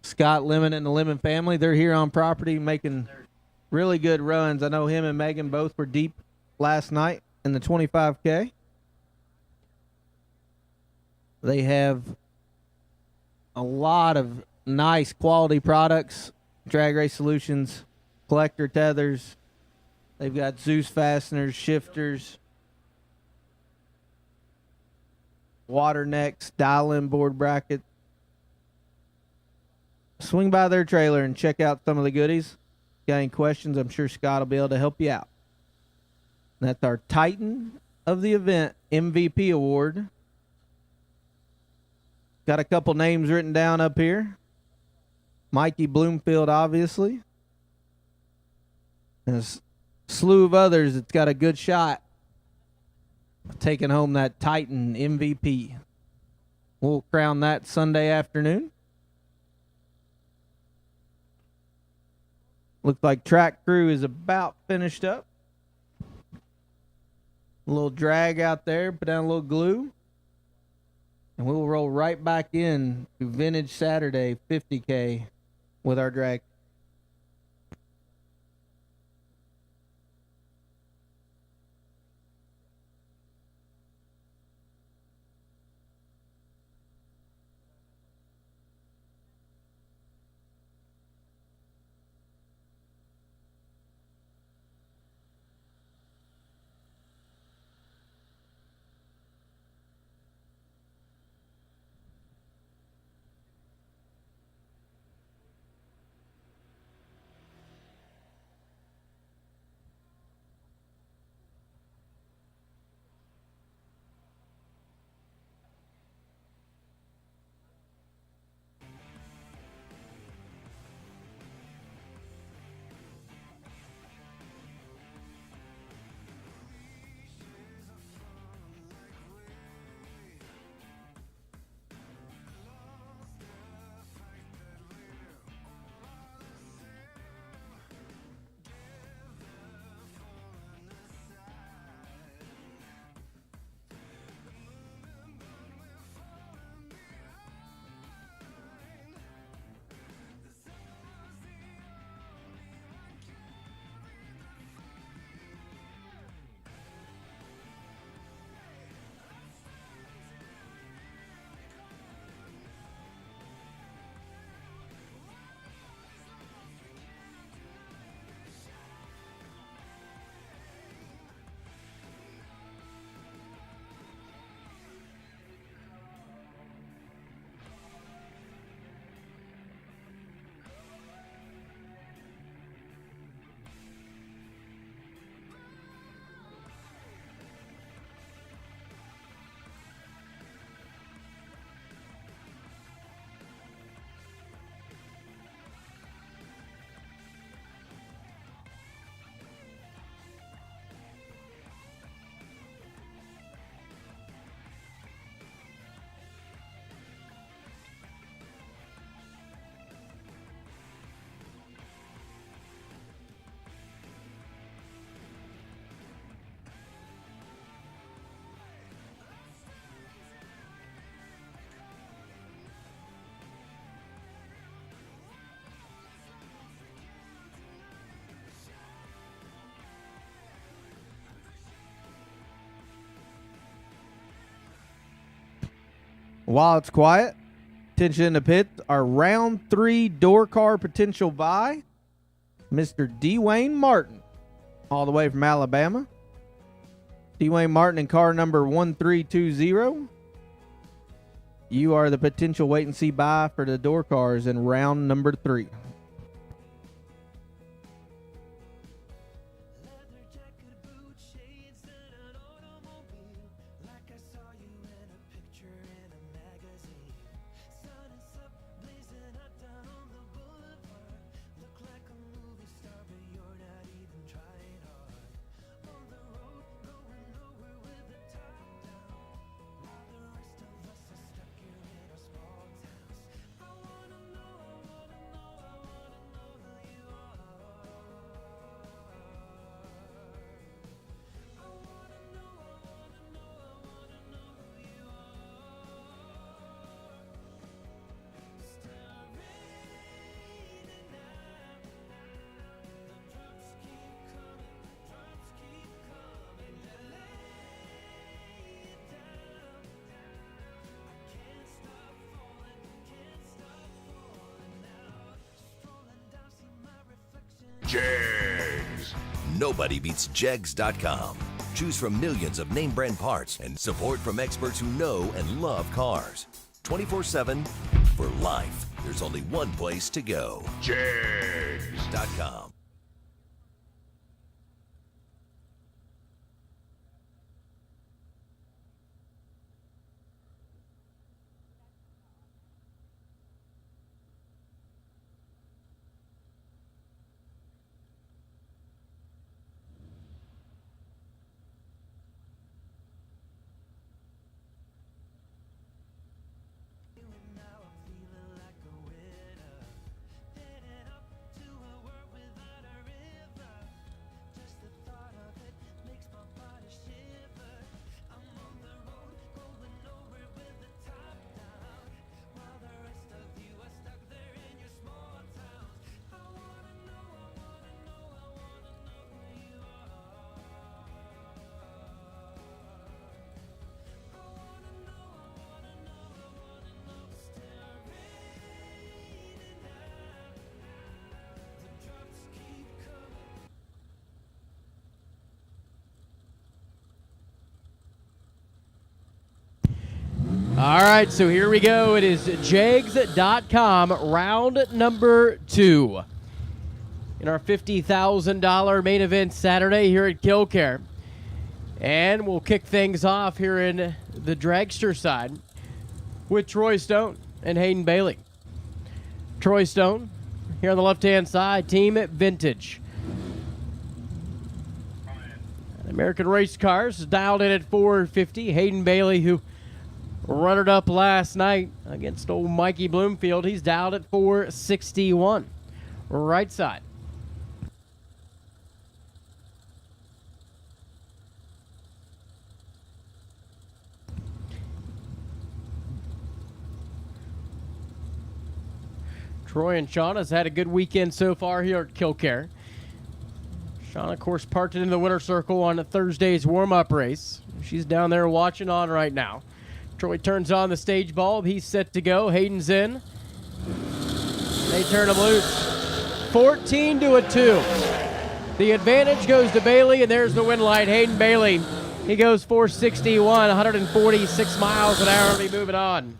Scott Lemon and the Lemon family, they're here on property making really good runs. I know him and Megan both were deep last night in the 25K. They have a lot of nice quality products. Drag Race Solutions, collector tethers. They've got Zeus fasteners, shifters, water necks, dial-in board bracket. Swing by their trailer and check out some of the goodies. Got any questions, I'm sure Scott will be able to help you out. And that's our Titan of the event MVP award. Got a couple names written down up here. Mikey Bloomfield, obviously. And a slew of others that's got a good shot taking home that Titan MVP. We'll crown that Sunday afternoon. Looks like track crew is about finished up. A little drag out there, put down a little glue. And we'll roll right back in to Vintage Saturday 50K with our drag. While it's quiet, attention in the pit, our round 3 door car potential buy, Mr. Dwayne Martin, all the way from Alabama. Dwayne Martin in car number 1320. You are the potential wait and see buy for the door cars in round number 3. Jegs. Nobody beats Jegs.com. Choose from millions of name brand parts and support from experts who know and love cars. 24/7 for life. There's only one place to go. Jegs.com. All right, so here we go. It is Jags.com, round number 2. In our $50,000 main event Saturday here at Kil-Kare. And we'll kick things off here in the dragster side with Troy Stone and Hayden Bailey. Troy Stone, here on the left-hand side, Team Vintage. American Race Cars dialed in at 450. Hayden Bailey, who runnered up last night against old Mikey Bloomfield, he's dialed at 461. Right side. Troy and Shauna's had a good weekend so far here at Kil-Kare. Shauna, of course, parked it in the winner circle on Thursday's warm-up race. She's down there watching on right now. Troy turns on the stage bulb. He's set to go. Hayden's in. They turn him loose. 14 to a 2. The advantage goes to Bailey, and there's the win light. Hayden Bailey, he goes 461, 146 miles an hour. Be moving on.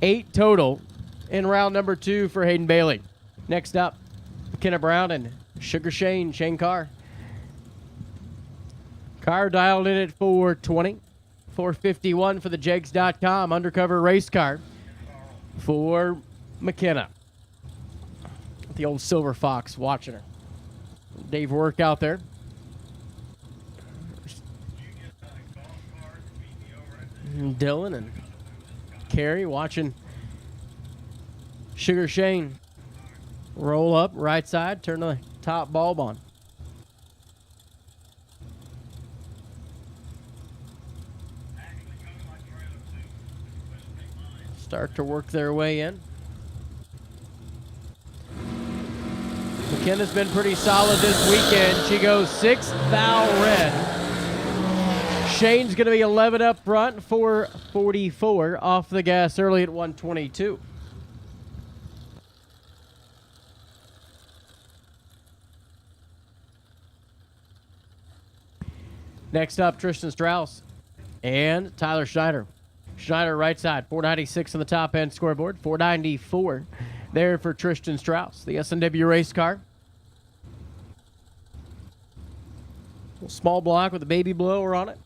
8 total in round number 2 for Hayden Bailey. Next up, McKenna Brown and Sugar Shane Carr. Carr dialed in at 420. 451 for the Jegs.com undercover race car for McKenna. The old Silver Fox watching her. Dave Work out there. Dylan and Carrie watching Sugar Shane roll up right side, turn the top bulb on. Start to work their way in. McKenna's been pretty solid this weekend. She goes 6th thou red. Shane's going to be 11 up front, 444 off the gas early at 122. Next up, Tristan Strauss and Tyler Schneider. Schneider right side, 496 on the top end scoreboard, 494 there for Tristan Strauss, the S&W race car. Small block with a baby blower on it.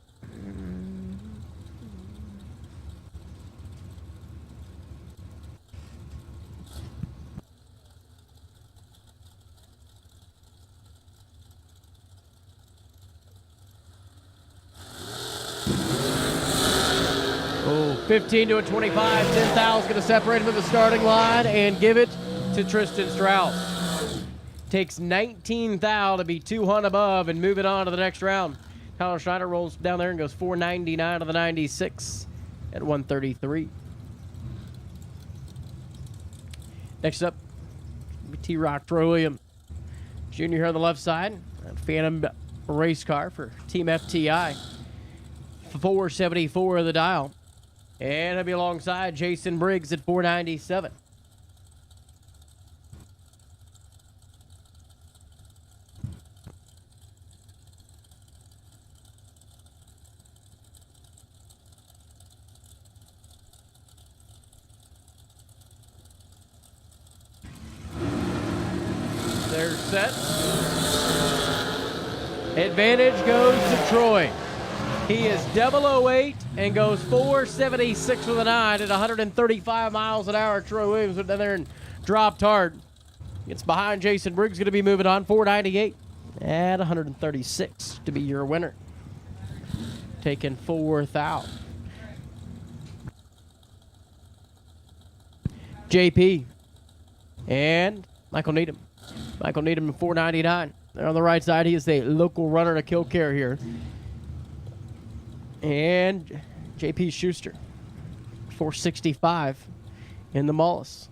Oh, 15 to a 25. 10,000 going to separate him at the starting line and give it to Tristan Strauss. Takes 19 thou to be 200 above and move it on to the next round. Tyler Schneider rolls down there and goes 499 to the 96 at 133. Next up, T-Rock Troy Williams Jr. here on the left side. Phantom race car for Team FTI. 474 of the dial. And he'll be alongside Jason Briggs at 497. They're set. Advantage goes to Troy. He is 008 and goes 476 with a 9 at 135 miles an hour. Troy Williams went down there and dropped hard. Gets behind Jason Briggs, going to be moving on. 498 at 136 to be your winner. Taking 4,000. JP and Michael Needham. Michael Needham at 499. There on the right side, he is a local runner to Kil-Kare here. And JP Schuster, 465 in the Mollis.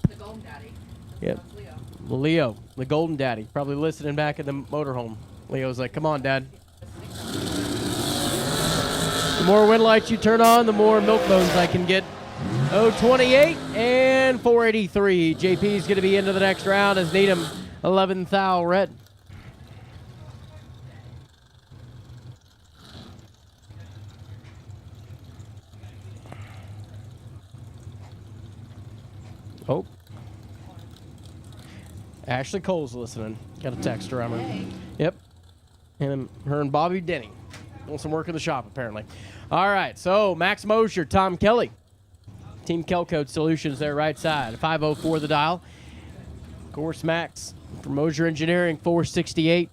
The Golden Daddy. Yep. Leo, the Golden Daddy, probably listening back in the motorhome. Leo's like, come on, Dad. The more wind lights you turn on, the more milk bones I can get. 028 and 483. JP's going to be into the next round as Needham 11 thou red. Oh. Ashley Cole's listening. Got a text her. Hey. Yep. And her and Bobby Denny. Doing some work in the shop, apparently. All right, so Max Mosher, Tom Kelly. Team Kelcode Solutions there, right side. 504 the dial. Of course, Max from Mosher Engineering, 468.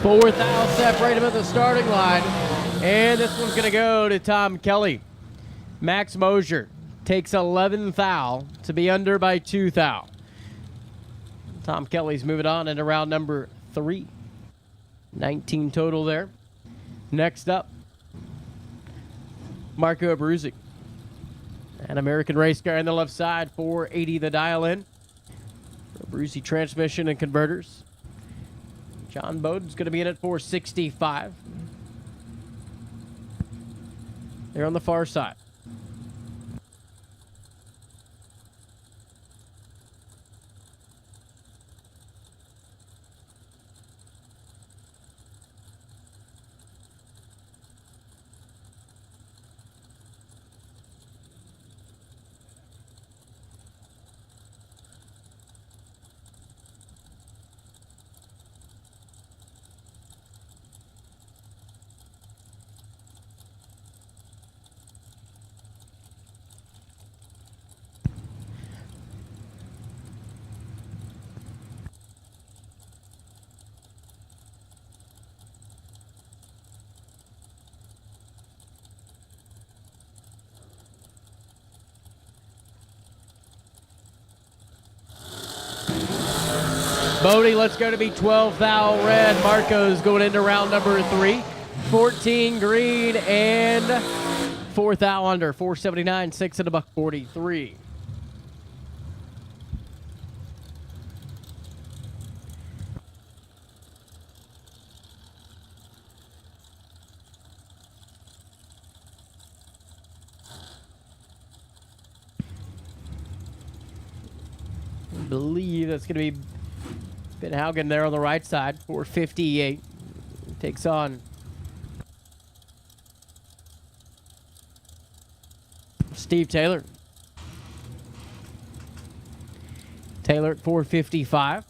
Fourth thou separate him at the starting line. And this one's going to go to Tom Kelly. Max Mosher takes 11 thou to be under by 2 thou. Tom Kelly's moving on into round number 3. 19 total there. Next up, Marco Abruzzi. An American race car on the left side, 480 the dial in. Abruzzi transmission and converters. John Bowden's going to be in at 465. They're on the far side. Bodie, let's go to be 12 thou red. Marco's going into round number 3. 14 green and 4 thou under. 479, 6 and a buck 43. I believe that's going to be Ben Haugen there on the right side. 458 takes on Steve Taylor. Taylor at 455.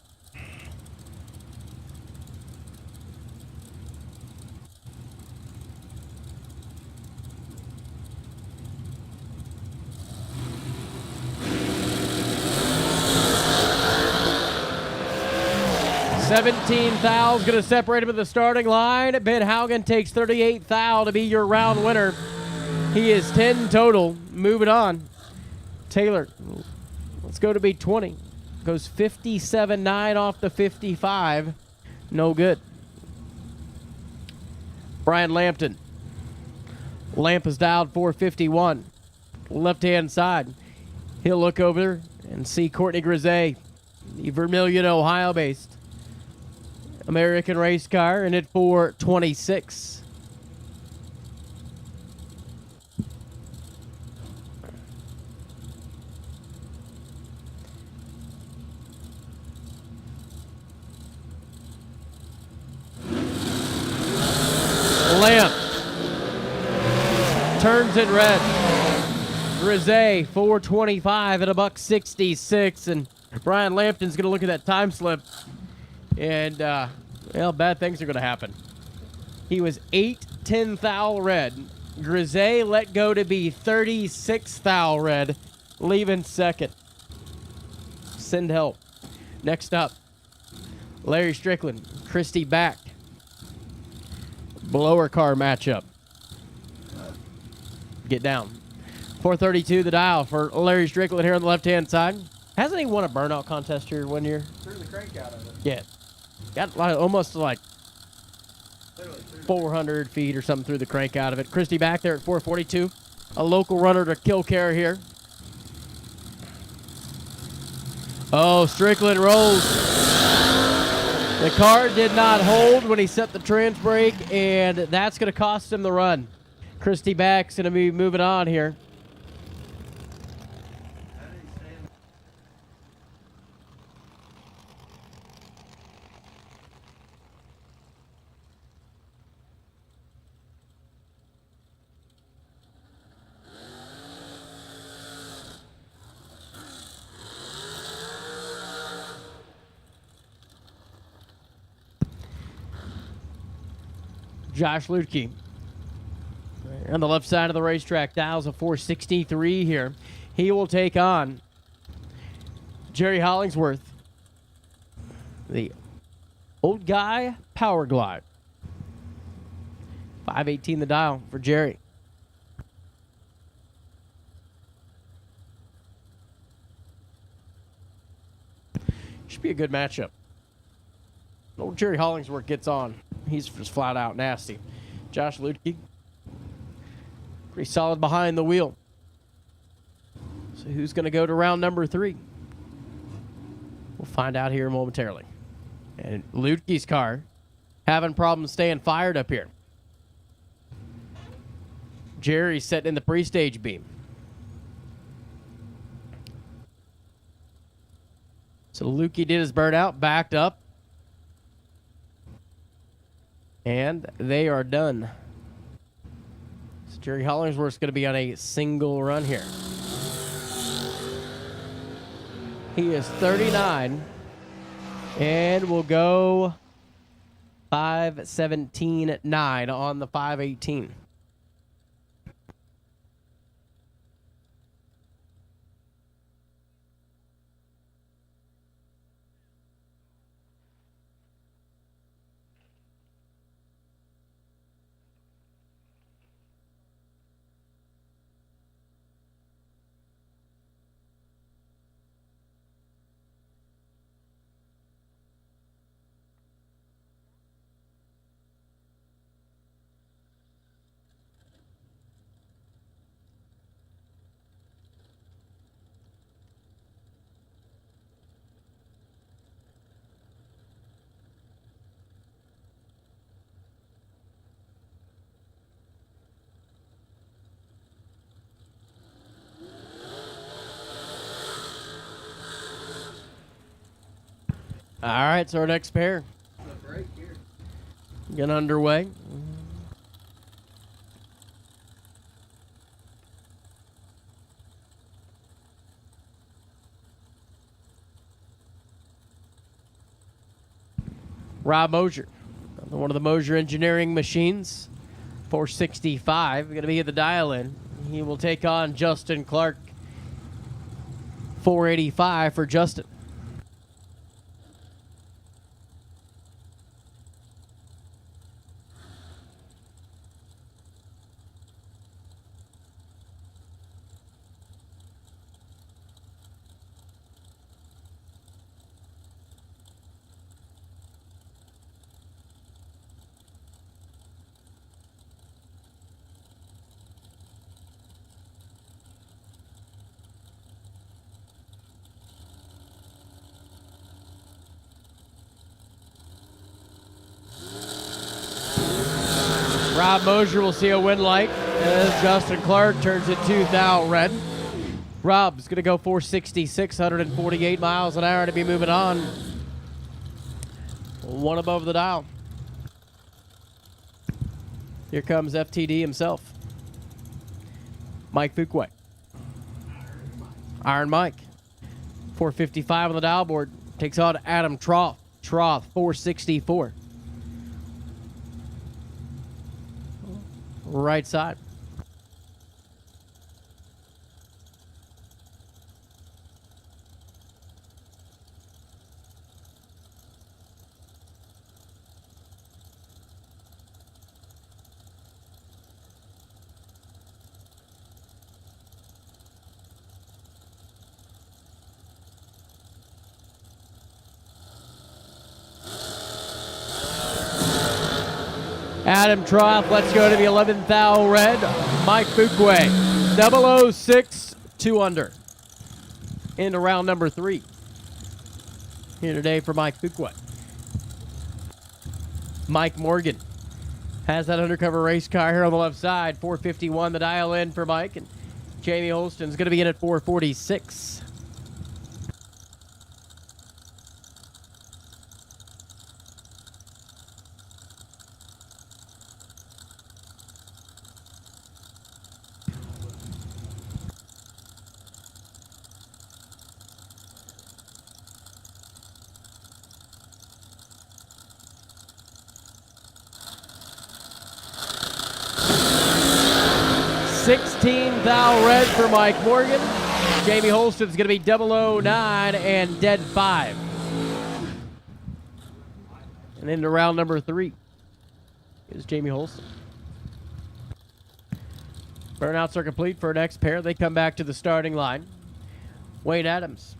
$17 thou's going to separate him at the starting line. Ben Haugen takes 38 thou to be your round winner. He is 10 total. Moving on. Taylor, let's go to be 20. Goes 57.9 off the 55. No good. Brian Lampton. Lamp is dialed 451. Left-hand side. He'll look over and see Courtney Grisey, the Vermilion, Ohio-based American race car, and at 426. Lamp turns it red. Grisey 425 at a buck 66, and Brian Lampton's going to look at that time slip, and well, bad things are going to happen. He was 8-10 thou red. Grisey let go to be 36 thou red, leaving second. Send help. Next up, Larry Strickland, Christy Back. Blower car matchup. Get down. 432 the dial for Larry Strickland here on the left-hand side. Hasn't he won a burnout contest here 1 year? Threw the crank out of it. Yeah. Got almost like 400 feet or something through the crank out of it. Christy back there at 442. A local runner to Kil-Kare here. Oh, Strickland rolls. The car did not hold when he set the trans brake, and that's going to cost him the run. Christy Back's going to be moving on here. Josh Lutke on the left side of the racetrack, dials a 463 here. He will take on Jerry Hollingsworth, the old guy Power Glide. 518 the dial for Jerry. Should be a good matchup. Old Jerry Hollingsworth gets on. He's just flat out nasty. Josh Lutke, pretty solid behind the wheel. So who's going to go to round number 3? We'll find out here momentarily. And Lutke's car having problems staying fired up here. Jerry's setting in the pre-stage beam. So Lutke did his burnout, backed up. And they are done. So Jerry Hollingsworth's going to be on a single run here. He is 39 and will go 5:17.9 on the 5:18. All right, so our next pair. Get underway. Rob Mosier, one of the Mosier engineering machines, 465, going to be at the dial-in. He will take on Justin Clark, 485 for Justin. Rob Mosier will see a win light as Justin Clark turns it 2,000 red. Rob's going to go 466, 148 miles an hour to be moving on. One above the dial. Here comes FTD himself. Mike Fuquay. Iron Mike. 455 on the dial board. Takes on Adam Troth. Troth, 464. Right side. Adam Troth, let's go to the 11th thou red. Mike Fuquay, 006, 2 under. Into round number 3. Here today for Mike Fuquay. Mike Morgan has that undercover race car here on the left side. 451 the dial in for Mike. And Jamie Holston's going to be in at 446. $16,000 red for Mike Morgan. Jamie Holston's going to be 009 and dead 5. And into round number 3 is Jamie Holston. Burnouts are complete for our next pair. They come back to the starting line. Wayne Adams,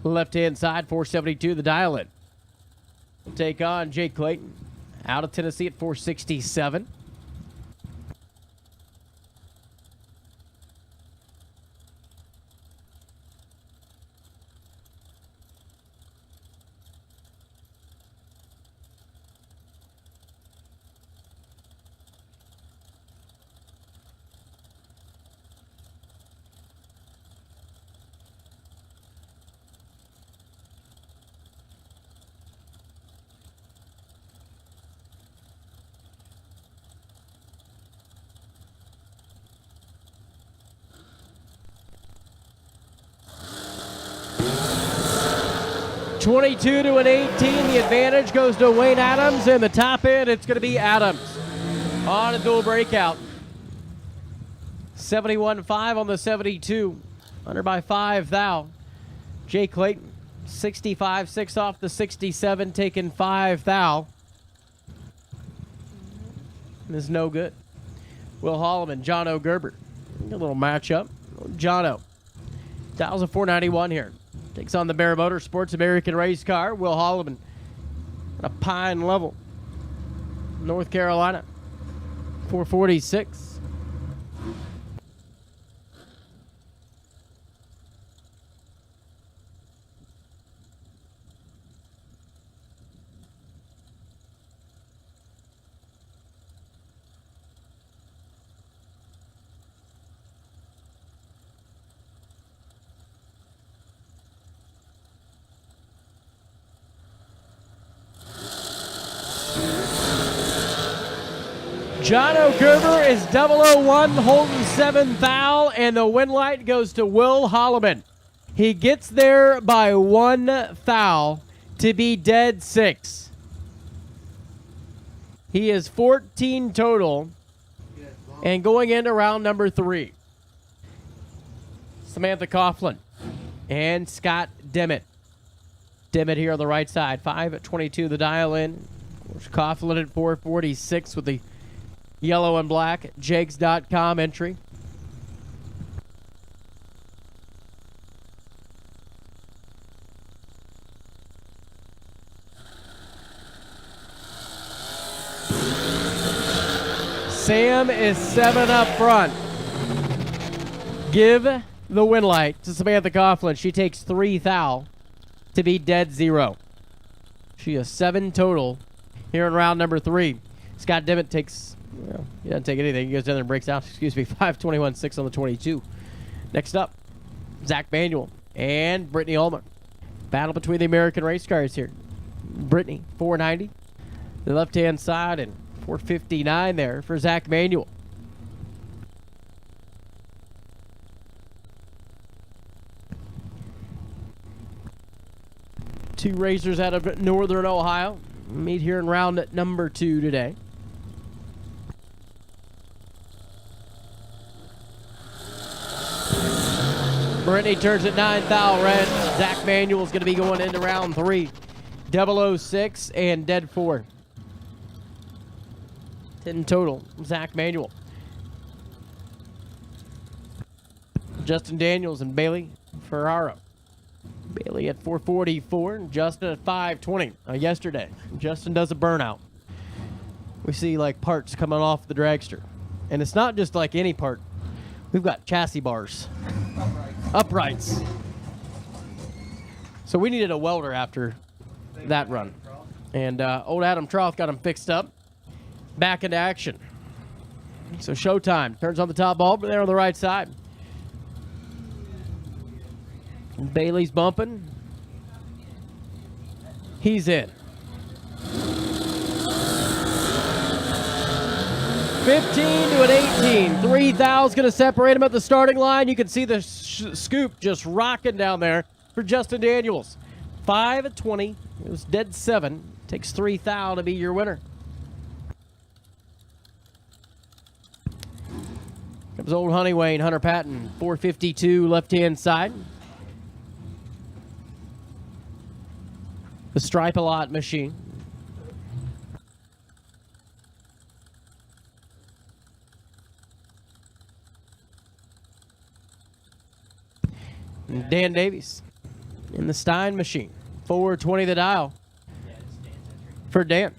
left-hand side, 472, the dial-in. Will take on Jake Clayton, out of Tennessee at 467. $22 to an 18. The advantage goes to Wayne Adams. And the top end, it's going to be Adams on a dual breakout. 71.5 on the 72. Under by 5 thou. Jay Clayton, 65.6 off the 67, taking 5 thou. This is no good. Will Holloman, John O'Gerber. A little matchup. John O. 1,491 here. Takes on the Bear Motorsports American race car. Will Holloman at a Pine Level, North Carolina, 446. John O'Gerber is 001, holding 7th thou, and the win light goes to Will Holloman. He gets there by 1 thou to be dead 6. He is 14 total, and going into round number 3. Samantha Coughlin and Scott Dimmitt. Dimmitt here on the right side, 5:22 the dial in. Of course, Coughlin at 4:46 with the yellow and black Jags.com entry. Sam is 7 up front. Give the win light to Samantha Coughlin. She takes 3 thou to be dead 0. She has 7 total here in round number 3. Scott Dimmitt takes, well, he doesn't take anything. He goes down there and breaks out. 5:21.6 on the 22. Next up, Zach Manuel and Brittany Ullman. Battle between the American race cars here. Brittany, 490. The left-hand side, and 459 there for Zach Manuel. Two racers out of Northern Ohio meet here in round number 2 today. Brittany turns at 9 thou red. Zach Manuel is going to be going into round 3. 006 and dead 4. 10 total, Zach Manuel. Justin Daniels and Bailey Ferraro. Bailey at 4:44 and Justin at 5:20 yesterday. Justin does a burnout. We see like parts coming off the dragster. And it's not just like any part. We've got chassis bars. Uprights. So we needed a welder after that run. And old Adam Troth got him fixed up. Back into action. So showtime. Turns on the top bulb there on the right side. Bailey's bumping. He's in. 15 to an 18. 3 thou's going to separate him at the starting line. You can see the scoop just rocking down there for Justin Daniels. 5:20. It was dead 7. Takes 3 thou to be your winner. Comes old Honey Wayne, Hunter Patton, 4:52 left-hand side. The Stripe-A-Lot machine. And Dan Davies in the Stein machine. 4:20 the dial for Dan.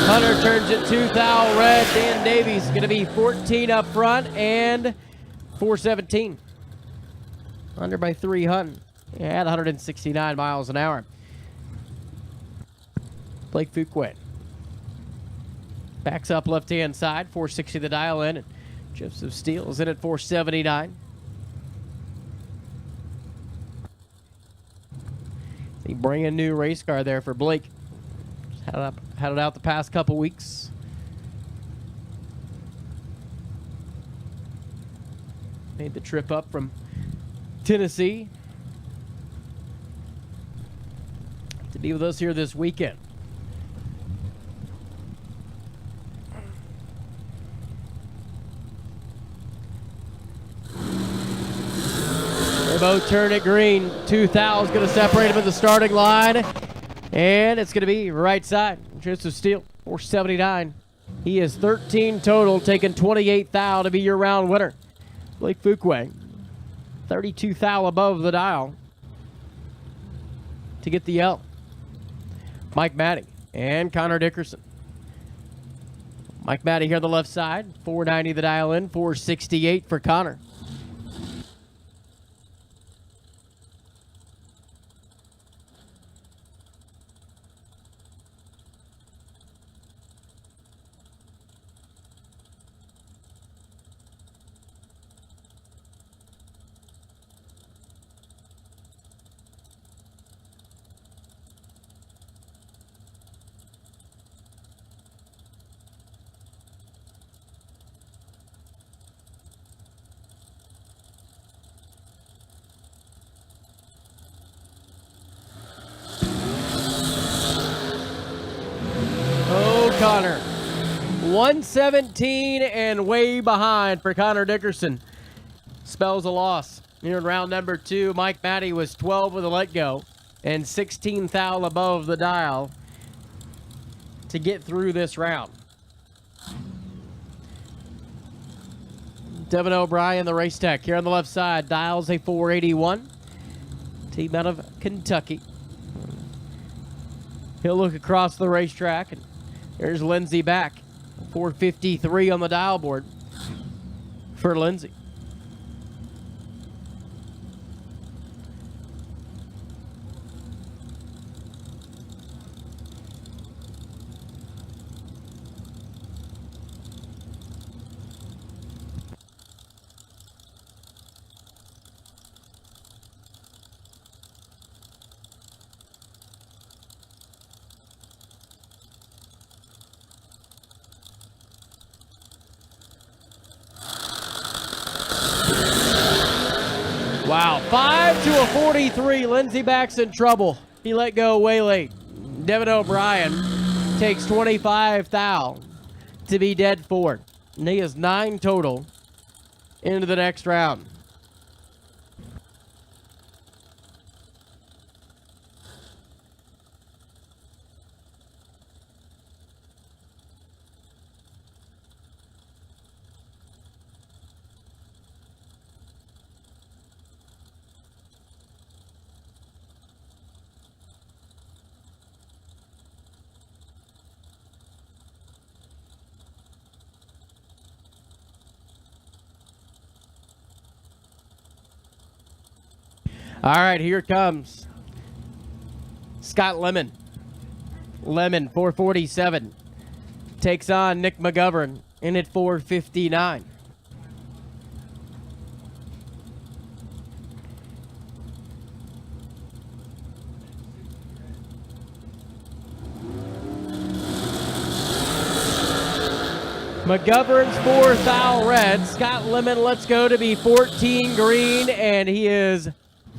Hunter turns it 2 thou red. Dan Davies going to be 14 up front and 4:17. Under by 3 Hunting. At 169 miles an hour. Blake Fuquay backs up left-hand side. 460 the dial in. And Joseph Steele is in at 479. They bring a new race car there for Blake. Had it out the past couple weeks. Made the trip up from Tennessee to be with us here this weekend. They both turn it green. 2 thou is going to separate them at the starting line. And it's going to be right side. Joseph Steele, 479. He is 13 total, taking 28 thou to be your round winner. Blake Fuquay, 32 thou above the dial to get the L. Mike Matty and Connor Dickerson. Mike Matty here on the left side, 490 the dial in, 468 for Connor. Connor. 117 and way behind for Connor Dickerson. Spells a loss. Here in round number 2, Mike Matty was 12 with a let go and 16 thou above the dial to get through this round. Devin O'Brien, the race tech, here on the left side, dials a 481. Team out of Kentucky. He'll look across the racetrack, and there's Lindsey back. 453 on the dial board for Lindsey. Wow, 5 to a 43. Lindsey Back's in trouble. He let go way late. Devin O'Brien takes 25 thou to be dead 4. And he is 9 total into the next round. All right, here comes Scott Lemon. Lemon, 447. Takes on Nick McGovern in at 459. McGovern's 4 thou red. Scott Lemon lets go to be 14 green, and he is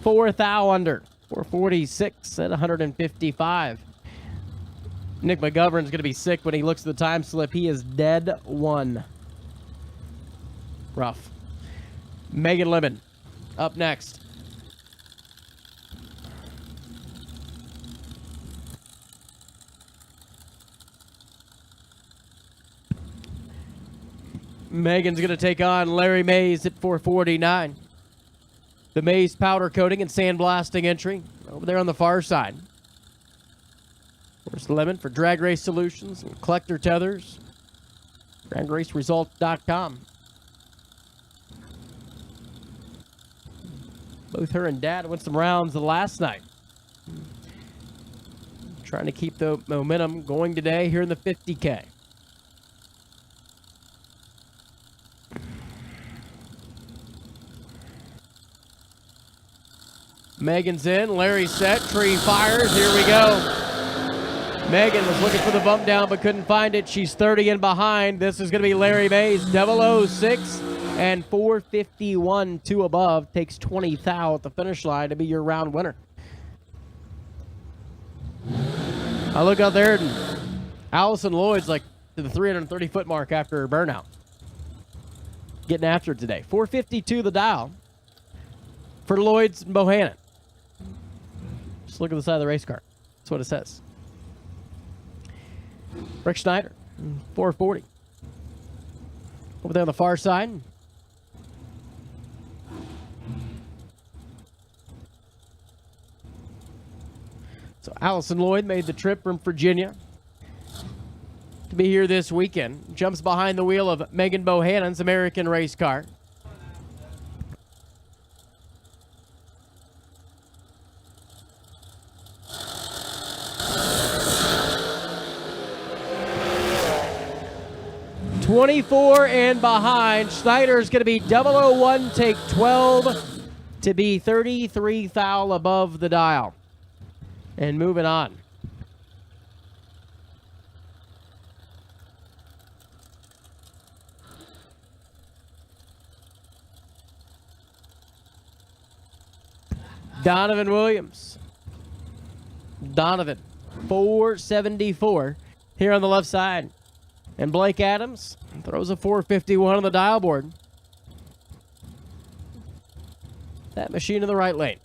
4 thou under. 446 at 155. Nick McGovern's going to be sick when he looks at the time slip. He is dead 1. Rough. Megan Lemon up next. Megan's going to take on Larry Mays at 449. The Mays powder coating and sandblasting entry over there on the far side. There's Lemon for Drag Race Solutions and Collector Tethers. DragRaceResult.com. Both her and Dad went some rounds the last night. Trying to keep the momentum going today here in the 50K. Megan's in. Larry set. Tree fires. Here we go. Megan was looking for the bump down but couldn't find it. She's 30 and behind. This is going to be Larry Mays. 006 and 451, 2 above. Takes 20 thou at the finish line to be your round winner. I look out there and Allison Lloyd's like to the 330-foot mark after her burnout. Getting after it today. 452 the dial for Lloyd's and Bohannon. Just look at the side of the race car. That's what it says. Rick Schneider, 440. Over there on the far side. So Allison Lloyd made the trip from Virginia to be here this weekend. Jumps behind the wheel of Megan Bohannon's American race car. .24 and behind. Schneider's going to be 001, take 12 to be 33 thou above the dial. And moving on. Donovan Williams. Donovan, 474. here on the left side. And Blake Adams throws a 451 on the dial board. That machine in the right lane.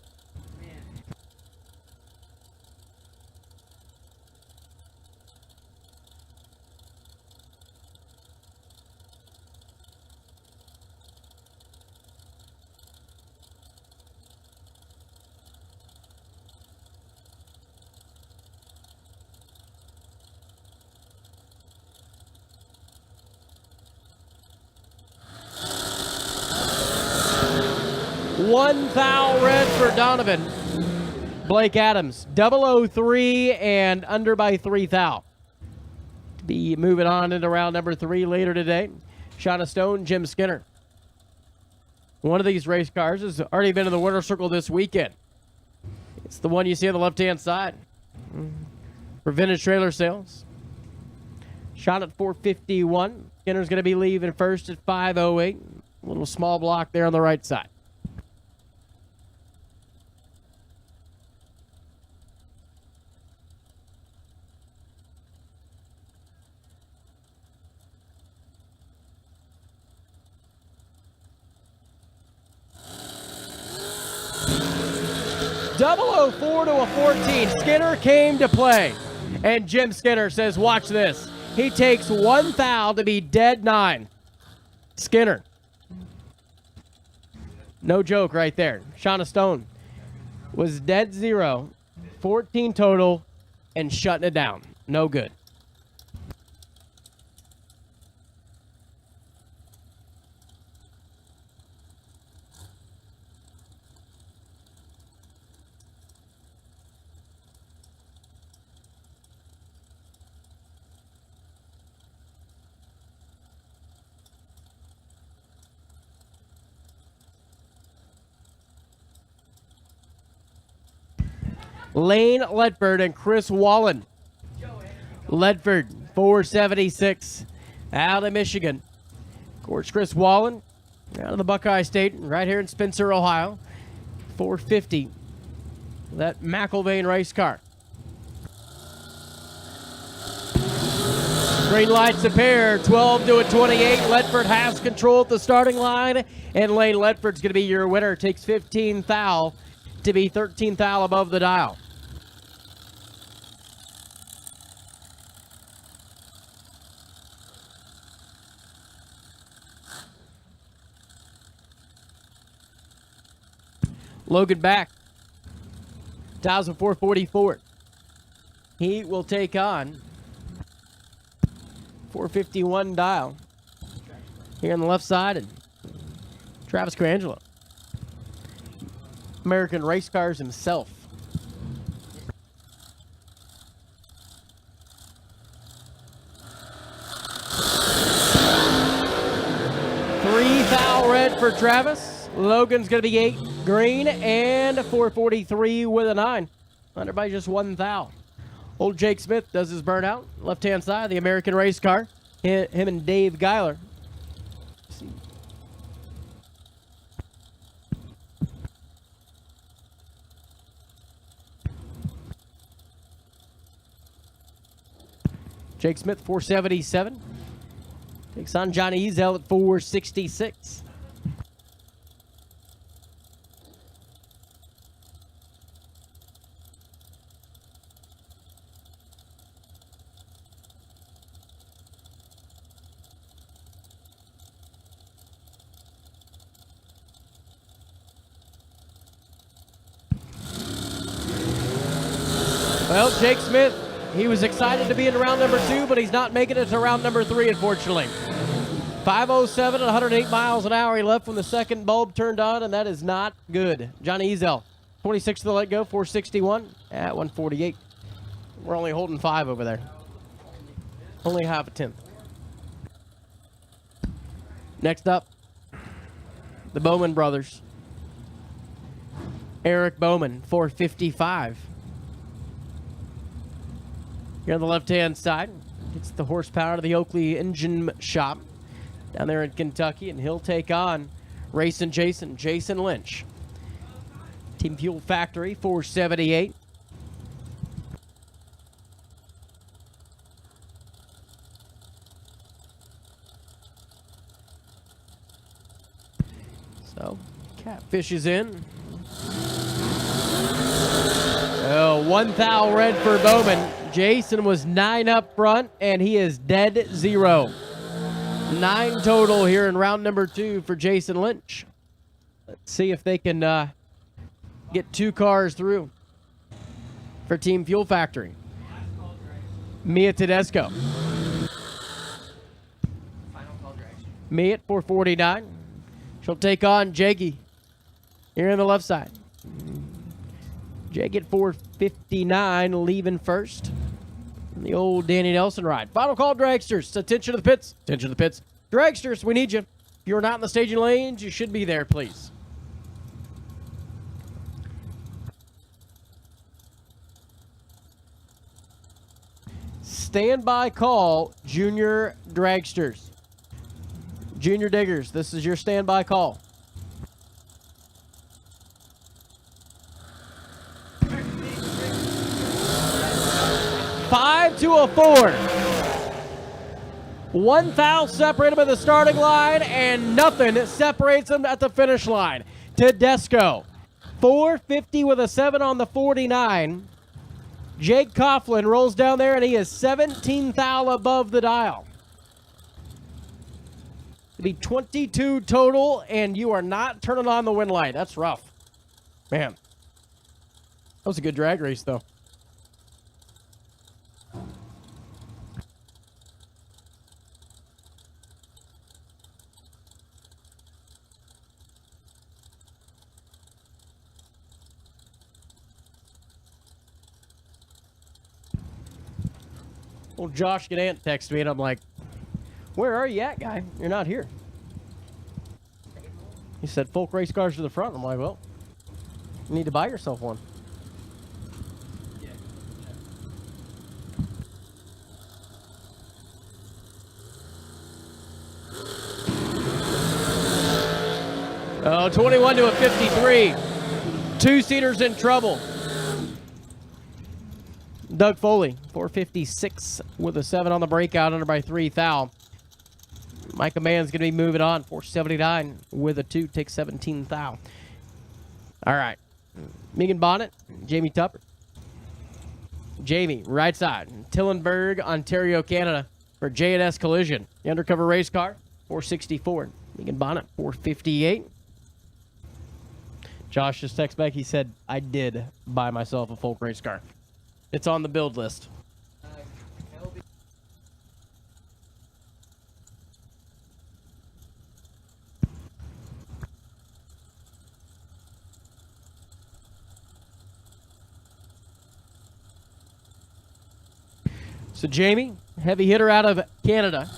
One foul red for Donovan. Blake Adams, 003 and under by 3 thou. To be moving on into round number 3 later today. Shauna Stone, Jim Skinner. One of these race cars has already been in the winner's circle this weekend. It's the one you see on the left-hand side for Vintage Trailer Sales. Shot at 451. Skinner's going to be leaving first at 508. A little small block there on the right side. Double 04 to a 14. Skinner came to play. And Jim Skinner says, watch this. He takes 1 thou to be dead 9. Skinner. No joke right there. Shauna Stone was dead 0, 14 total, and shutting it down. No good. Lane Ledford and Chris Wallen. Ledford, 476, out of Michigan. Of course, Chris Wallen, out of the Buckeye State, right here in Spencer, Ohio. 450, that McIlvain race car. Green lights a pair, 12 to a 28. Ledford has control at the starting line, and Lane Ledford's going to be your winner. Takes 15 thou to be 13 thou above the dial. Logan back. 1,444. He will take on 451 dial here on the left side, and Travis Carangelo. American Race Cars himself. Three foul red for Travis. Logan's going to be 8 green and 443 with a 9. Under by just 1 thou. Old Jake Smith does his burnout. Left-hand side, the American race car. Him and Dave Geiler. Jake Smith, 477. Takes on Johnny Ezel at 466. Well, Jake Smith, he was excited to be in round number 2, but he's not making it to round number 3, unfortunately. 507 at 108 miles an hour. He left when the second bulb turned on, and that is not good. Johnny Ezel, 26 to the let go, 461 at 148. We're only holding 5 over there. Only half a tenth. Next up, the Bowman brothers. Eric Bowman, 455. Here on the left-hand side, it's the horsepower of the Oakley Engine Shop down there in Kentucky, and he'll take on Racing Jason Lynch. Team Fuel Factory, 478. Oh, Catfish is in. Oh, 1 thou red for Bowman. Jason was 9 up front, and he is dead 0. 9 total here in round number 2 for Jason Lynch. Let's see if they can get 2 cars through for Team Fuel Factory. Mia Tedesco. Mia at 449. She'll take on Jaggy here on the left side. Jaggy at 459, leaving first. The old Danny Nelson ride. Final call, dragsters. Attention to the pits. Attention to the pits. Dragsters, we need you. If you're not in the staging lanes, you should be there, please. Standby call, junior dragsters. Junior diggers, this is your standby call. Five to a 4. 1 thou separated by the starting line, and nothing separates them at the finish line. Tedesco, 450 with a 7 on the 49. Jake Coughlin rolls down there, and he is 17 thou above the dial. It'll be 22 total, and you are not turning on the wind light. That's rough. Man, that was a good drag race, though. Well, Josh Gadant texted me, and I'm like, where are you at, guy? You're not here. He said, Folk race cars to the front. I'm like, well, you need to buy yourself one. Oh, 21 to a 53. 2-seaters in trouble. Doug Foley, 456 with a 7 on the breakout, under by 3 thou. Micah Mann's going to be moving on, 479 with a 2, takes 17 thou. All right. Megan Bonnet, Jamie Tupper. Jamie, right side. Tillenburg, Ontario, Canada for J&S Collision. The undercover race car, 464. Megan Bonnet, 458. Josh just texted back. He said, I did buy myself a Folk race car. It's on the build list. So Jamie, heavy hitter out of Canada.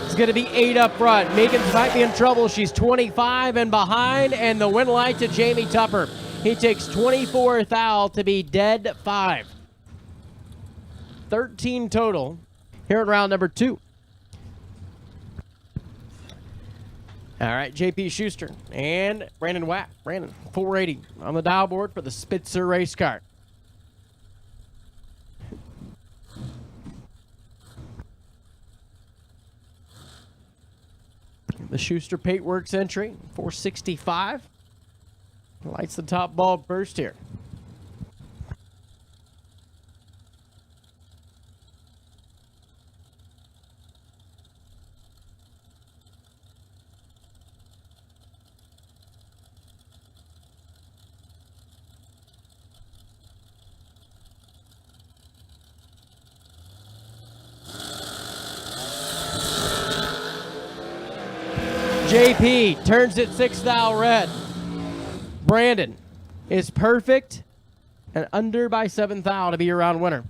It's going to be 8 up front. Megan's might be in trouble. She's 25 and behind, and the win light to Jamie Tupper. He takes 24 thou to be dead 5. 13 total here in round number 2. All right, JP Schuster and Brandon Wack. Brandon, 480 on the dial board for the Spitzer race car. The Schuster Paintworks entry, 465. Lights the top bulb first here. JP turns it 6 thou red. Brandon is perfect and under by 7 thou to be your round winner.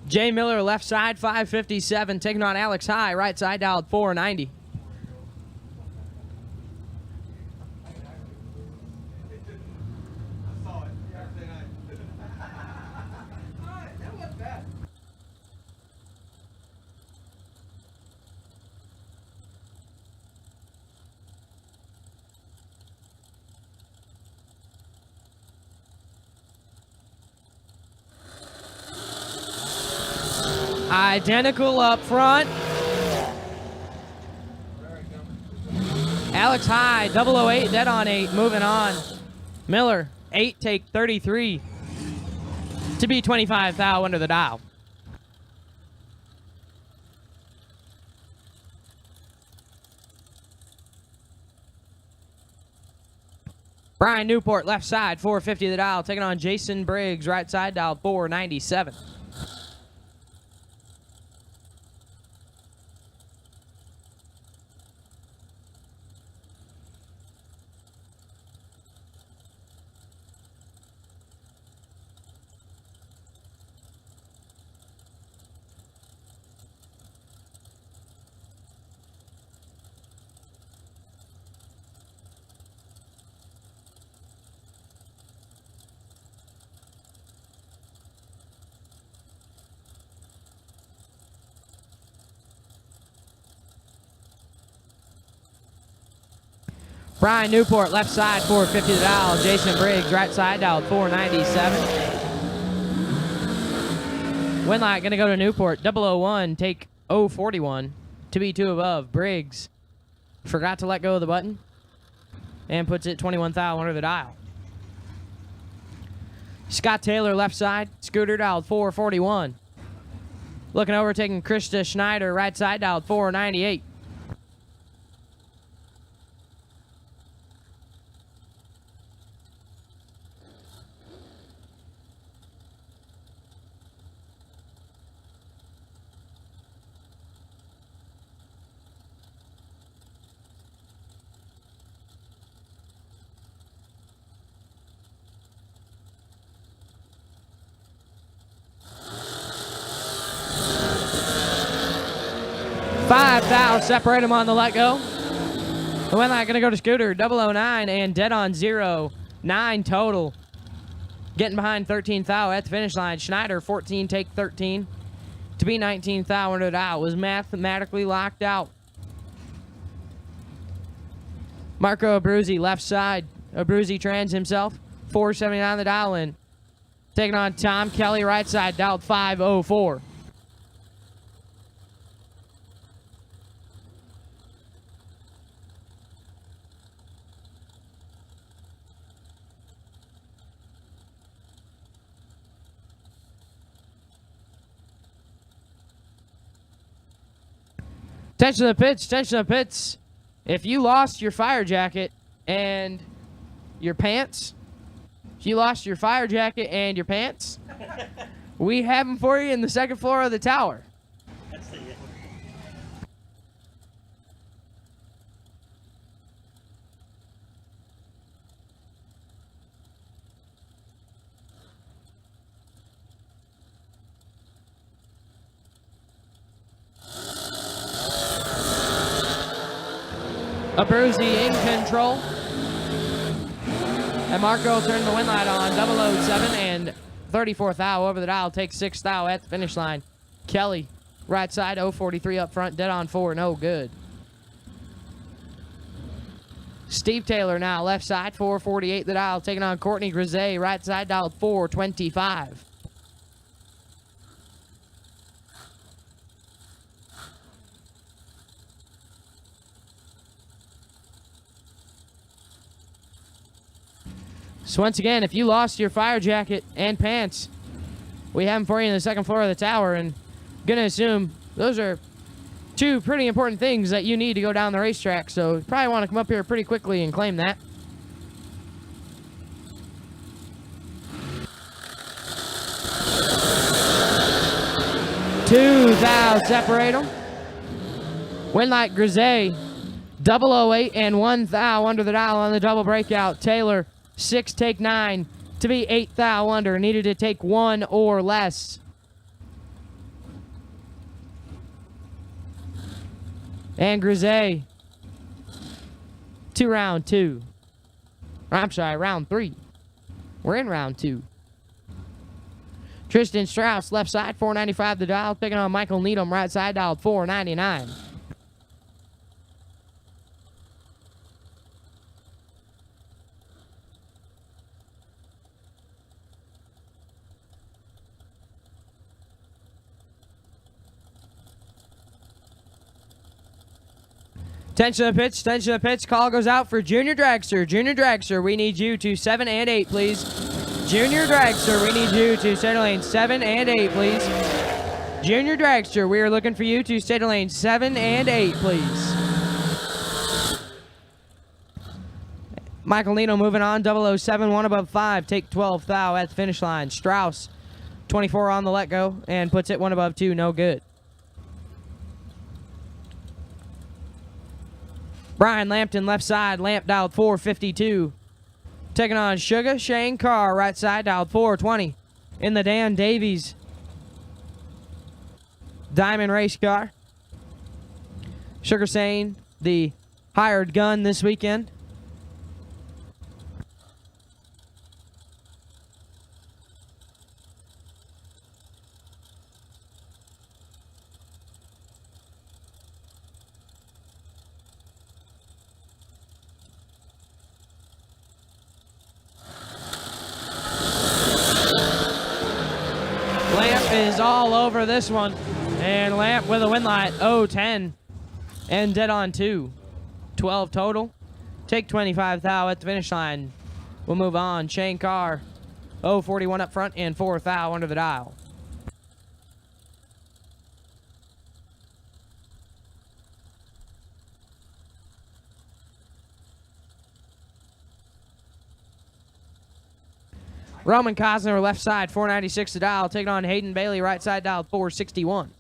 Jay Miller, left side, 557, taking on Alex High, right side, dialed 490. Identical up front. Alex High, 008, dead on 8, moving on. Miller, 8, take 33 to be 25 thou under the dial. Brian Newport, left side, 450 the dial, taking on Jason Briggs, right side dial, 497. Brian Newport, left side, 450 the dial. Jason Briggs, right side dial, 497. Winlight going to go to Newport, 001, take 041 to be 2 above. Briggs forgot to let go of the button and puts it 21 thou under the dial. Scott Taylor, left side, scooter dialed 441. Looking over, taking Krista Schneider, right side dialed 498. Five thou separate them on the let go. The Winlight going to go to Scooter, 009 and dead on 0. 9 total. Getting behind 13 thou at the finish line. Schneider, 14, take 13. To be 19 thou under the dial. Was mathematically locked out. Marco Abruzzi, left side. Abruzzi trans himself. 479 the dial in. Taking on Tom Kelly, right side, dialed 504. Attention to the pits, attention to the pits. If you lost your fire jacket and your pants, we have them for you in the second floor of the tower. Abruzzi in control. And Marco will turn the wind light on. 007 and 34 thou over the dial. Takes 6 thou at the finish line. Kelly, right side, 043 up front. Dead on 4, no good. Steve Taylor now, left side, 448 the dial. Taking on Courtney Grisey, right side, dial 425. So once again, if you lost your fire jacket and pants, we have them for you in the second floor of the tower, and gonna assume those are 2 pretty important things that you need to go down the racetrack, so you probably want to come up here pretty quickly and claim that. Two thou separate them. Winlight Grisey, 008 and 1 thou under the dial on the double breakout. Taylor, 6 take 9 to be 8 thou under. Needed to take 1 or less. And Grisey to round 2. I'm sorry, round 3. We're in round 2. Tristan Strauss, left side, 495 the dial. Picking on Michael Needham, right side, dialed 499. Attention to the pitch, attention to the pitch. Call goes out for Junior Dragster. Junior Dragster, we need you to 7 and 8, please. Junior Dragster, we need you to center lane 7 and 8, please. Junior Dragster, we are looking for you to center lane 7 and 8, please. Michael Nino moving on, 007, 1 above 5. Take 12 thou at the finish line. Strauss, 24 on the let go, and puts it 1 above 2, no good. Brian Lampton, left side, Lamp dialed 452. Taking on Sugar Shane Carr, right side, dialed 420. In the Dan Davies Diamond Race Car. Sugar Shane, the hired gun this weekend. Lamp is all over this one. And Lamp with a win light, 0-10. And dead on 2. 12 total. Take 25 thou at the finish line. We'll move on. Shane Carr, 0-41 up front and 4 thou under the dial. Roman Cosner, left side, 496 to dial. Taking on Hayden Bailey, right side, dial 461.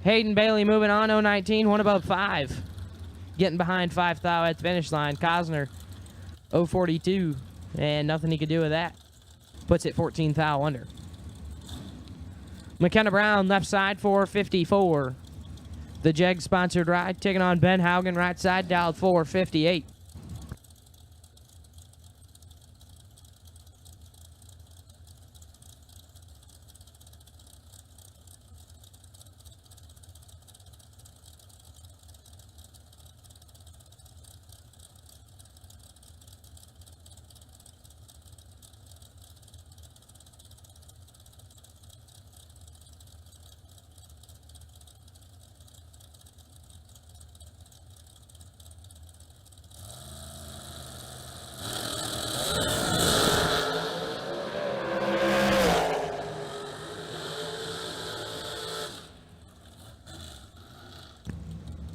Hayden Bailey moving on, 0-19, 1 above 5. Getting behind 5 thou at the finish line. Cosner, 0-42, and nothing he could do with that. Puts it 14 thou under. McKenna Brown, left side, 454. The Jeg sponsored ride, taking on Ben Haugen, right side, dialed 458.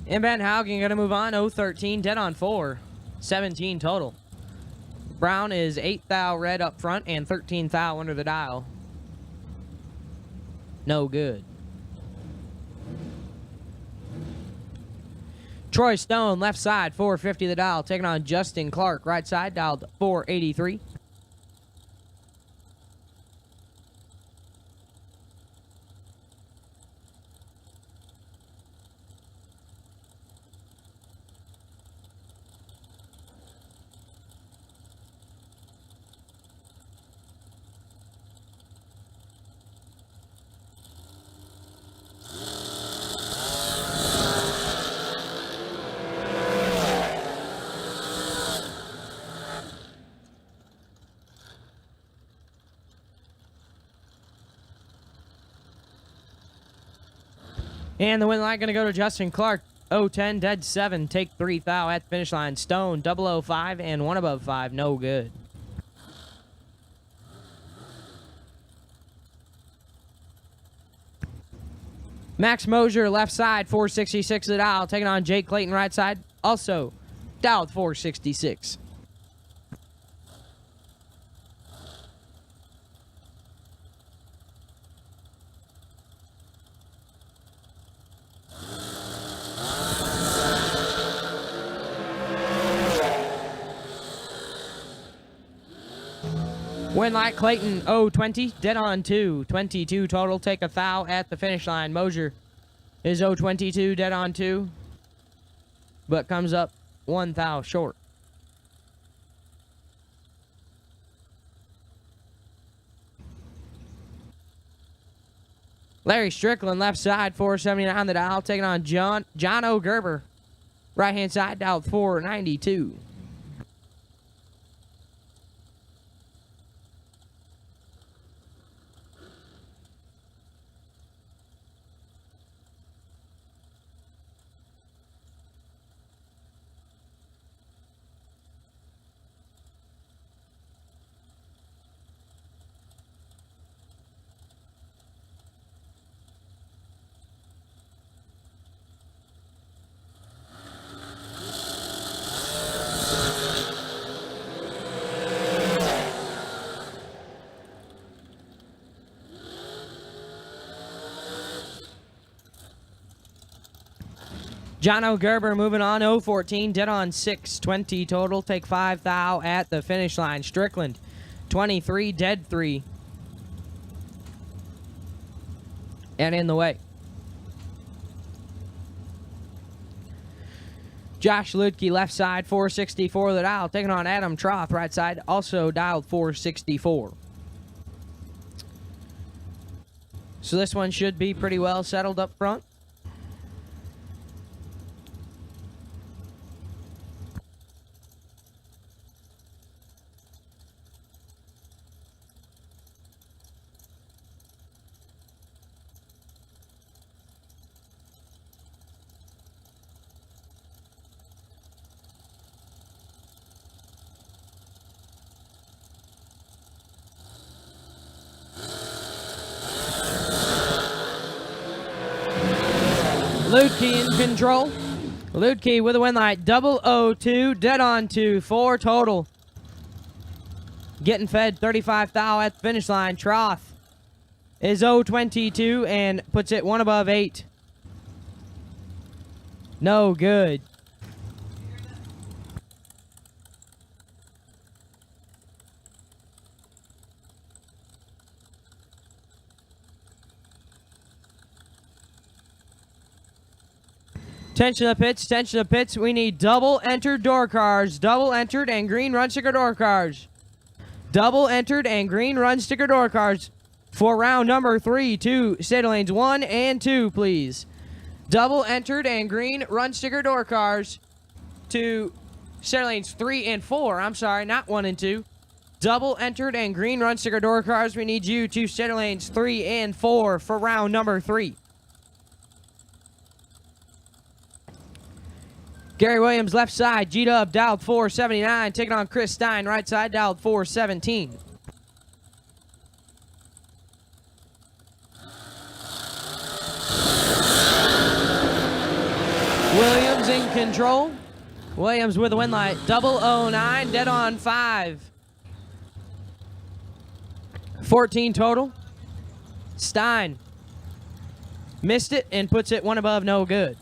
And Ben Haugen going to move on, 0-13, dead on 4. 17 total. Brown is 8 thou red up front and 13 thou under the dial. No good. Troy Stone, left side, 450 the dial. Taking on Justin Clark, right side, dialed 483. And the win line going to go to Justin Clark. 0-10, dead 7. Take 3 thou at the finish line. Stone, 005 and 1 above 5. No good. Max Mosier, left side, 466 the dial. Taking on Jake Clayton, right side. Also, dialed 466. Win like Clayton, 0-20, dead on 2. 22 total, take a thou at the finish line. Mosier is 0-22, dead on 2. but comes up 1 thou short. Larry Strickland, left side, 479 on the dial, taking on John O'Gerber. Right-hand side, dial 492. John O'Gerber moving on, 0-14, dead on 620 total. Take 5 thou at the finish line. Strickland, 23, dead 3. And in the way. Josh Ludke, left side, 464 the dial. Taking on Adam Troth, right side, also dialed 464. So this one should be pretty well settled up front. Ludke in control. Ludke with a win light, 002, dead on 2-4 total. Getting fed 35 thou at the finish line. Troth is 022 and puts it 1 above 8. No good. Tension of the pits, tension of the pits. We need double entered door cars, double entered and green run sticker door cars. Double entered and green run sticker door cars for round number 3 to state lanes 1 and 2, please. Double entered and green run sticker door cars to state lanes 3 and 4. I'm sorry, not 1 and 2. Double entered and green run sticker door cars. We need you to state lanes 3 and 4 for round number 3. Gary Williams, left side, G-Dub, dialed 479, taking on Chris Stein, right side, dialed 417. Williams in control. Williams with the win light, 009, dead on 5. 14 total. Stein missed it and puts it 1 above, no good.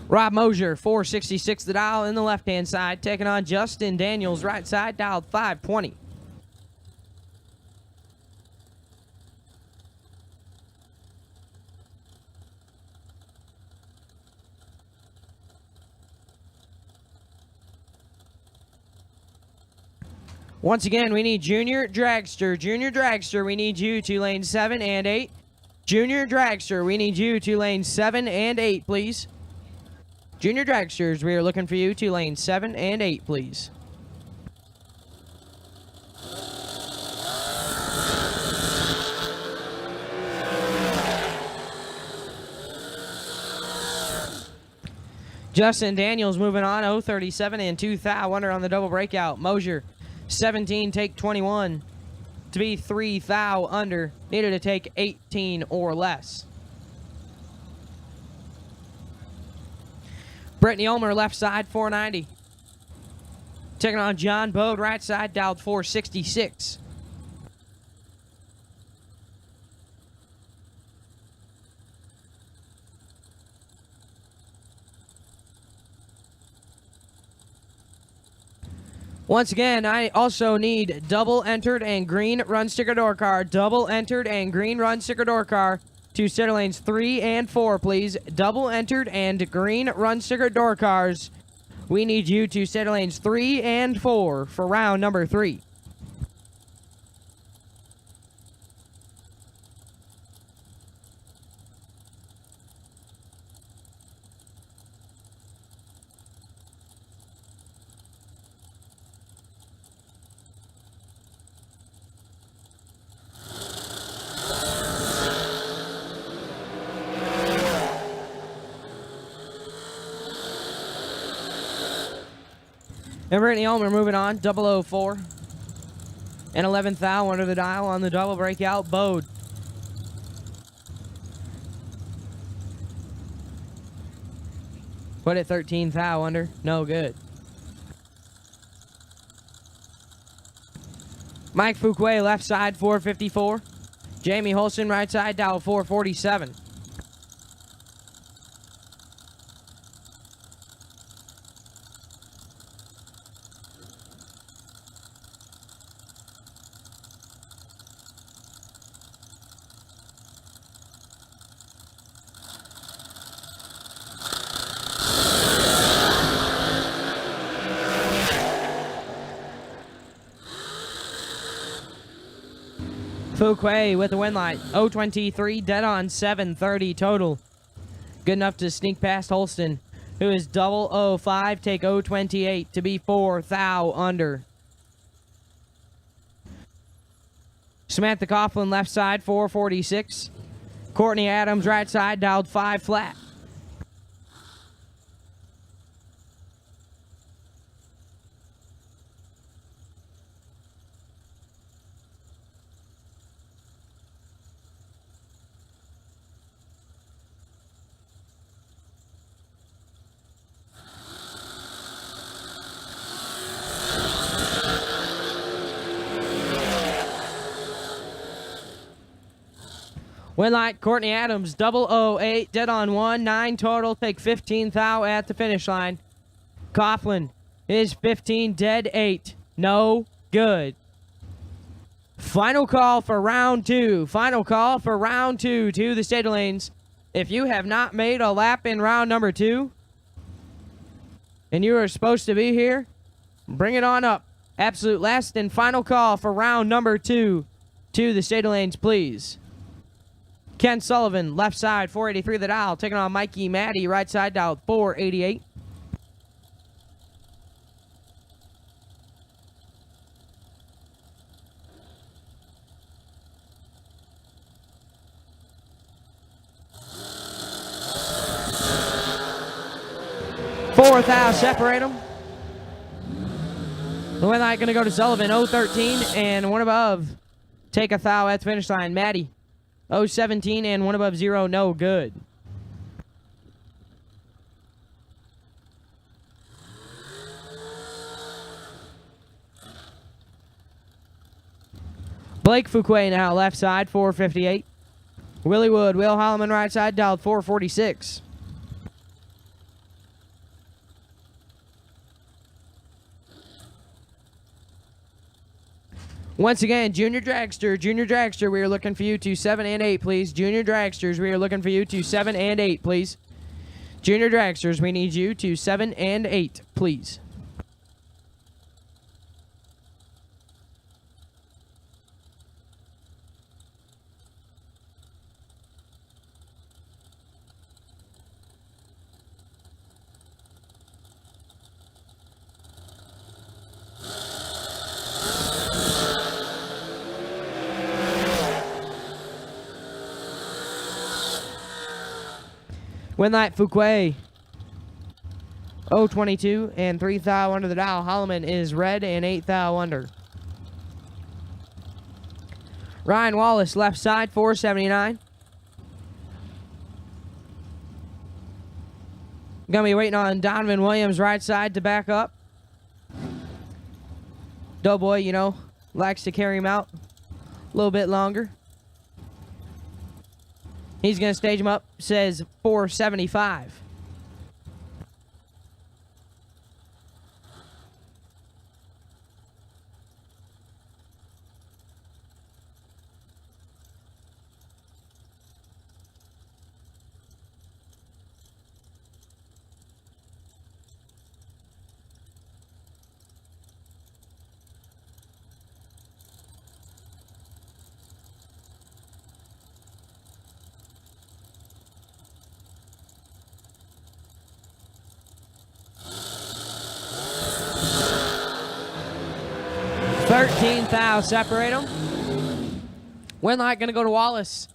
Rob Mosier, 466 the dial in the left-hand side, taking on Justin Daniels, right side, dialed 520. Once again, we need Junior Dragster. Junior Dragster, we need you to lanes 7 and 8. Junior Dragster, we need you to lanes 7 and 8, please. Junior Dragsters, we are looking for you to lanes 7 and 8, please. Justin Daniels moving on, 037 and 2 thou under on the double breakout. Mosier, 17, take 21 to be 3 thou under. Needed to take 18 or less. Brittany Ulmer, left side, 490. Taking on John Bode, right side, dialed 466. Once again, I also need double entered and green run sticker door car. Double entered and green run sticker door car to center lanes 3 and 4, please. Double entered and green run sticker door cars. We need you to center lanes 3 and 4 for round number 3. And Brittany Ulmer moving on, 004. And 11th thou under the dial on the double breakout, Bode. Put it 13th thou under, no good. Mike Fuquay, left side, 454. Jamie Holston, right side, dial 447. Fuquay with the win light. 023, dead on 730 total. Good enough to sneak past Holston, who is 005, take 028 to be 4 thou under. Samantha Coughlin, left side, 446. Courtney Adams, right side, dialed 5 flat. Win light, Courtney Adams, 008, dead on 1, 9 total, take 15 thou at the finish line. Coughlin is 15, dead 8, no good. Final call for round 2. Final call for round 2 to the state lanes. If you have not made a lap in round number 2, and you are supposed to be here, bring it on up. Absolute last and final call for round number 2 to the state lanes, please. Ken Sullivan, left side, 483 the dial, taking on Mikey Maddie, right side dial, 488. Fourth thou, separate them. The win light going to go to Sullivan, 013 and one above. Take a thou at the finish line, Maddie. 017 and one above 0, no good. Blake Fuquay now, left side, 458. Willie Wood, Will Holloman, right side, dialed 446. Once again, Junior Dragster, we are looking for you to 7 and 8, please. Junior Dragsters, we are looking for you to 7 and 8, please. Junior Dragsters, we need you to 7 and 8, please. Win light, Fuquay. 022 and 3 thou under the dial. Holloman is red and 8 thou under. Ryan Wallace, left side, 479. Gonna be waiting on Donovan Williams, right side, to back up. Doughboy, you know, likes to carry him out a little bit longer. He's going to stage him up, says 475. 13 thou separate them. Win light going to go to Wallace.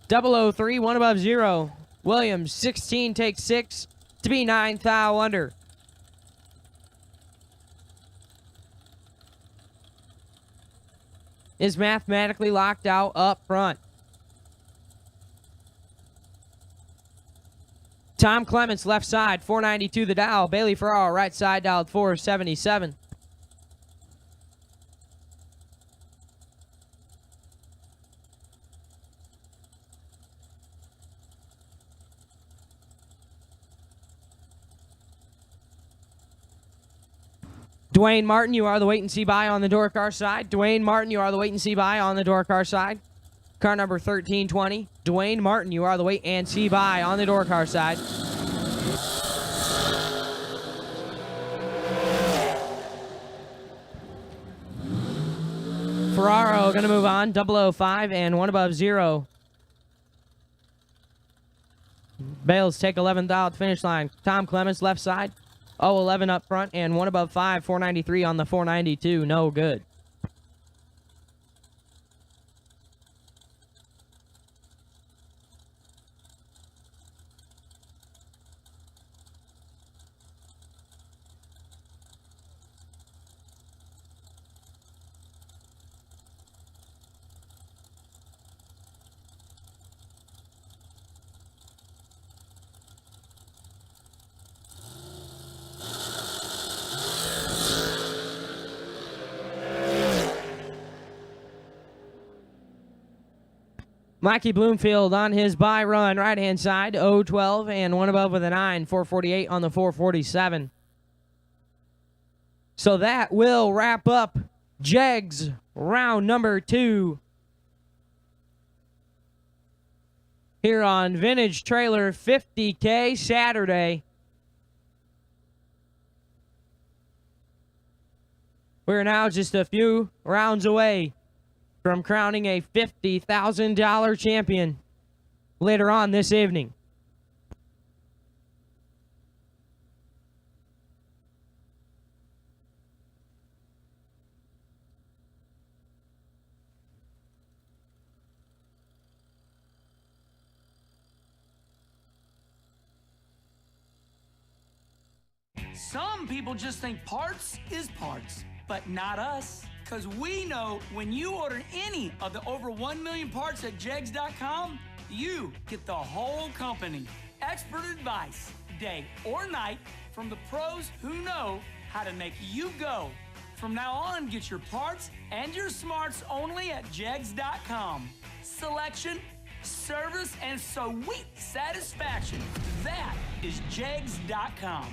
003, 1 above 0. Williams, 16 takes 6 to be 9 thou under. Is mathematically locked out up front. Tom Clements, left side, 492 the dial. Bailey Farrar, right side, dialed 477. Dwayne Martin, you are the wait and see by on the door car side. Dwayne Martin, you are the wait and see by on the door car side. Car number 1320. Dwayne Martin, you are the wait and see by on the door car side. Ferraro going to move on. 005 and 1 above 0. Bales take 11th out finish line. Tom Clements, left side. 011 up front and 1 above 5, 493 on the 492. No good. Mikey Bloomfield on his bye run, right-hand side, 012 and 1 above with a 9, 448 on the 447. So that will wrap up Jegs round number 2 here on Vintage Trailer 50K Saturday. We're now just a few rounds away from crowning a $50,000 champion later on this evening. Some people just think parts is parts, but not us. Because we know when you order any of the over 1 million parts at Jegs.com, you get the whole company. Expert advice, day or night, from the pros who know how to make you go. From now on, get your parts and your smarts only at Jegs.com. Selection, service, and sweet satisfaction. That is Jegs.com.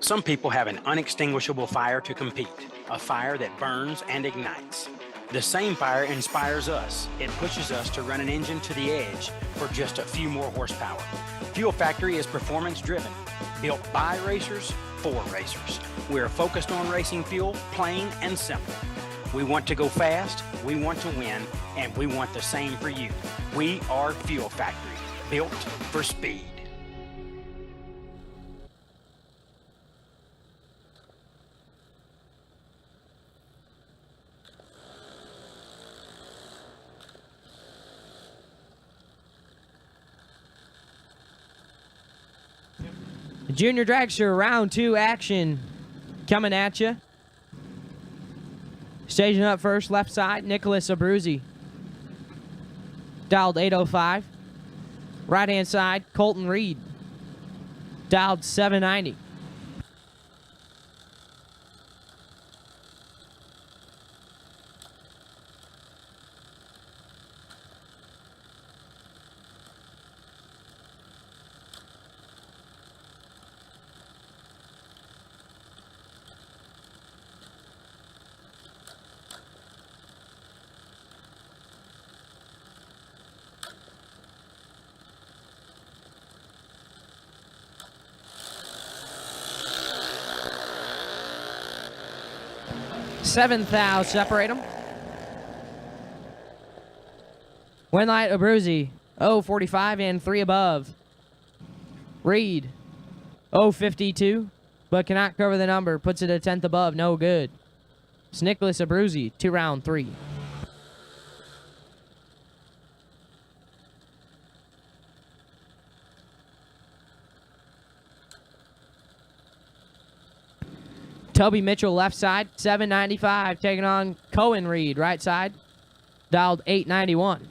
Some people have an unextinguishable fire to compete, a fire that burns and ignites. The same fire inspires us. It pushes us to run an engine to the edge for just a few more horsepower. Fuel Factory is performance driven, built by racers for racers. We're focused on racing fuel, plain and simple. We want to go fast, we want to win, and we want the same for you. We are Fuel Factory, built for speed. Junior Dragster round 2 action coming at you. Staging up first, left side, Nicholas Abruzzi. Dialed 805. Right hand side, Colton Reed. Dialed 790. Seventh thou, separate them. Win light Abruzzi, 045 and 3 above. Reed, 052, but cannot cover the number. Puts it a 10th above, no good. It's Nicholas Abruzzi, 2 round 3. Toby Mitchell, left side, 795, taking on Cohen Reed, right side, dialed 891.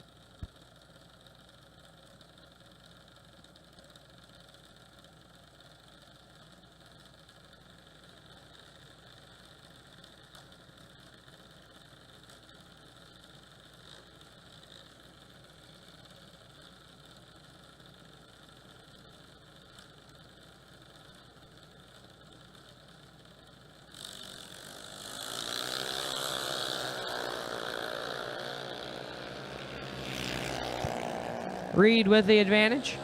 Reed with the advantage,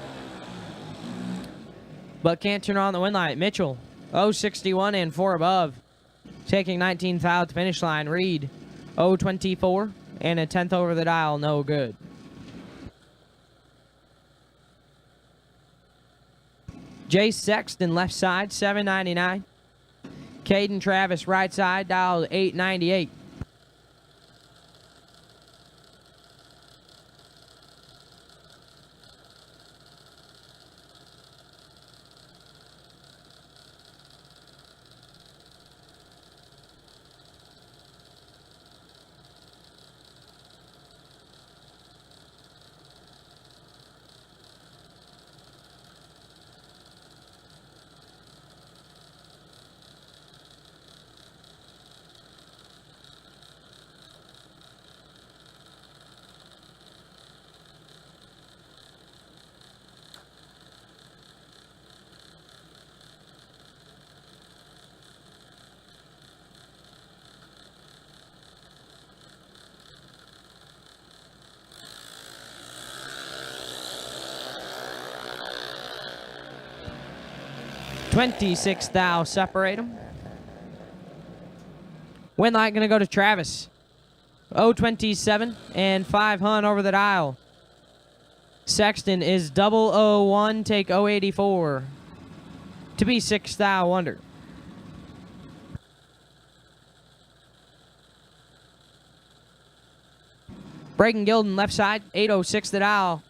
but can't turn on the win light. Mitchell, 061 and 4 above, taking 19th out to finish line. Reed, 024 and a 10th over the dial, no good. Jay Sexton, left side, 799. Caden Travis, right side, dialed 898. $26 thou, separate them. Win light gonna go to Travis. 027 and 5 hun over the dial. Sexton is 001, take 084 to be 6 thou under. Braden Gilden, left side, 806 the dial.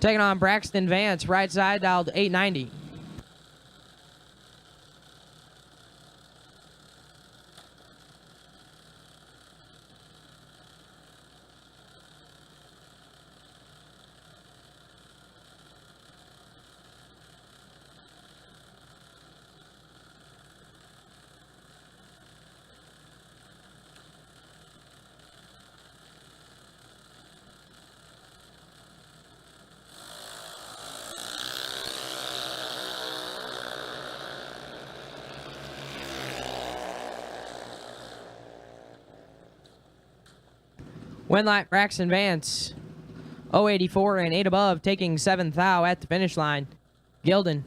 Taking on Braxton Vance, right side, dialed 890. Win light Braxton Vance, 084 and 8 above, taking 7th thou at the finish line. Gilden,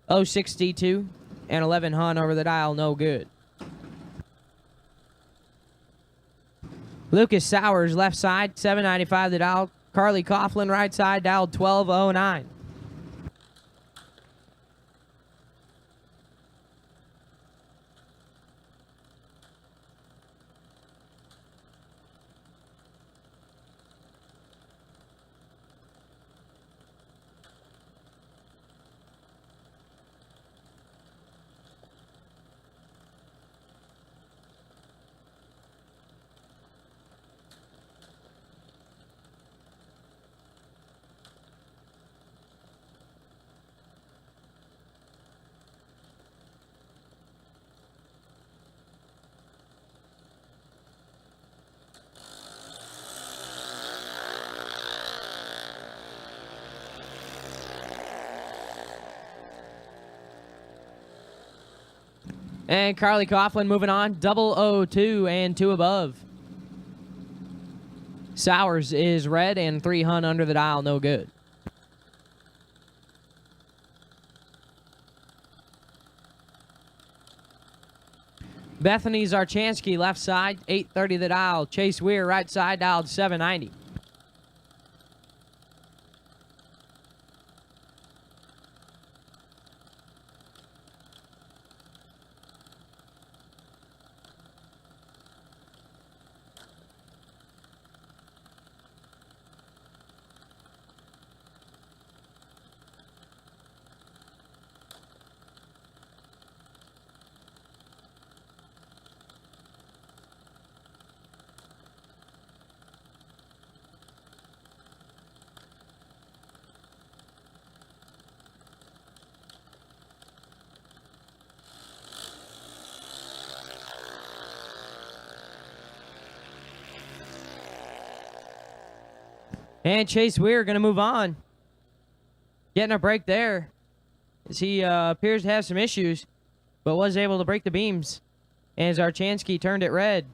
062 and 11 hun over the dial, no good. Lucas Sowers, left side, 795 the dial. Carly Coughlin, right side, dialed 1209. And Carly Coughlin moving on, 002 and 2 above. Sowers is red and 3 Hun under the dial, no good. Bethany Zarchansky, left side, 830 the dial. Chase Weir, right side, dialed 790. And Chase Weir going to move on. Getting a break there, as he appears to have some issues, but was able to break the beams. And Zarchansky turned it red.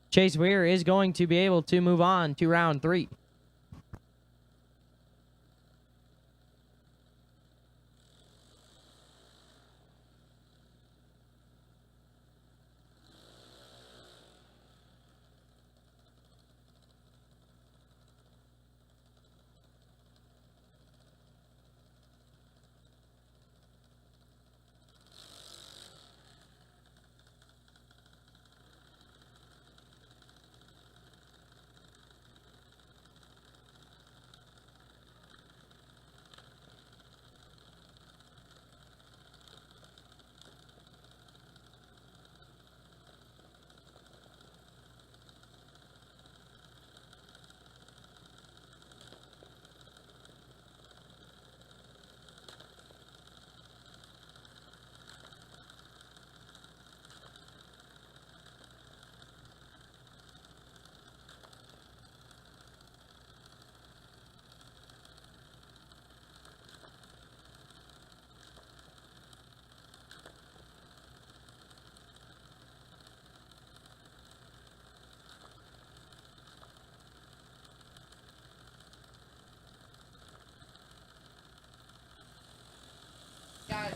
Chase Weir is going to be able to move on to round 3.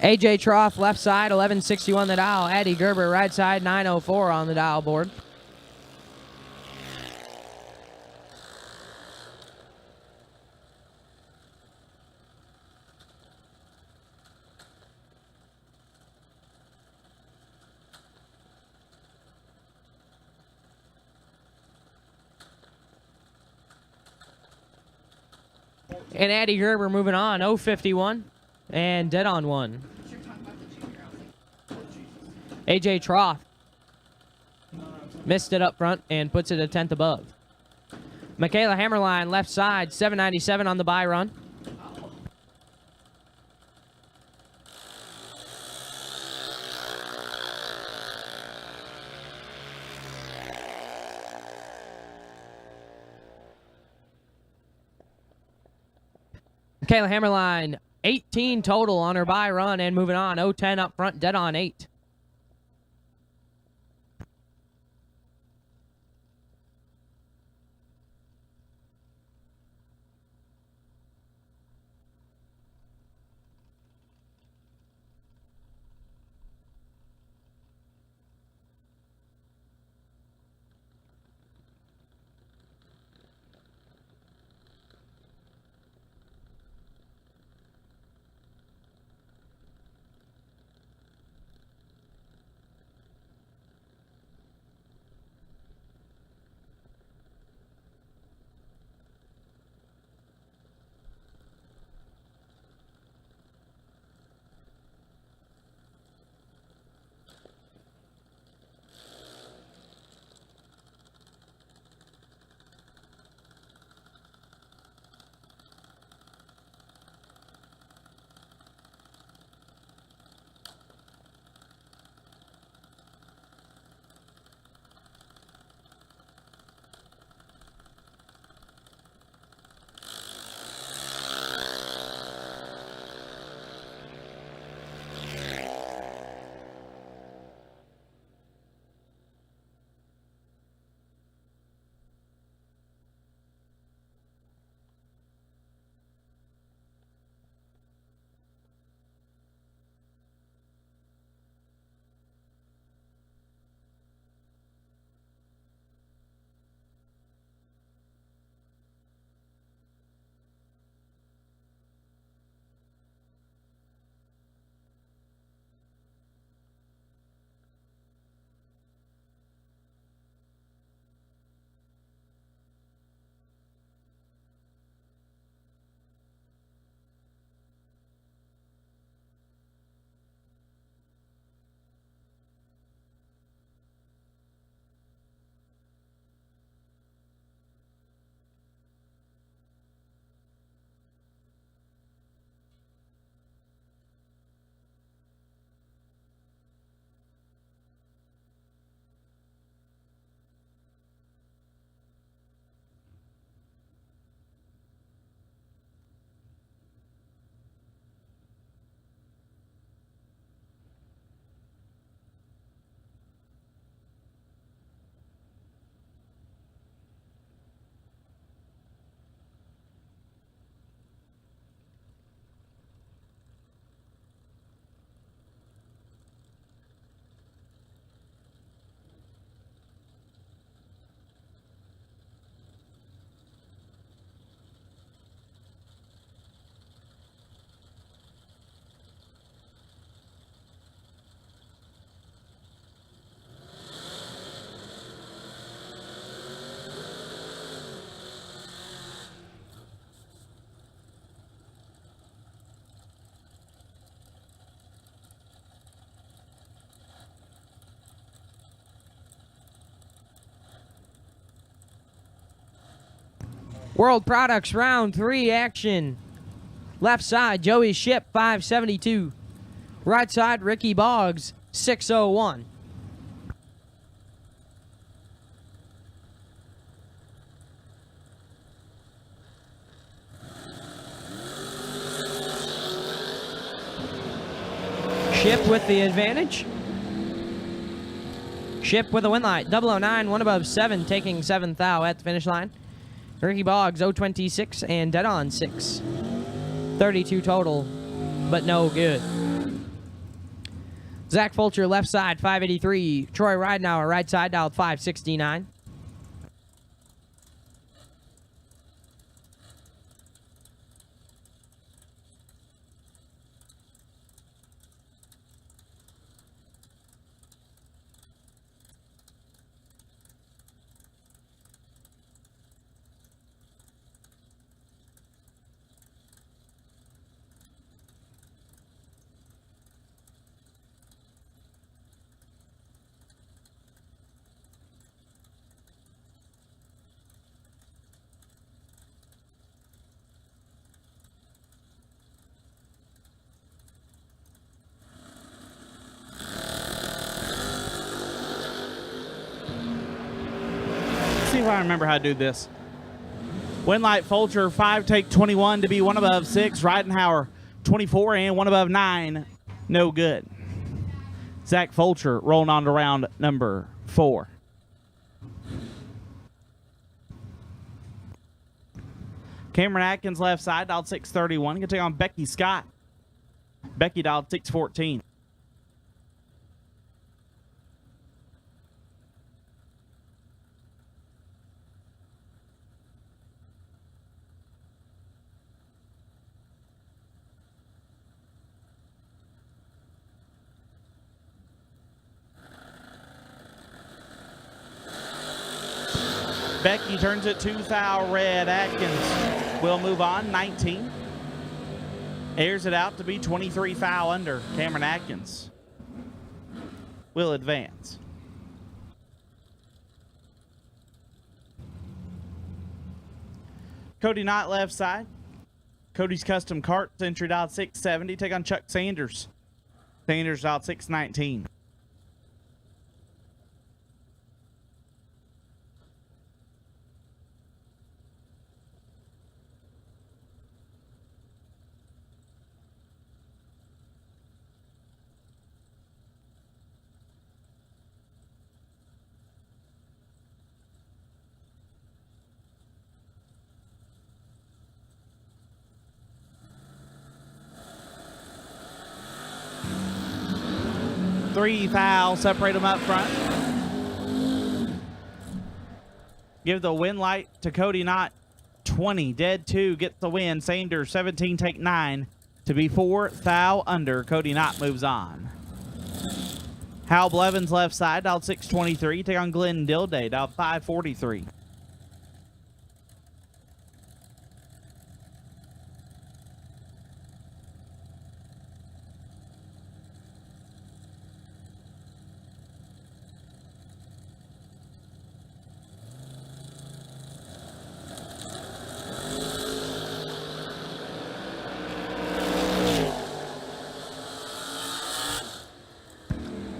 AJ Trough, left side, 1161 the dial. Addie Gerber, right side, 904 on the dial board. And Addie Gerber moving on, 051 and dead on 1. AJ Trough missed it up front and puts it a 10th above. Michaela Hammerline, left side, 797 on the bye run. Michaela Hammerline, 18 total on her bye run and moving on. 010 up front, dead on 8. World Products round 3 action. Left side, Joey Ship, 572. Right side, Ricky Boggs, 601. Ship with the advantage. Ship with a win light. 009, 1 above 7, taking 7th thou at the finish line. Ricky Boggs, 026 and dead on 6. 32 total, but no good. Zach Fulcher, left side, 583. Troy Ridenauer, right side, dialed 569. See if I remember how to do this. Winlight Fulcher, 5, take 21 to be 1 above 6. Ridenauer, 24 and 1 above 9. No good. Zach Fulcher rolling on to round number 4. Cameron Atkins, left side, dialed 631. Going to take on Becky Scott. Becky dialed 614. Becky turns it 2 thou red. Atkins will move on, 19. Airs it out to be 23 thou under. Cameron Atkins will advance. Cody Knott, left side. Cody's Custom Carts, entry dialed 670. Take on Chuck Sanders. Sanders dialed 619. Three thou, separate them up front. Give the win light to Cody Knott, 20. Dead 2 gets the win. Sanders, 17, take 9 to be 4 thou under. Cody Knott moves on. Hal Blevins, left side, dialed 623. Take on Glenn Dilday, dialed 543.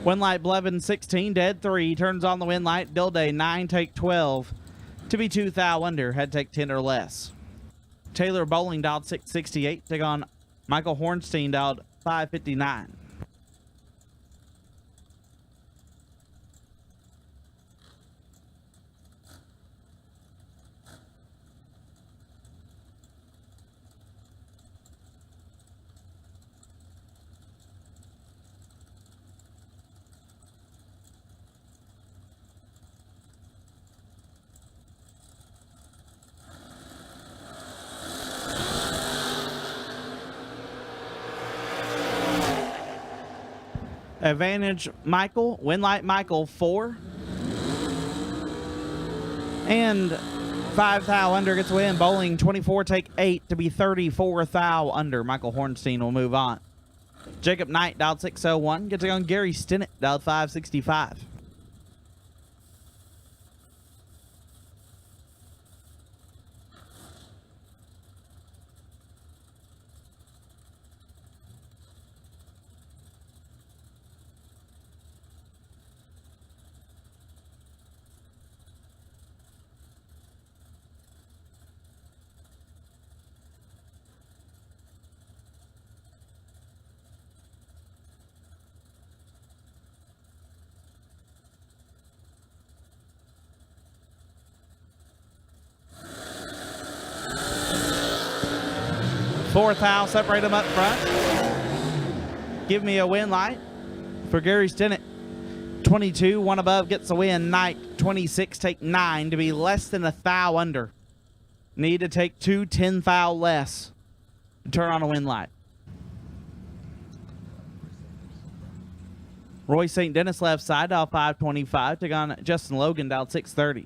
Win light Blevins, 16, dead 3. Turns on the win light. Dilday, 9, take 12 to be 2 thou under. Head take 10 or less. Taylor Bowling dialed 668. Take on Michael Hornstein dialed 559. Advantage Michael, win light Michael, 4. And 5 thou under gets a win. Bowling, 24, take 8 to be 34 thou under. Michael Hornstein will move on. Jacob Knight dialed 601. Gets on Gary Stinnett, dialed 565. 4th thou, separate them up front. Give me a win light for Gary Stinnett. 22, one above gets the win. Knight, 26, take 9 to be less than a thou under. Need to take 2 10 thou less to turn on a win light. Roy St. Dennis left side, dial 525. Took on Justin Logan, dial 630.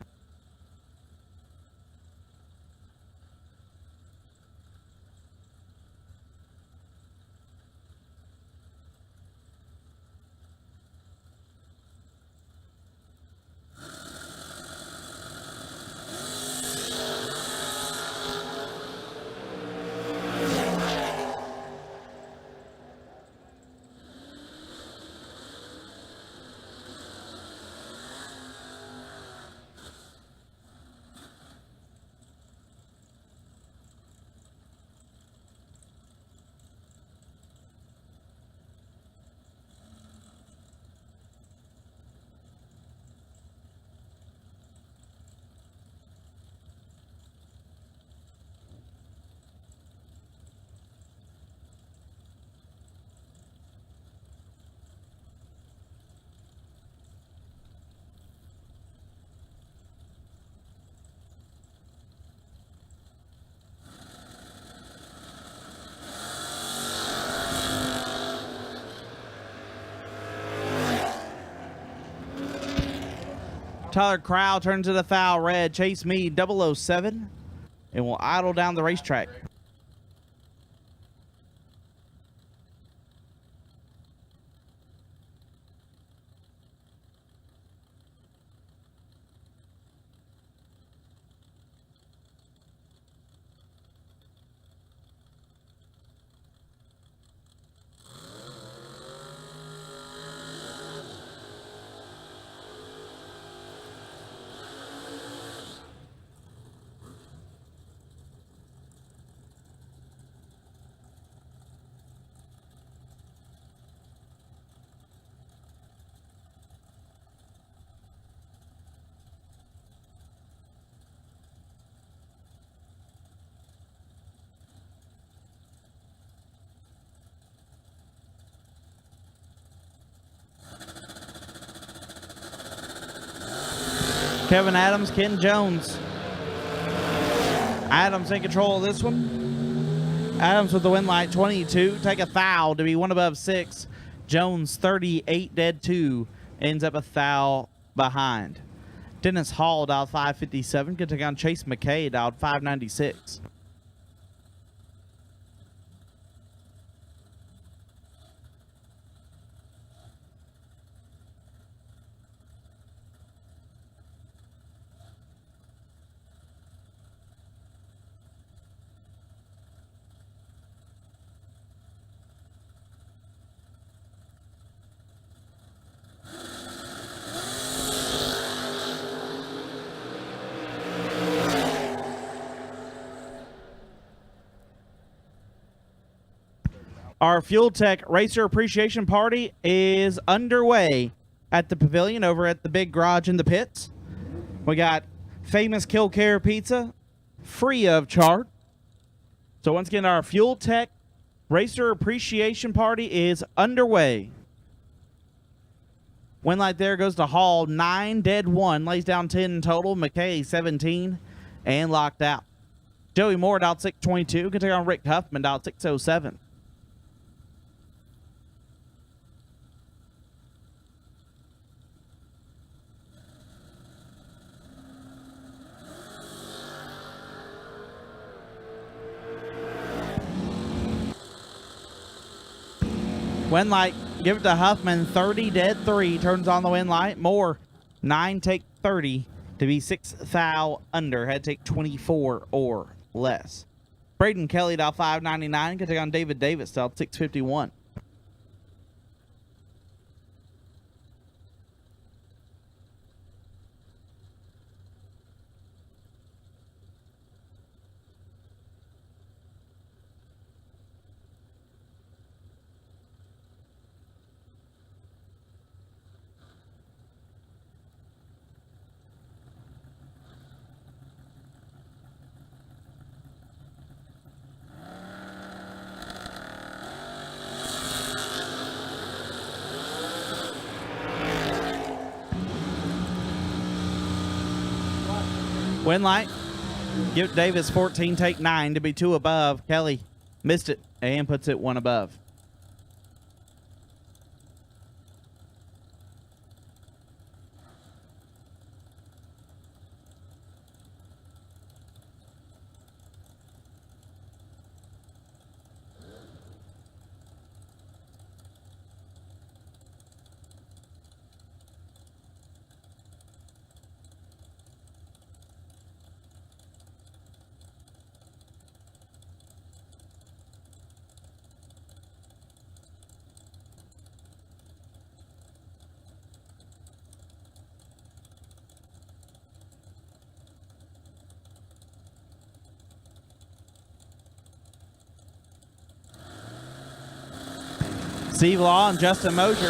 Tyler Crowell turns it a foul red. Chase Mead, 007, and will idle down the racetrack. Kevin Adams, Ken Jones. Adams in control of this one. Adams with the win light, 22. Take a foul to be one above 6. Jones, 38, dead 2. Ends up a foul behind. Dennis Hall, dialed 557. Can take on Chase McKay, dialed 596. Our Fuel Tech Racer Appreciation Party is underway at the pavilion over at the big garage in the pits. We got famous Kil-Kare pizza, free of charge. So once again, our Fuel Tech Racer Appreciation Party is underway. Win light there goes to Hall, 9, dead 1, lays down 10 in total. McKay, 17, and locked out. Joey Moore, dialed 622, can take on Rick Huffman, dialed 607. Win light, give it to Huffman, 30, dead 3, turns on the win light. Moore, 9, take 30 to be 6 thou under. Had to take 24 or less. Braden Kelly, dial 599, can take on David Davis, dial 651. Win light. Give Davis 14, take 9 to be 2 above. Kelly missed it and puts it 1 above. Steve Law and Justin Mosier.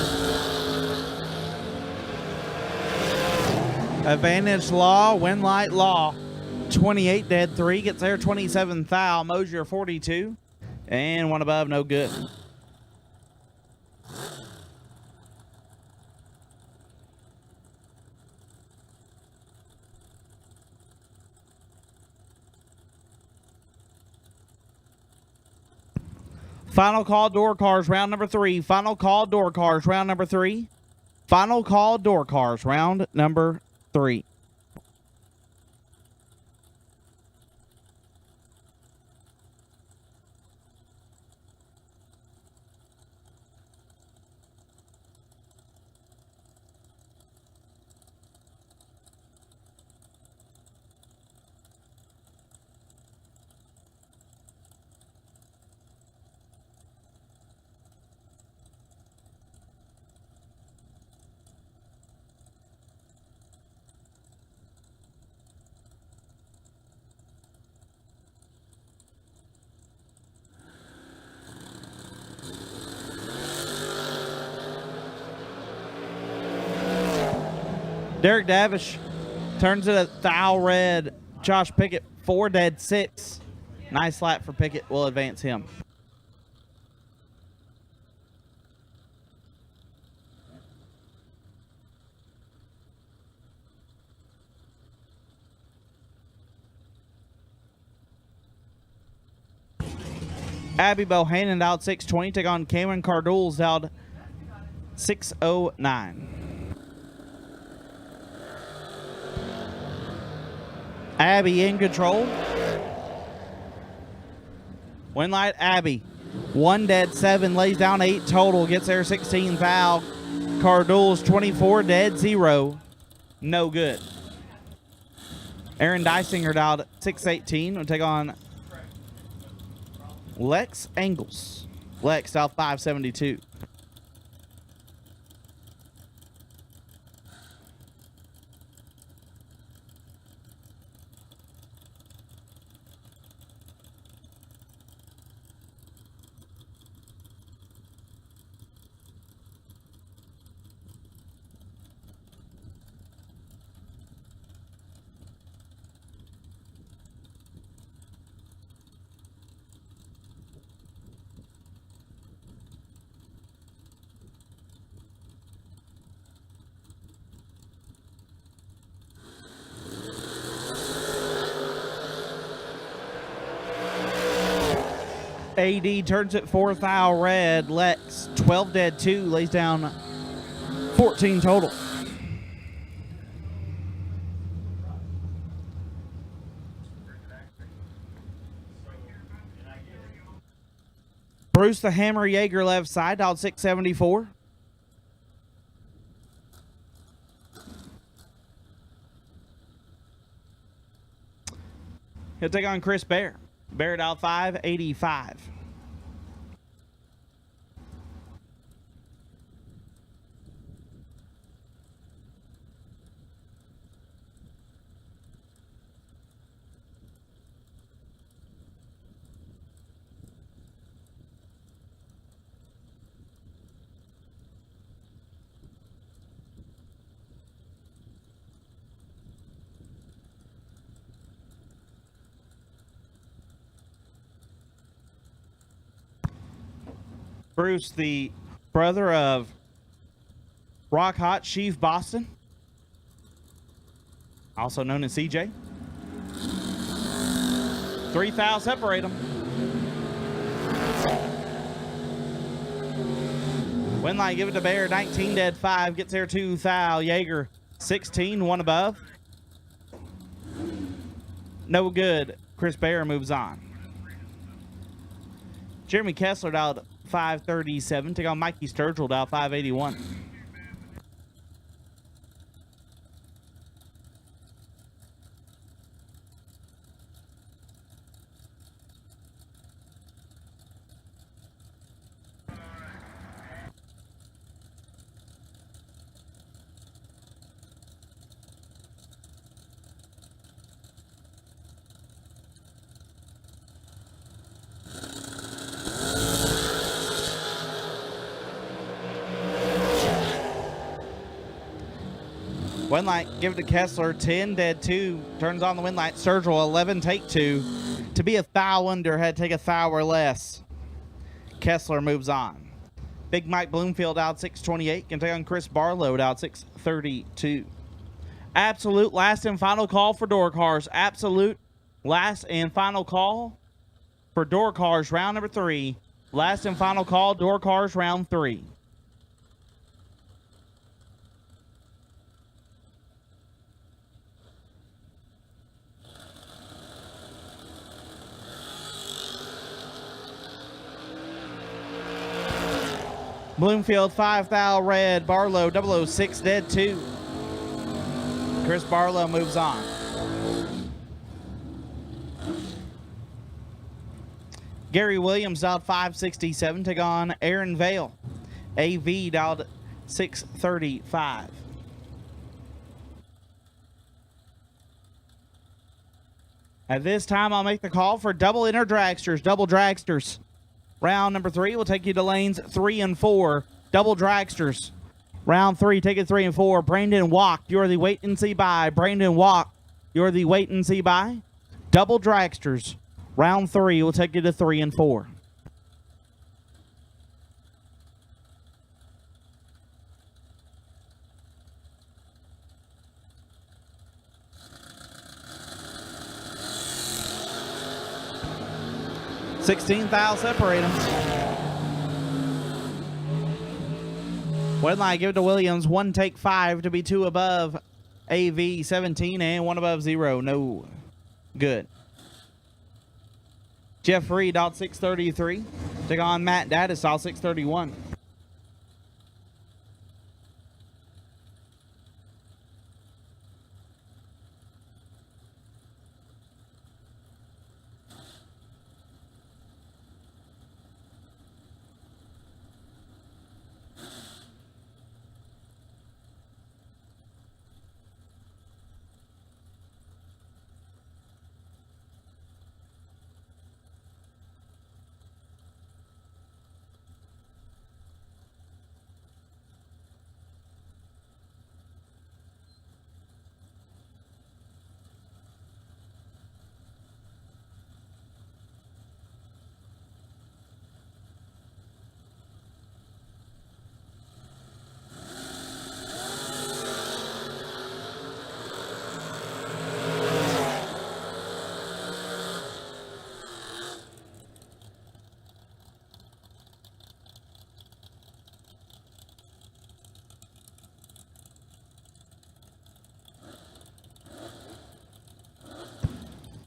Advantage Law, win light Law. 28 dead, 3 gets there, 27 foul. Mosier 42, and 1 above, no good. Final call door cars, round number 3. Final call door cars, round number 3. Final call door cars, round number 3. Derek Davish turns it a thou red. Josh Pickett, 4 dead, 6. Nice lap for Pickett. Will advance him. Abby Bohannon out 620. Take on Cameron Cardoul's out 609. Abby in control. Win light Abby. 1 dead, 7, lays down 8 total, gets there 16 foul. Cardoul's 24 dead, 0. No good. Aaron Dysinger out at 618. We'll take on Lex Angles. Lex out 572. AD turns it 4 thou red. Lex 12 dead, 2, lays down 14 total. Bruce the Hammer Yeager left side, dialed 674. He'll take on Chris Bear. Bear dialed 585. Bruce, the brother of Rock Hot Chief Boston, also known as CJ. 3 thou separate them. Winlight, give it to Bear. 19 dead, 5. Gets there 2 thou. Jaeger, 16, 1 above. No good. Chris Bear moves on. Jeremy Kessler dialed 537. Take on Mikey Sturgill, dialed 581. Winlight, give it to Kessler. 10 dead, 2. Turns on the Winlight. Sturgill, 11, take 2. To be a thou under, had to take a thou or less. Kessler moves on. Big Mike Bloomfield out 628. Can take on Chris Barlow out 632. Absolute last and final call for door cars. Absolute last and final call for door cars, round number 3. Last and final call, door cars, round 3. Bloomfield 5 thou red. Barlow 006 dead 2. Chris Barlow moves on. Gary Williams dialed 567. Take on Aaron Vale. AV dialed 635. At this time, I'll make the call for double inner dragsters. Double dragsters. Round number 3 will take you to lanes 3 and 4. Double dragsters. Round 3, take it 3 and 4. Brandon Walk, you're the wait and see by. Brandon Walk, you're the wait and see by. Double dragsters. Round 3 will take you to 3 and 4. $16 thou separate them. Wedline, give it to Williams. 1 take 5 to be 2 above. AV 17 and 1 above 0. No good. Jeff Reed out 633. Take on Matt Daddis out 631.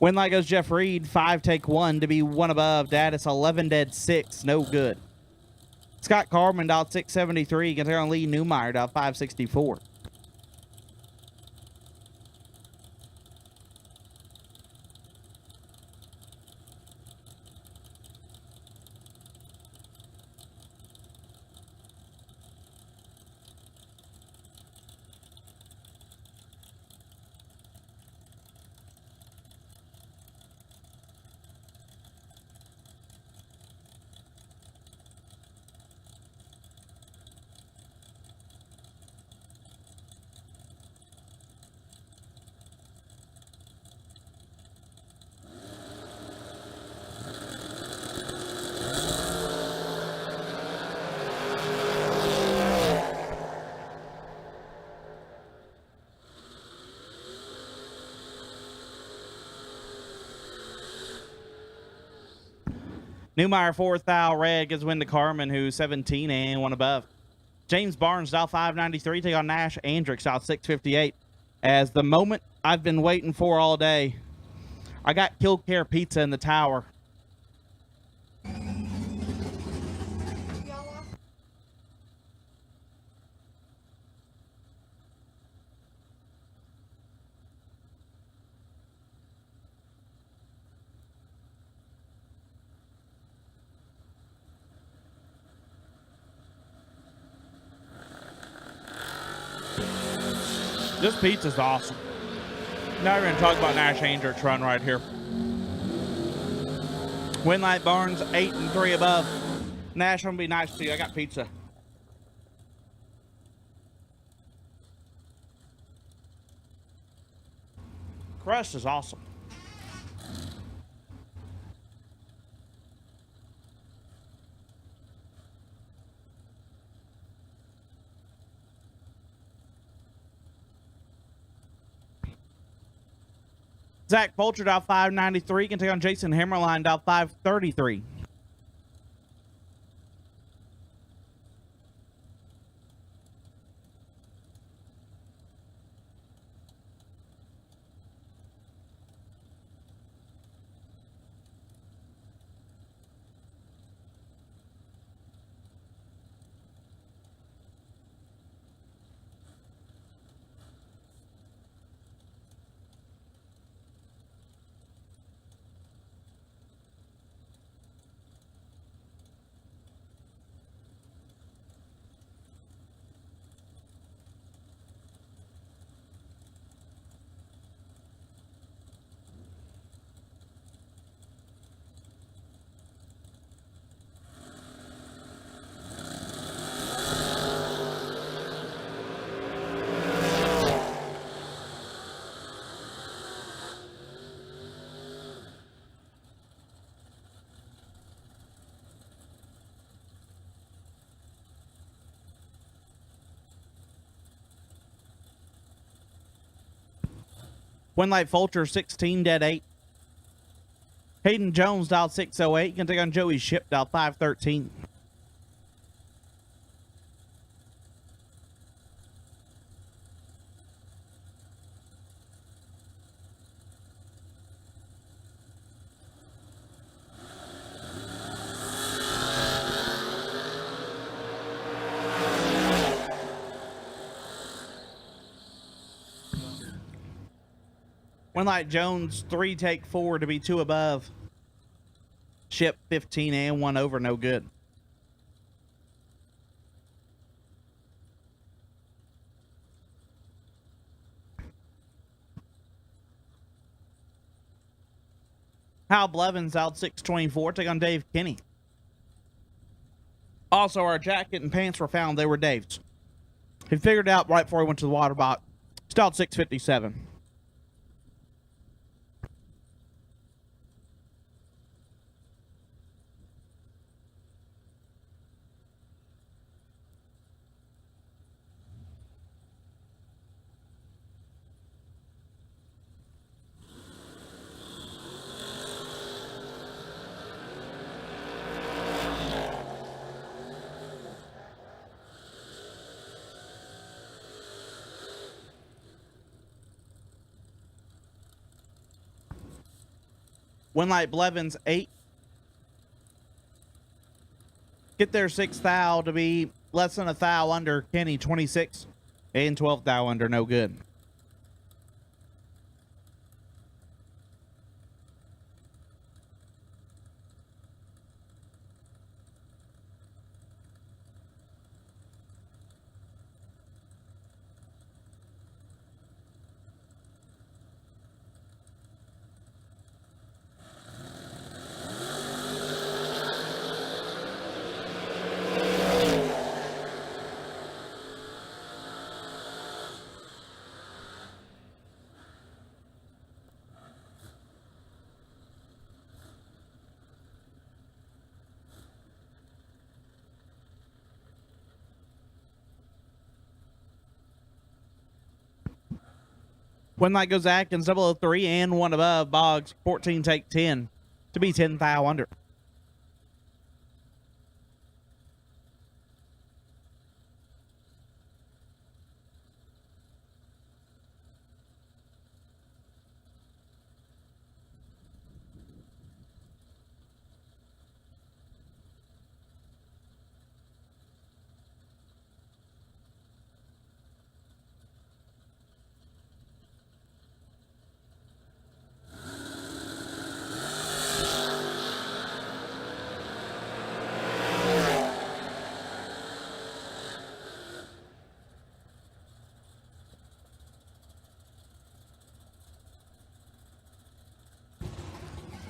Win light goes Jeff Reed. 5 take 1 to be 1 above. Daddis 11 dead 6. No good. Scott Carman dialed 673. Can take on Lee Newmeyer dialed 564. Newmeyer 4th thou red gives win to Carmen, who's 17 and 1 above. James Barnes, dial 593, take on Nash Andrix, dial 658. As the moment I've been waiting for all day, I got Kil-Kare Pizza in the tower. This pizza's awesome. Now we're going to talk about Nash Andrix run right here. Winlight Barnes, 8 and 3 above. Nash, I'm going to be nice to you. I got pizza. Crust is awesome. Zach Fulcher, dial 593, can take on Jason Hammerline, dial 533. Winlight Fulcher, 16, dead 8. Hayden Jones, dial 608. You can take on Joey Ship, dial 513. Winlight Jones, 3, take 4 to be 2 above. Ship 15 and 1 over, no good. Hal Blevins out 624, take on Dave Kinney. Also, our jacket and pants were found. They were Dave's. He figured it out right before he went to the water box. It's out 657. Winlight Blevins, 8. Get their 6th thou to be less than a thou under. Kenny, 26. And 12th thou under, no good. Winlight goes Atkins, 003 and 1 above. Boggs, 14, take 10 to be 10 thou under.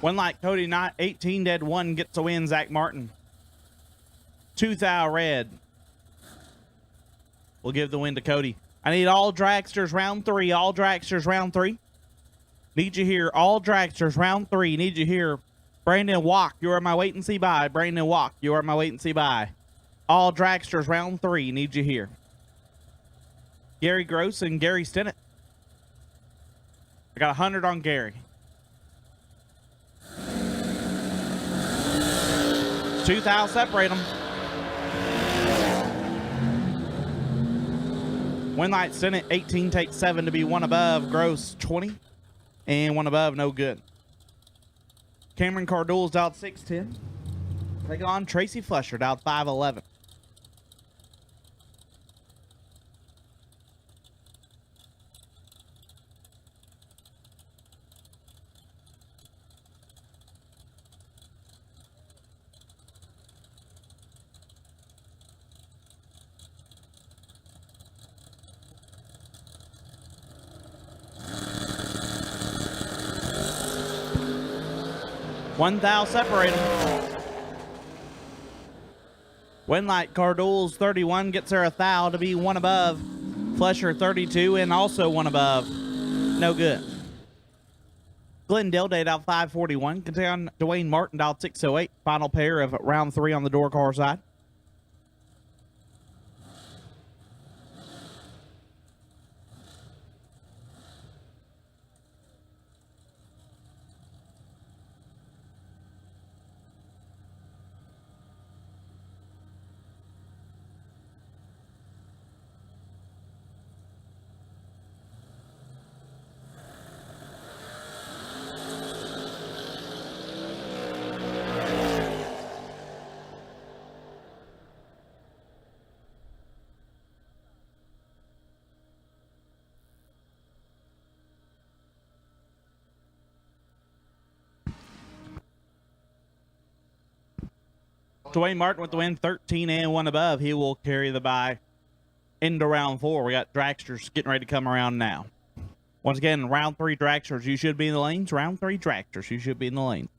One like Cody Knight, 18 dead 1 gets a win. Zach Martin. 2,000 red. We'll give the win to Cody. I need all dragsters round 3. All dragsters round 3. Need you here. All dragsters round 3. Need you here. Brandon Walk, you are my wait and see bye. Brandon Walk, you are my wait and see bye. All dragsters round 3. Need you here. Gary Gross and Gary Stennett. I got 100 on Gary. 2,000 separate them. Winlight Stennett, 18 takes 7 to be 1 above. Gross, 20. And 1 above, no good. Cameron Cardul's out 6'10". Take on Tracy Fletcher, out 5'11". $1,000 separate them. Winlight Cardul's 31 gets her 1,000 to be 1 above. Fletcher 32 and also 1 above. No good. Glenn Dildate out 541. Can take on Dwayne Martin out 608. Final pair of round 3 on the door car side. Dwayne Martin with the win, 13 and 1 above. He will carry the bye into round 4. We got dragsters getting ready to come around now. Once again, round 3 dragsters, you should be in the lanes. Round 3 dragsters, you should be in the lanes.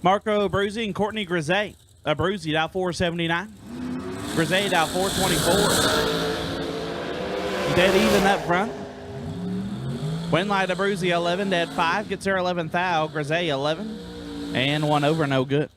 Marco Abruzzi and Courtney Grisey. Abruzzi down 479. Grisey down 424. Dead even up front. Winlight Abruzzi 11, dead 5. Gets her 11th thou. Grisey 11. And one over, no good.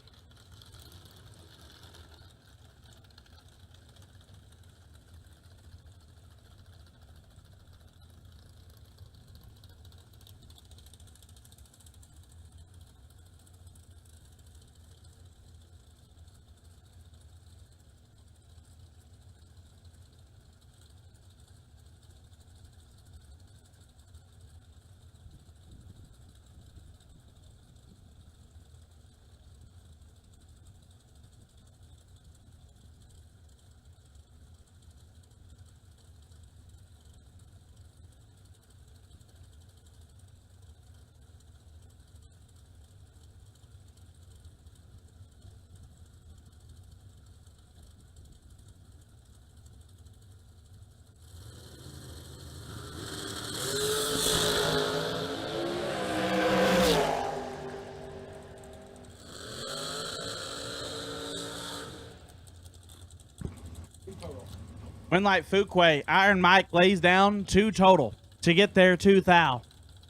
Winlight Fuquay, Iron Mike lays down 2 total to get there 2 thou.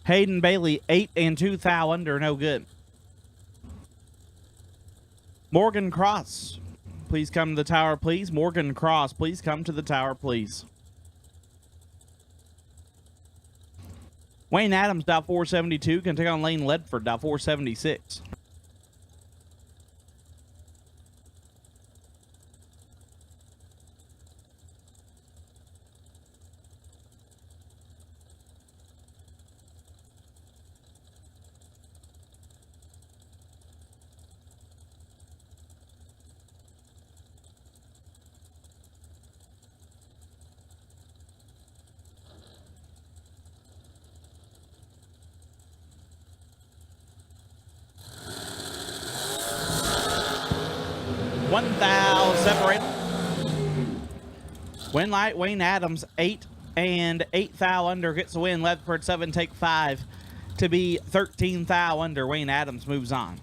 Hayden Bailey 8 and 2 thou under, no good. Morgan Cross, please come to the tower, please. Morgan Cross, please come to the tower, please. Wayne Adams, down 472, can take on Lane Ledford, down 476. One thou separated. Winlight Wayne Adams 8 and 8 thou under gets the win. Ledford 7 take 5 to be 13 thou under. Wayne Adams moves on.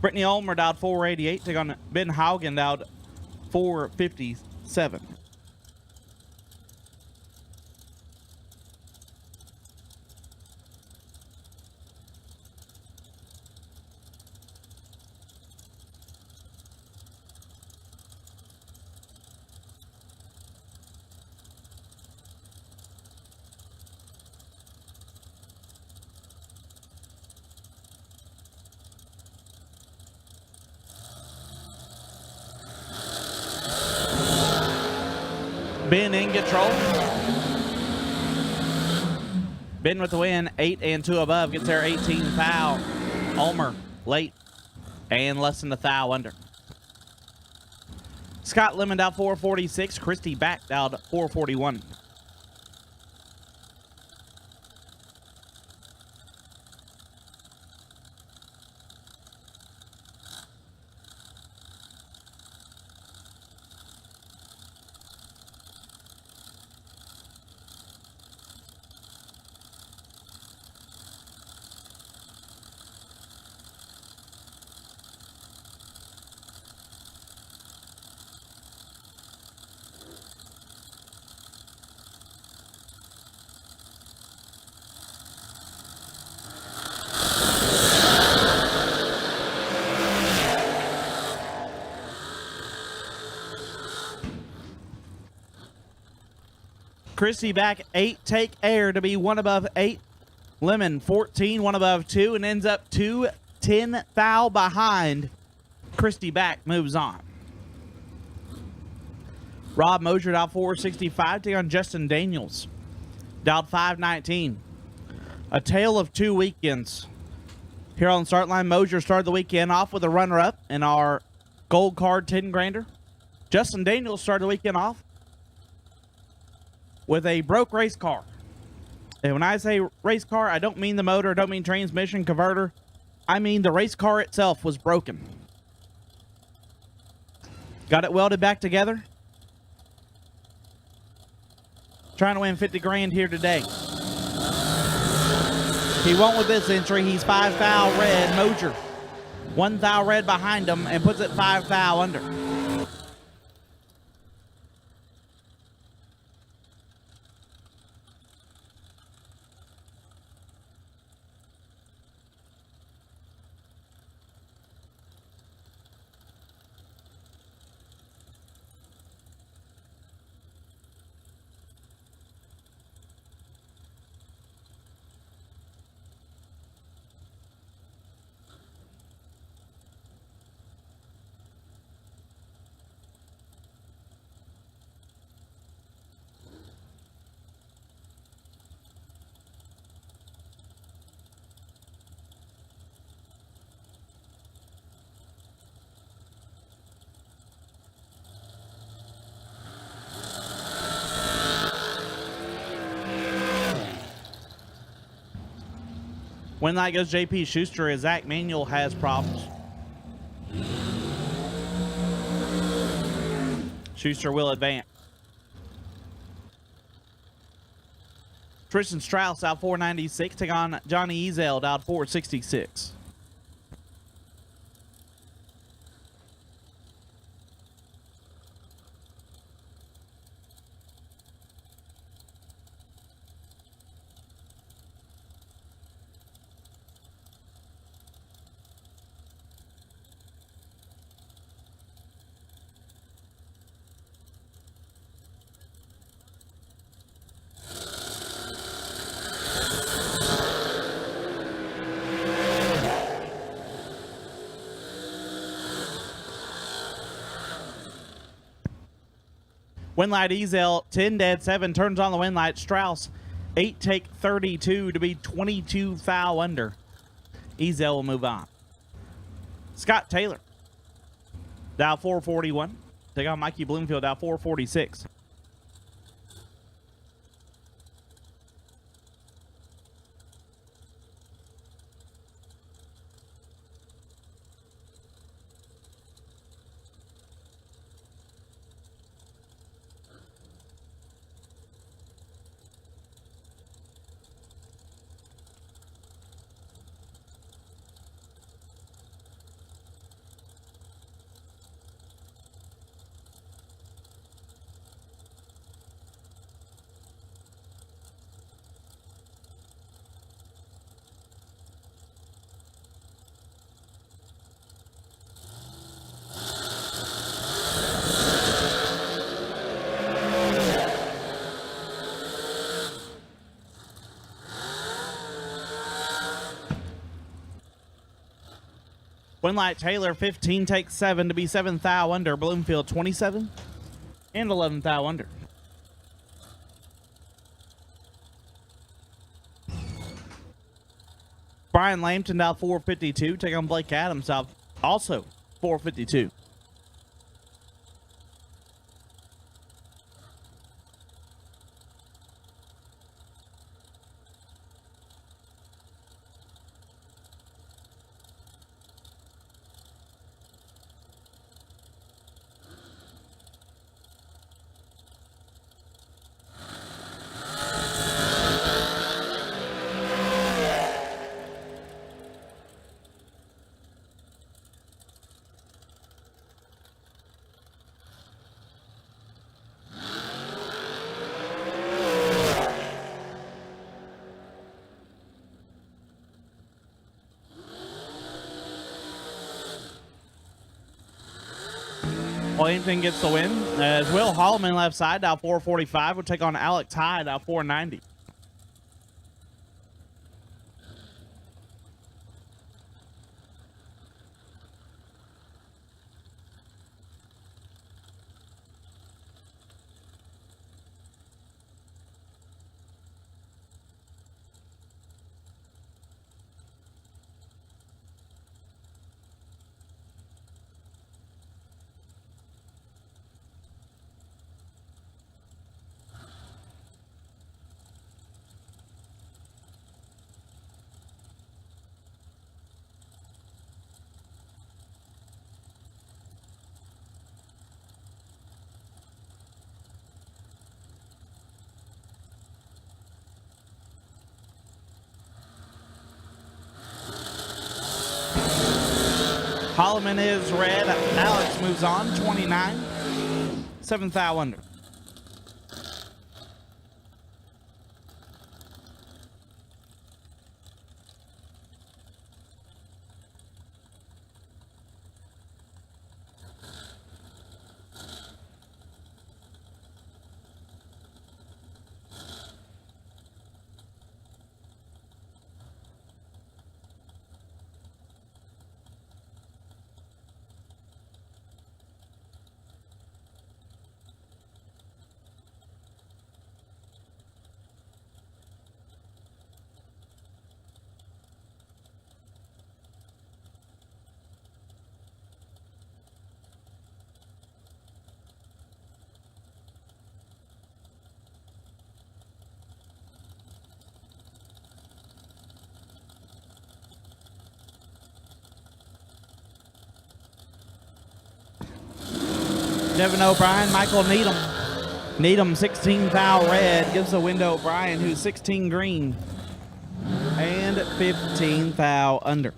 Brittany Ulmer dialed 488. Take on Ben Haugen dialed 457. Ben in control. Ben with the win, 8 and 2 above, gets there 18 thou. Ulmer late and less than a thou under. Scott Lemon down 446. Christy Back down 441. Christy Back 8, take air to be 1 above 8. Lemon 14, 1 above 2, and ends up 2 10 thou behind. Christy Back moves on. Rob Mosier dialed 465, take on Justin Daniels. Dialed 519. A tale of 2 weekends. Here on the start line, Mosier started the weekend off with a runner-up in our gold card 10-grander. Justin Daniels started the weekend off with a broke race car. And when I say race car, I don't mean the motor, I don't mean transmission, converter. I mean the race car itself was broken. Got it welded back together. Trying to win 50 grand here today. He won't with this entry. He's 5 thou red. Moser 1 thou red behind him and puts it 5 thou under. When that goes JP Schuster, as Zach Manuel has problems. Schuster will advance. Tristan Strauss out 496, take on Johnny Ezeld out 466. Winlight Ezel, 10 dead, 7 turns on the Winlight. Strauss, 8 take 32 to be 22 thou under. Ezel will move on. Scott Taylor, Dow 441. Take on Mikey Bloomfield, Dow 446. Winlight Taylor, 15 takes 7 to be 7 thou under. Bloomfield, 27 and 11 thou under. Brian Lambton out 452. Take on Blake Adams out also 452. Wellington gets the win. As Will Holloman left side, Dow 445 will take on Alex Hyde, Dow 490. Holloman is red. Alex moves on, 29. 7th thou under. Devin O'Brien, Michael Needham. Needham, 16 thou red, gives the win to O'Brien, who's 16 green. And 15 thou under.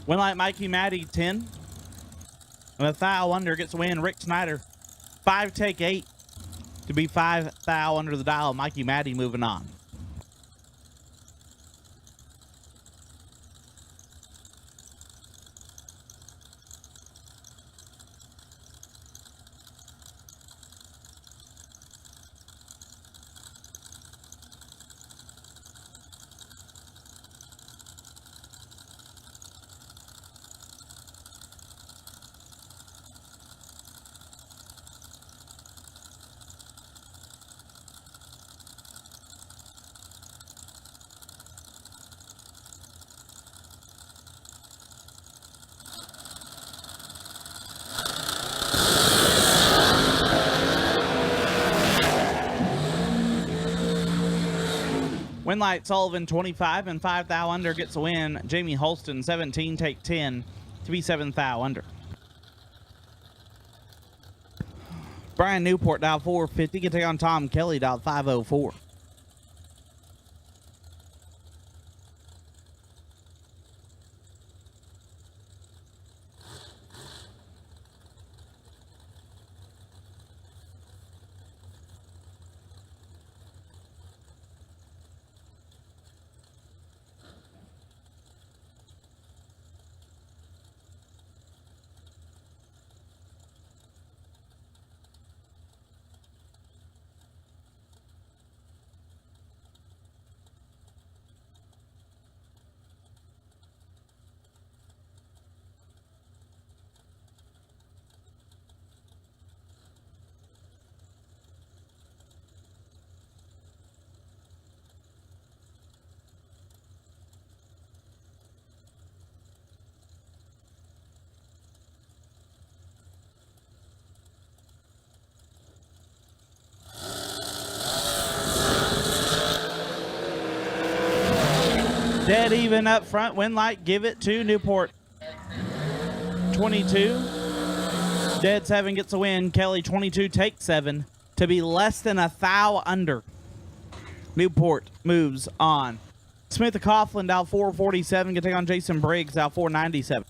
Winlight Mikey Maddie, 10. And a thou under gets a win. Rick Snyder, 5 take 8 to be 5 thou under the dial. Mikey Maddie moving on. Winlight Sullivan, 25 and 5 thou under gets a win. Jamie Holston, 17 take 10 to be 7 thou under. Brian Newport, dial 450, can take on Tom Kelly, dial 504. Dead even up front. Winlight give it to Newport. 22. Dead 7 gets a win. Kelly 22 takes 7 to be less than a thou under. Newport moves on. Smith Coughlin, dial 447, can take on Jason Briggs, dial 497.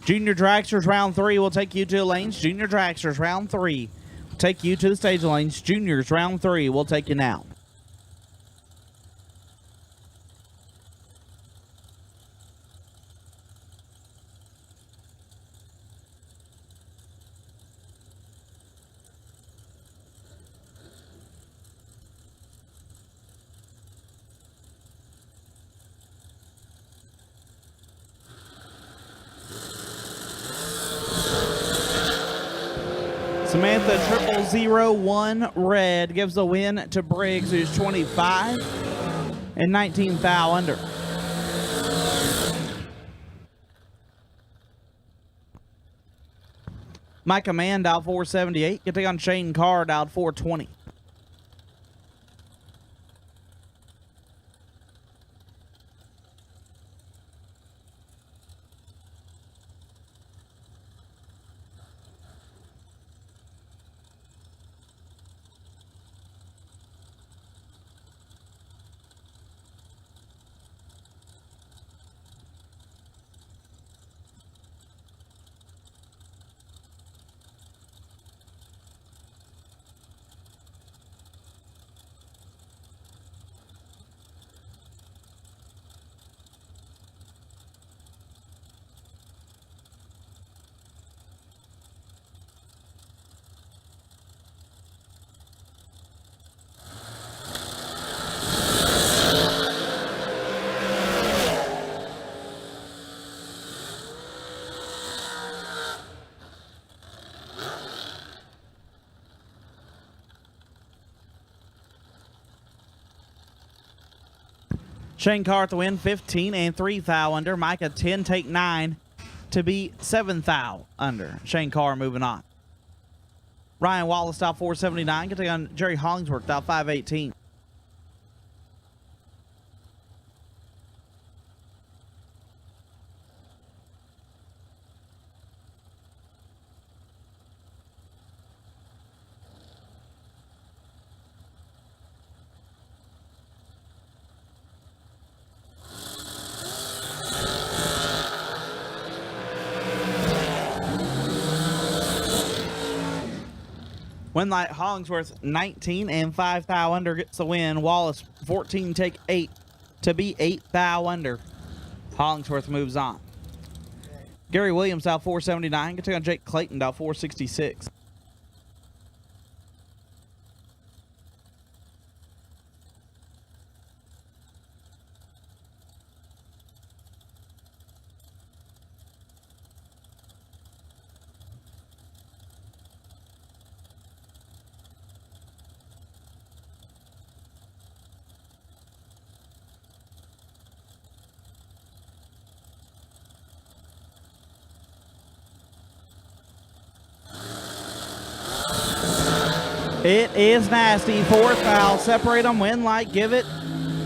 Junior Dragsters round 3 will take you to the lanes. Junior Dragsters round 3 will take you to the stage lanes. Juniors round 3 will take you now. Samantha 0001 red gives the win to Briggs, who's 25 and 19 thou under. Micah Mann dialed 478. Get take on Shane Carr dialed 420. Shane Carr at the win, 15 and 3 thou under. Micah 10, take 9 to be 7 thou under. Shane Carr moving on. Ryan Wallace, dial 479. Get take on Jerry Hollingsworth, dial 518. Winlight Hollingsworth 19 and 5 thou under gets the win. Wallace 14 take 8 to be 8 thou under. Hollingsworth moves on. Gary Williams dial 479. Get take on Jake Clayton dial 466. It is nasty. 4th foul. Separate them. Winlight. Give it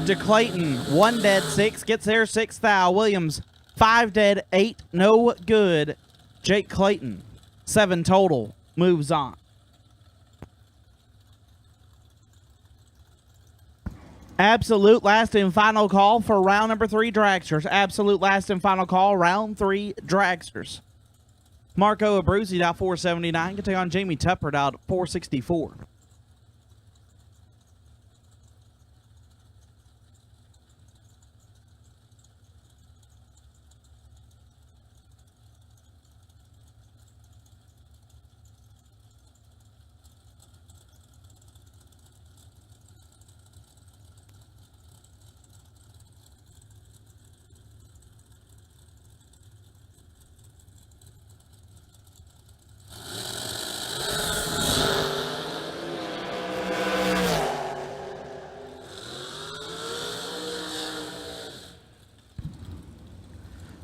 to Clayton. 1 dead, 6. Gets there. 6 foul. Williams. 5 dead, 8. No good. Jake Clayton. 7 total. Moves on. Absolute last and final call for round number 3 dragsters. Absolute last and final call. Round 3 dragsters. Marco Abruzzi dial 479. Can take on Jamie Tupper dial 464.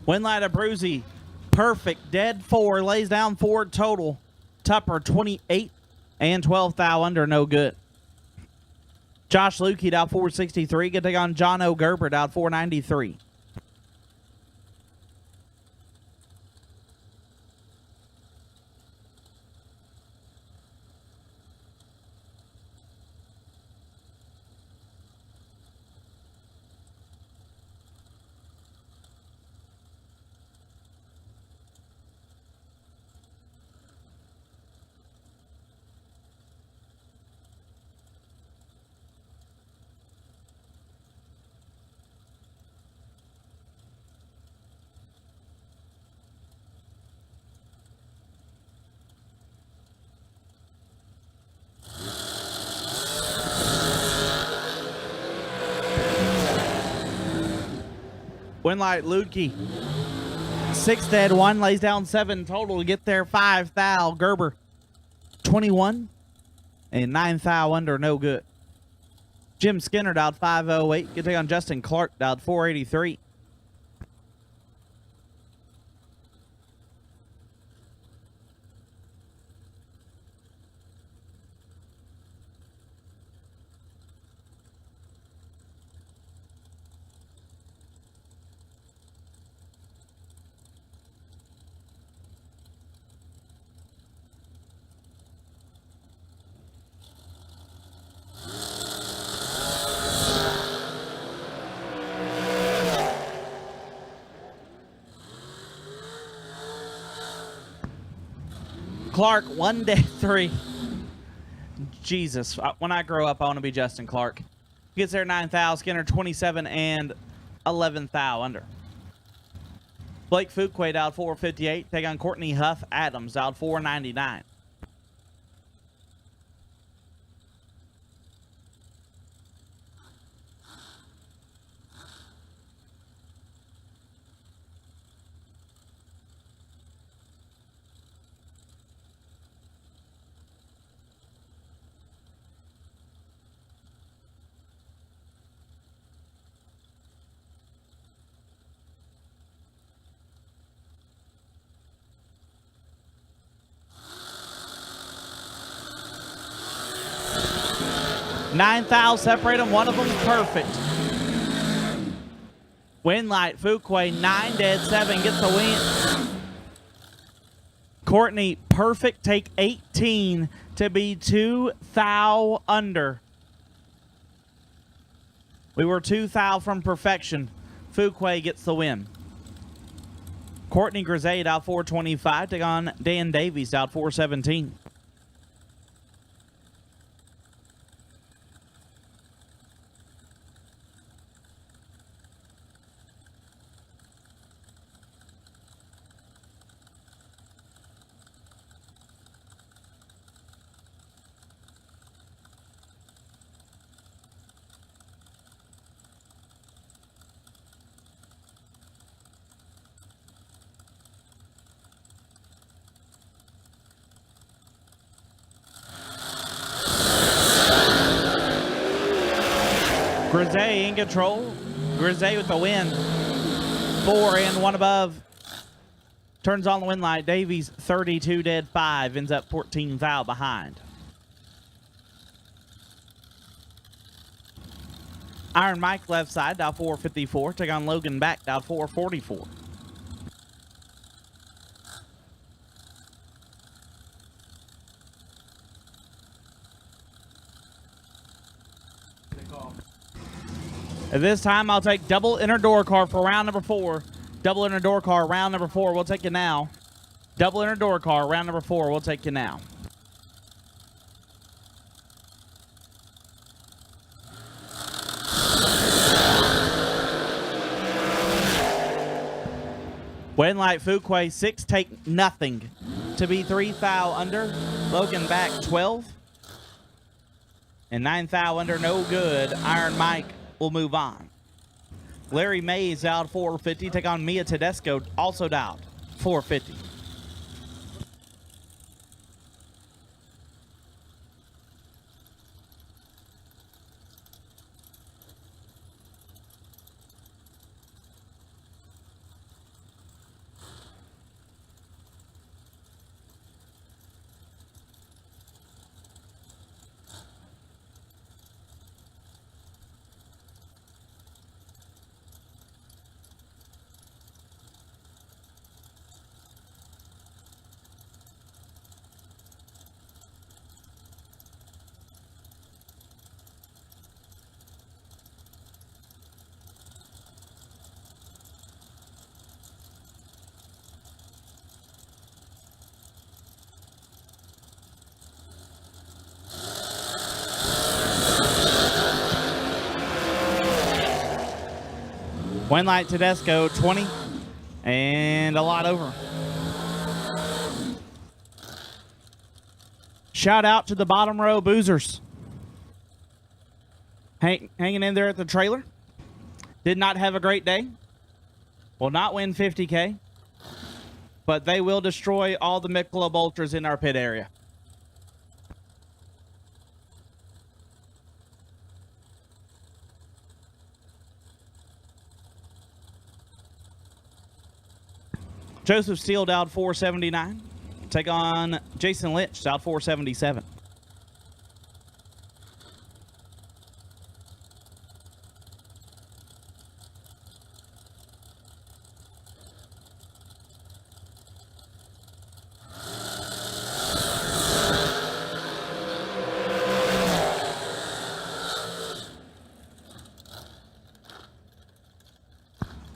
Winlight Abruzzi, perfect, dead 4, lays down 4 total. Tupper 28 and 12 thou under, no good. Josh Lukey dial 463, gonna take on John O'Gerber dial 493. Winlight Lukey, 6 dead, 1 lays down 7 total to get there. 5 thou. Gerber 21. And 9 thou under, no good. Jim Skinner dialed 508. Good take on Justin Clark, dialed 483. Clark, 1 day 3. Jesus, when I grow up, I want to be Justin Clark. Gets there 9 thou. Skinner 27 and 11 thou under. Blake Fuquay dialed 458. Take on Courtney Huff Adams, dialed 499. Nine thou separate them. One of them's perfect. Winlight Fuquay 9 dead 7 gets the win. Courtney perfect, take 18 to be 2 thou under. We were 2 thou from perfection. Fuquay gets the win. Courtney Grisade out 425. Take on Dan Davies out 417. Grisay in control. Grisay with the win. 4 and 1 above. Turns on the win light. Davies 32 dead 5. Ends up 14 thou behind. Iron Mike left side, dial 454. Take on Logan back, dial 444. At this time, I'll take double inner door car for round number 4. Double inner door car, round number 4. We'll take you now. Double inner door car, round number 4. We'll take you now. Winlight Fuquay 6 take nothing to be 3 thou under. Logan back 12. And 9 thou under, no good. Iron Mike will move on. Larry Mays out 450. Take on Mia Tedesco, also dialed 450. Winlight Tedesco 20 and a lot over. Shout out to the bottom row boozers. Hanging in there at the trailer. Did not have a great day. Will not win 50K. But they will destroy all the Michelob Ultras in our pit area. Joseph Steele dialed 479. Take on Jason Lynch, dialed 477.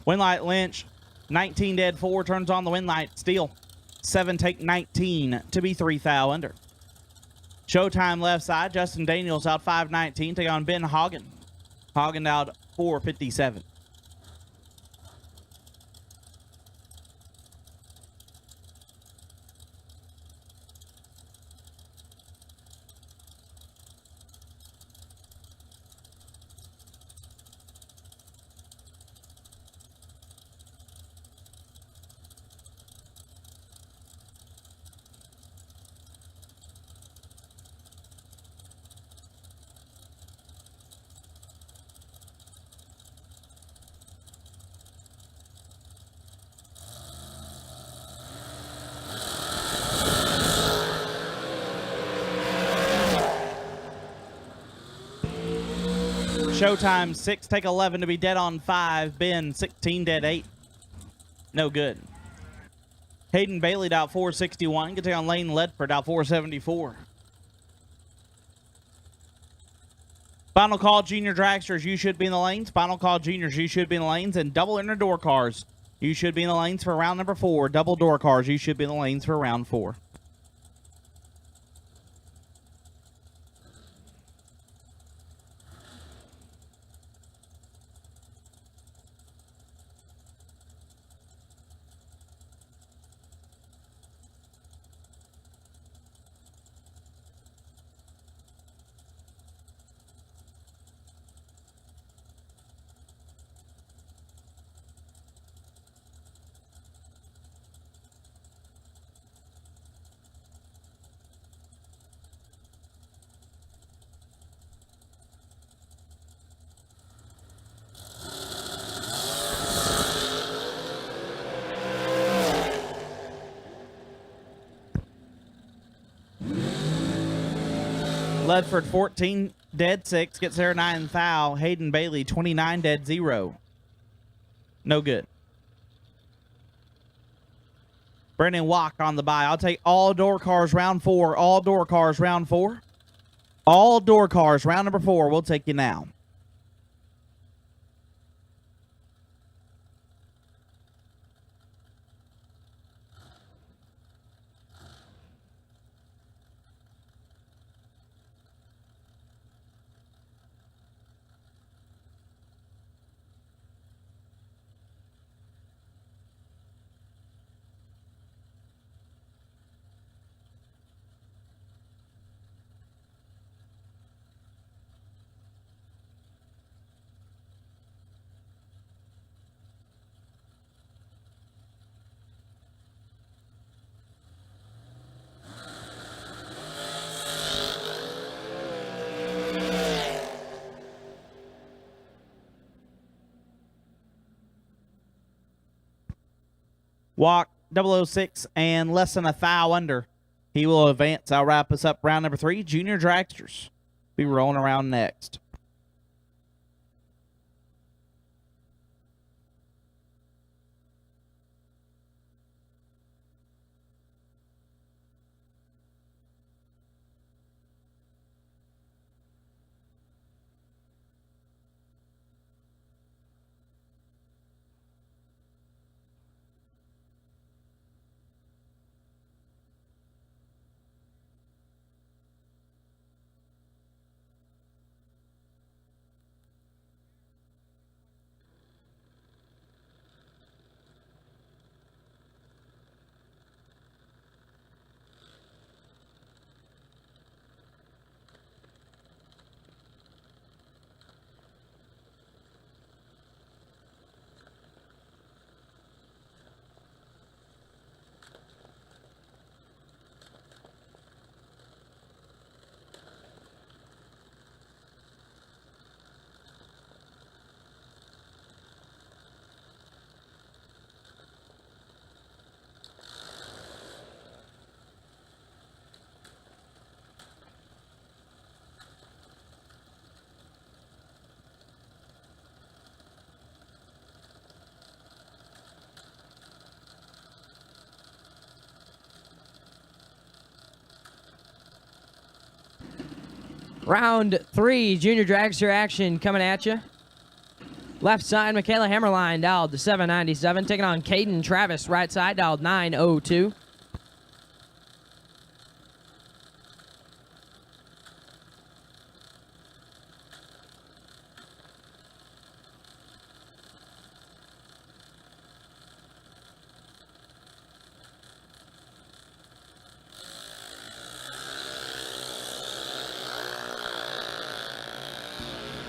Win light Lynch, 19 dead, 4 turns on the win light. Steele, 7 take 19 to be 3 thou under. Showtime left side, Justin Daniels out 519, take on Ben Hagen. Hagen out 457. Showtime 6 take 11 to be dead on 5. Ben 16 dead 8. No good. Hayden Bailey out 461. Get on Lane Ledford out 474. Final call, junior dragsters, you should be in the lanes. Final call, juniors, you should be in the lanes. And double inner door cars, you should be in the lanes for round number 4. Double door cars, you should be in the lanes for round 4. Ledford 14 dead 6, gets there 9 thou. Hayden Bailey 29 dead 0. No good. Brendan Walk on the bye. I'll take all door cars round 4. All door cars round 4. All door cars round number 4. We'll take you now. Walk 006 and less than a thou under. He will advance. I'll wrap us up round number 3. Junior dragsters. Be rolling around next. Round 3, junior dragster action coming at you. Left side, Michaela Hammerline dialed to 797, taking on Caden Travis. Right side, dialed 902.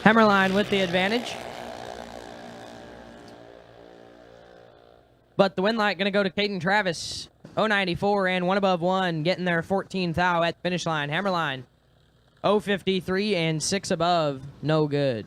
Hammerline with the advantage. But the win light going to go to Caden Travis. 094 and 1 above 1, getting their 14th thou at the finish line. Hammerline 053 and 6 above, no good.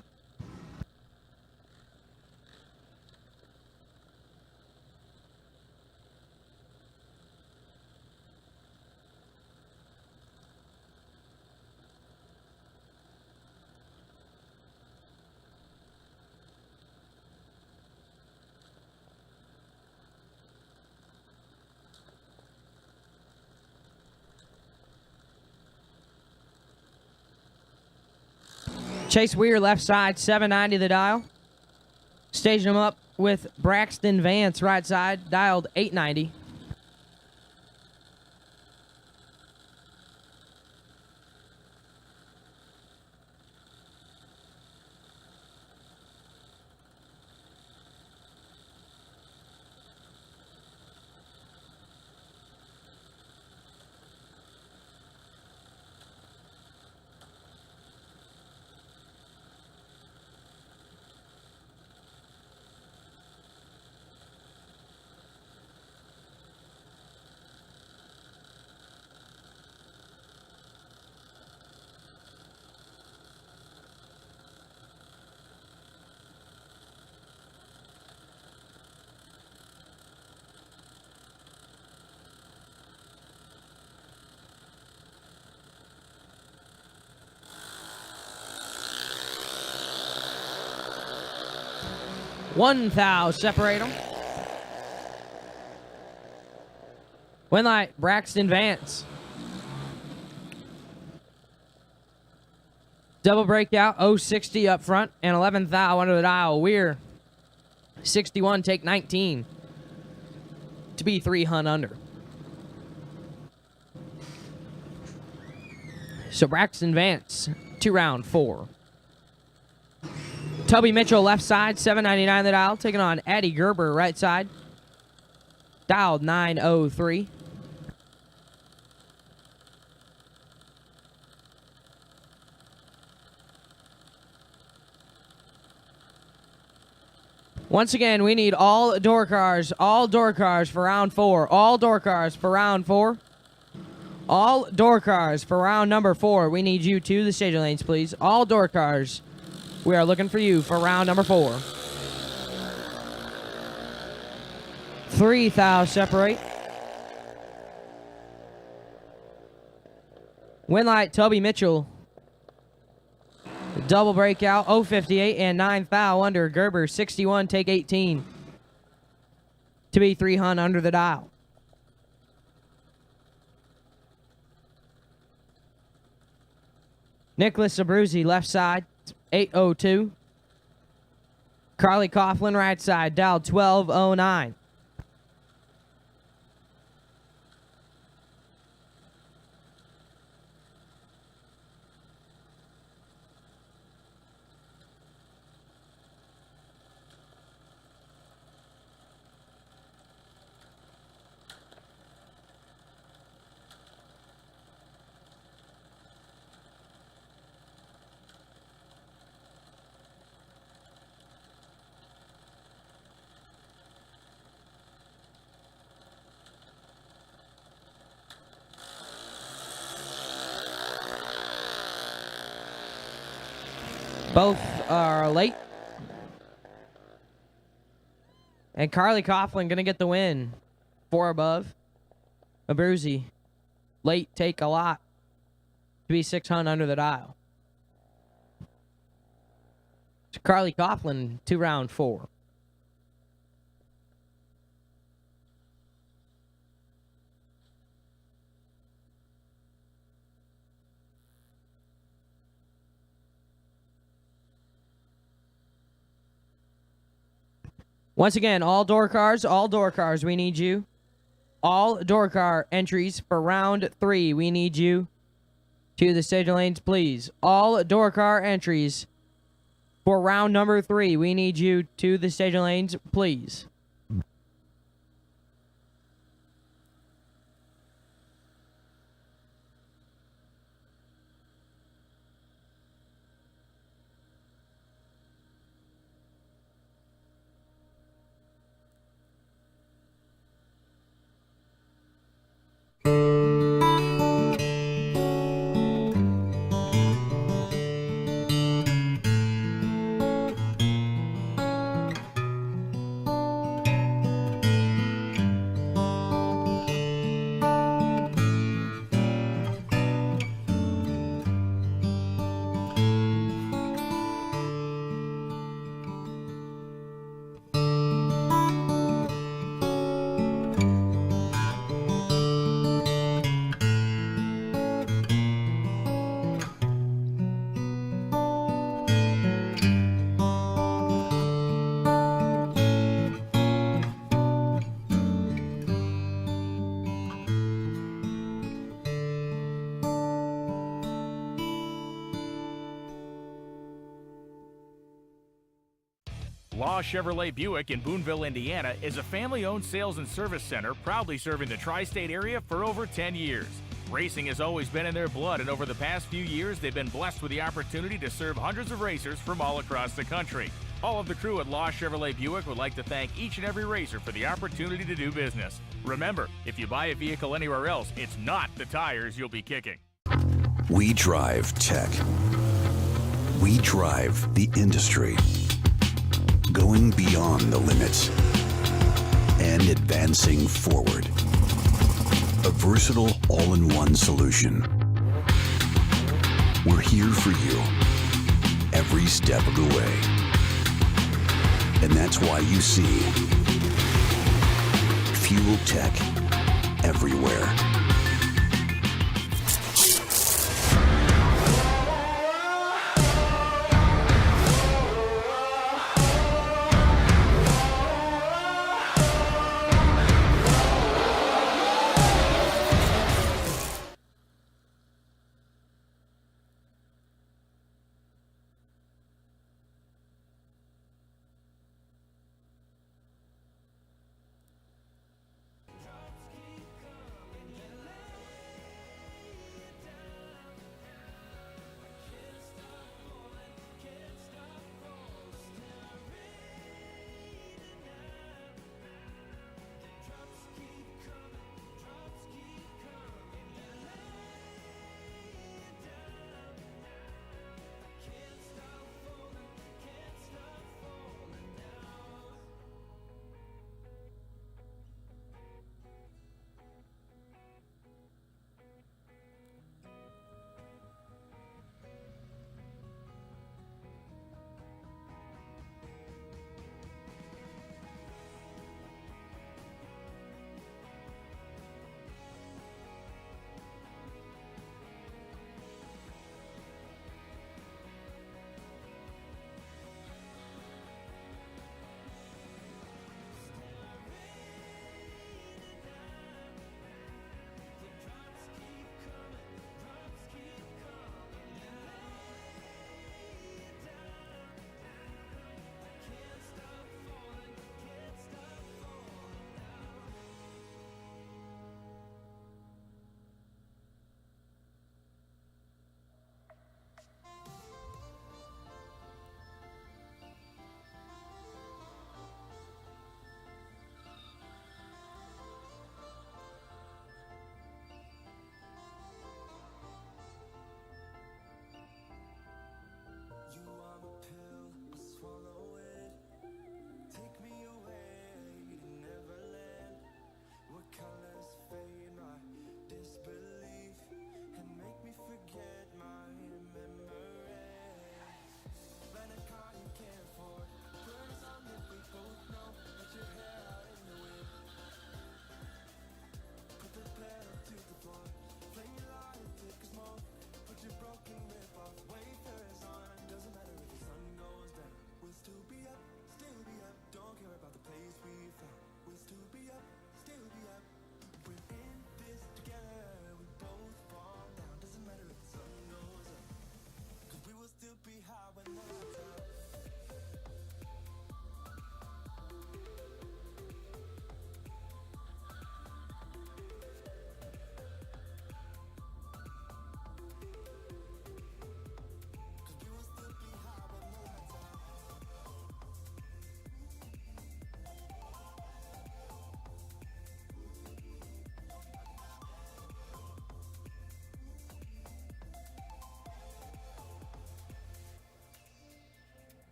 Chase Weir, left side, 790 the dial. Staging him up with Braxton Vance, right side, dialed 890. One thou separate them. Win light, Braxton Vance. Double breakout, 060 up front, and 11th thou under the dial. Weir, 61, take 19. To be 3 hunt under. So Braxton Vance, 2 round 4. Toby Mitchell, left side, 799 the dial, taking on Addie Gerber, right side. Dialed 903. Once again, we need all door cars for round 4. All door cars for round 4. All door cars for round number 4. We need you to the stage lanes, please. All door cars. We are looking for you for round number 4. 3 thou separate. Win light, Toby Mitchell. Double breakout, 058 and 9 thou under. Gerber, 61, take 18. To be 3 hunt under the dial. Nicholas Abruzzi, left side, 802. Carly Coughlin, right side, dialed 1209. Both are late. And Carly Coughlin going to get the win. 4 above. Abruzzi, late, take a lot. To be 6 hunt under the dial. So Carly Coughlin, 2 round 4. Once again, all door cars, we need you. All door car entries for round 3, we need you to the staging lanes, please. All door car entries for round number 3, we need you to the staging lanes, please. Law Chevrolet Buick in Boonville, Indiana is a family-owned sales and service center proudly serving the tri-state area for over 10 years. Racing has always been in their blood, and over the past few years, they've been blessed with the opportunity to serve hundreds of racers from all across the country. All of the crew at Law Chevrolet Buick would like to thank each and every racer for the opportunity to do business. Remember, if you buy a vehicle anywhere else, it's not the tires you'll be kicking. We drive tech. We drive the industry. Going beyond the limits and advancing forward. A versatile all-in-one solution. We're here for you every step of the way. And that's why you see Fuel Tech everywhere.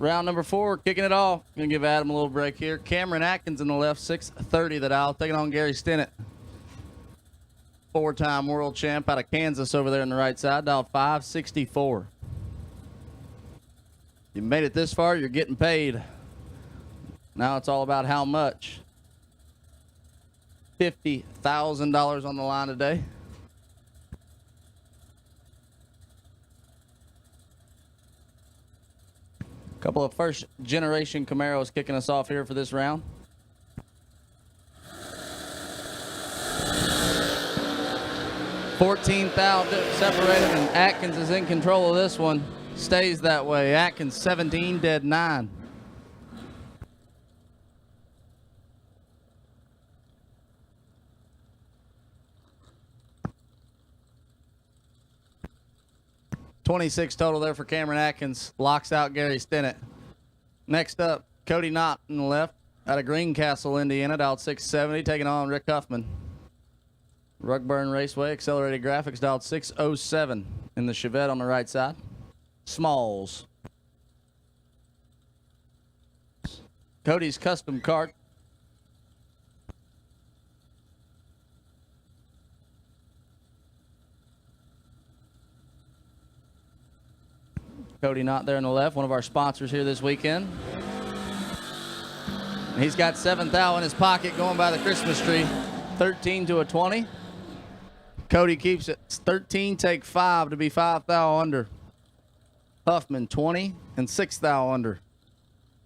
round number 4, kicking it off. Gonna give Adam a little break here. Cameron Atkins in the left, 6:30 the dial, taking on Gary Stennett. 4-time world champ out of Kansas over there on the right side, dial 564. You made it this far, you're getting paid. Now it's all about how much. $50,000 on the line today. Couple of first generation Camaros kicking us off here for this round. $14,000 separated, and Atkins is in control of this one. Stays that way. Atkins 17, dead 9. $26 total there for Cameron Atkins. Locks out Gary Stennett. Next up, Cody Knott in the left out of Greencastle, Indiana, dialed 670, taking on Rick Huffman. Rugburn Raceway, Accelerated Graphics, dialed 607 in the Chevette on the right side. Smalls. Cody's custom kart. Cody Knott there on the left, one of our sponsors here this weekend. He's got 7 thou in his pocket going by the Christmas tree. 13 to a 20. Cody keeps it. 13, take 5 to be 5 thou under. Huffman 20 and 6 thou under.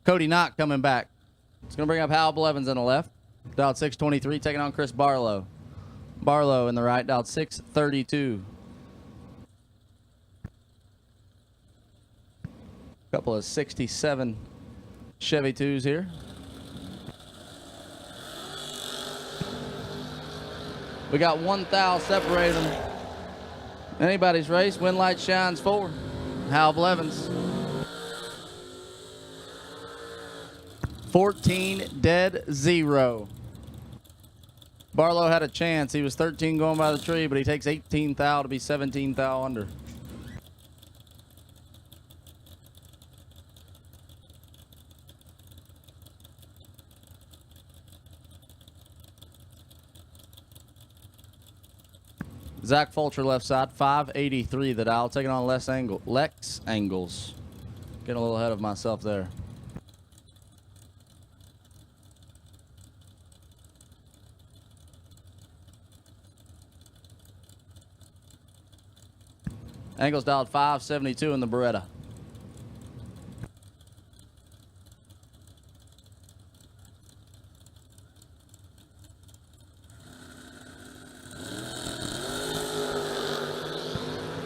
Cody Knott coming back. It's going to bring up Hal Blevins on the left. Dialed 623, taking on Chris Barlow. Barlow in the right, dialed 632. Couple of 67 Chevy 2s here. We got 1 thou separating them. Anybody's race, win light shines forward. Hal Blevins. 14 dead 0. Barlow had a chance. He was 13 going by the tree, but he takes 18 thou to be 17 thou under. Zach Fulcher left side, 583 the dial, taking on Lex Angles. Getting a little ahead of myself there. Angles dialed 572 in the Beretta.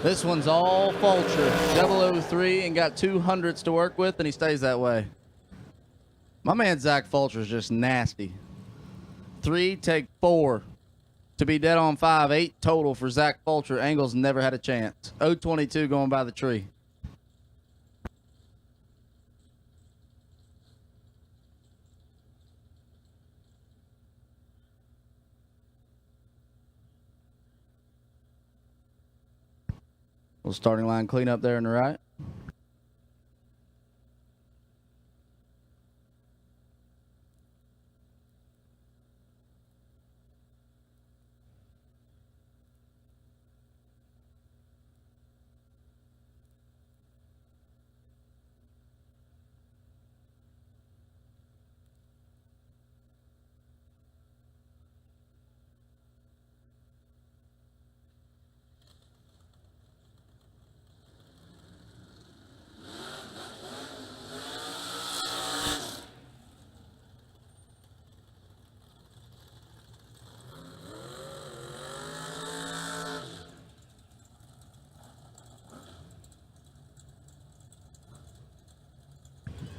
This one's all Fulcher. 003 and got 200s to work with, and he stays that way. My man Zach Fulcher is just nasty. 3, take 4 to be dead on 5. 8 total for Zach Fulcher. Angles never had a chance. 022 going by the tree. Little starting line cleanup there on the right.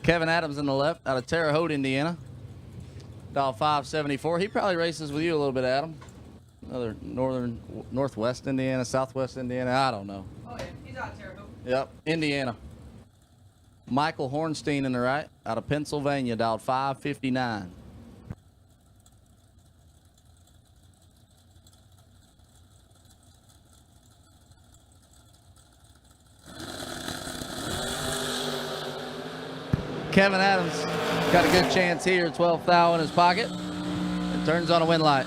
Kevin Adams in the left, out of Terre Haute, Indiana. Dial 574. He probably races with you a little bit, Adam. Another northwest Indiana, southwest Indiana, I don't know. Oh, yeah, he's out of Terre Haute. Yep, Indiana. Michael Hornstein in the right, out of Pennsylvania, dialed 559. Kevin Adams got a good chance here. 12th thou in his pocket. And turns on a win light.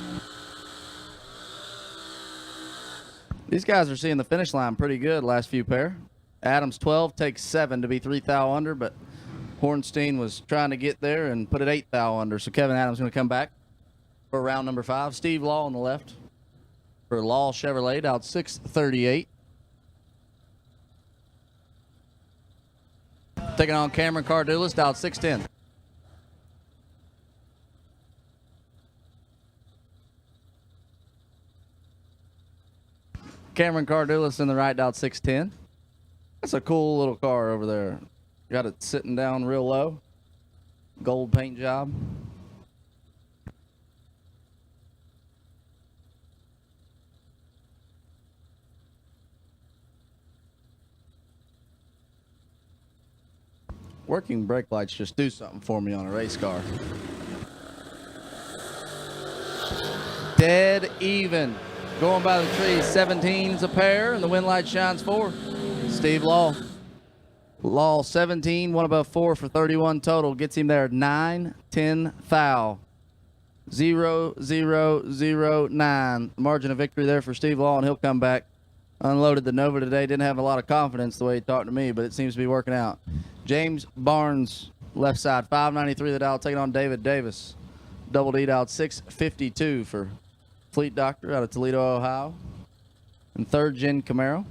These guys are seeing the finish line pretty good last few pair. Adams 12 takes 7 to be 3 thou under, but Hornstein was trying to get there and put it 8 thou under. So Kevin Adams going to come back for round number 5. Steve Law on the left for Law Chevrolet, out 638. Taking on Cameron Cardulis, out 610. Cameron Cardulis in the right, out 610. That's a cool little car over there. Got it sitting down real low. Gold paint job. Working brake lights just do something for me on a race car. Dead even. Going by the tree, 17's a pair, and the win light shines 4. Steve Law. Law 17, one above 4 for 31 total. Gets him there 9, 10 thou. 0, 0, 0, 9. Margin of victory there for Steve Law, and he'll come back. Unloaded the Nova today. Didn't have a lot of confidence the way he talked to me, but it seems to be working out. James Barnes, left side, 593 the dial, taking on David Davis. Double D out 652 for Fleet Doctor out of Toledo, Ohio. And third gen Camaro.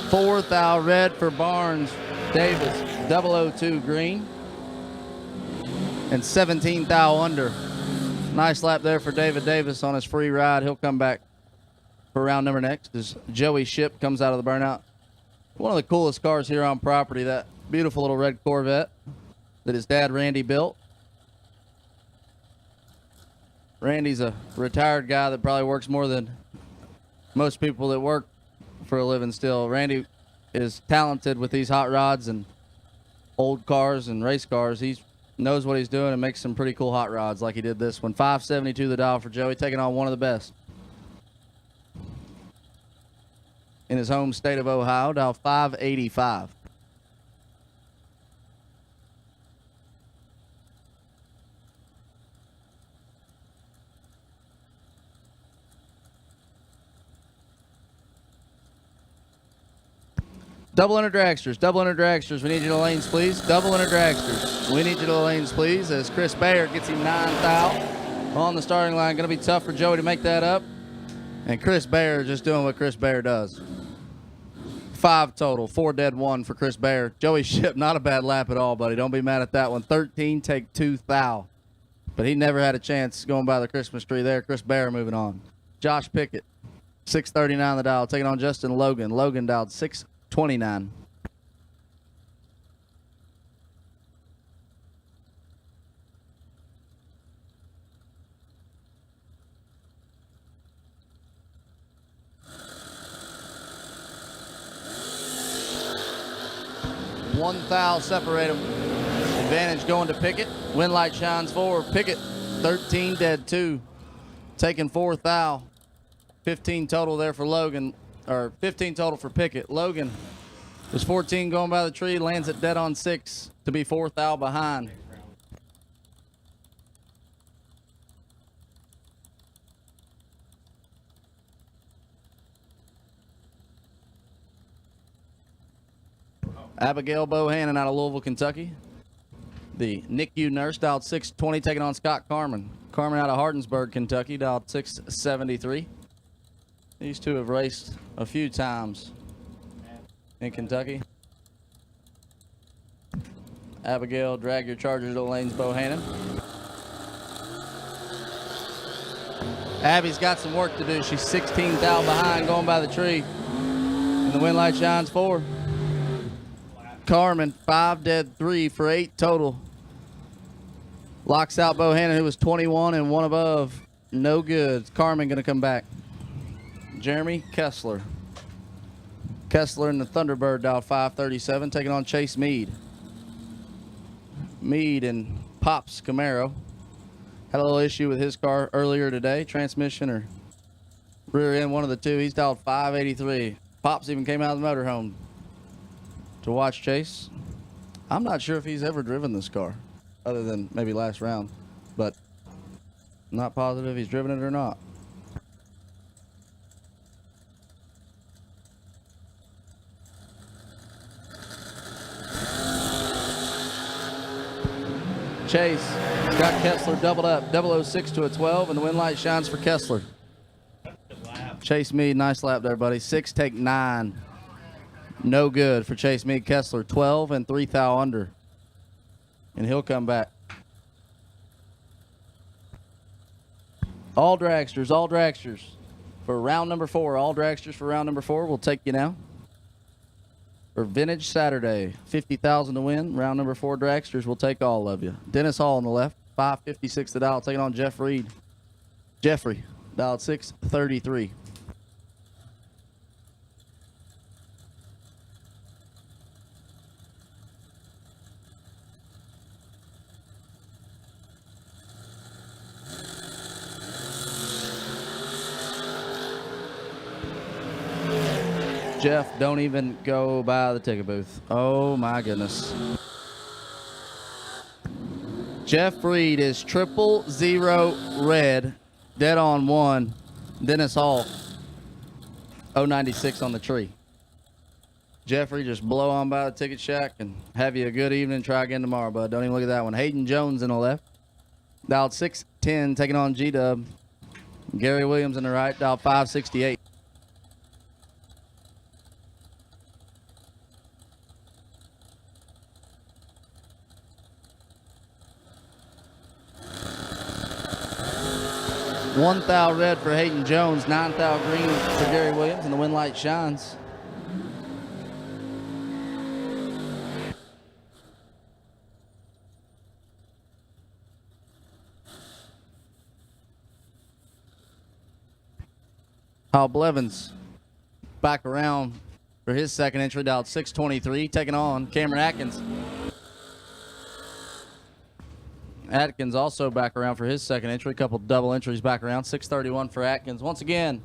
Fourth thou red for Barnes. Davis, 002 green. And 17 thou under. Nice lap there for David Davis on his free ride. He'll come back for round number next as Joey Ship comes out of the burnout. One of the coolest cars here on property, that beautiful little red Corvette that his dad Randy built. Randy's a retired guy that probably works more than most people that work for a living still. Randy is talented with these hot rods and old cars and race cars. He knows what he's doing and makes some pretty cool hot rods like he did this one. 572 the dial for Joey, taking on one of the best in his home state of Ohio, dial 585. Double under dragsters, double under dragsters. We need you to lanes, please. Double under dragsters. We need you to lanes, please, as Chris Bayer gets him 9 thou on the starting line. Going to be tough for Joey to make that up. And Chris Bayer just doing what Chris Bayer does. 5 total, 4 dead, 1 for Chris Bayer. Joey Ship, not a bad lap at all, buddy. Don't be mad at that one. 13, take 2 thou. But he never had a chance going by the Christmas tree there. Chris Bayer moving on. Josh Pickett, 639 the dial, taking on Justin Logan. Logan dialed 629. One thou separate them. Advantage going to Pickett. Win light shines 4. Pickett 13 dead 2. Taking 4 thou. 15 total there for Logan. Or 15 total for Pickett. Logan was 14 going by the tree. Lands it dead on 6 to be 4 thou behind. Abigail Bohannon out of Louisville, Kentucky. The NICU nurse dialed 620, taking on Scott Carmen. Carmen out of Hardensburg, Kentucky, dialed 673. These two have raced a few times in Kentucky. Abigail, drag your Charger to the lanes, Bohannon. Abby's got some work to do. She's 16 thou behind going by the tree. And the win light shines 4. Carmen, 5 dead 3 for 8 total. Locks out Bohannon, who was 21 and 1 above. No good. Carmen going to come back. Jeremy Kessler. Kessler in the Thunderbird dial 537, taking on Chase Mead. Mead and Pop's Camaro. Had a little issue with his car earlier today, transmission or rear end, one of the two. He's dialed 583. Pops even came out of the motorhome to watch Chase. I'm not sure if he's ever driven this car, other than maybe last round, but I'm not positive if he's driven it or not. Chase got Kessler doubled up, 006 to a 12, and the win light shines for Kessler. Chase Mead, nice lap there, buddy. 6, take 9. No good for Chase Mead. Kessler, 12 and 3 thou under. And he'll come back. All dragsters for round number 4. All dragsters for round number 4. We'll take you now. For Vintage Saturday, 50,000 to win. Round number 4 dragsters, we'll take all of you. Dennis Hall on the left, 556 the dial, taking on Jeff Reed. Jeffrey, dialed 633. Jeff, don't even go by the ticket booth. Oh my goodness. Jeff Reed is 000 red, dead on 1. Dennis Hall, 096 on the tree. Jeffrey, just blow on by the ticket shack and have you a good evening. Try again tomorrow, bud. Don't even look at that one. Hayden Jones in the left, dialed 610, taking on G-Dub. Gary Williams in the right, dialed 568. One thou red for Hayden Jones, 9 thou green for Gary Williams, and the win light shines. Hal Blevins back around for his second entry, dialed 623, taking on Cameron Atkins. Atkins also back around for his second entry. A couple double entries back around. 631 for Atkins. Once again,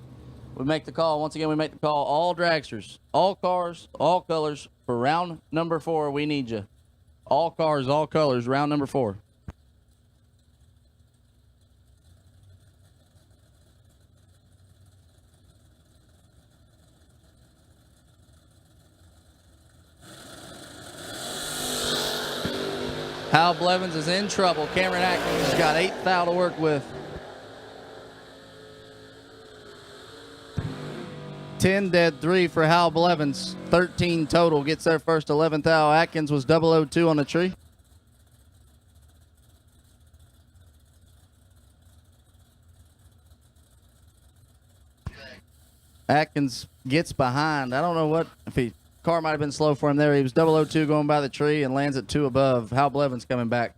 we make the call. All dragsters, all cars, all colors for round number 4. We need you. All cars, all colors, round number 4. Hal Blevins is in trouble. Cameron Atkins has got 8 thou to work with. 10 dead 3 for Hal Blevins. 13 total. Gets their first 11 thou. Atkins was 002 on the tree. Atkins gets behind. I don't know what, if he car might have been slow for him there. He was 002 going by the tree and lands at 2 above. Hal Blevins coming back.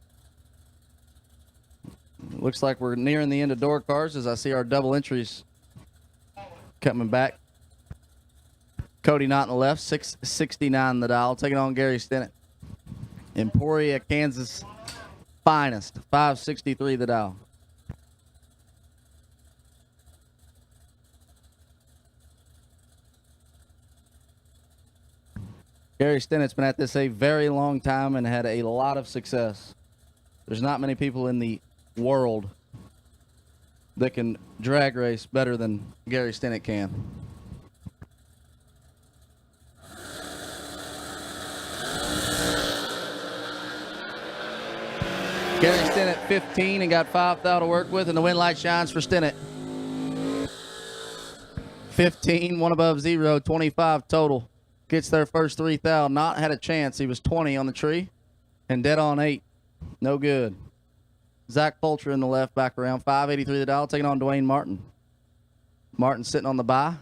Looks like we're nearing the end of door cars as I see our double entries coming back. Cody Knott on the left, 669 the dial, taking on Gary Stennett. Emporia, Kansas finest, 563 the dial. Gary Stennett's been at this a very long time and had a lot of success. There's not many people in the world that can drag race better than Gary Stennett can. Gary Stennett 15 and got 5 thou to work with, and the win light shines for Stennett. 15, 1 above 0, 25 total. Gets their first 3 thou. Not had a chance. He was 20 on the tree and dead on 8. No good. Zach Poulter in the left, back around. 583 the dial, taking on Dwayne Martin. Martin sitting on the bye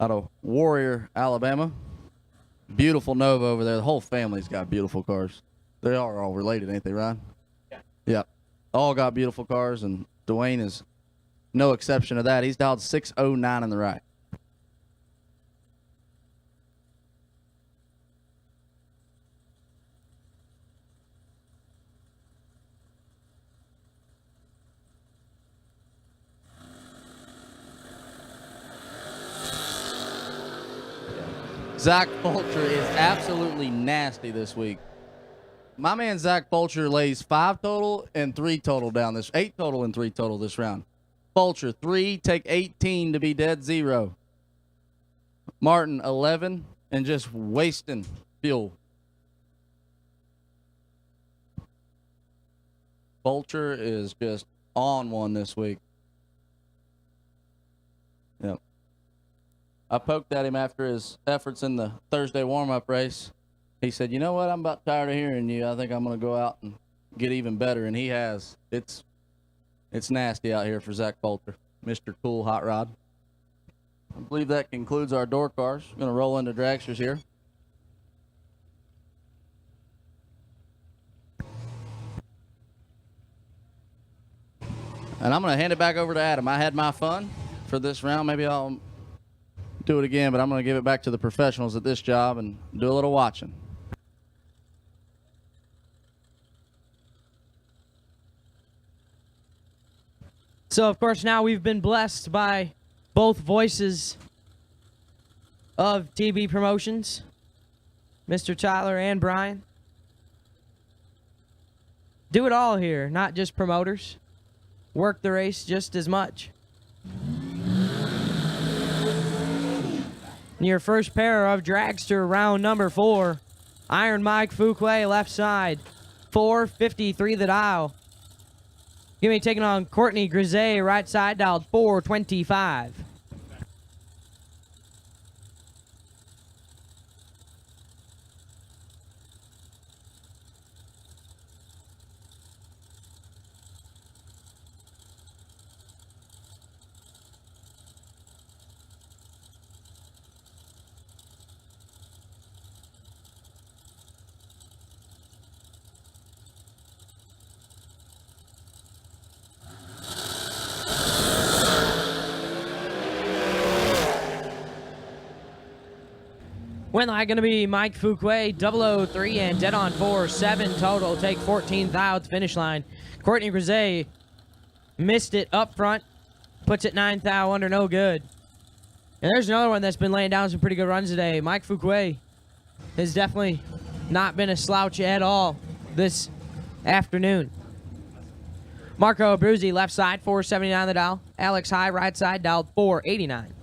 out of Warrior, Alabama. Beautiful Nova over there. The whole family's got beautiful cars. They are all related, ain't they, Ryan? Yeah. Yep. All got beautiful cars, and Dwayne is no exception to that. He's dialed 609 in the right. Zach Fulcher is absolutely nasty this week. My man Zach Fulcher lays 5 total and 3 total down this, 8 total and 3 total this round. Fulcher 3, take 18 to be dead 0. Martin 11 and just wasting fuel. Fulcher is just on one this week. Yep. I poked at him after his efforts in the Thursday warm-up race. He said, you know what, I'm about tired of hearing you. I think I'm going to go out and get even better, and he has. It's nasty out here for Zach Fulcher, Mr. Cool Hot Rod. I believe that concludes our door cars. We're going to roll into dragsters here. And I'm going to hand it back over to Adam. I had my fun for this round. Maybe I'll do it again, but I'm going to give it back to the professionals at this job and do a little watching. So, of course, now we've been blessed by both voices of TB Promotions, Mr. Tyler and Brian. Do it all here, not just promoters. Work the race just as much. Your first pair of dragster round number 4. Iron Mike Fuquay left side. 453 the dial. Give me taking on Courtney Grisey right side dialed 425. Win line going to be Mike Fuquay, 003 and dead on 4, 7 total. Take 14 thou at the finish line. Courtney Grisey missed it up front, puts it 9 thou under, no good. And there's another one that's been laying down some pretty good runs today. Mike Fuquay has definitely not been a slouch at all this afternoon. Marco Abruzzi left side, 479 the dial. Alex High right side dialed 489.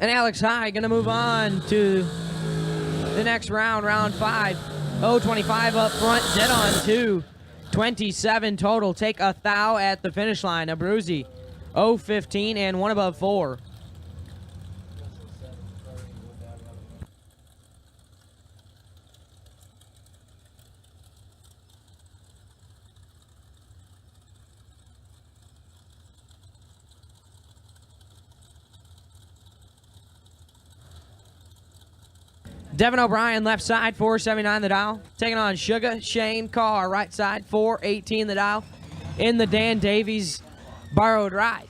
And Alex High going to move on to the next round, round 5. 025 up front, dead on 2. 27 total. Take a thou at the finish line. Abruzzi, 015 and 1 above 4. Devin O'Brien, left side, 479 the dial. Taking on Sugar Shane Carr, right side, 418 the dial. In the Dan Davies borrowed ride.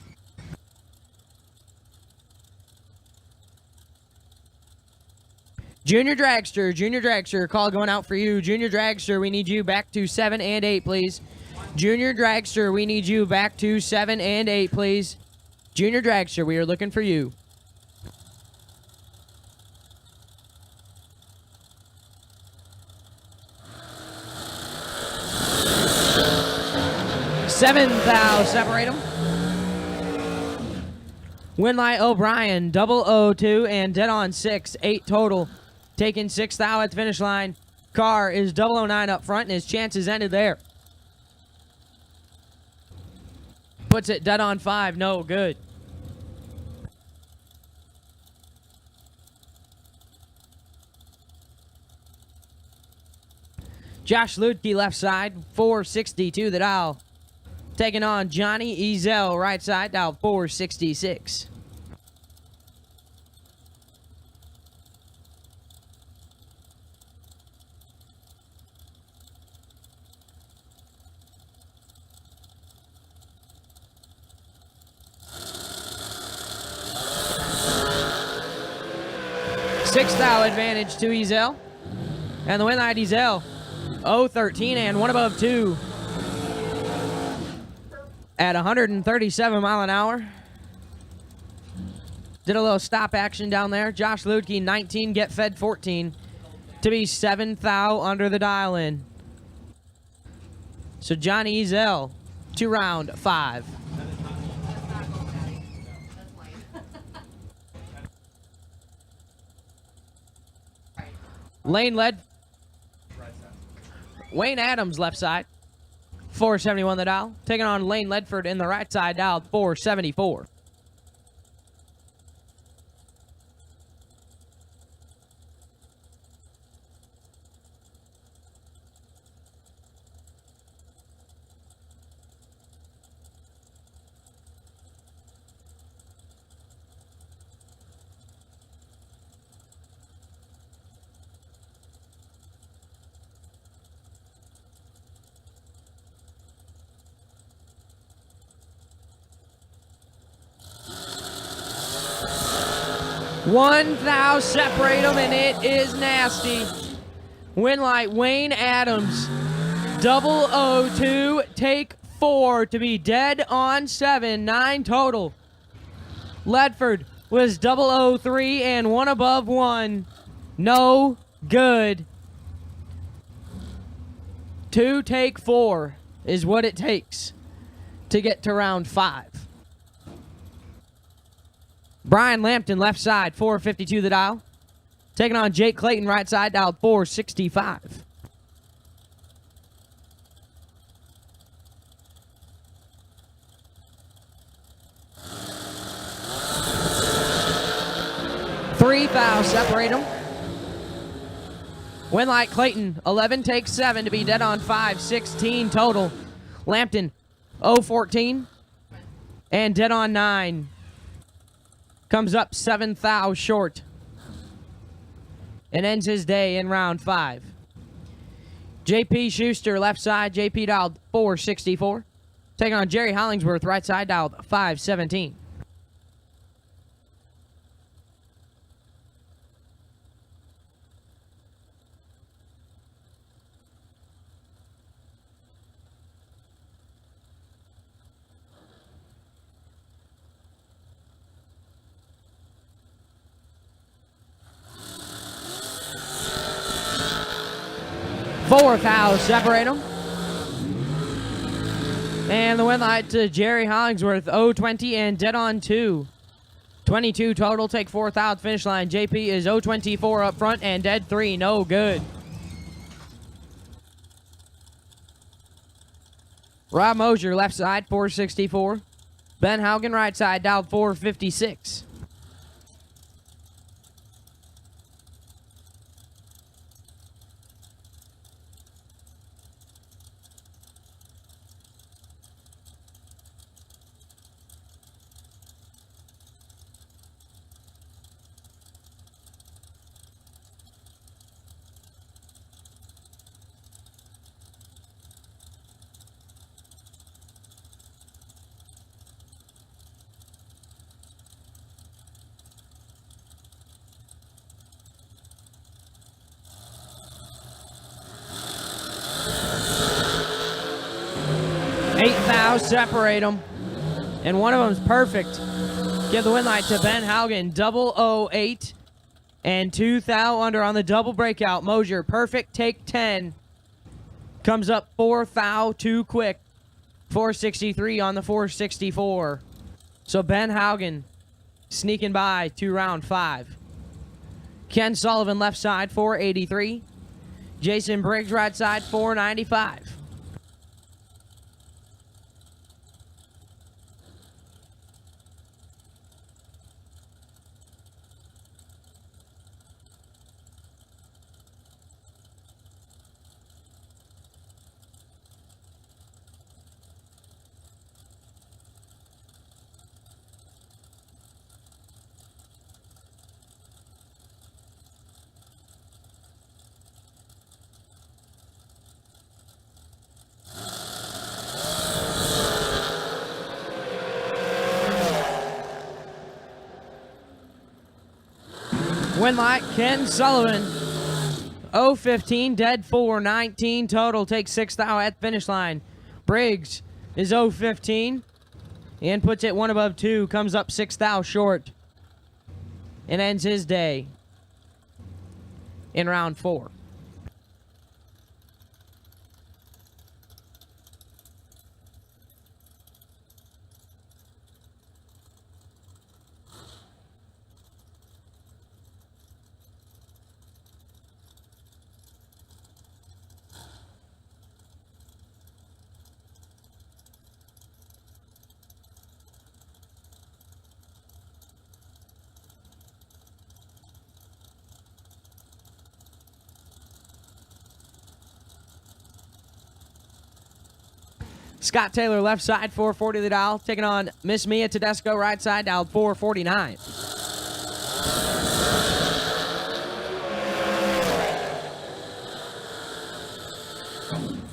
Junior Dragster, call going out for you. Junior Dragster, we need you back to 7 and 8, please. Junior Dragster, we need you back to 7 and 8, please. Junior Dragster, we are looking for you. Seventh thou, separate them. Winlight O'Brien, 002 and dead on 6, 8 total. Taking 6 thou at the finish line. Carr is 009 up front and his chances ended there. Puts it dead on 5, no good. Josh Ludke left side, 462 the dial. Taking on Johnny Ezel, right side, dial 466. Sixth thou advantage to Ezel. And the win light Ezel, 0-13 and one above two. At 137 mile an hour. Did a little stop action down there. Josh Ludke, 19, get fed 14. To be 7th thou under the dial in. So Johnny Ezel to round 5. Lane led. Wayne Adams left side. 471 the dial. Taking on Lane Ledford in the right side, dialed 474. One thou separate them, and it is nasty. Win light Wayne Adams, 002, take 4 to be dead on 7, 9 total. Ledford was 003 and 1 above 1. No good. 2 take 4 is what it takes to get to round 5. Brian Lampton, left side, 452 the dial. Taking on Jake Clayton, right side, dialed 465. Three fouls separate them. Win light Clayton, 11 takes 7 to be dead on 5, 16 total. Lampton, 0-14 and dead on 9. Comes up 7 thou short and ends his day in round 5. JP Schuster, left side, JP dialed 464. Taking on Jerry Hollingsworth, right side, dialed 517. Four fouls separate them. And the win light to Jerry Hollingsworth, 0-20 and dead on 2. 22 total, take 4th out, finish line. JP is 0-24 up front and dead 3, no good. Rob Mosier, left side, 464. Ben Haugen, right side, dialed 456. Separate them, and one of them's perfect. Give the win light to Ben Haugen, 008 and 2 thou under on the double breakout. Mosier, perfect, take 10. Comes up 4 thou too quick. 463 on the 464. So Ben Haugen sneaking by to round 5. Ken Sullivan, left side, 483. Jason Briggs, right side, 495. Win light, Ken Sullivan. 0-15, dead 4, 19 total. Takes 6th out at the finish line. Briggs is 0-15 and puts it 1 above 2. Comes up 6th out short and ends his day in round 4. Scott Taylor, left side, 440 the dial. Taking on Miss Mia Tedesco, right side, dialed 449.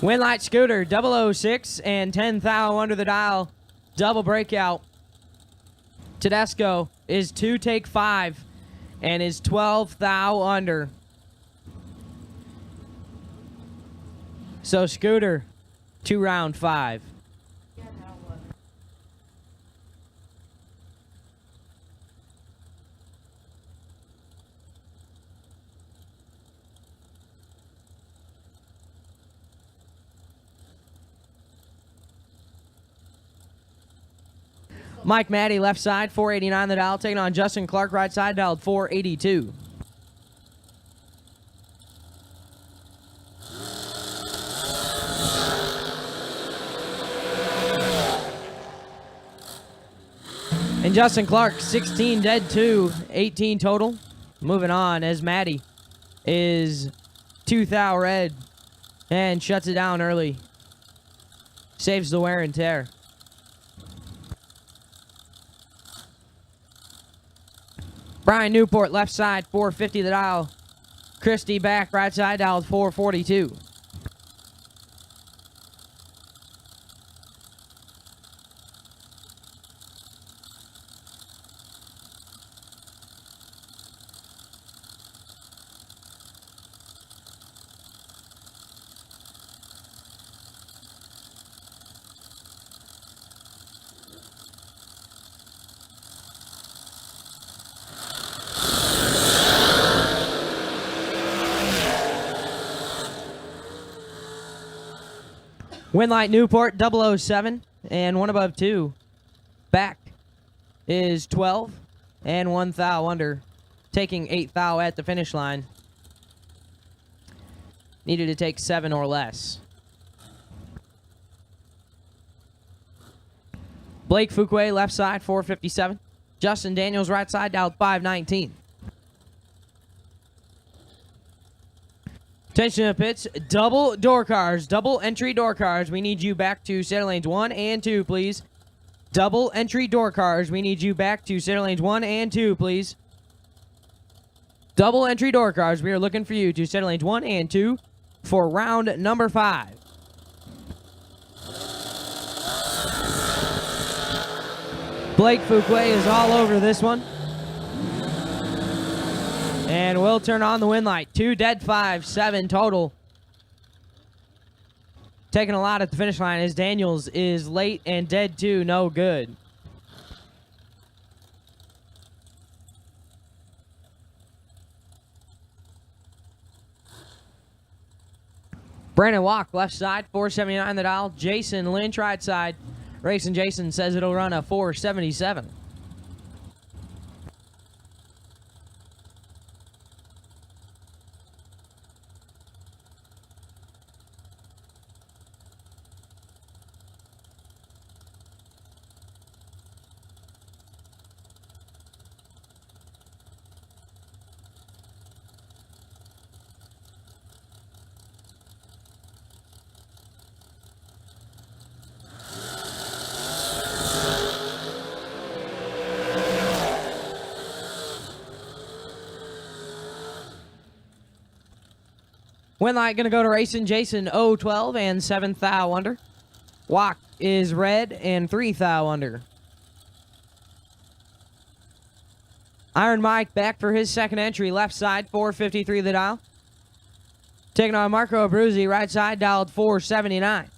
Winlight Scooter, 006 and 10 thou under the dial. Double breakout. Tedesco is 2 take 5 and is 12 thou under. So Scooter, 2 round 5. Mike Maddie, left side, 489 the dial. Taking on Justin Clark, right side, dialed 482. And Justin Clark, 16 dead 2, 18 total. Moving on as Maddie is 2 thou red and shuts it down early. Saves the wear and tear. Brian Newport, left side, 450 the dial. Christie back, right side, dialed 442. Winlight Newport, 007 and 1 above 2. Back is 12 and 1 thou under, taking 8 thou at the finish line. Needed to take 7 or less. Blake Fuquay, left side, 457. Justin Daniels, right side, dialed 519. Attention to pits, double door cars, double entry door cars. We need you back to center lanes 1 and 2, please. Double entry door cars. We need you back to center lanes 1 and 2, please. Double entry door cars. We are looking for you to center lanes 1 and 2 for round number 5. Blake Fuquay is all over this one. And we'll turn on the win light. 2 dead 5, 7 total. Taking a lot at the finish line as Daniels is late and dead 2, no good. Brandon Walk, left side, 479 the dial. Jason Lynch, right side. Racing Jason says it'll run a 477. Winlight going to go to Racing Jason 012 and 7 thou under. Walk is red and 3 thou under. Iron Mike back for his second entry, left side, 453 the dial. Taking on Marco Abruzzi, right side, dialed 479.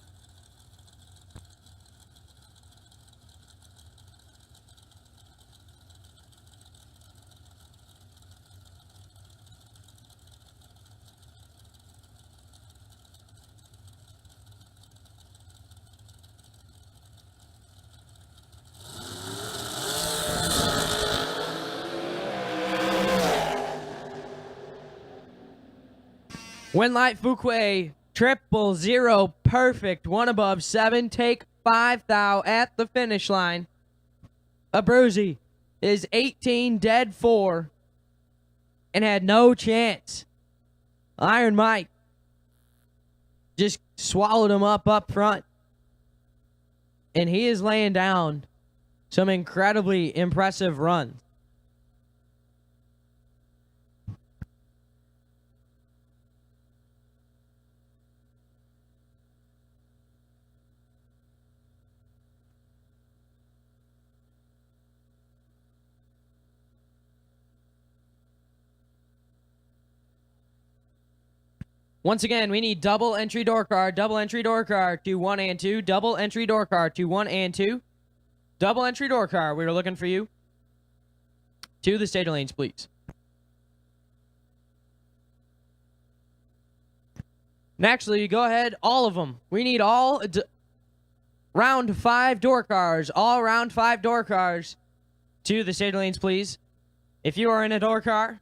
Winlight Fuquay, 000, perfect. One above 7, take 5 thou at the finish line. Abruzzi is 18, dead 4, and had no chance. Iron Mike just swallowed him up front. And he is laying down some incredibly impressive runs. Once again, we need double entry door car to 1 and 2, double entry door car to 1 and 2. Double entry door car, we are looking for you. To the stage lanes, please. And actually, go ahead, all of them. We need all round 5 door cars, all round 5 door cars to the stage lanes, please. If you are in a door car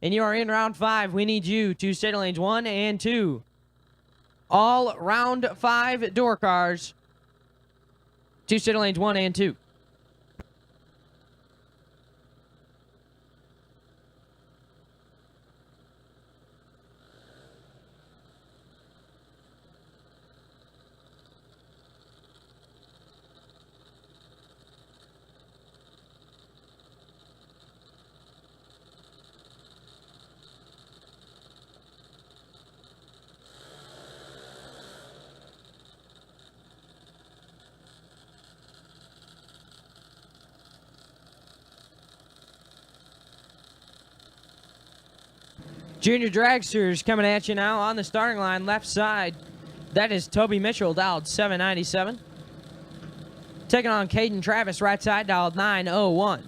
and you are in round 5, we need you to stage lanes 1 and 2. All round 5 door cars to stage lanes 1 and 2. Junior Dragsters coming at you now on the starting line, left side. That is Toby Mitchell, dialed 797. Taking on Caden Travis, right side, dialed 901.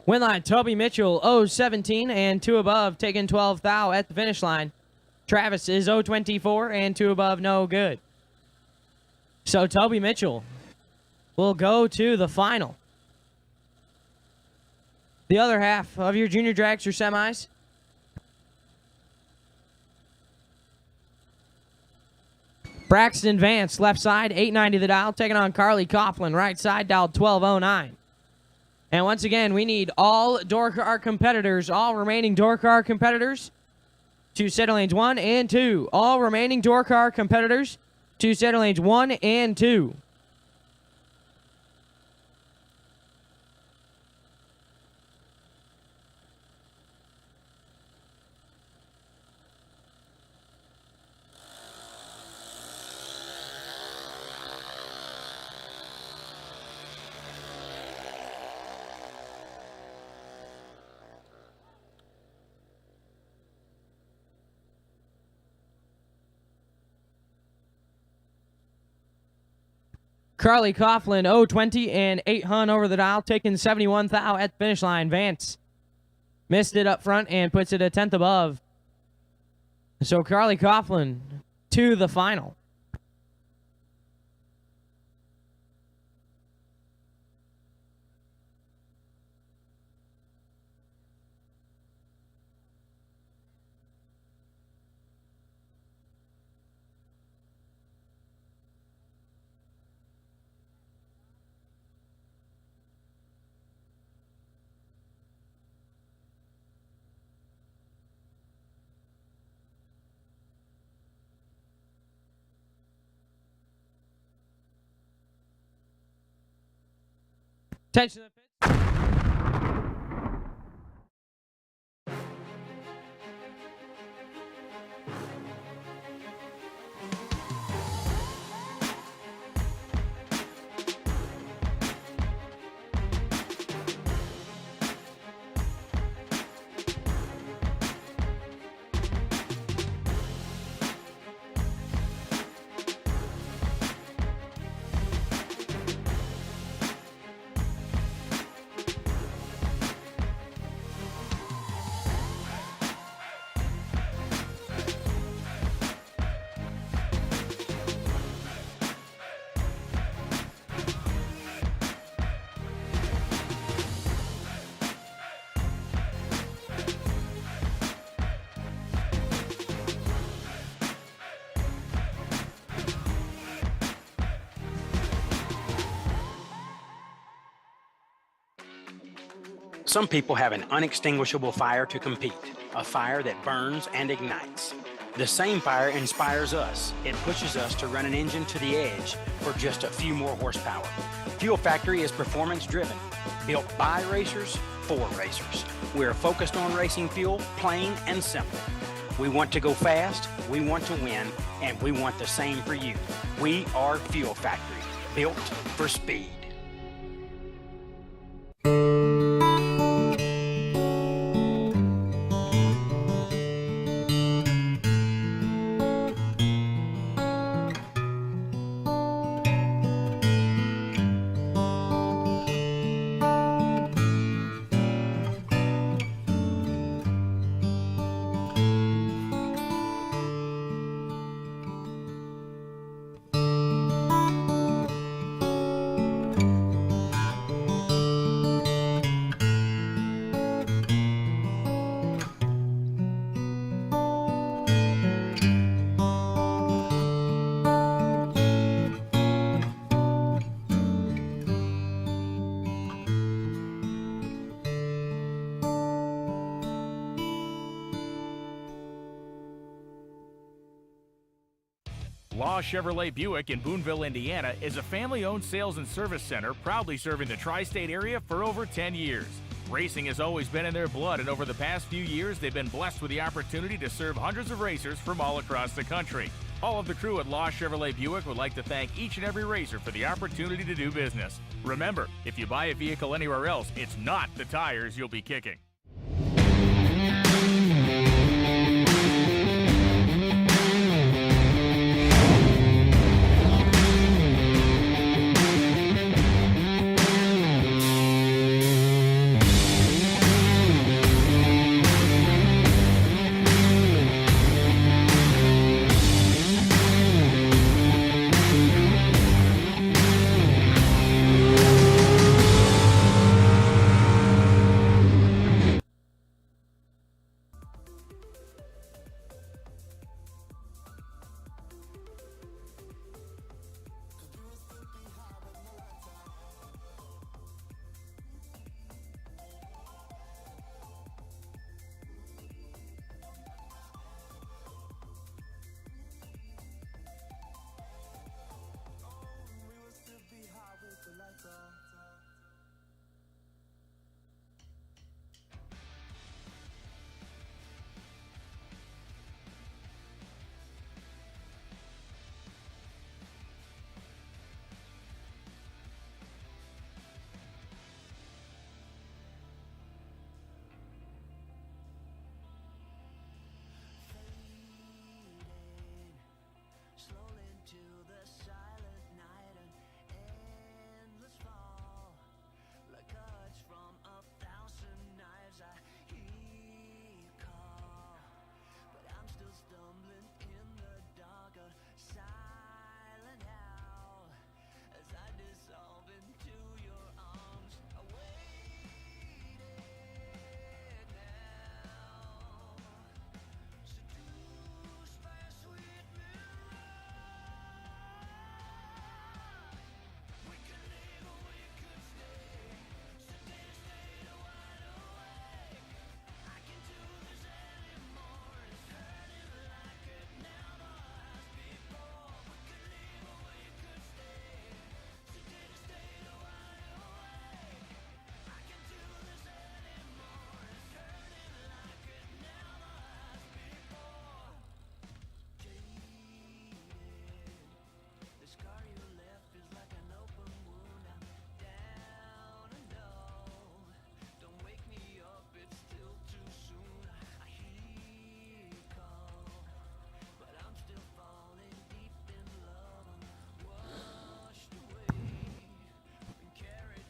Winline, Toby Mitchell, 017 and 2 above, taking 12 thou at the finish line. Travis is 024 and 2 above, no good. So Toby Mitchell will go to the final. The other half of your junior dragster semis. Braxton Vance, left side, 890 the dial, taking on Carly Coughlin, right side, dialed 1209. And once again, we need all door car competitors, all remaining door car competitors to set lanes 1 and 2. All remaining door car competitors to set lanes 1 and 2. Carly Coughlin, 020 and 8 hun over the dial, taking 71 thou at the finish line. Vance missed it up front and puts it a 10th above. So Carly Coughlin to the final. Attention. Some people have an unextinguishable fire to compete, a fire that burns and ignites. The same fire inspires us. It pushes us to run an engine to the edge for just a few more horsepower. Fuel Factory is performance driven, built by racers for racers. We're focused on racing fuel, plain and simple. We want to go fast, we want to win, and we want the same for you. We are Fuel Factory, built for speed. Law Chevrolet Buick in Boonville, Indiana is a family-owned sales and service center proudly serving the tri-state area for over 10 years. Racing has always been in their blood, and over the past few years, they've been blessed with the opportunity to serve hundreds of racers from all across the country. All of the crew at Law Chevrolet Buick would like to thank each and every racer for the opportunity to do business. Remember, if you buy a vehicle anywhere else, it's not the tires you'll be kicking.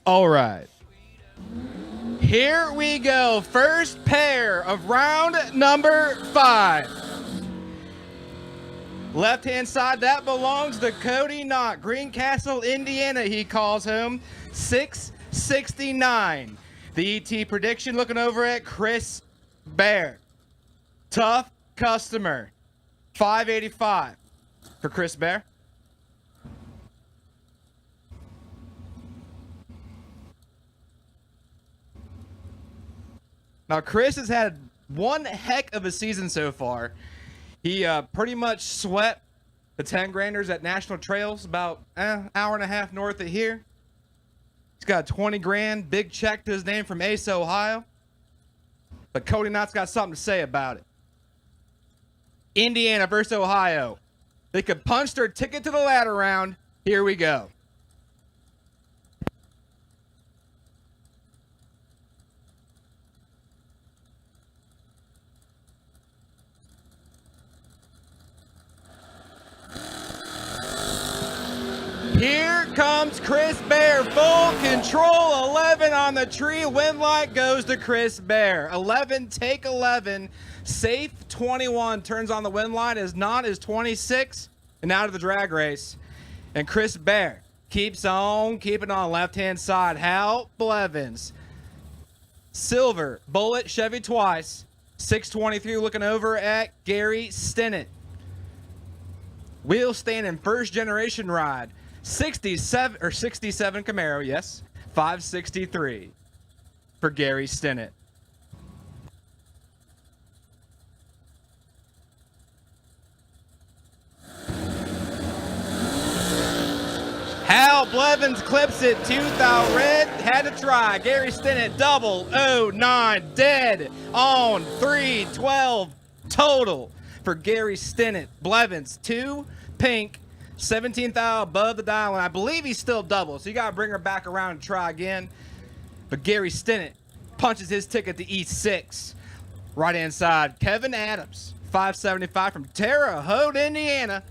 All right. Here we go. First pair of round number 5. Left-hand side, that belongs to Cody Knott. Greencastle, Indiana, he calls home. 669. The ET prediction looking over at Chris Bear. Tough customer. 585 for Chris Bear. Now, Chris has had one heck of a season so far. He pretty much swept the 10 granders at National Trails about an hour and a half north of here. He's got a 20 grand, big check to his name from Ace, Ohio. But Cody Knott's got something to say about it. Indiana versus Ohio. They could punch their ticket to the ladder round. Here we go. Here comes Chris Bear, full control, 11 on the tree, win light goes to Chris Bear. 11, take 11, safe 21, turns on the win light, as not is 26, and out of the drag race. And Chris Bear keeps on keeping on left-hand side. Hal Blevins, silver, bullet, Chevy twice, 623 looking over at Gary Stinnett. Wheel standing first generation ride. 67 Camaro, yes. 563 for Gary Stinnett. Hal Blevins clips it, tooth out red, had to try. Gary Stinnett, 009, dead on 312 total for Gary Stinnett. Blevins, 2, pink, 17th out above the dial, and I believe he's still double, so you got to bring her back around and try again. But Gary Stinnett punches his ticket to E6. Right-hand side, Kevin Adams, 575 from Terre Haute, Indiana.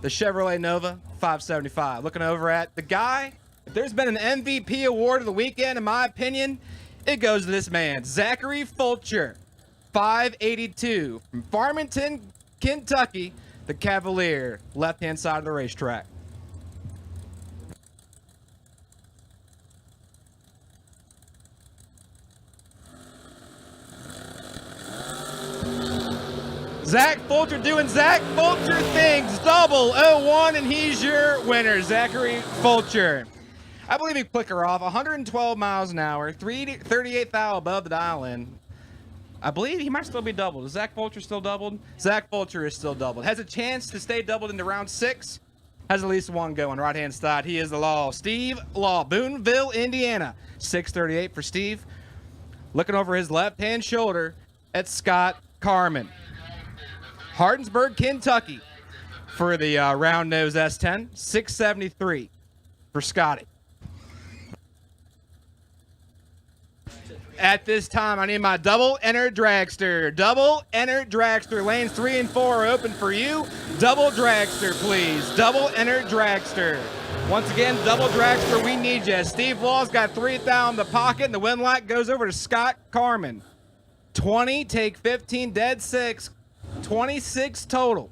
The Chevrolet Nova, 575. Looking over at the guy, if there's been an MVP award of the weekend, in my opinion, it goes to this man, Zachary Fulcher, 582 from Farmington, Kentucky. The Cavalier, left-hand side of the racetrack. Zach Fulcher doing Zach Fulcher things. 001, and he's your winner, Zachary Fulcher. I believe he clicked her off. 112 miles an hour, 38th thou above the dial in. I believe he might still be doubled. Is Zach Fulcher still doubled? Zach Fulcher is still doubled. Has a chance to stay doubled into round 6. Has at least one going. Right-hand side, he is the Law. Steve Law, Boonville, Indiana. 638 for Steve. Looking over his left-hand shoulder at Scott Carmen. Hardinsburg, Kentucky for the round nose S10. 673 for Scotty. At this time, I need my double enter dragster. Double enter dragster. Lanes 3 and 4 are open for you. Double dragster, please. Double enter dragster. Once again, double dragster, we need you. Steve Law's got 3 thou in the pocket, and the win light goes over to Scott Carmen. 20, take 15, dead 6. 26 total.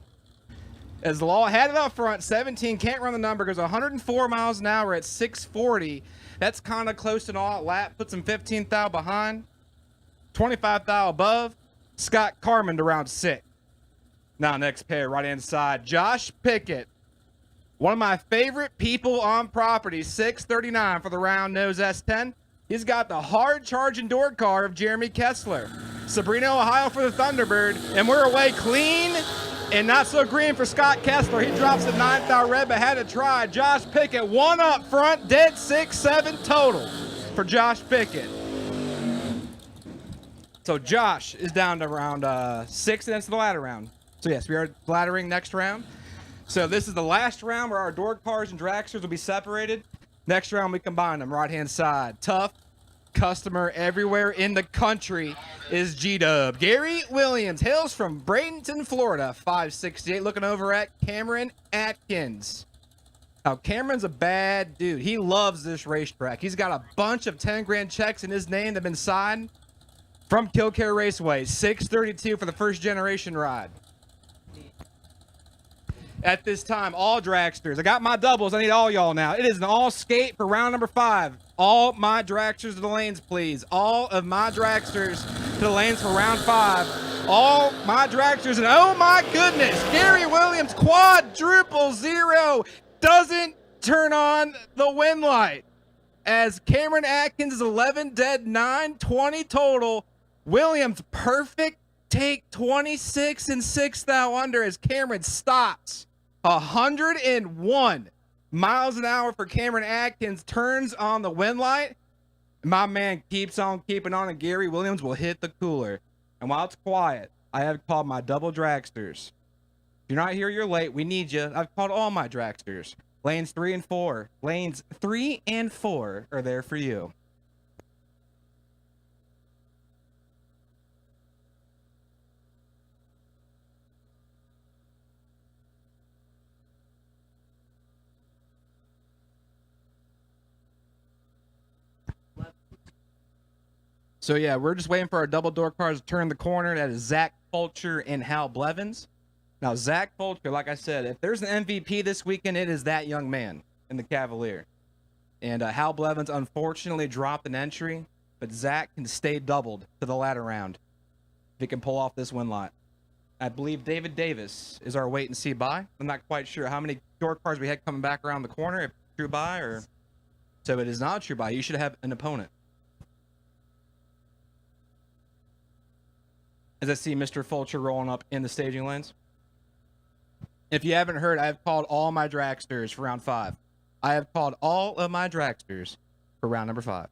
As Law had it up front, 17, can't run the number, goes 104 miles an hour at 640. That's kind of close to an all-out lap. Puts him 15 thou behind. 25 thou above. Scott Carmen to round 6. Now, next pair, right-hand side. Josh Pickett. One of my favorite people on property. 639 for the round nose S10. He's got the hard-charging door car of Jeremy Kessler. Sabrina, Ohio for the Thunderbird. And we're away clean and not so green for Scott Kessler. He drops the 9th thou red, but had to try. Josh Pickett, 1 up front, dead 6-7 total for Josh Pickett. So Josh is down to round 6, and that's the ladder round. So yes, we are laddering next round. So this is the last round where our door cars and dragsters will be separated. Next round, we combine them. Right-hand side, tough customer everywhere in the country is G-Dub. Gary Williams hails from Bradenton, Florida, 568. Looking over at Cameron Atkins. Now, Cameron's a bad dude. He loves this racetrack. He's got a bunch of 10 grand checks in his name that have been signed from Kil-Kare Raceway. 632 for the first generation ride. At this time, all dragsters. I got my doubles. I need all y'all now. It is an all skate for round number 5. All my dragsters to the lanes, please. All of my dragsters to the lanes for round 5. All my dragsters. And oh my goodness, Gary Williams quadruple zero doesn't turn on the win light. As Cameron Atkins is 11 dead, 9, 20 total. Williams perfect take 26 and 6 thou under as Cameron stops. 101 miles an hour for Cameron Atkins, turns on the win light. My man keeps on keeping on, and Gary Williams will hit the cooler. And while it's quiet, I have called my double dragsters. If you're not here, you're late. We need you. I've called all my dragsters. Lanes 3 and 4. Lanes 3 and 4 are there for you. So yeah, we're just waiting for our double door cars to turn the corner. That is Zach Fulcher and Hal Blevins. Now, Zach Fulcher, like I said, if there's an MVP this weekend, it is that young man in the Cavalier. And Hal Blevins unfortunately dropped an entry, but Zach can stay doubled to the ladder round if he can pull off this win lot. I believe David Davis is our wait and see buy. I'm not quite sure how many door cars we had coming back around the corner, if true buy or... So it is not true buy. You should have an opponent. As I see Mr. Fulcher rolling up in the staging lanes. If you haven't heard, I've called all my dragsters for round 5. I have called all of my dragsters for round number 5.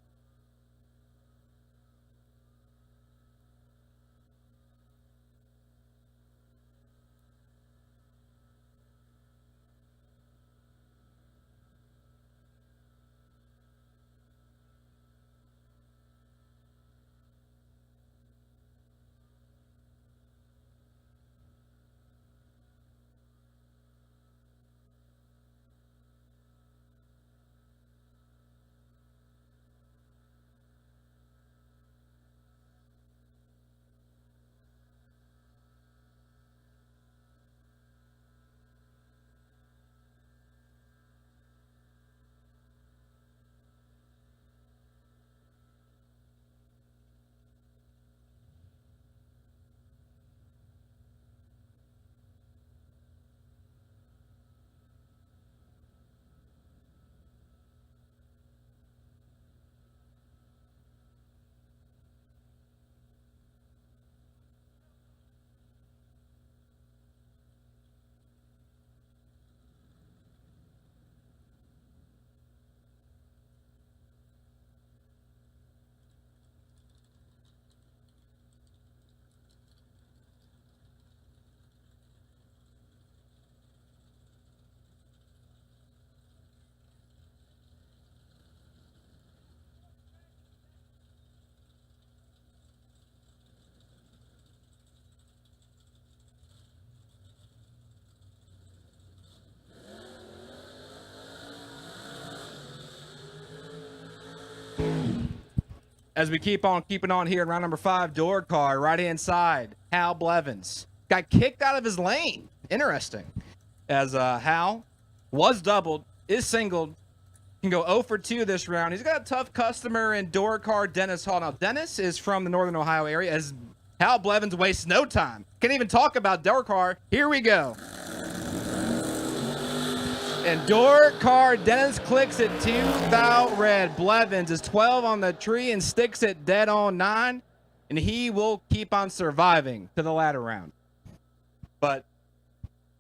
As we keep on keeping on here in round number 5, door car, right-hand side, Hal Blevins. Got kicked out of his lane. Interesting. As Hal was doubled, is singled, can go 0 for 2 this round. He's got a tough customer in door car, Dennis Hall. Now, Dennis is from the Northern Ohio area, as Hal Blevins wastes no time. Can't even talk about door car. Here we go. And door car, Dennis clicks it 2 thou red. Blevins is 12 on the tree and sticks it dead on 9. And he will keep on surviving to the ladder round. But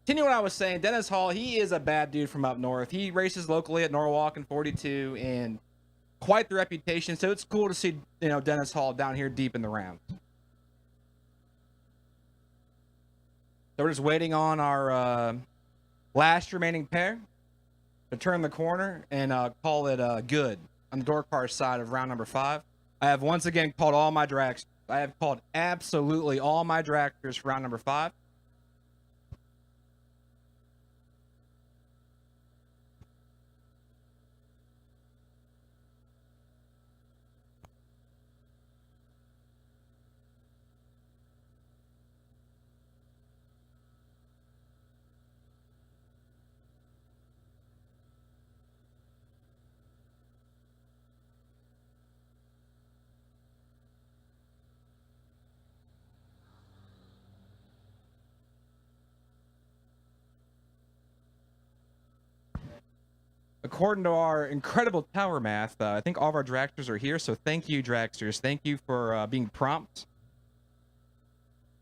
continue what I was saying, Dennis Hall, he is a bad dude from up north. He races locally at Norwalk and 42 and quite the reputation. So it's cool to see, Dennis Hall down here deep in the round. So we're just waiting on our last remaining pair to turn the corner and call it good on the door car side of round number 5. I have once again called all my dragsters. I have called absolutely all my dragsters for round number 5. according to our incredible tower math, I think all of our dragsters are here. So thank you, dragsters. Thank you for being prompt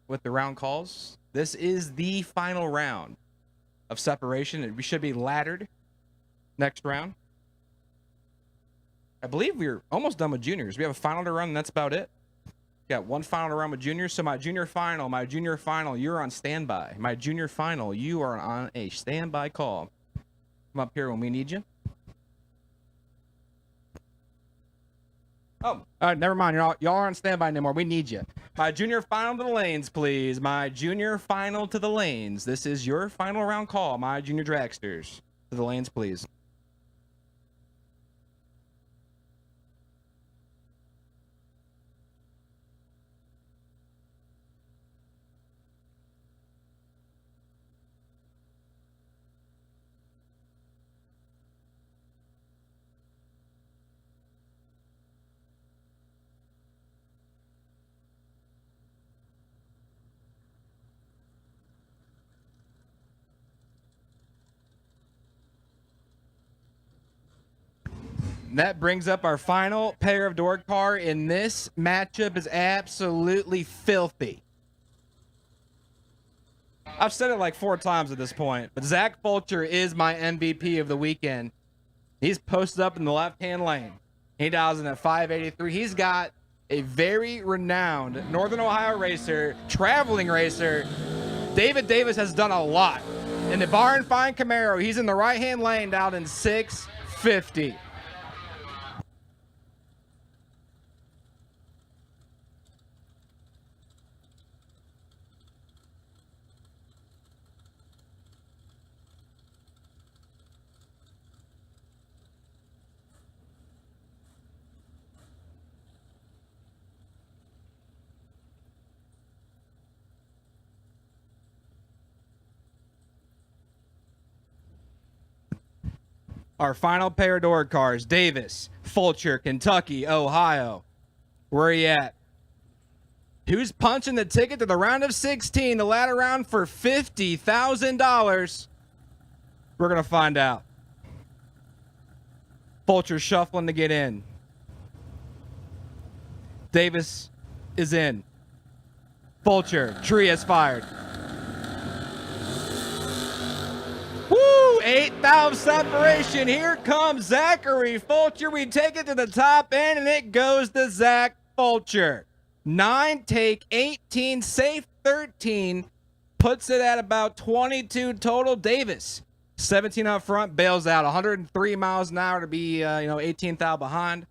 with the round calls. This is the final round of separation. We should be laddered next round. I believe we're almost done with juniors. We have a final to run, and that's about it. Got one final to run with juniors. So my junior final, you're on standby. My junior final, you are on a standby call. Come up here when we need you. Oh, all right, never mind. Y'all aren't on standby anymore. We need you. My junior final to the lanes, please. My junior final to the lanes. This is your final round call. My junior dragsters to the lanes, please. That brings up our final pair of door car, and this matchup is absolutely filthy. I've said it like 4 times at this point, but Zach Fulcher is my MVP of the weekend. He's posted up in the left-hand lane. He dials in at 583. He's got a very renowned Northern Ohio racer, traveling racer. David Davis has done a lot. In the Barn Find Camaro, he's in the right-hand lane down in 650. Our final pair of door cars, Davis, Fulcher, Kentucky, Ohio. Where are you at? Who's punching the ticket to the round of 16, the ladder round for $50,000? We're going to find out. Fulcher shuffling to get in. Davis is in. Fulcher, tree has fired. Woo! 8th separation. Here comes Zachary Fulcher. We take it to the top end, and it goes to Zach Fulcher. 9 take, 18 safe, 13. Puts it at about 22 total. Davis, 17 up front, bails out. 103 miles an hour to be, 18th thou behind.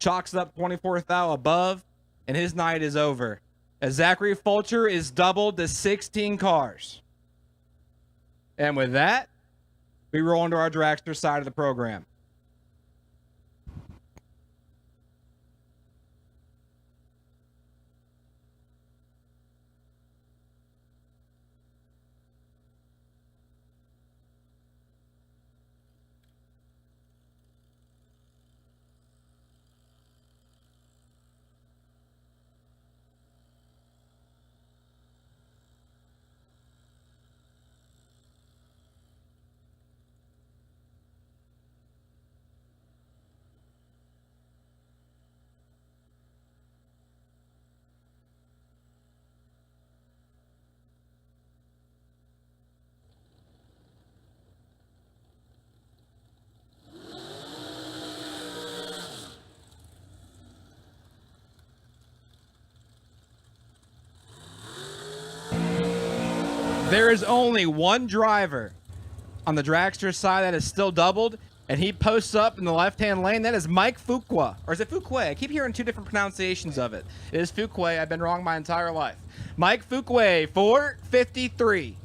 Chalks up 24th thou above, and his night is over. As Zachary Fulcher is doubled to 16 cars. And with that, we roll into our dragster side of the program. There is only one driver on the dragster side that is still doubled, and he posts up in the left-hand lane. That is Mike Fuqua. Or is it Fuqua? I keep hearing 2 different pronunciations of it. It is Fuqua. I've been wrong my entire life. Mike Fuqua, 453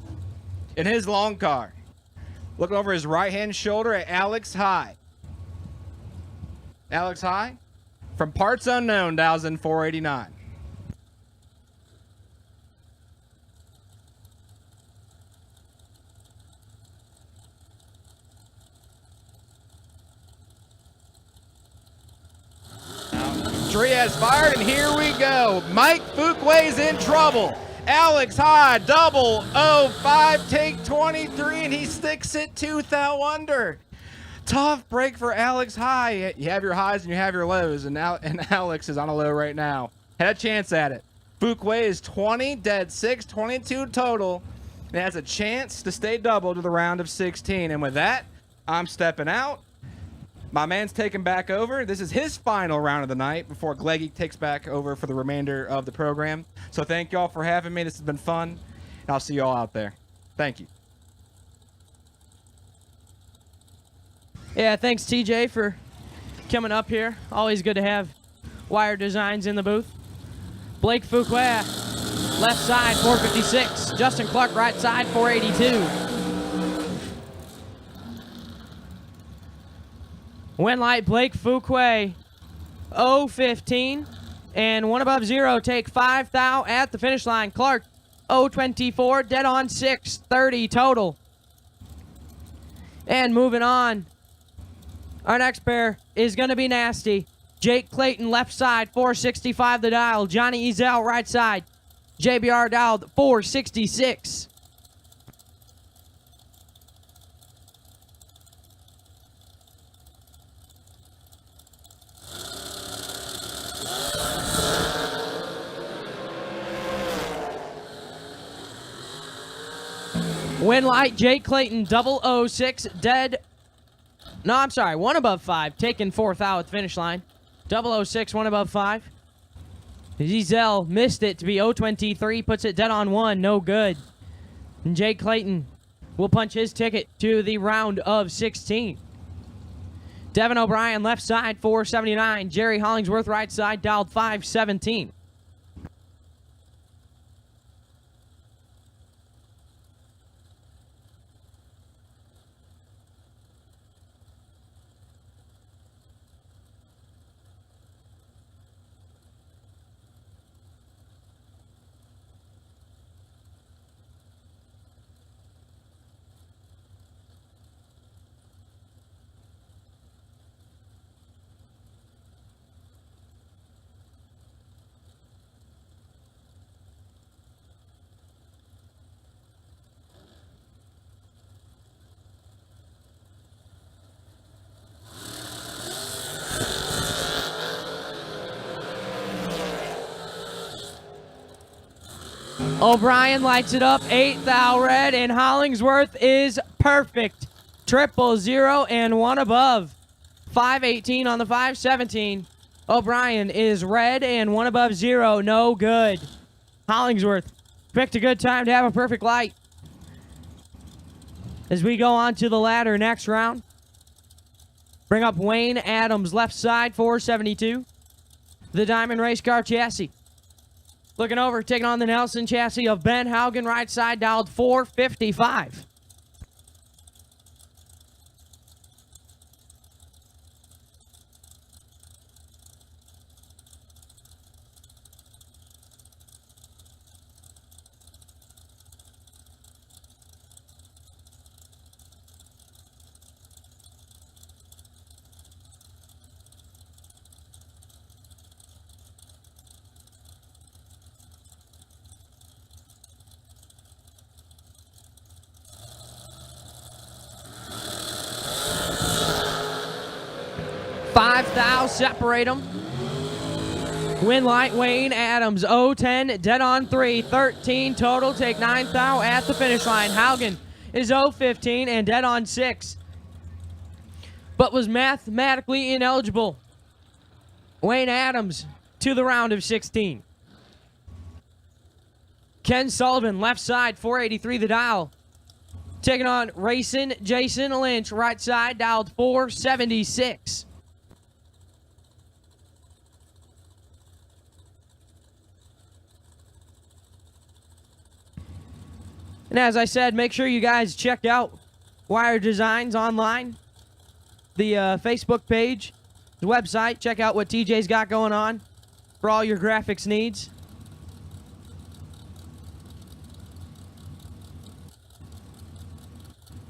in his long car. Looking over his right-hand shoulder at Alex High. Alex High from Parts Unknown, dials in 489. Tree has fired, and here we go. Mike Fuqua's in trouble. Alex High, double 05, take 23, and he sticks it 2 thou under. Tough break for Alex High. You have your highs and you have your lows, and Alex is on a low right now. Had a chance at it. Fuquay is 20, dead 6, 22 total, and has a chance to stay double to the round of 16. And with that, I'm stepping out. My man's taking back over. This is his final round of the night before Gleggy takes back over for the remainder of the program. So thank y'all for having me. This has been fun, and I'll see y'all out there. Thank you. Yeah, thanks TJ for coming up here. Always good to have Wire Designs in the booth. Blake Fuqua, left side, 456. Justin Clark, right side, 482. Win light, Blake Fuqua, 015. And one above zero, take 5 thou at the finish line. Clark, 024, dead on 630 total. And moving on, our next pair is going to be nasty. Jake Clayton, left side, 465 the dial. Johnny Ezel, right side. JBR dialed 466. Win light, Jake Clayton, 006, dead. No, I'm sorry, 1 above 5, taking 4th out at the finish line. 006, 1 above 5. Ezel missed it to be 023, puts it dead on 1, no good. And Jake Clayton will punch his ticket to the round of 16. Devin O'Brien, left side, 479. Jerry Hollingsworth, right side, dialed 517. O'Brien lights it up, 8 thou red, and Hollingsworth is perfect. 000 and 1 above. 518 on the 517. O'Brien is red and 1 above 0, no good. Hollingsworth picked a good time to have a perfect light. As we go on to the ladder next round, bring up Wayne Adams, left side, 472. The Diamond Race Car chassis. Looking over, taking on the Nelson chassis of Ben Haugen, right side, dialed 455. Separate them. Win light, Wayne Adams, 010, dead on 3, 13 total, take 9 thou at the finish line. Haugen is 015 and dead on 6, but was mathematically ineligible. Wayne Adams to the round of 16. Ken Sullivan, left side, 483 the dial. Taking on Racing Jason Lynch, right side, dialed 476. And as I said, make sure you guys check out Wire Designs online, the Facebook page, the website. Check out what TJ's got going on for all your graphics needs.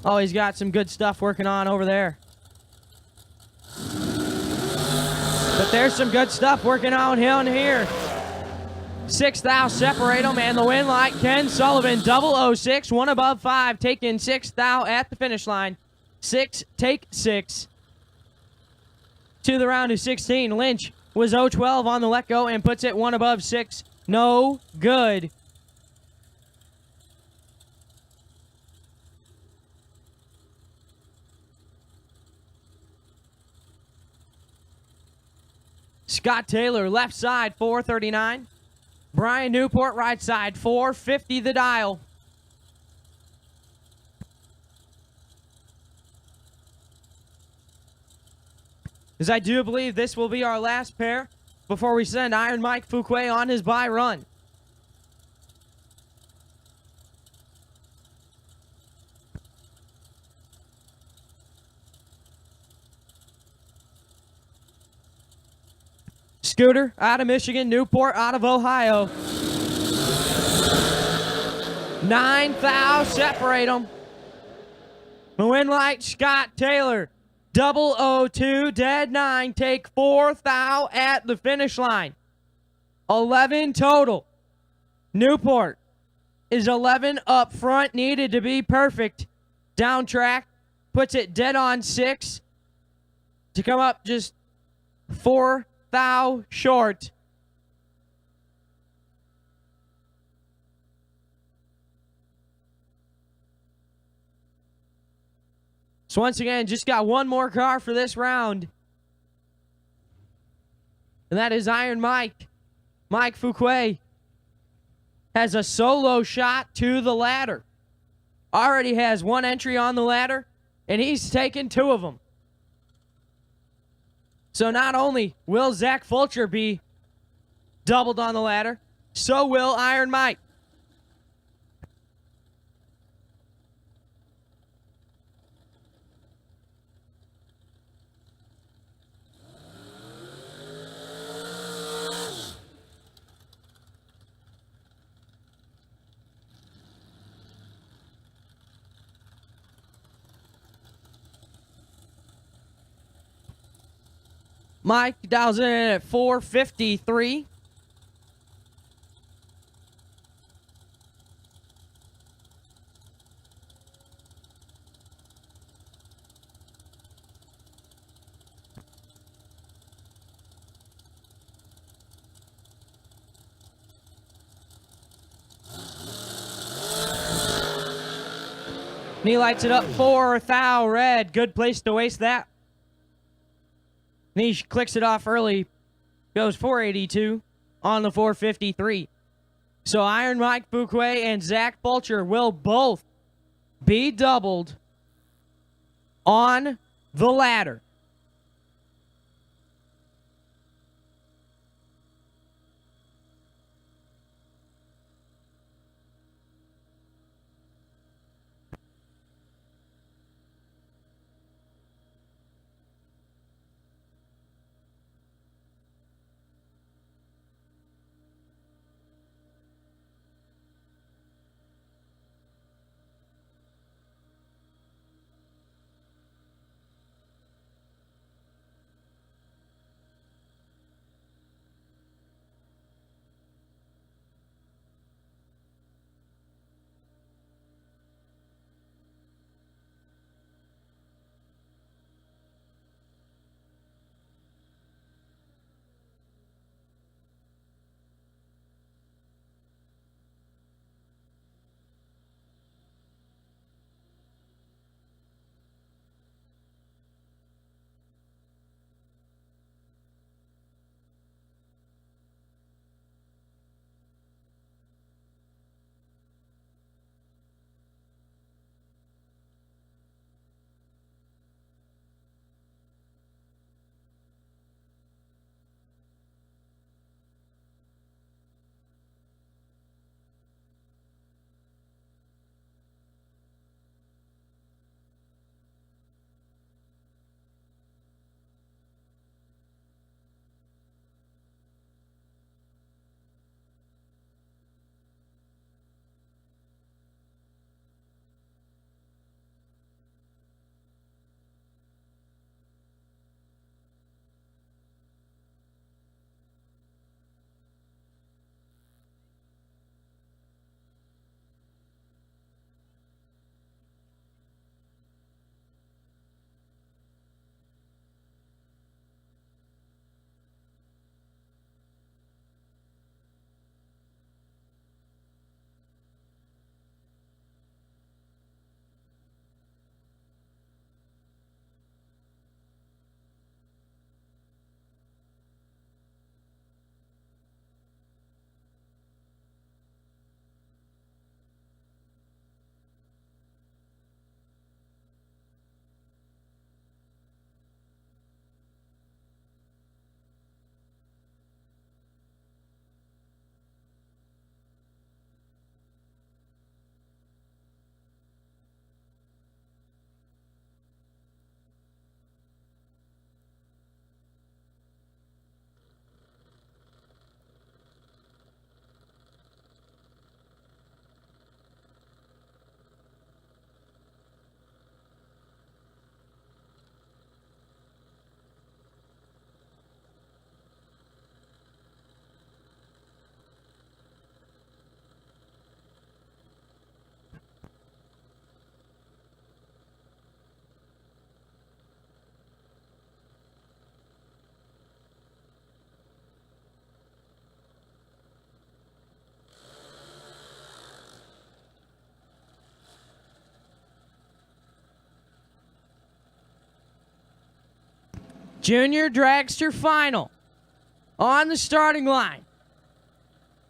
Oh, he's got some good stuff working on over there. But there's some good stuff working on here. 6 thou separate them, and the win light, Ken Sullivan, 006, 1 above 5, taking 6 thou at the finish line. 6, take 6. to the round of 16. Lynch was 0-12 on the let go and puts it one above 6. No good. Scott Taylor, left side, 439. Brian Newport, right side, 450 the dial. As I do believe this will be our last pair before we send Iron Mike Fuquay on his bye run. Scooter out of Michigan, Newport out of Ohio. 9 thou separate them. Winlight, Scott Taylor, 002, dead 9, take 4 thou at the finish line. 11 total. Newport is 11 up front, needed to be perfect. Down track, puts it dead on 6 to come up just 4 thou short. So once again, just got one more car for this round. And that is Iron Mike. Mike Fuquay has a solo shot to the ladder. Already has one entry on the ladder, and he's taken 2 of them. So not only will Zach Fulcher be doubled on the ladder, so will Iron Mike. Mike dials in at 453. And he lights it up 4 thou red. Good place to waste that. And he clicks it off early. Goes 482 on the 453. So Iron Mike Fuquay and Zach Fulcher will both be doubled on the ladder. Junior dragster final. On the starting line.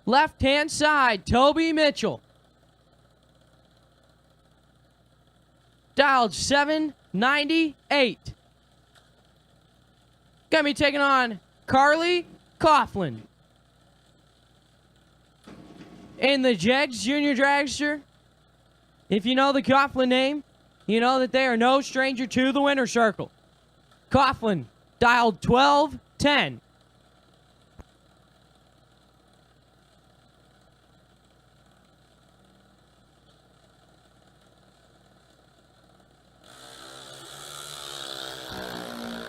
Left-hand side, Toby Mitchell. Dialed 798. Gonna be taking on Carly Coughlin. In the Jegs Junior Dragster, if you know the Coughlin name, you know that they are no stranger to the winner's circle. Coughlin, dialed 1210.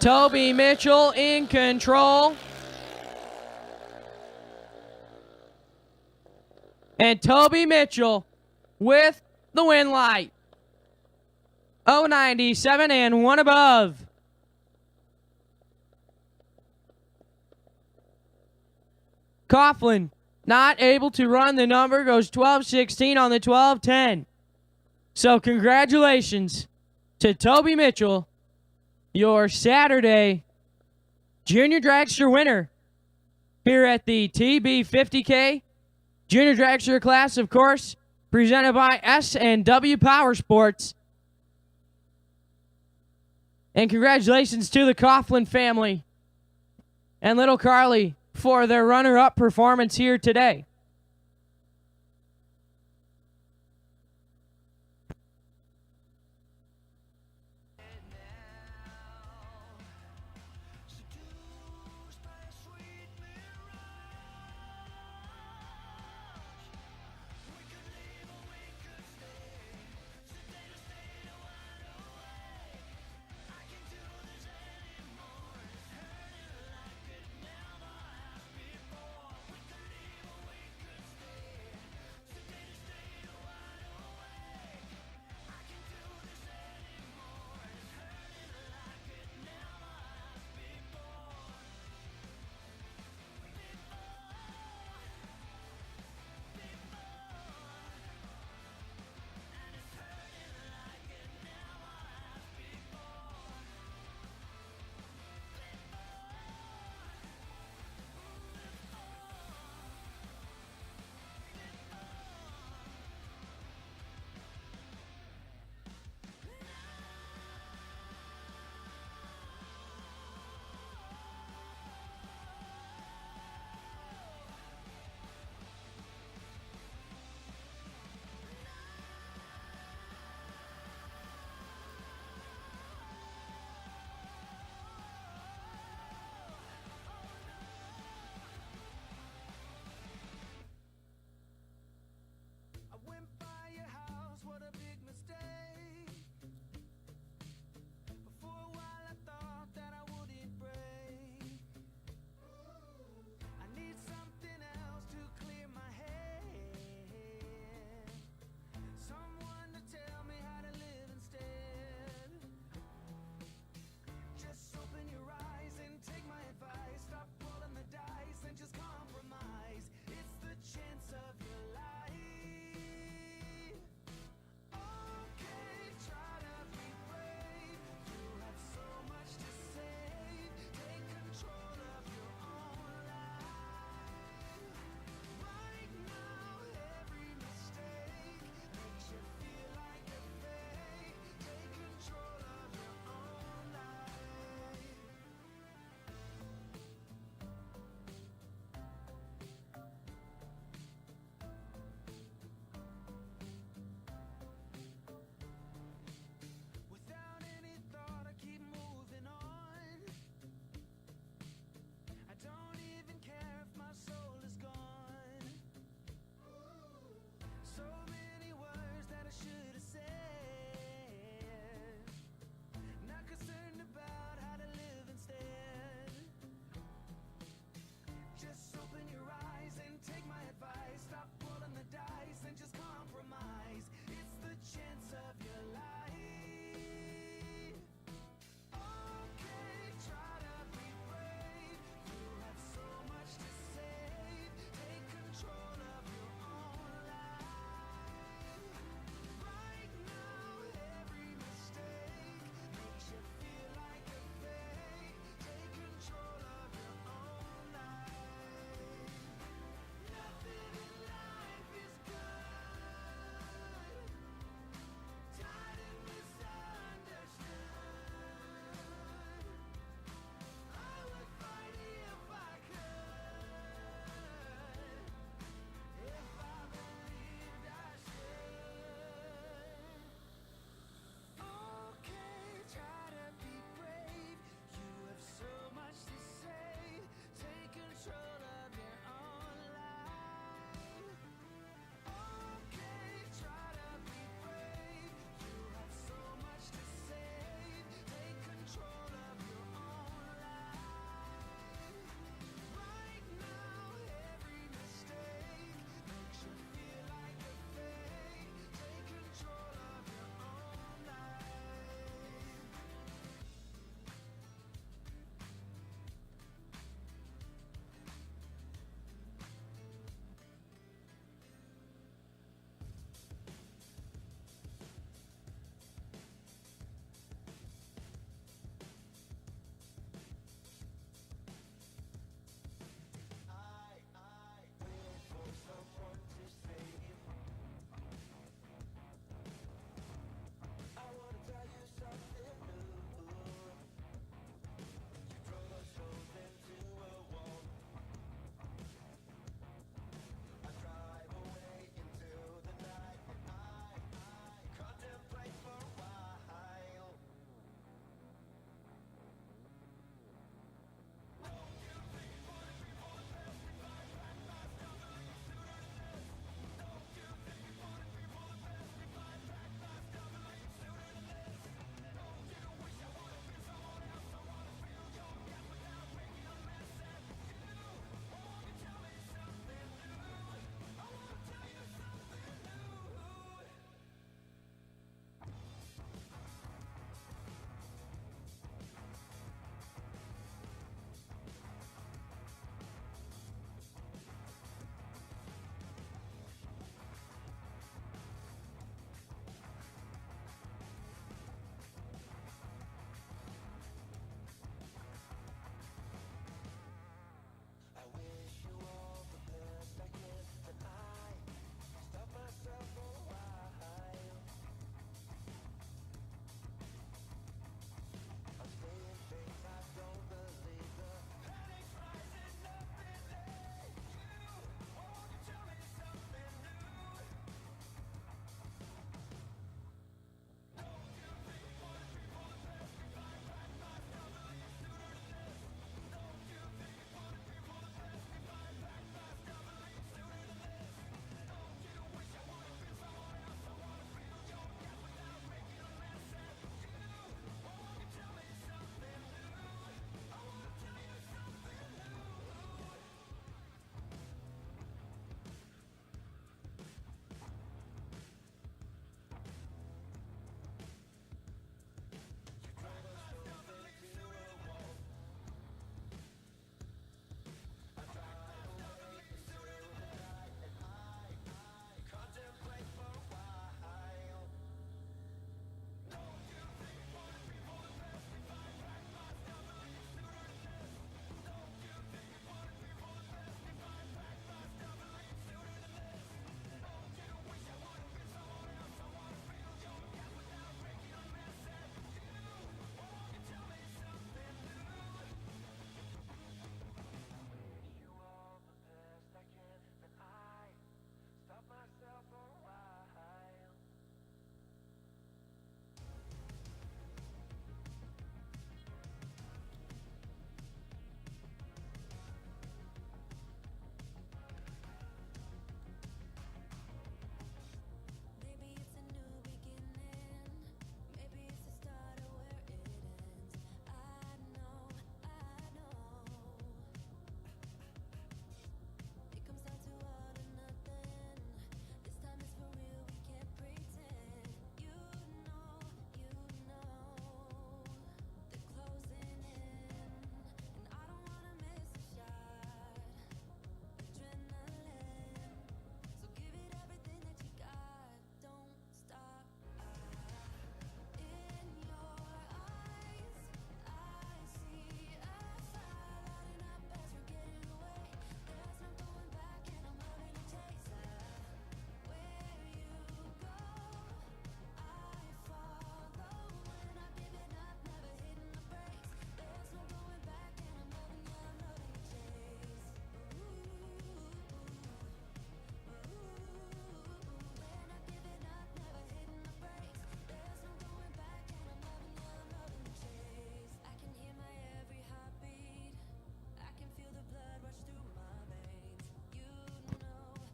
Toby Mitchell in control. And Toby Mitchell with the win light. 097 and 1 above. Coughlin not able to run the number, goes 12-16 on the 12-10. So congratulations to Toby Mitchell, your Saturday Junior Dragster winner here at the TB50K Junior Dragster class, of course, presented by S&W Power Sports. And congratulations to the Coughlin family and little Carly for their runner-up performance here today.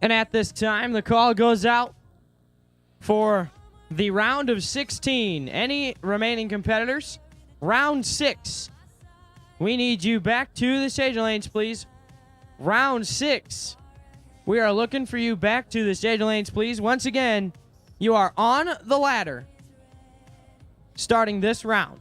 And at this time, the call goes out for the round of 16. Any remaining competitors? Round 6. We need you back to the stage lanes, please. Round 6. We are looking for you back to the stage lanes, please. Once again, you are on the ladder starting this round.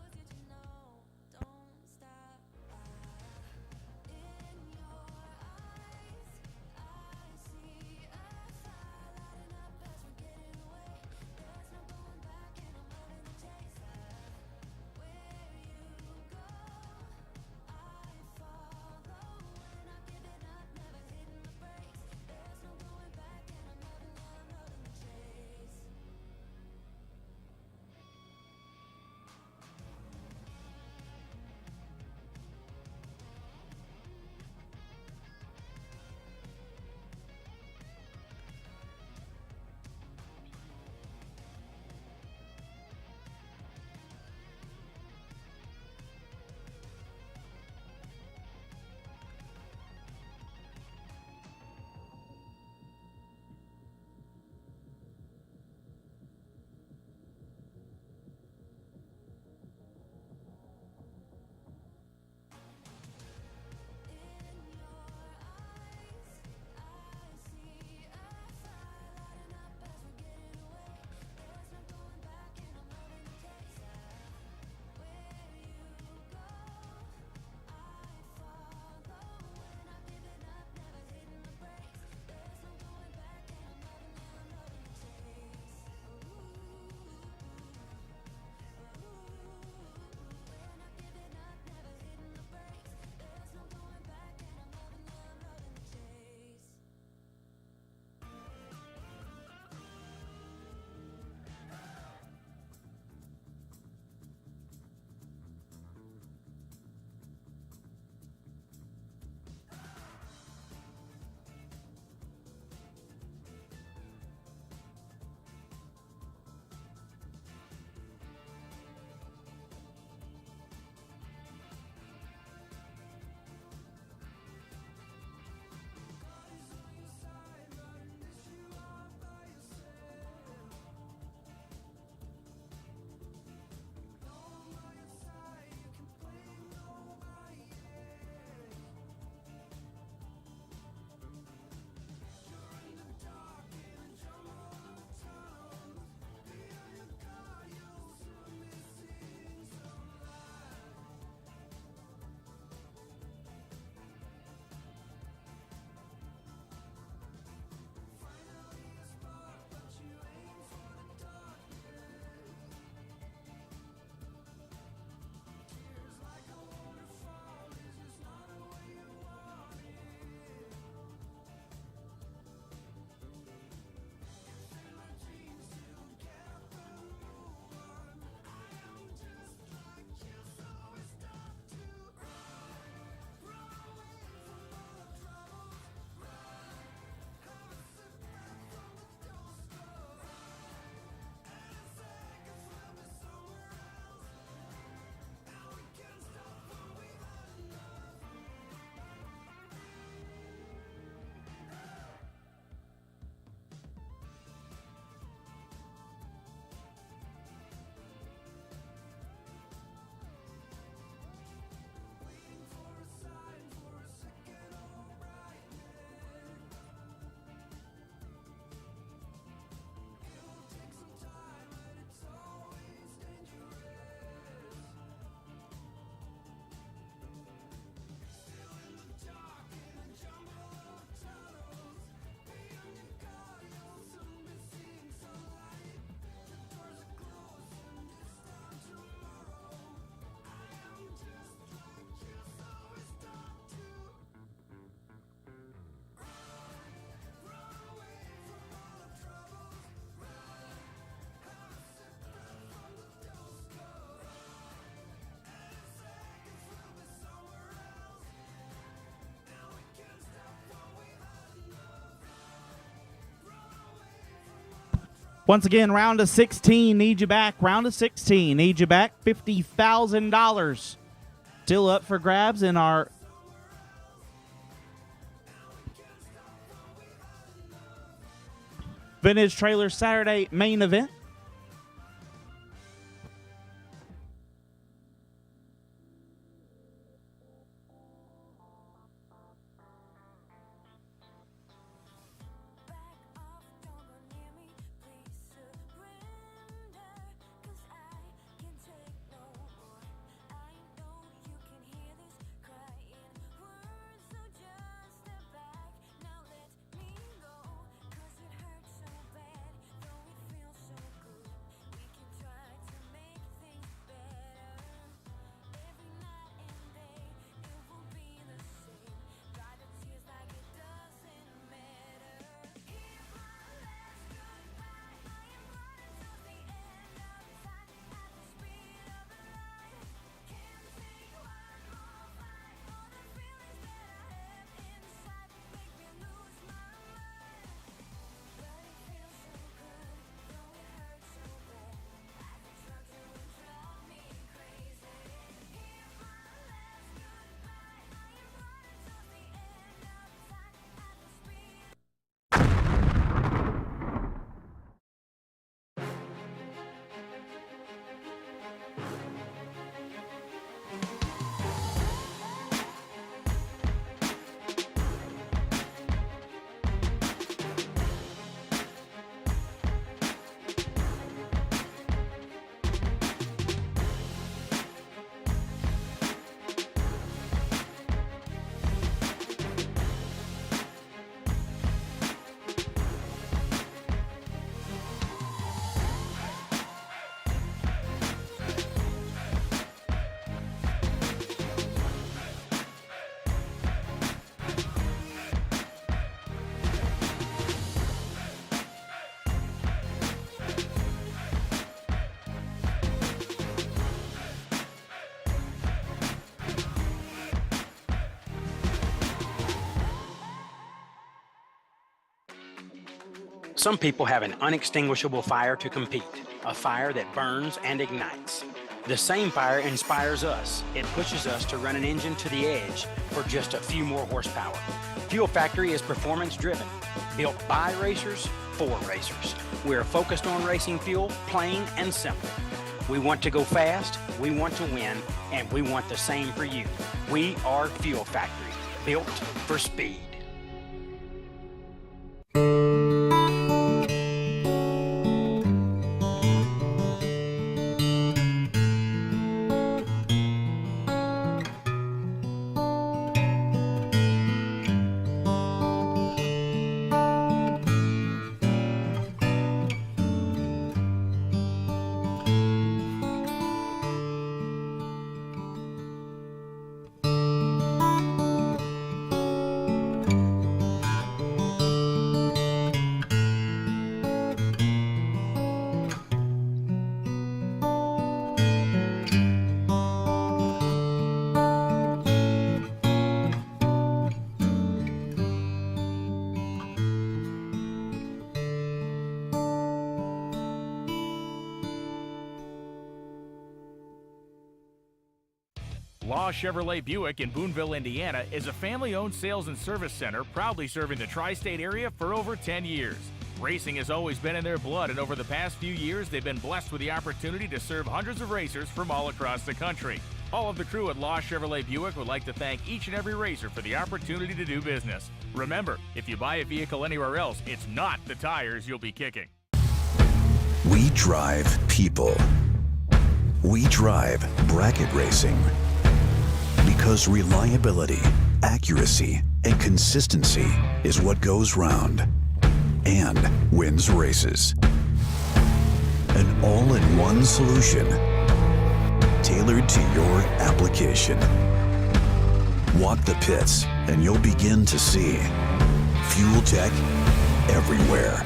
Once again, round of 16, need you back. Round of 16, need you back. $50,000 still up for grabs in our Vintage Trailer Saturday main event. Some people have an unextinguishable fire to compete, a fire that burns and ignites. The same fire inspires us. It pushes us to run an engine to the edge for just a few more horsepower. Fuel Factory is performance driven, built by racers for racers. We're focused on racing fuel, plain and simple. We want to go fast, we want to win, and we want the same for you. We are Fuel Factory, built for speed. Law Chevrolet Buick in Boonville, Indiana is a family-owned sales and service center proudly serving the tri-state area for over 10 years. Racing has always been in their blood, and over the past few years, they've been blessed with the opportunity to serve hundreds of racers from all across the country. All of the crew at Law Chevrolet Buick would like to thank each and every racer for the opportunity to do business. Remember, if you buy a vehicle anywhere else, it's not the tires you'll be kicking. We drive people. We drive bracket racing. Because reliability, accuracy, and consistency is what goes round and wins races. An all-in-one solution tailored to your application. Walk the pits and you'll begin to see fuel tech everywhere.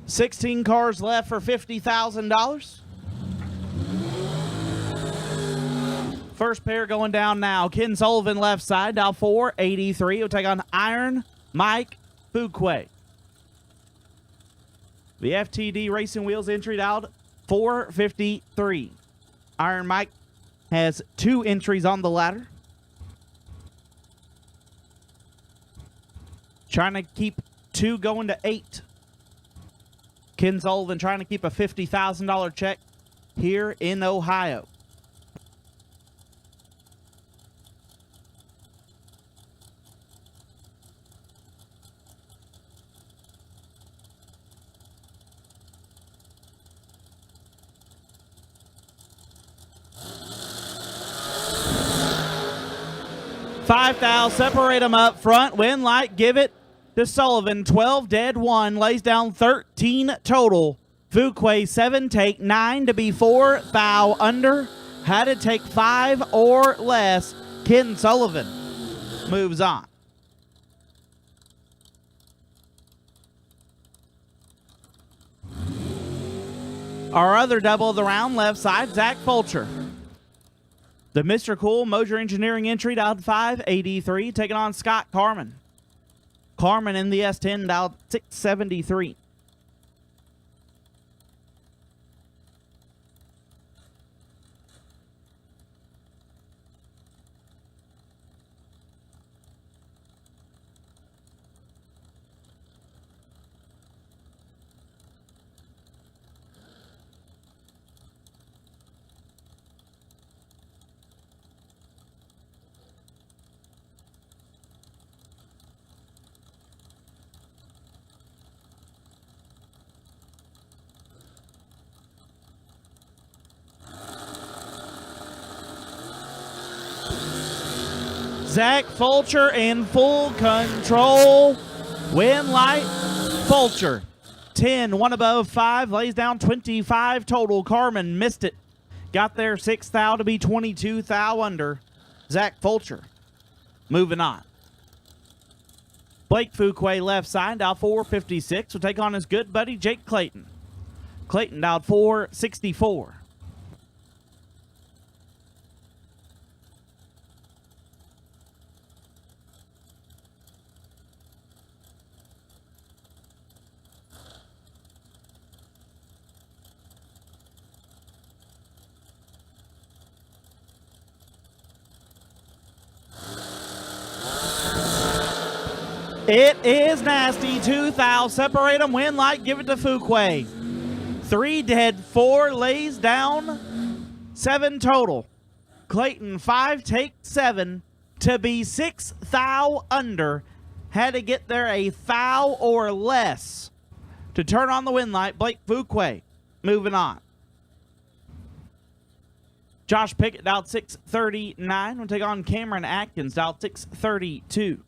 16 cars left for $50,000. First pair going down now. Ken Sullivan left side, dial 483. Will take on Iron Mike Fuquay. The FTD Racing Wheels entry dialed 453. Iron Mike has 2 entries on the ladder. Trying to keep 2 going to 8. Ken Sullivan trying to keep a $50,000 check here in Ohio. $5,000, separate them up front. Win light, give it to Sullivan. 12 dead, 1. Lays down 13 total. Fuquay 7, take 9 to be 4. Foul under. Had to take 5 or less. Ken Sullivan moves on. Our other double of the round, left side, Zach Fulcher. The Mr. Cool Moser Engineering entry dialed 583, taking on Scott Carmen. Carmen in the S10 dialed 673. Zach Fulcher in full control. Win light, Fulcher. 10, 1 above 5, lays down 25 total. Carmen missed it. Got there 6 thou to be 22 thou under. Zach Fulcher moving on. Blake Fuquay left side, dial 456. Will take on his good buddy Jake Clayton. Clayton dialed 464. It is nasty. 2 thou. Separate them. Win light. Give it to Fuquay. 3 dead. 4 lays down. 7 total. Clayton 5 take 7 to be 6 thou under. Had to get there a thou or less to turn on the win light. Blake Fuquay moving on. Josh Pickett dialed 639. We'll take on Cameron Atkins dialed 632.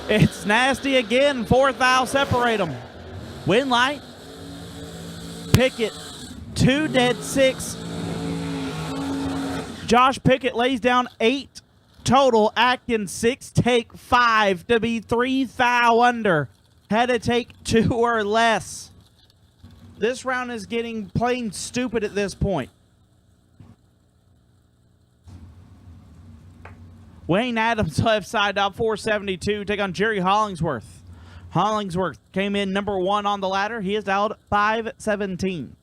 It's nasty again. 4 thou. Separate them. Win light. Pickett 2 dead 6. Josh Pickett lays down 8 total. Atkins 6 take 5 to be 3 thou under. Had to take 2 or less. This round is getting plain stupid at this point. Wayne Adams left side out 472. Take on Jerry Hollingsworth. Hollingsworth came in number 1 on the ladder. He is dialed 517.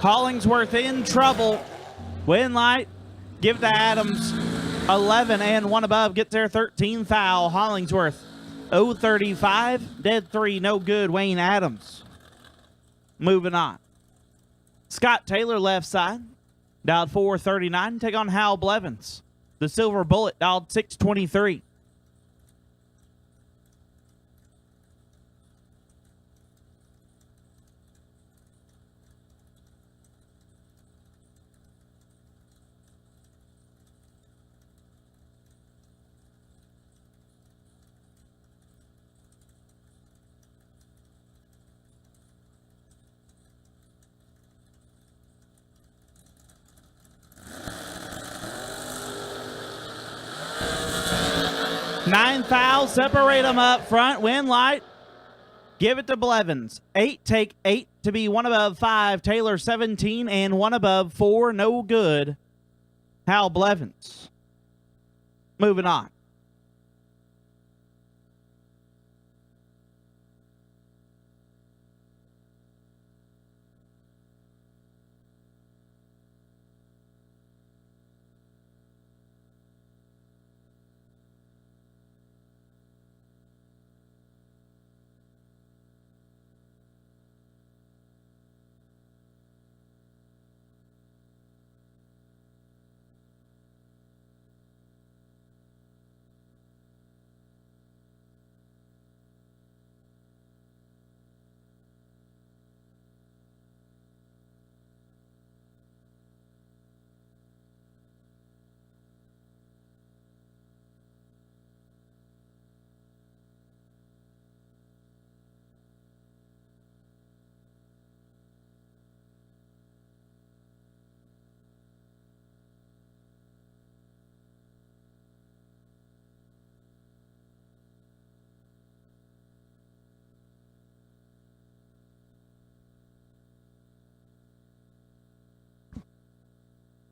Hollingsworth in trouble. Win light. Give it to Adams. 11 and 1 above. Gets there 13 foul. Hollingsworth 0-35. Dead 3. No good. Wayne Adams. Moving on. Scott Taylor left side. Dialed 439. Take on Hal Blevins. The Silver Bullet dialed 623. Nine fouls, separate them up front. Win light. Give it to Blevins. 8, take 8 to be 1 above 5. Taylor 17 and 1 above 4. No good. Hal Blevins. Moving on.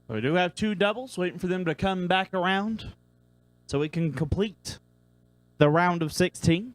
We do have 2 doubles, waiting for them to come back around so we can complete the round of 16.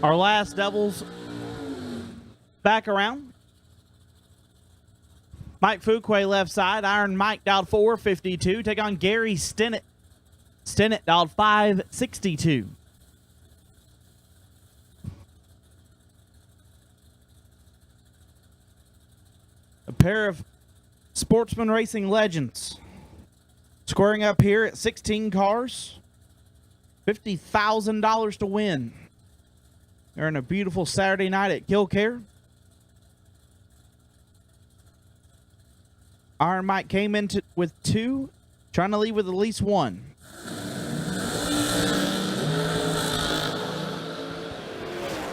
Our last doubles back around. Mike Fuquay left side. Iron Mike dialed 452. Take on Gary Stennett. Stennett dialed 562. A pair of sportsman racing legends squaring up here at 16 cars. $50,000 to win. They're on a beautiful Saturday night at Kil-Kare. Iron Mike came into with 2, trying to lead with at least 1.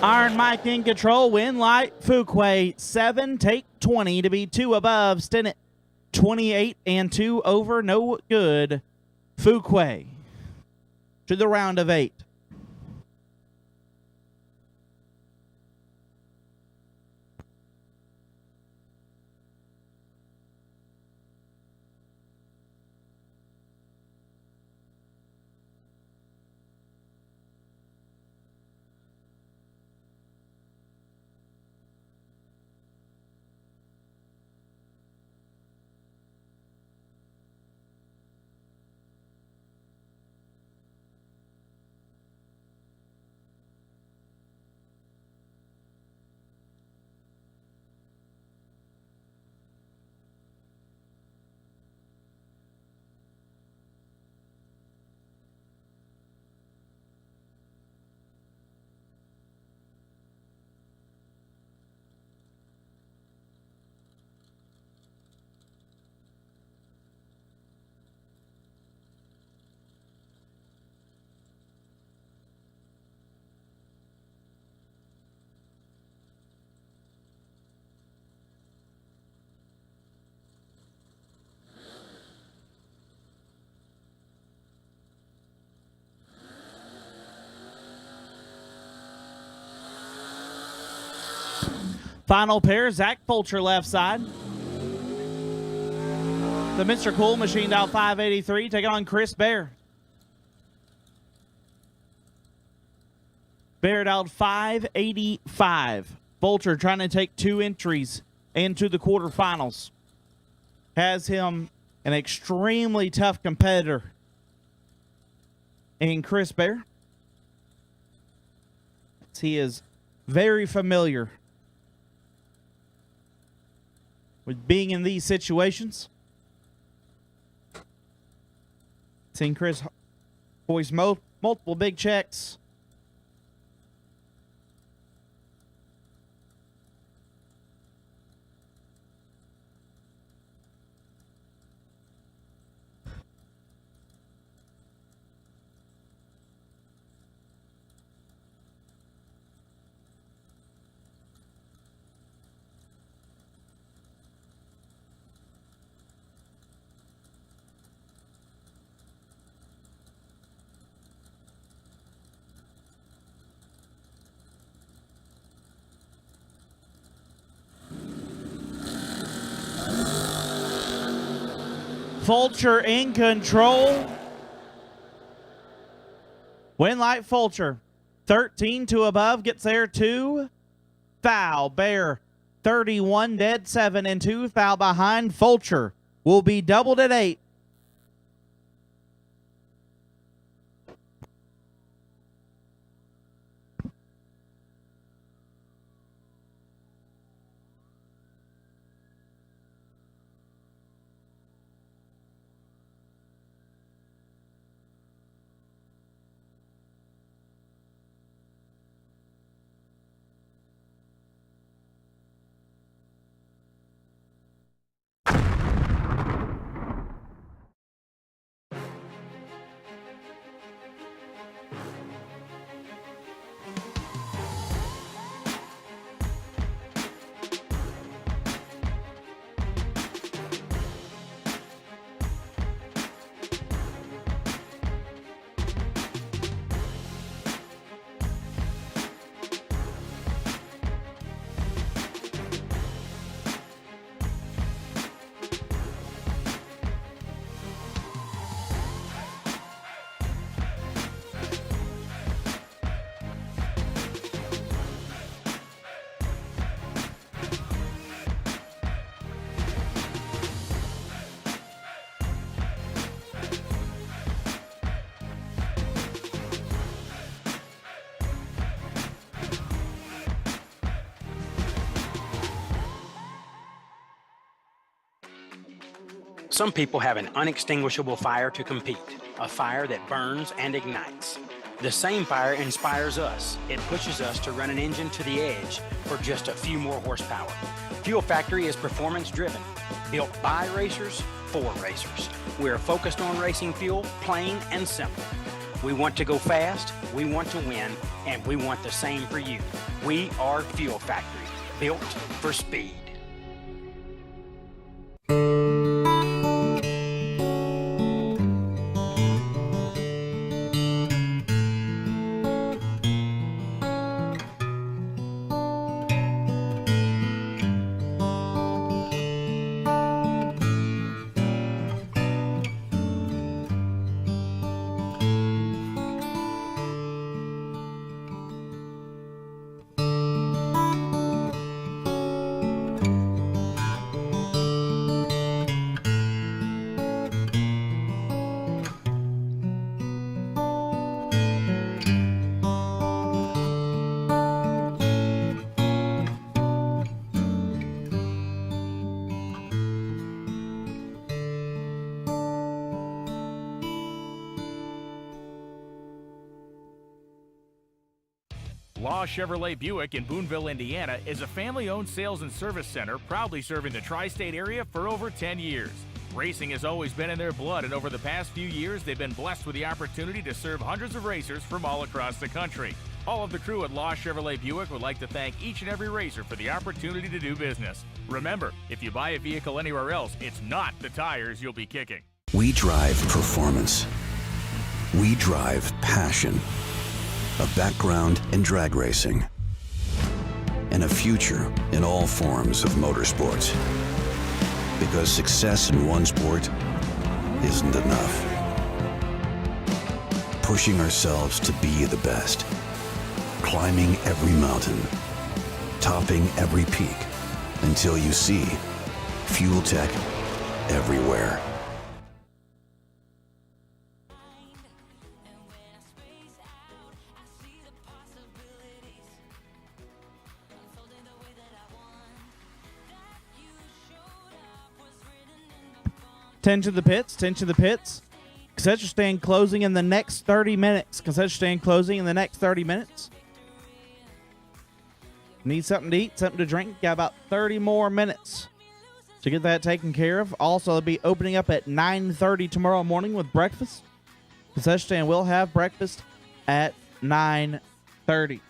Iron Mike in control. Win light. Fuquay 7, take 20 to be 2 above. Stennett 28 and 2 over. No good. Fuquay to the round of 8. Final pair, Zach Fulcher left side. The Mr. Cool machined out 583, taking on Chris Bear. Bear out 585. Fulcher trying to take 2 entries into the quarterfinals. Has him an extremely tough competitor in Chris Bear. He is very familiar with being in these situations. Seen Chris voice multiple big checks. Fulcher in control. Win light Fulcher. 13 to above gets there 2. Foul. Bear 31 dead 7 and 2. Foul behind. Fulcher will be doubled at 8. Some people have an unextinguishable fire to compete, a fire that burns and ignites. The same fire inspires us. It pushes us to run an engine to the edge for just a few more horsepower. Fuel Factory is performance driven, built by racers for racers. We're focused on racing fuel, plain and simple. We want to go fast, we want to win, and we want the same for you. We are Fuel Factory, built for speed. Law Chevrolet Buick in Boonville, Indiana is a family-owned sales and service center proudly serving the tri-state area for over 10 years. Racing has always been in their blood, and over the past few years, they've been blessed with the opportunity to serve hundreds of racers from all across the country. All of the crew at Law Chevrolet Buick would like to thank each and every racer for the opportunity to do business. Remember, if you buy a vehicle anywhere else, it's not the tires you'll be kicking. We drive performance. We drive passion. A background in drag racing. And a future in all forms of motorsports. Because success in one sport isn't enough. Pushing ourselves to be the best. Climbing every mountain. Topping every peak. Until you see Fuel Tech everywhere. Attention to the pits, attention to the pits. Concession stand closing in the next 30 minutes. Concession stand closing in the next 30 minutes. Need something to eat, something to drink. Got about 30 more minutes to get that taken care of. Also, they'll be opening up at 9:30 tomorrow morning with breakfast. Concession stand will have breakfast at 9:30.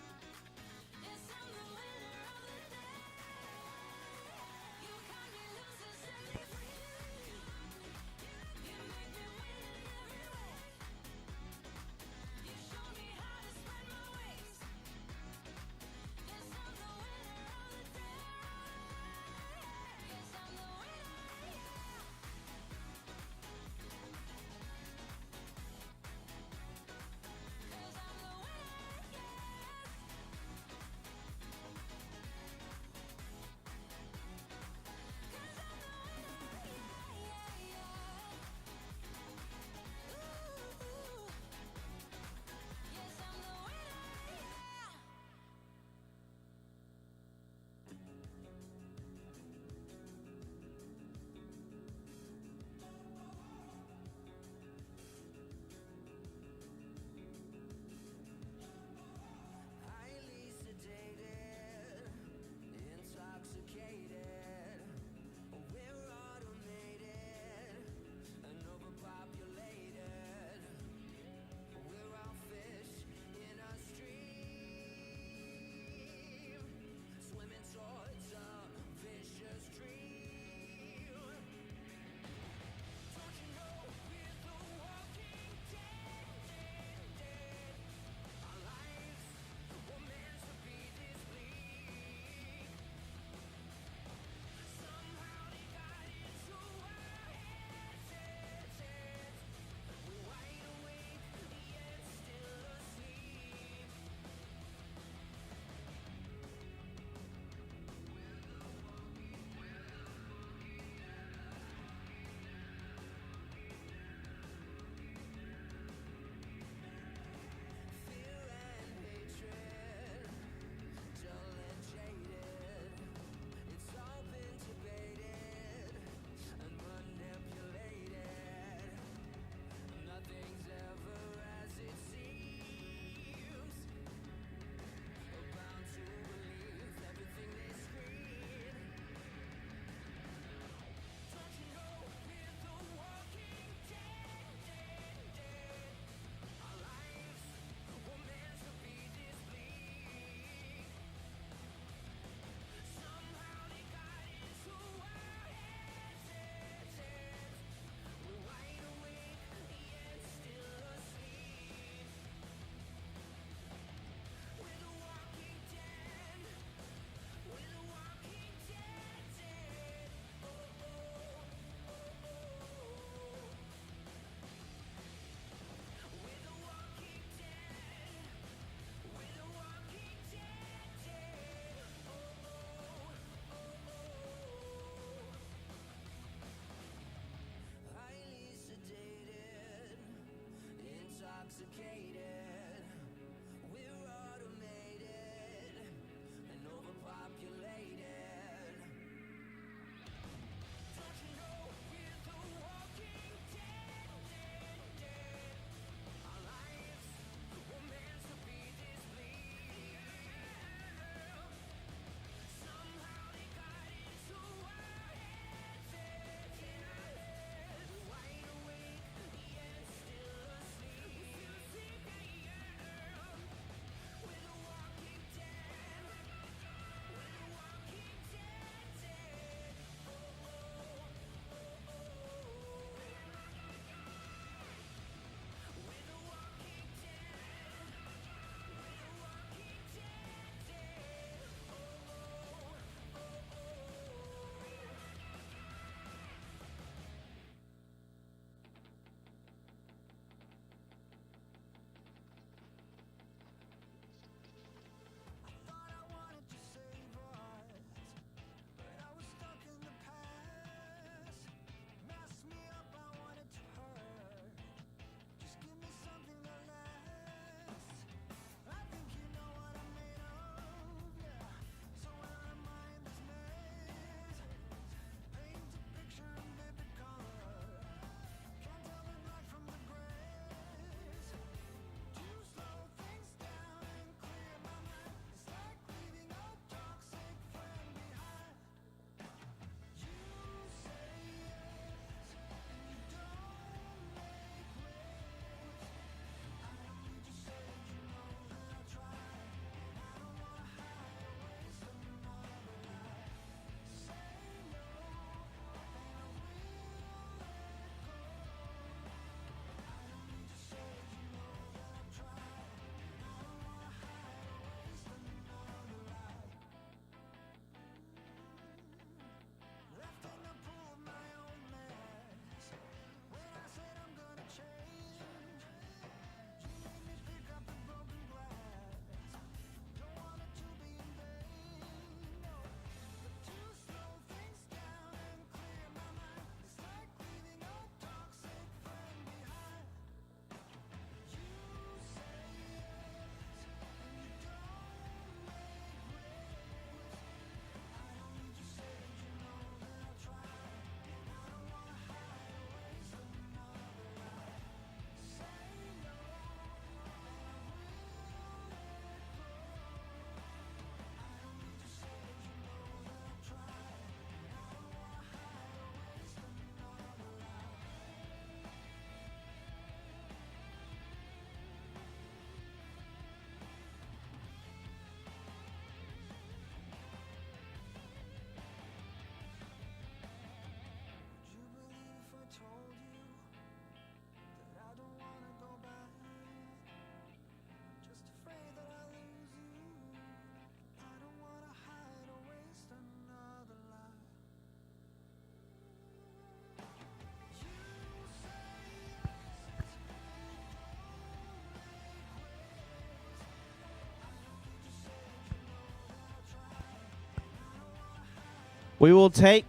We will take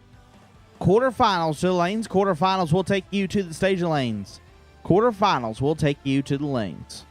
quarterfinals to the lanes. Quarterfinals will take you to the stage of lanes. Quarterfinals will take you to the lanes.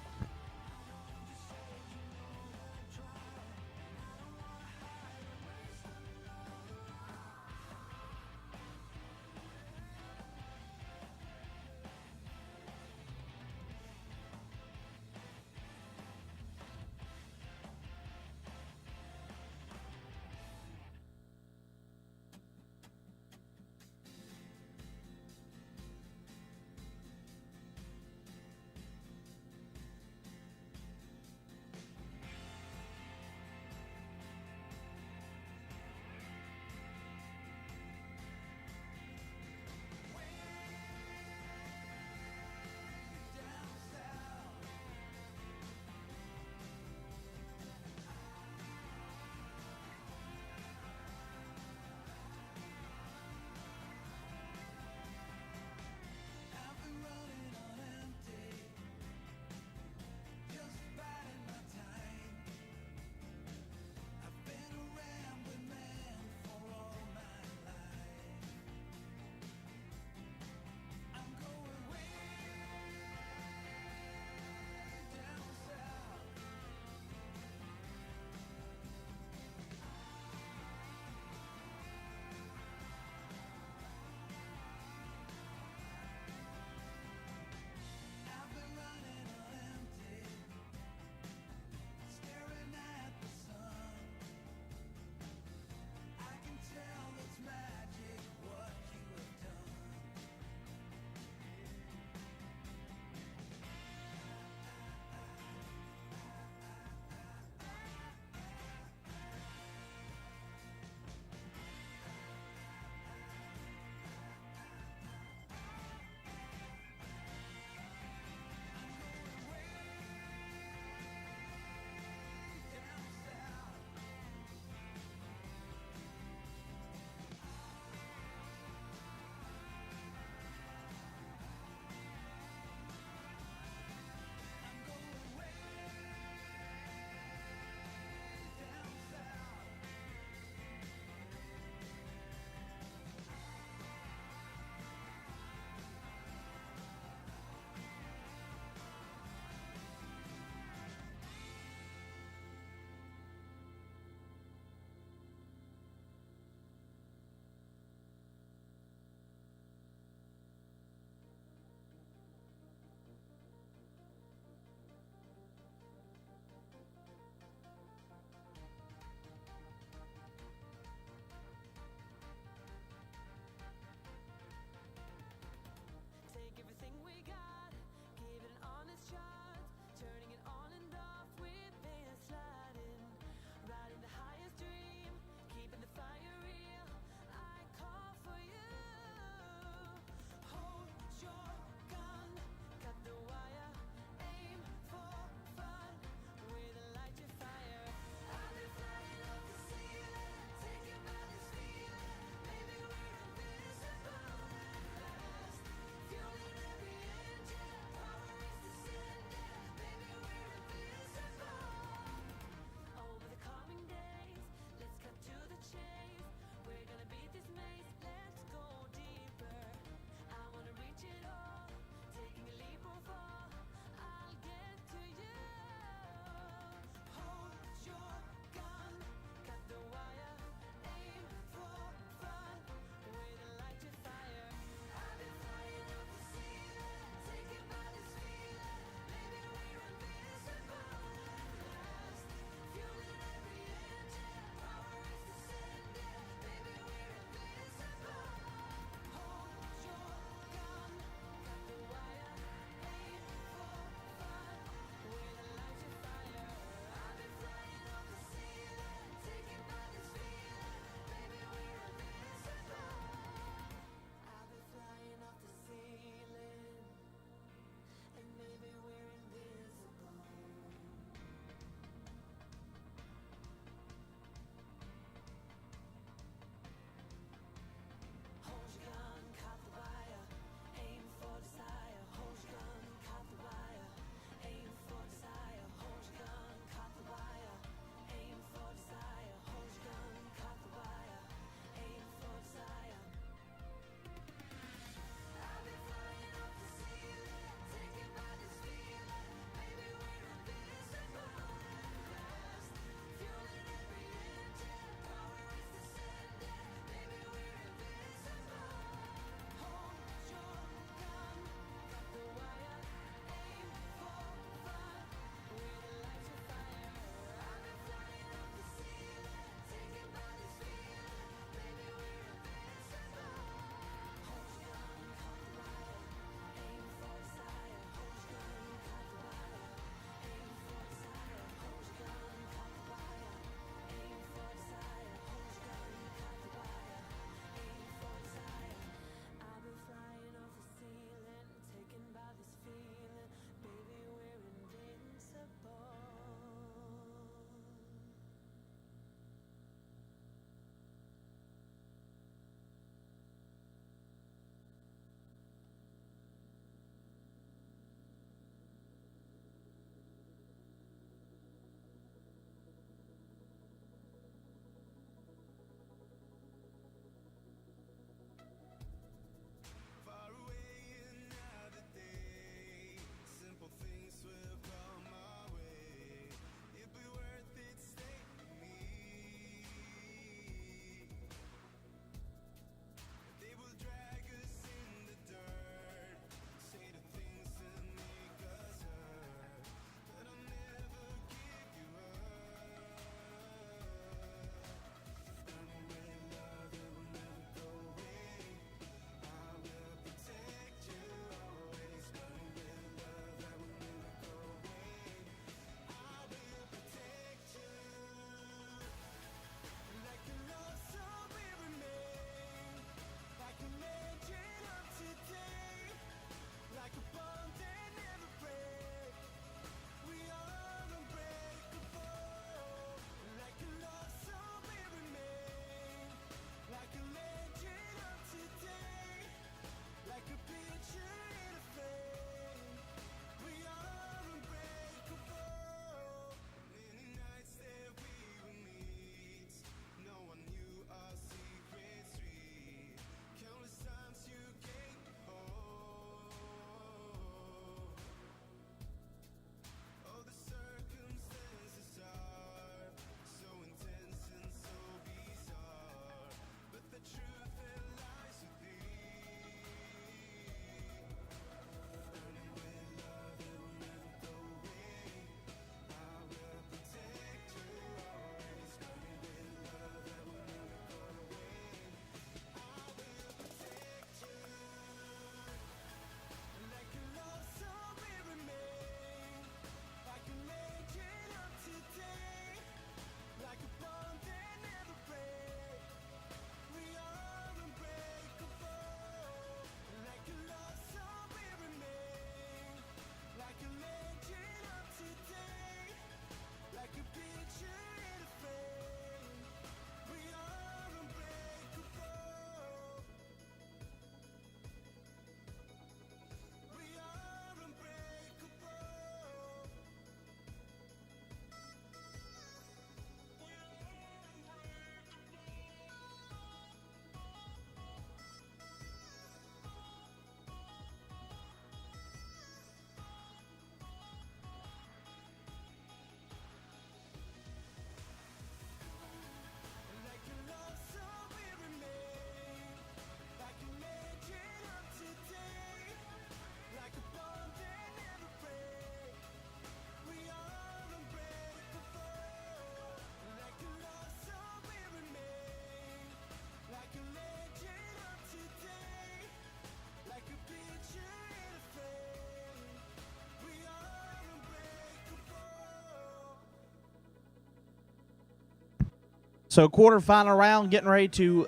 So quarterfinal round getting ready to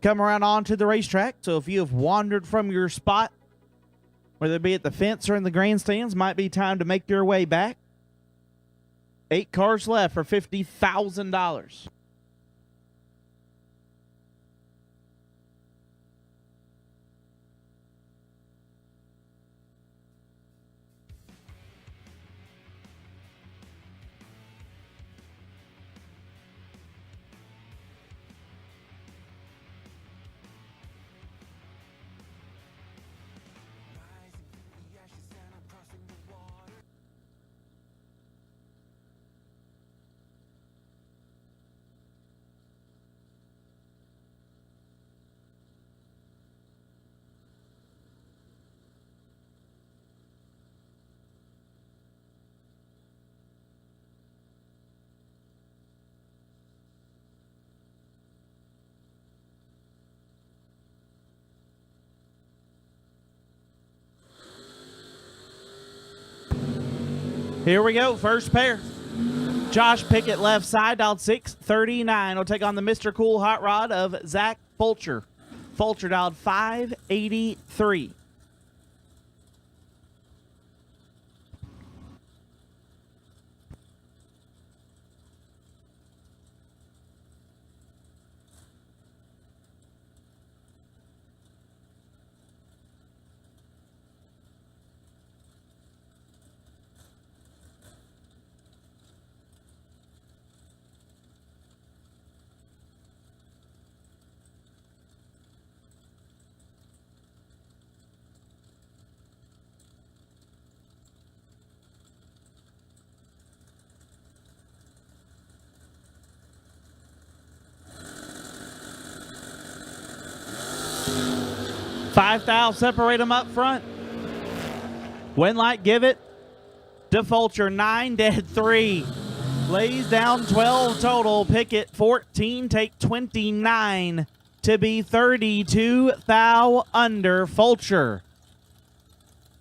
come around onto the racetrack. So if you have wandered from your spot, whether it be at the fence or in the grandstands, might be time to make your way back. 8 cars left for $50,000. Here we go, first pair. Josh Pickett left side, dialed 639. Will take on the Mr. Cool Hot Rod of Zach Fulcher. Fulcher dialed 583. Five thou, separate them up front. Win light, give it to Fulcher. 9 dead 3. Lays down 12 total. Pickett 14, take 29 to be 32 thou under. Fulcher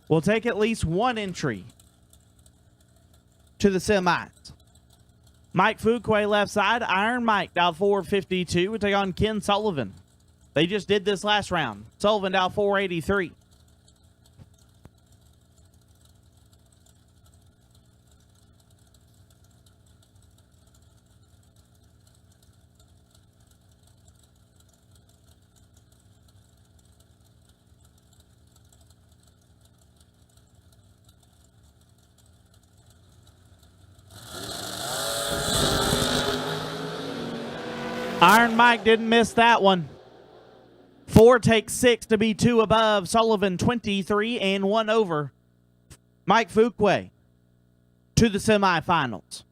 will take at least one entry to the semis. Mike Fuquay left side. Iron Mike dialed 452. We take on Ken Sullivan. They just did this last round. Sullivan dialed 483. Iron Mike didn't miss that one. 4 takes 6 to be 2 above. Sullivan 23 and 1 over. Mike Fuquay to the semifinals.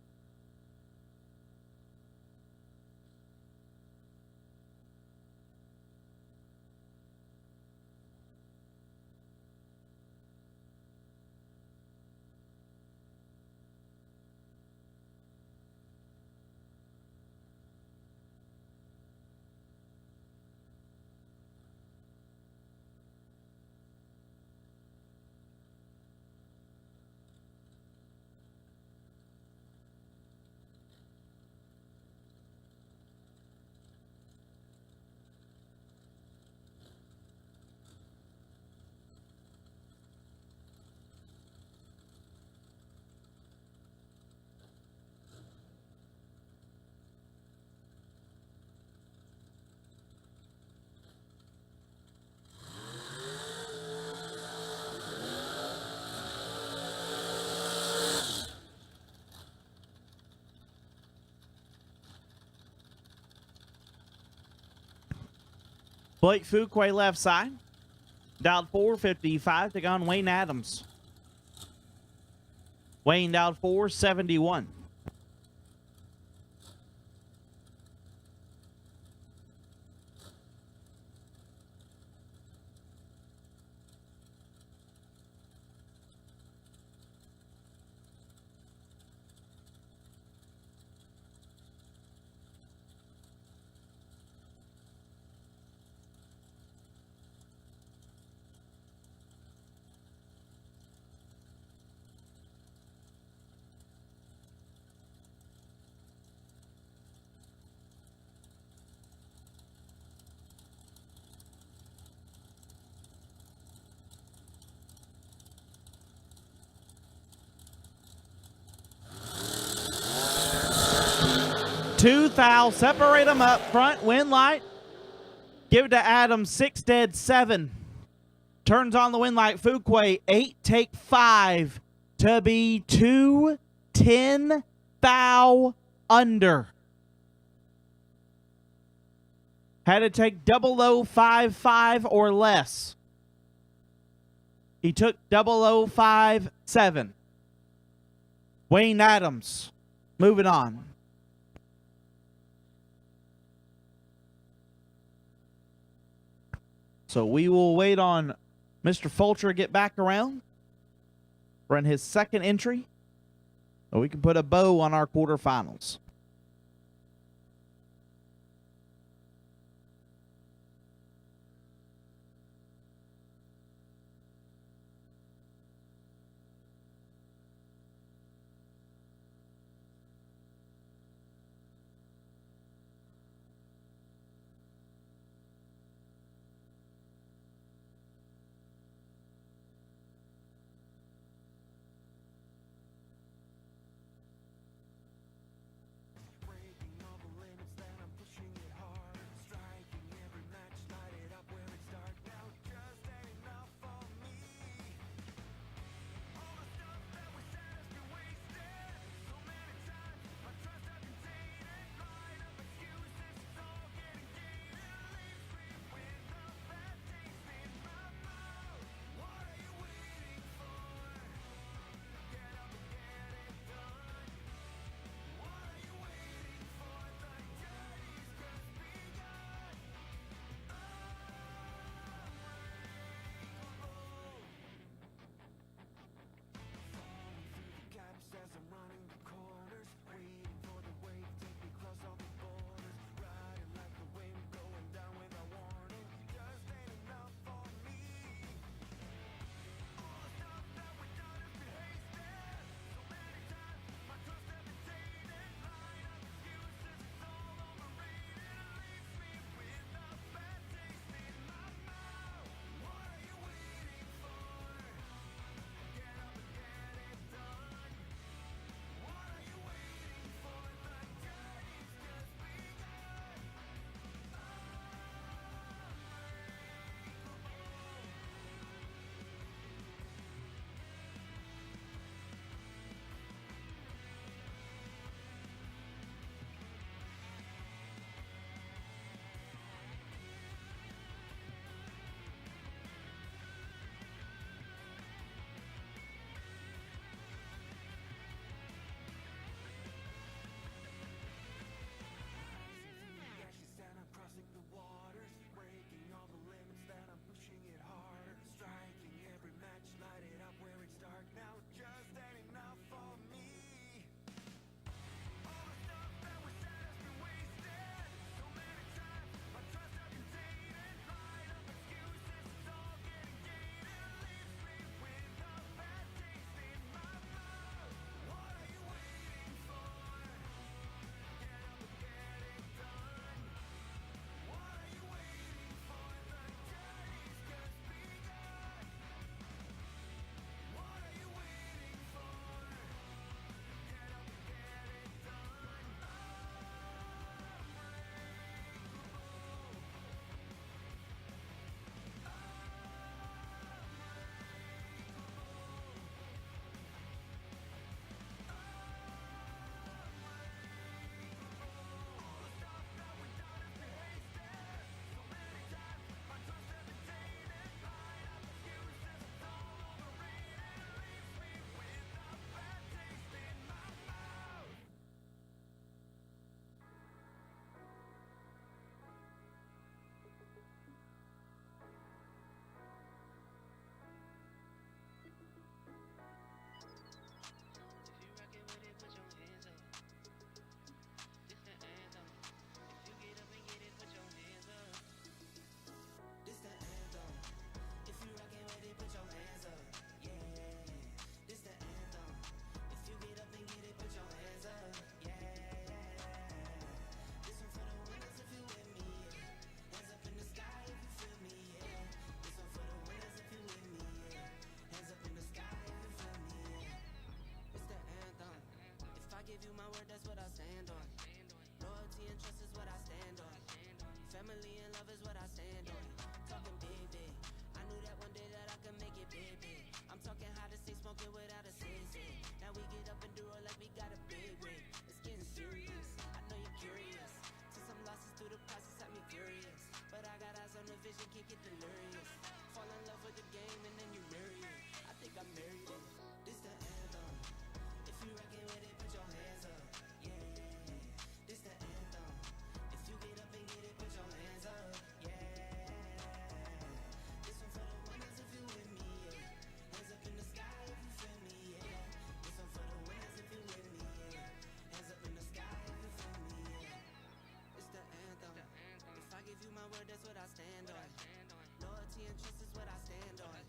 Blake Fuquay left side. Dialed 455. Take on Wayne Adams. Wayne dialed 471. 2 thou. Separate them up front. Wind light. Give it to Adam. 6 dead 7. Turns on the wind light. Fuquay 8 take 5 to be 2 10 thou under. Had to take 0055 or less. He took 0057. Wayne Adams. Moving on. So we will wait on Mr. Fulcher to get back around. Run his second entry. So we can put a bow on our quarterfinals. give you my word, that's what I stand on. Loyalty and trust is what I stand on. Family and love is what I stand on. Talking big, big. I knew that one day that I could make it big, big. I'm talking high to stay smoking without a sensei. Now we get up and do it like we got a big rig. It's getting serious. I know you're curious. Took some losses through the process, had me furious. But I got eyes on the vision, can't get delirious. Fall in love with the game and then you marry it. I think I married it. This the anthem. If you reckon with it, put your hands up. Yeah, yeah, yeah. This the anthem. If you get up and get it, put your hands up. Yeah. This one for the winners if you with me, yeah. Hands up in the sky if you feel me, yeah. This one for the winners if you with me, yeah. Hands up in the sky if you feel me, yeah. It's the anthem. If I give you my word, that's what I stand on. Loyalty and trust is what I stand on.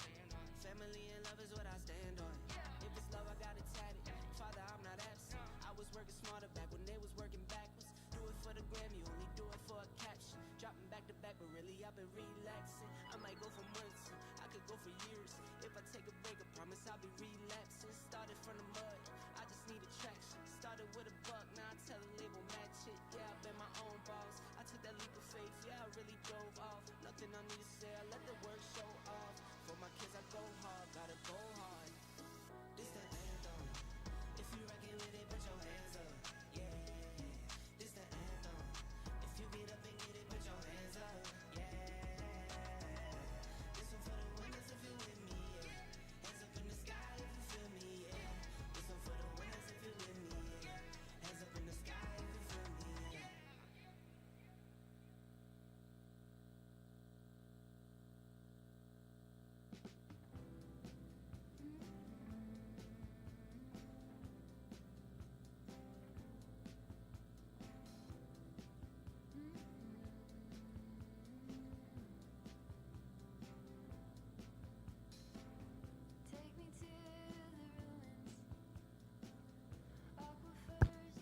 Family and love is what I stand on. If it's love, I got it tatted. Father, I'm not absent. I was working smarter back when they was working backwards. Do it for the Grammy, only do it for a caption. Dropping back to back, but really I've been relaxing. I might go for months, I could go for years. If I take a break, I promise I'll be relapsing. Started from the mud, I just need attraction. Started with a buck, now I tell the label match it. Yeah, I've been my own boss. I took that leap of faith, yeah, I really drove off. Nothing I need to say, I let the work show off. For my kids, I go hard, gotta go hard. This the anthem. If you reckon with it, put your hands up. Yeah, this the anthem. If you get up and get it, put your hands up. Yeah, this one for the winners if you with me, yeah. Hands up in the sky if you feel me, yeah. This one for the winners if you with me, yeah. Hands up in the sky if you feel me, yeah.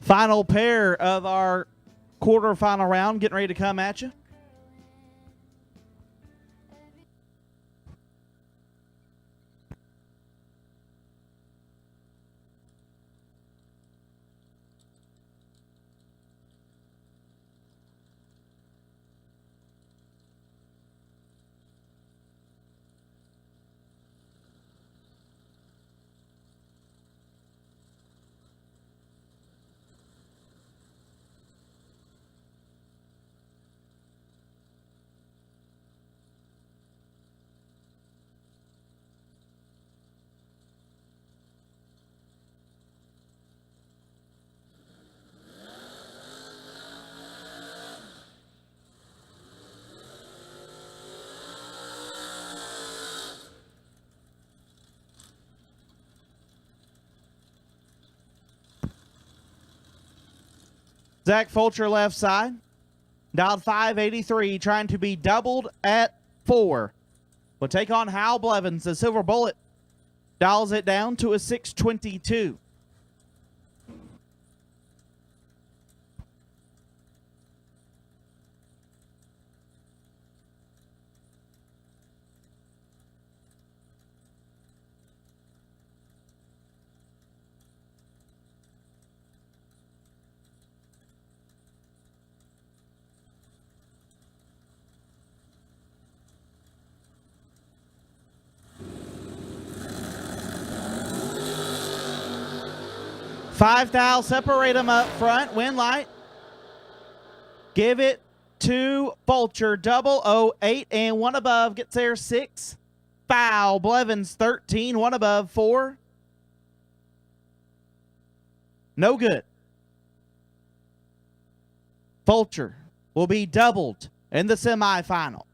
Final pair of our quarterfinal round getting ready to come at you. Zach Fulcher left side. Dialed 583, trying to be doubled at 4. Will take on Hal Blevins. The Silver Bullet dials it down to a 622. Five thou, separate them up front. Win light. Give it to Fulcher. 008 and one above gets there 6. Foul. Blevins 13. One above 4. No good. Fulcher will be doubled in the semifinal.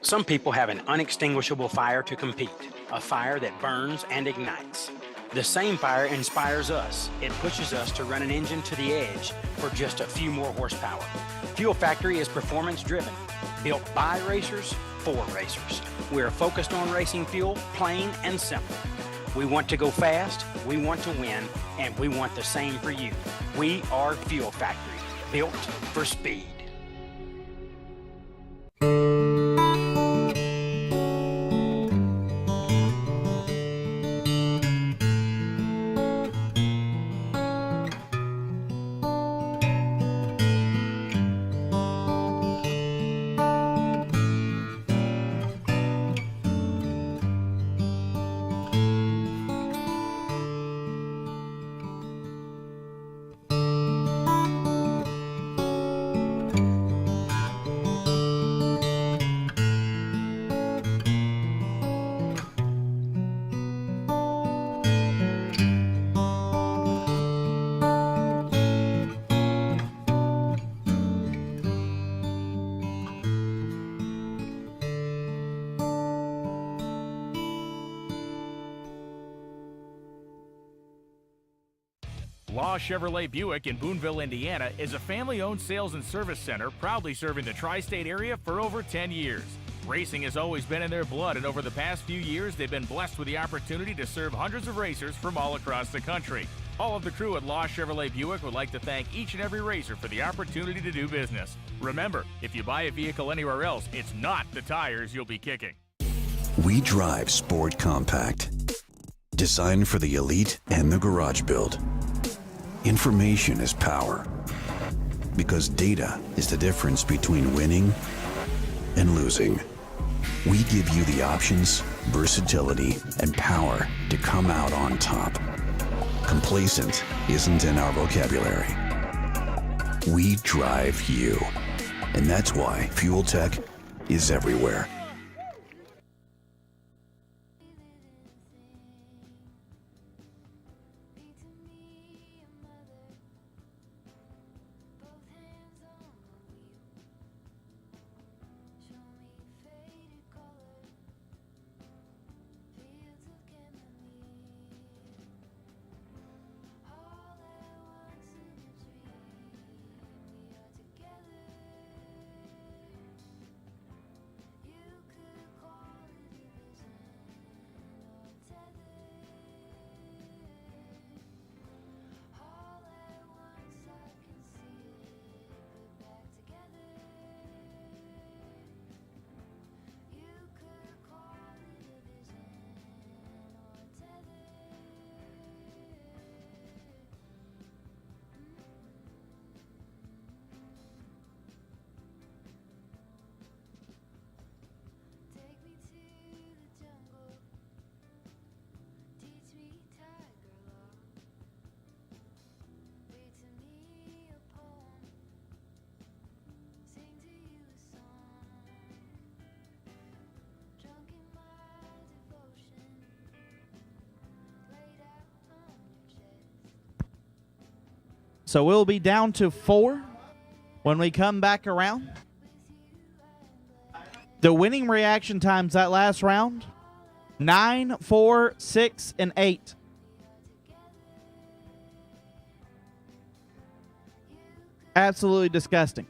Some people have an unextinguishable fire to compete, a fire that burns and ignites. The same fire inspires us. It pushes us to run an engine to the edge for just a few more horsepower. Fuel Factory is performance driven, built by racers for racers. We're focused on racing fuel, plain and simple. We want to go fast, we want to win, and we want the same for you. We are Fuel Factory, built for speed. Law Chevrolet Buick in Boonville, Indiana is a family-owned sales and service center proudly serving the tri-state area for over 10 years. Racing has always been in their blood, and over the past few years, they've been blessed with the opportunity to serve hundreds of racers from all across the country. All of the crew at Law Chevrolet Buick would like to thank each and every racer for the opportunity to do business. Remember, if you buy a vehicle anywhere else, it's not the tires you'll be kicking. We drive Sport Compact, designed for the elite and the garage build. Information is power, because data is the difference between winning and losing. We give you the options, versatility, and power to come out on top. Complacent isn't in our vocabulary. We drive you, and that's why Fuel Tech is everywhere. So we'll be down to 4 when we come back around. The winning reaction times that last round, 9, 4, 6, and 8. Absolutely disgusting.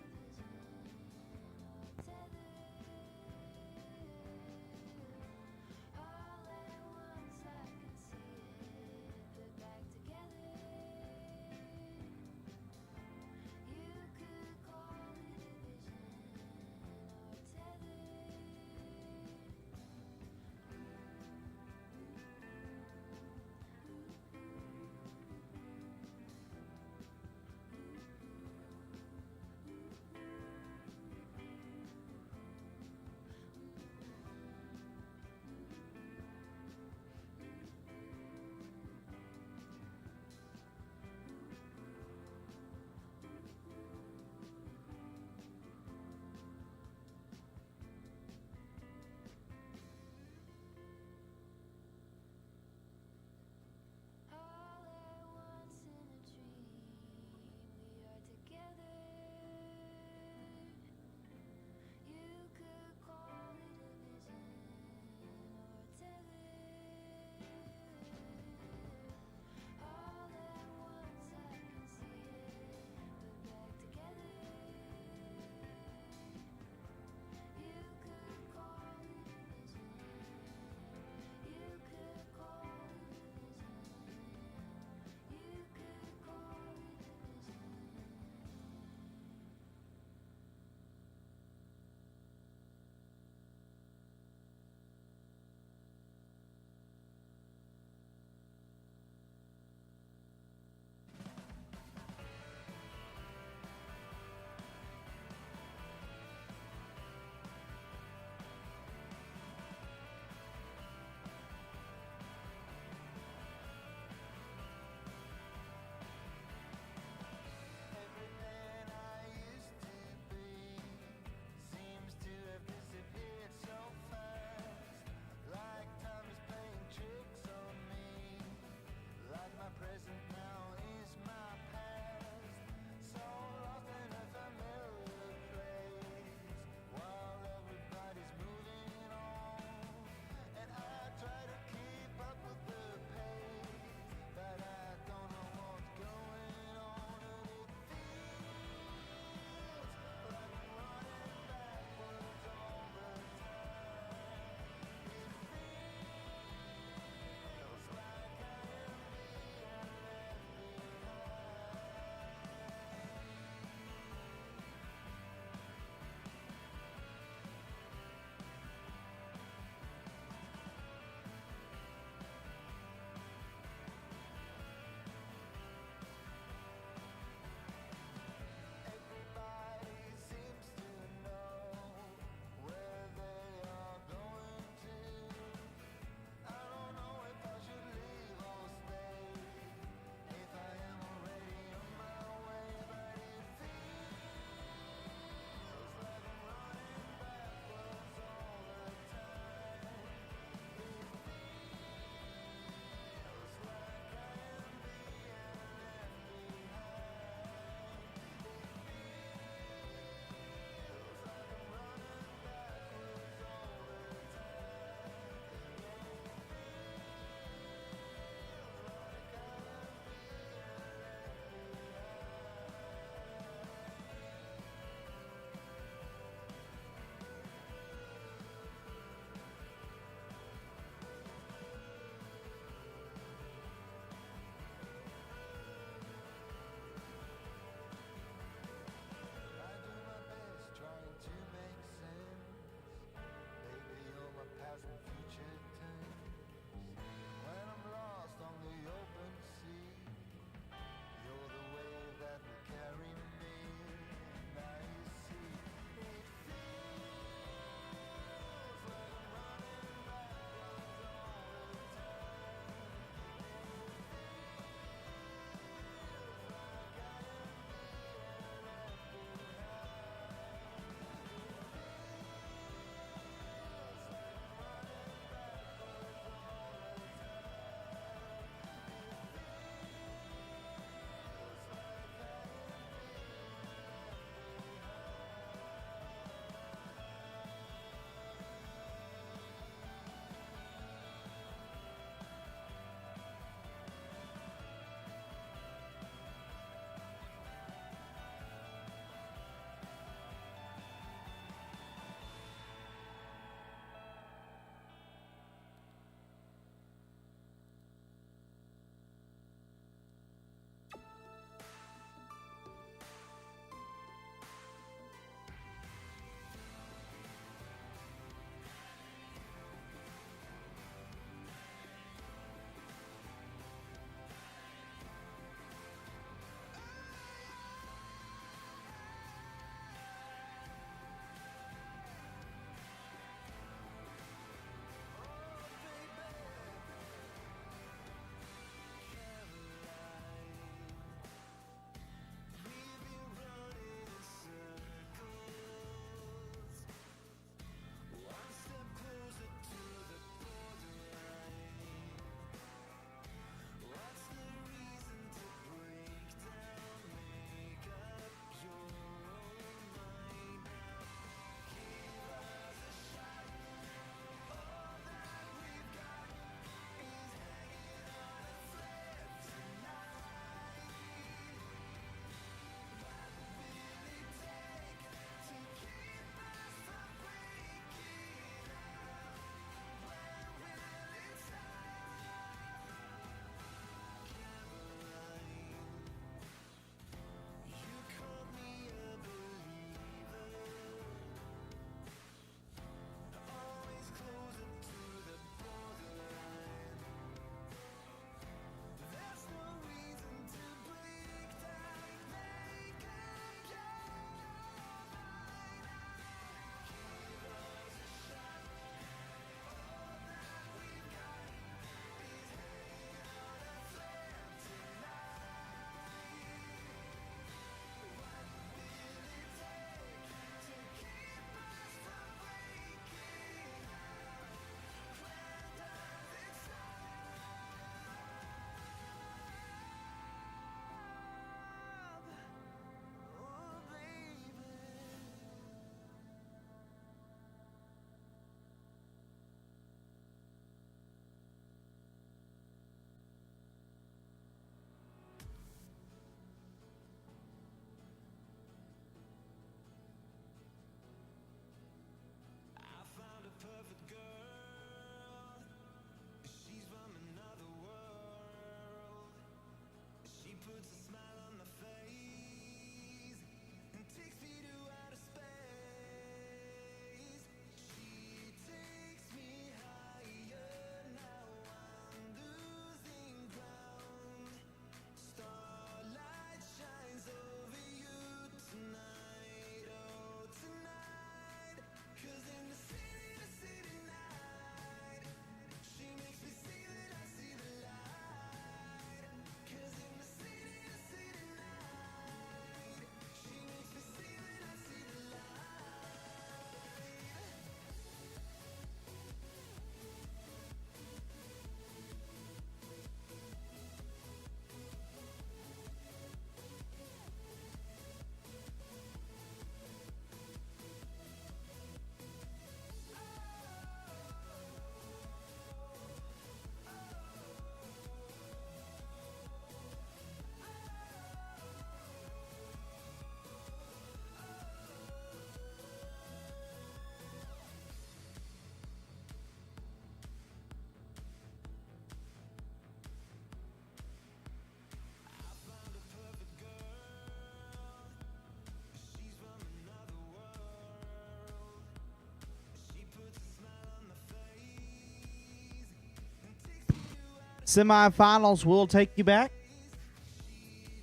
Semifinals will take you back.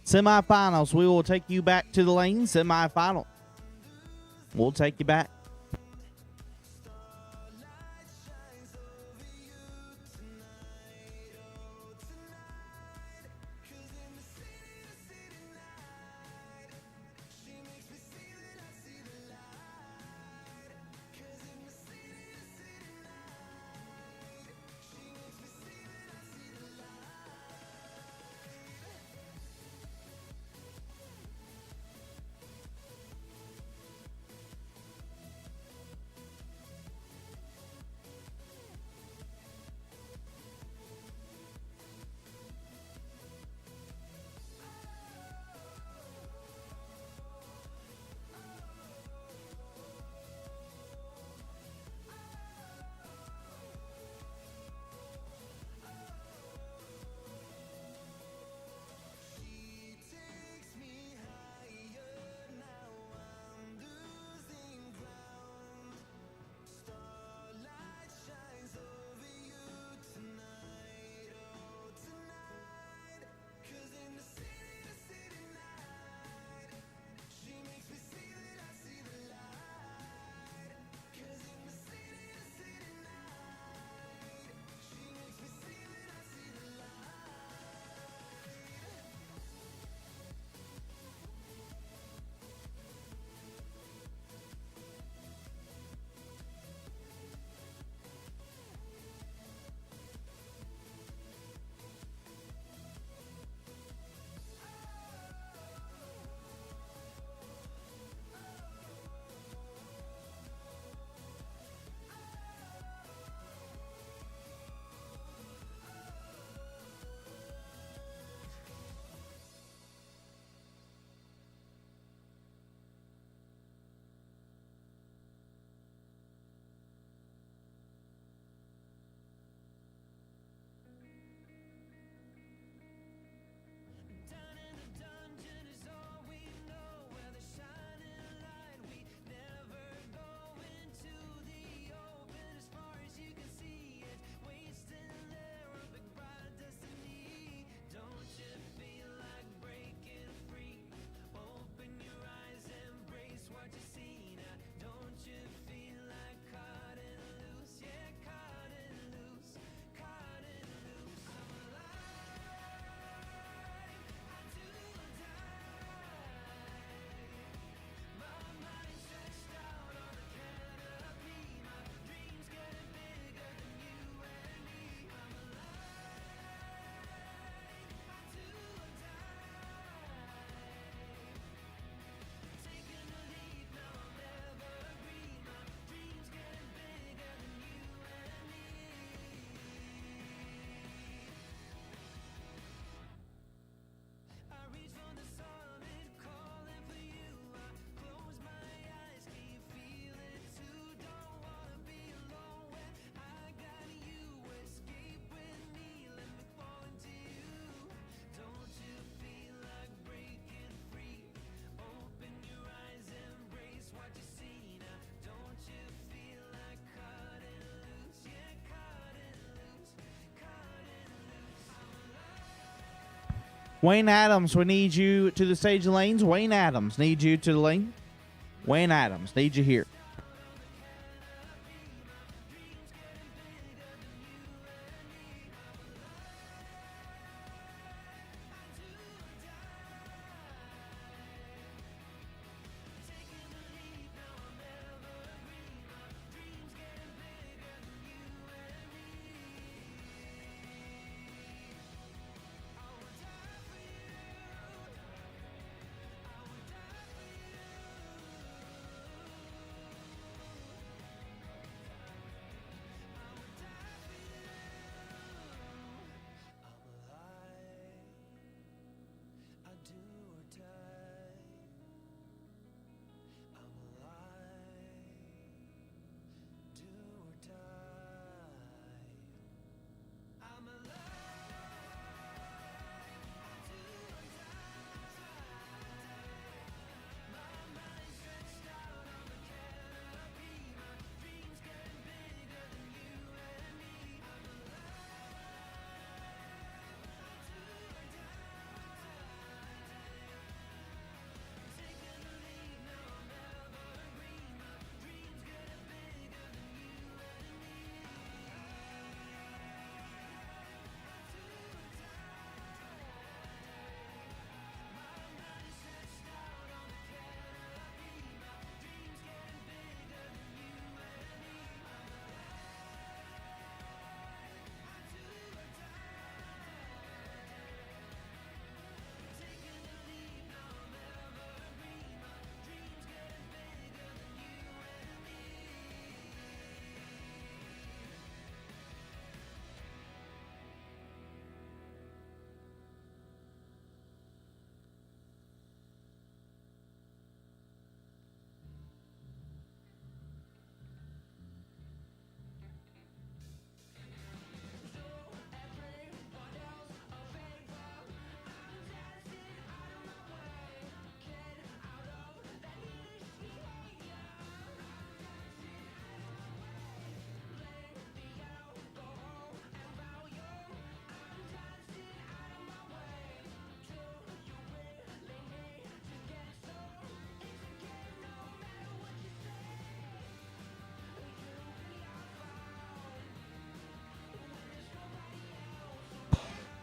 Semifinals, we will take you back to the lane. Semifinal, we'll take you back. Wayne Adams, we need you to the stage lanes. Wayne Adams, need you to the lane. Wayne Adams, need you here.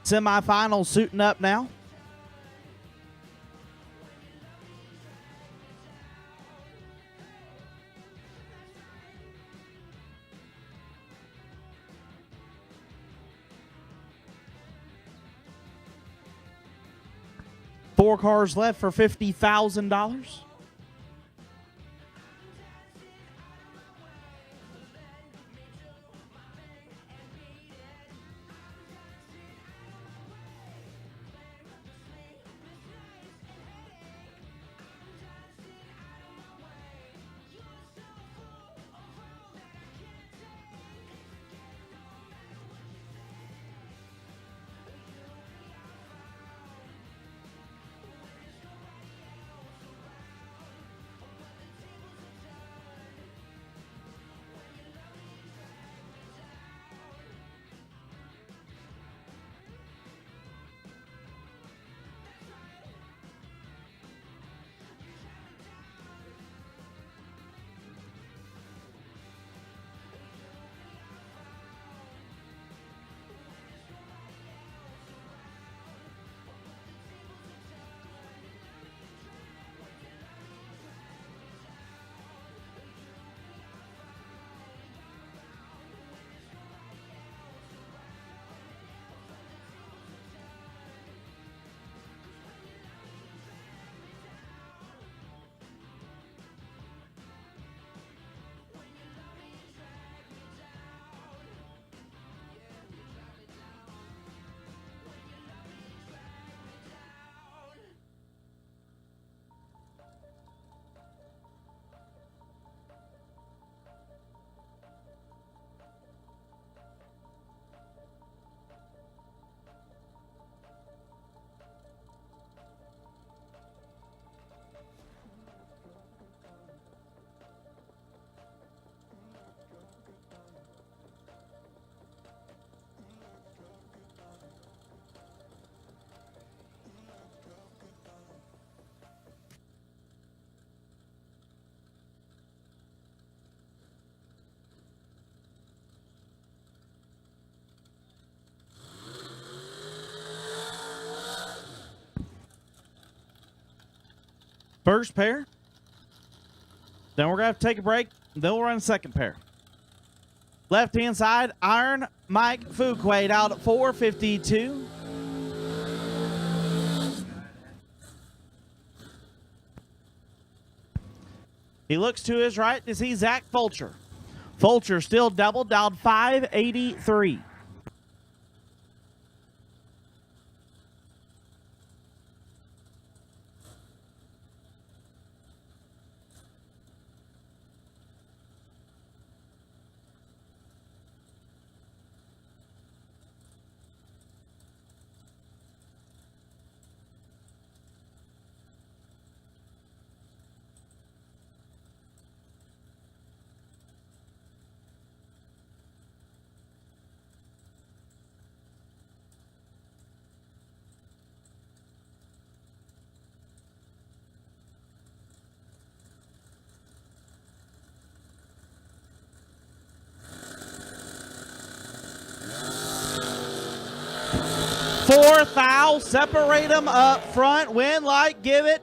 Semifinals suiting up now. Four cars left for $50,000. First pair. Then we're going to have to take a break. Then we'll run second pair. Left-hand side, Iron Mike Fuquaid out at 452. He looks to his right to see Zach Fulcher. Fulcher still double, dialed 583. Four foul, separate them up front. Win light, give it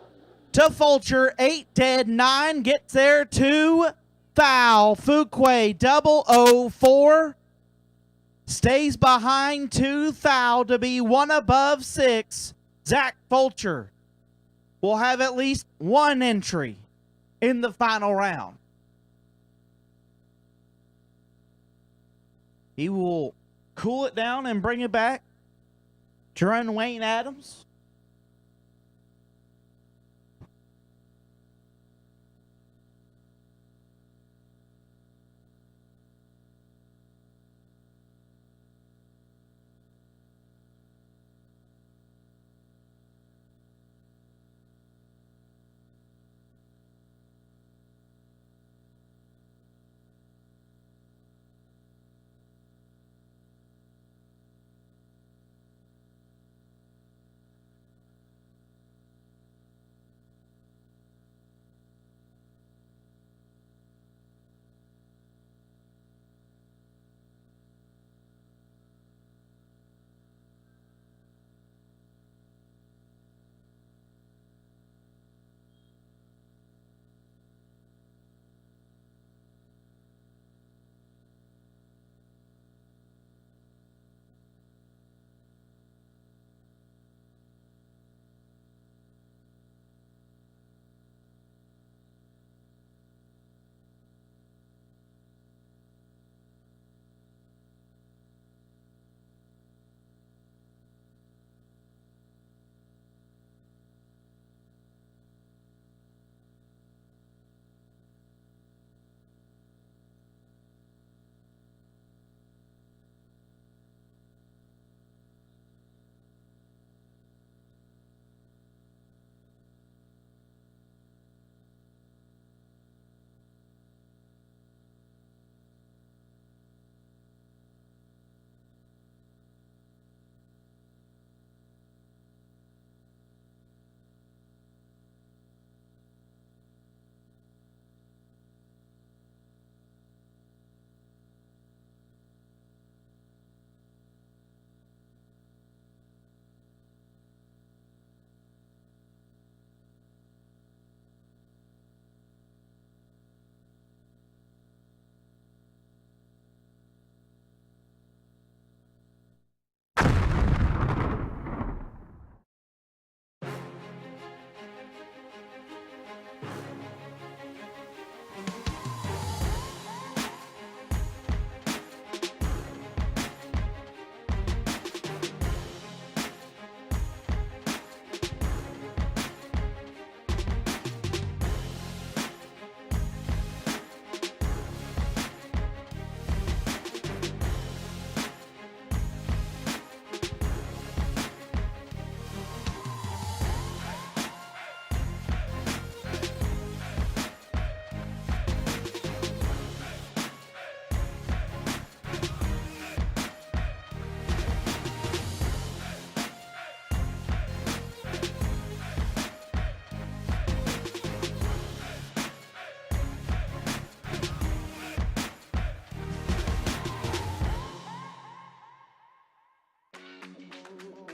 to Fulcher. 8 dead, 9 gets there. 2 foul. Fuquay 004 stays behind. 2 foul to be 1 above 6. Zach Fulcher will have at least 1 entry in the final round. He will cool it down and bring it back to run Wayne Adams.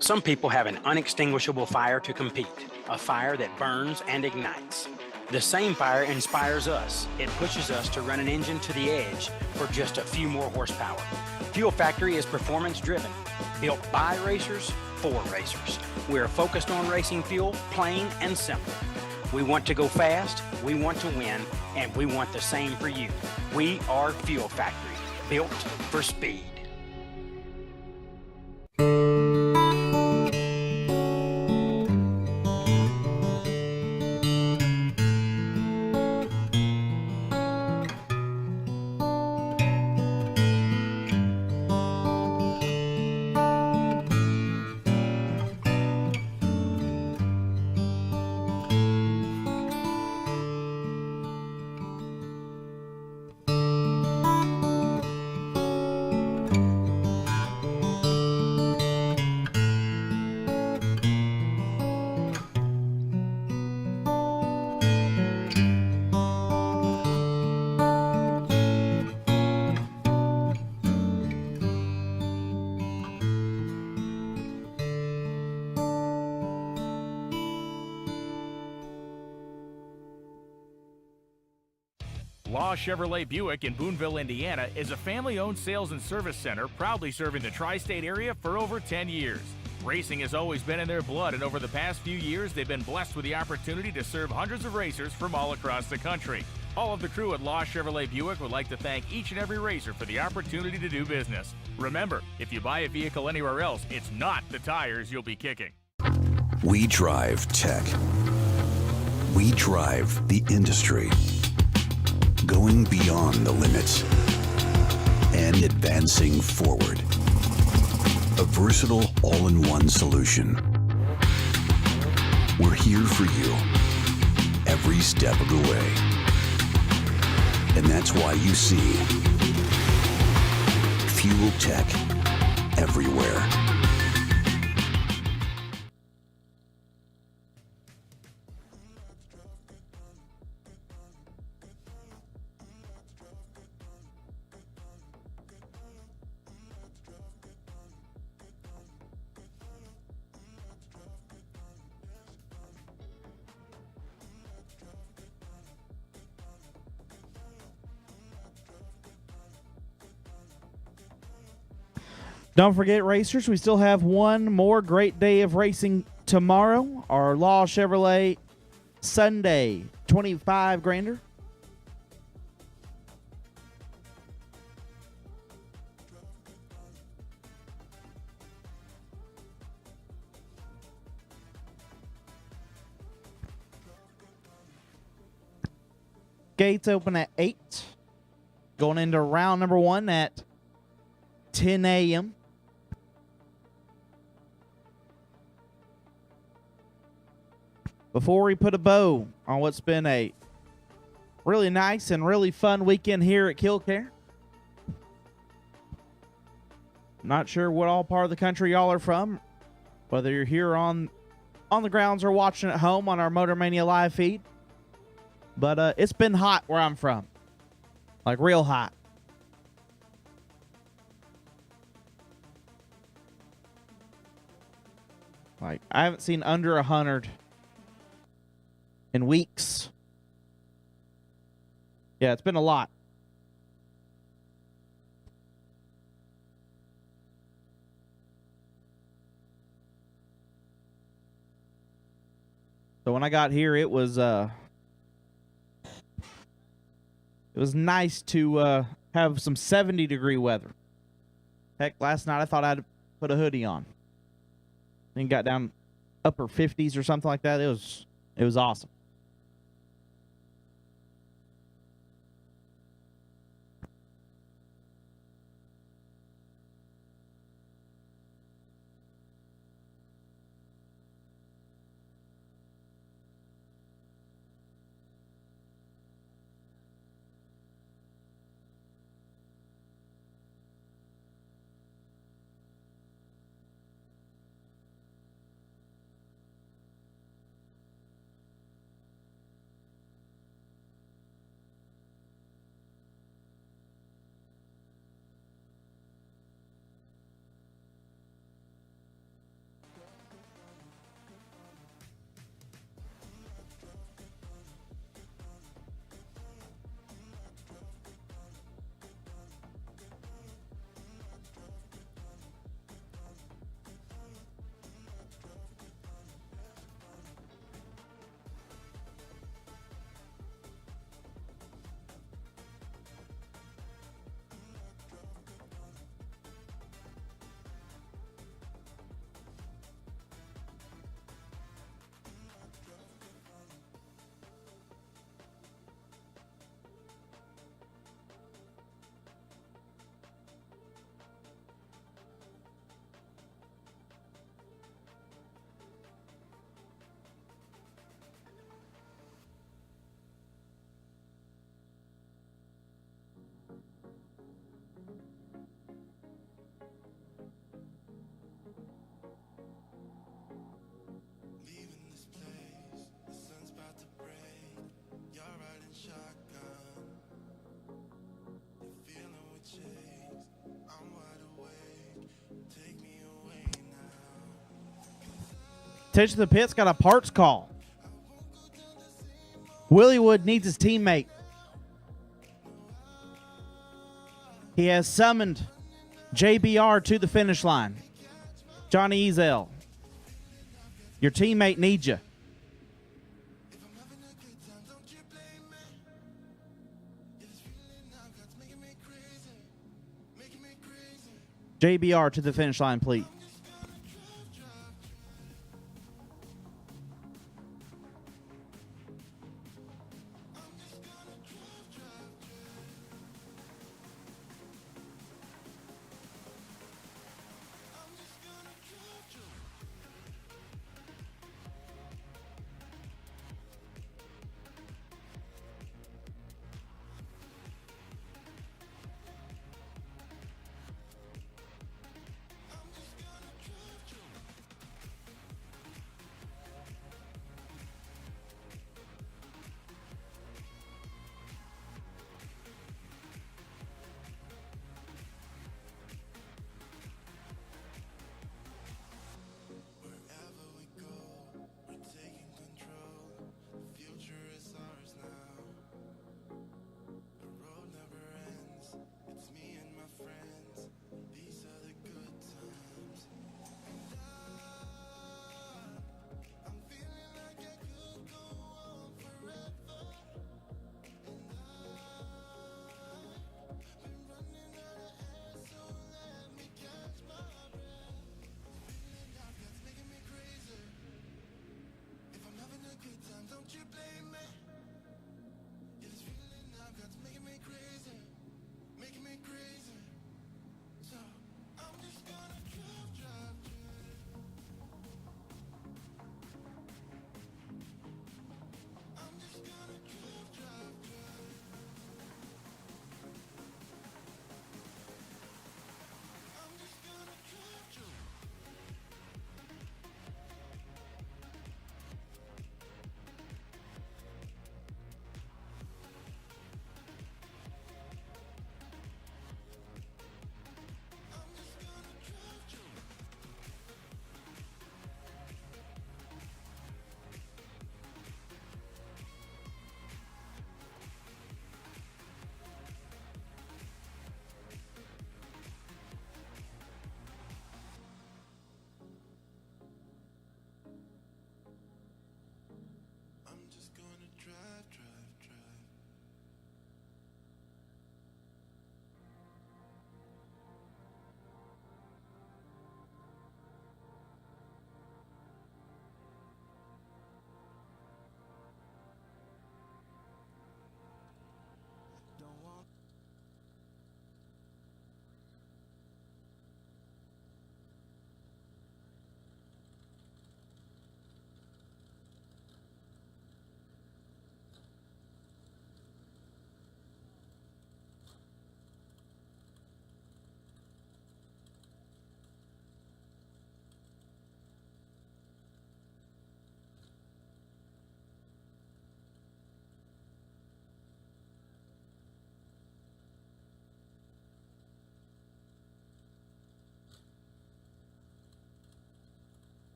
Some people have an unextinguishable fire to compete, a fire that burns and ignites. The same fire inspires us. It pushes us to run an engine to the edge for just a few more horsepower. Fuel Factory is performance driven, built by racers for racers. We're focused on racing fuel, plain and simple. We want to go fast, we want to win, and we want the same for you. We are Fuel Factory, built for speed. Law Chevrolet Buick in Boonville, Indiana is a family-owned sales and service center proudly serving the tri-state area for over 10 years. Racing has always been in their blood, and over the past few years, they've been blessed with the opportunity to serve hundreds of racers from all across the country. All of the crew at Law Chevrolet Buick would like to thank each and every racer for the opportunity to do business. Remember, if you buy a vehicle anywhere else, it's not the tires you'll be kicking. We drive tech. We drive the industry. Going beyond the limits and advancing forward. A versatile all-in-one solution. We're here for you every step of the way. And that's why you see Fuel Tech everywhere. Don't forget, racers, we still have one more great day of racing tomorrow. Our Law Chevrolet Sunday 25 grander. Gates open at 8. Going into round number 1 at 10 a.m. Before we put a bow on what's been a really nice and really fun weekend here at Kil-Kare. Not sure what all part of the country y'all are from, whether you're here on the grounds or watching at home on our Motor Mania live feed. But it's been hot where I'm from. Like real hot. Like I haven't seen under 100 in weeks. Yeah, it's been a lot. So when I got here, it was nice to have some 70-degree weather. Heck, last night I thought I'd put a hoodie on. Then got down upper 50s or something like that. It was awesome. Attention to the pits, got a parts call. Williewood needs his teammate. He has summoned JBR to the finish line. Johnny Ezel, your teammate needs you. JBR to the finish line, please.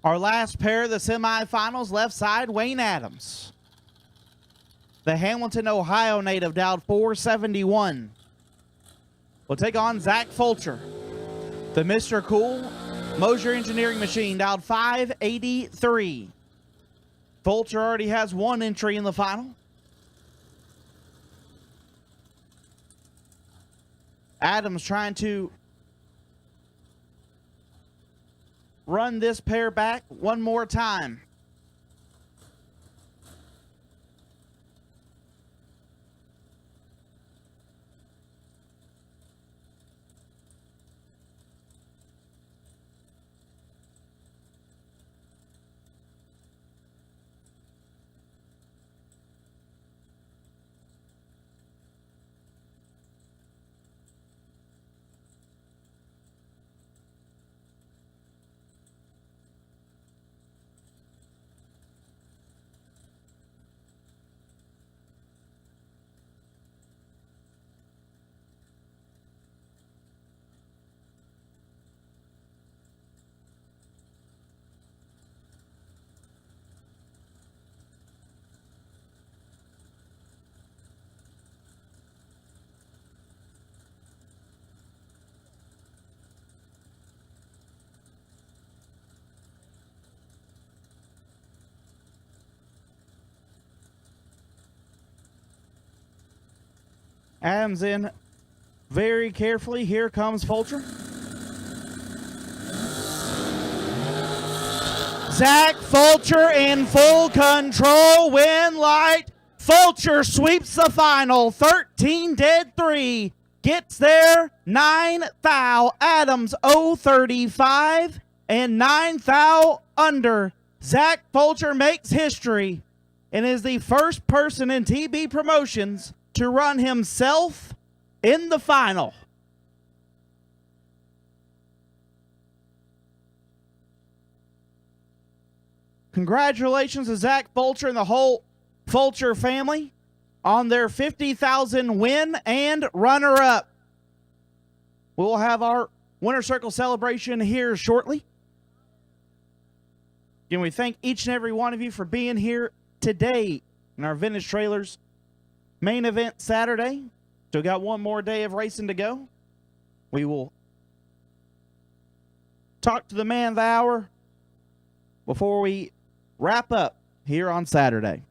Our last pair of the semifinals, left side, Wayne Adams. The Hamilton, Ohio native, down 471. Will take on Zach Fulcher. The Mr. Cool Mosier Engineering Machine, down 583. Fulcher already has one entry in the final. Adams trying to run this pair back one more time. Adams in very carefully. Here comes Fulcher. Zach Fulcher in full control. Win light. Fulcher sweeps the final. 13 dead 3. Gets there. 9 thou. Adams 035 and 9 thou under. Zach Fulcher makes history and is the first person in TB Promotions to run himself in the final. Congratulations to Zach Fulcher and the whole Fulcher family on their 50,000 win and runner-up. We'll have our Winner Circle celebration here shortly. Again, we thank each and every one of you for being here today in our Vintage Trailers main event Saturday. Still got one more day of racing to go. We will talk to the man of the hour before we wrap up here on Saturday.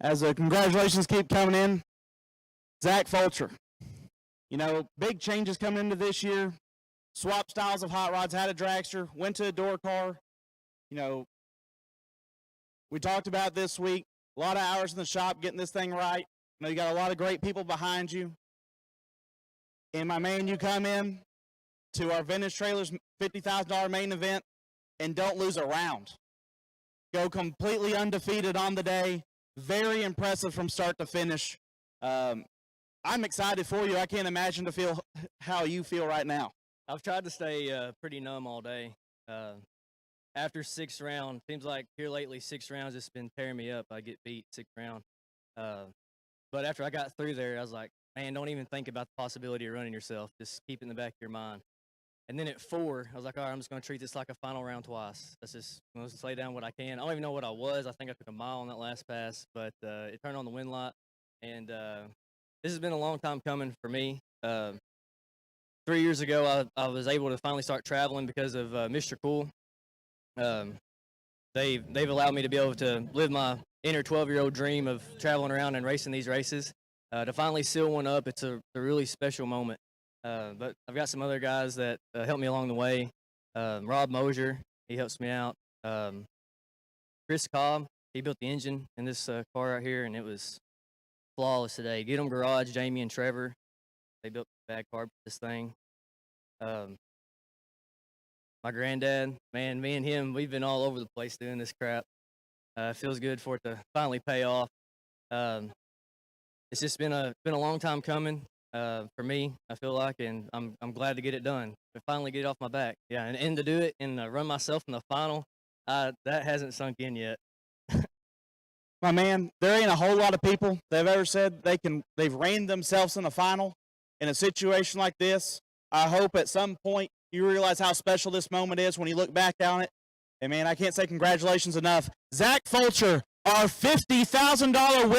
as the congratulations keep coming in, Zach Fulcher. You know, big changes coming into this year. Swap styles of hot rods, had a dragster, went to a door car. You know, we talked about this week, a lot of hours in the shop getting this thing right. You know, you got a lot of great people behind you. And my man, you come in to our Vintage Trailers $50,000 main event and don't lose a round. Go completely undefeated on the day. Very impressive from start to finish. I'm excited for you. I can't imagine to feel how you feel right now. I've tried to stay pretty numb all day. After 6th round, seems like here lately 6 rounds it's been tearing me up. I get beat 6th round. But after I got through there, I was like, man, don't even think about the possibility of running yourself. Just keep it in the back of your mind. And then at 4, I was like, all right, I'm just going to treat this like a final round twice. Let's lay down what I can. I don't even know what I was. I think I took a mile on that last pass, but it turned on the wind light. And this has been a long time coming for me. 3 years ago, I was able to finally start traveling because of Mr. Cool. They've allowed me to be able to live my inner 12-year-old dream of traveling around and racing these races. To finally seal one up, it's a really special moment. But I've got some other guys that helped me along the way. Rob Mosier, he helps me out. Chris Cobb, he built the engine in this car right here, and it was flawless today. Get 'em Garage, Jamie and Trevor, they built the bag carb for this thing. My granddad, man, me and him, we've been all over the place doing this crap. It feels good for it to finally pay off. It's just been a long time coming for me, I feel like, and I'm glad to get it done. To finally get it off my back. Yeah, and to do it and run myself in the final, that hasn't sunk in yet. My man, there ain't a whole lot of people that have ever said they've reigned themselves in the final in a situation like this. I hope at some point you realize how special this moment is when you look back on it. And man, I can't say congratulations enough. Zach Fulcher, our $50,000 winner.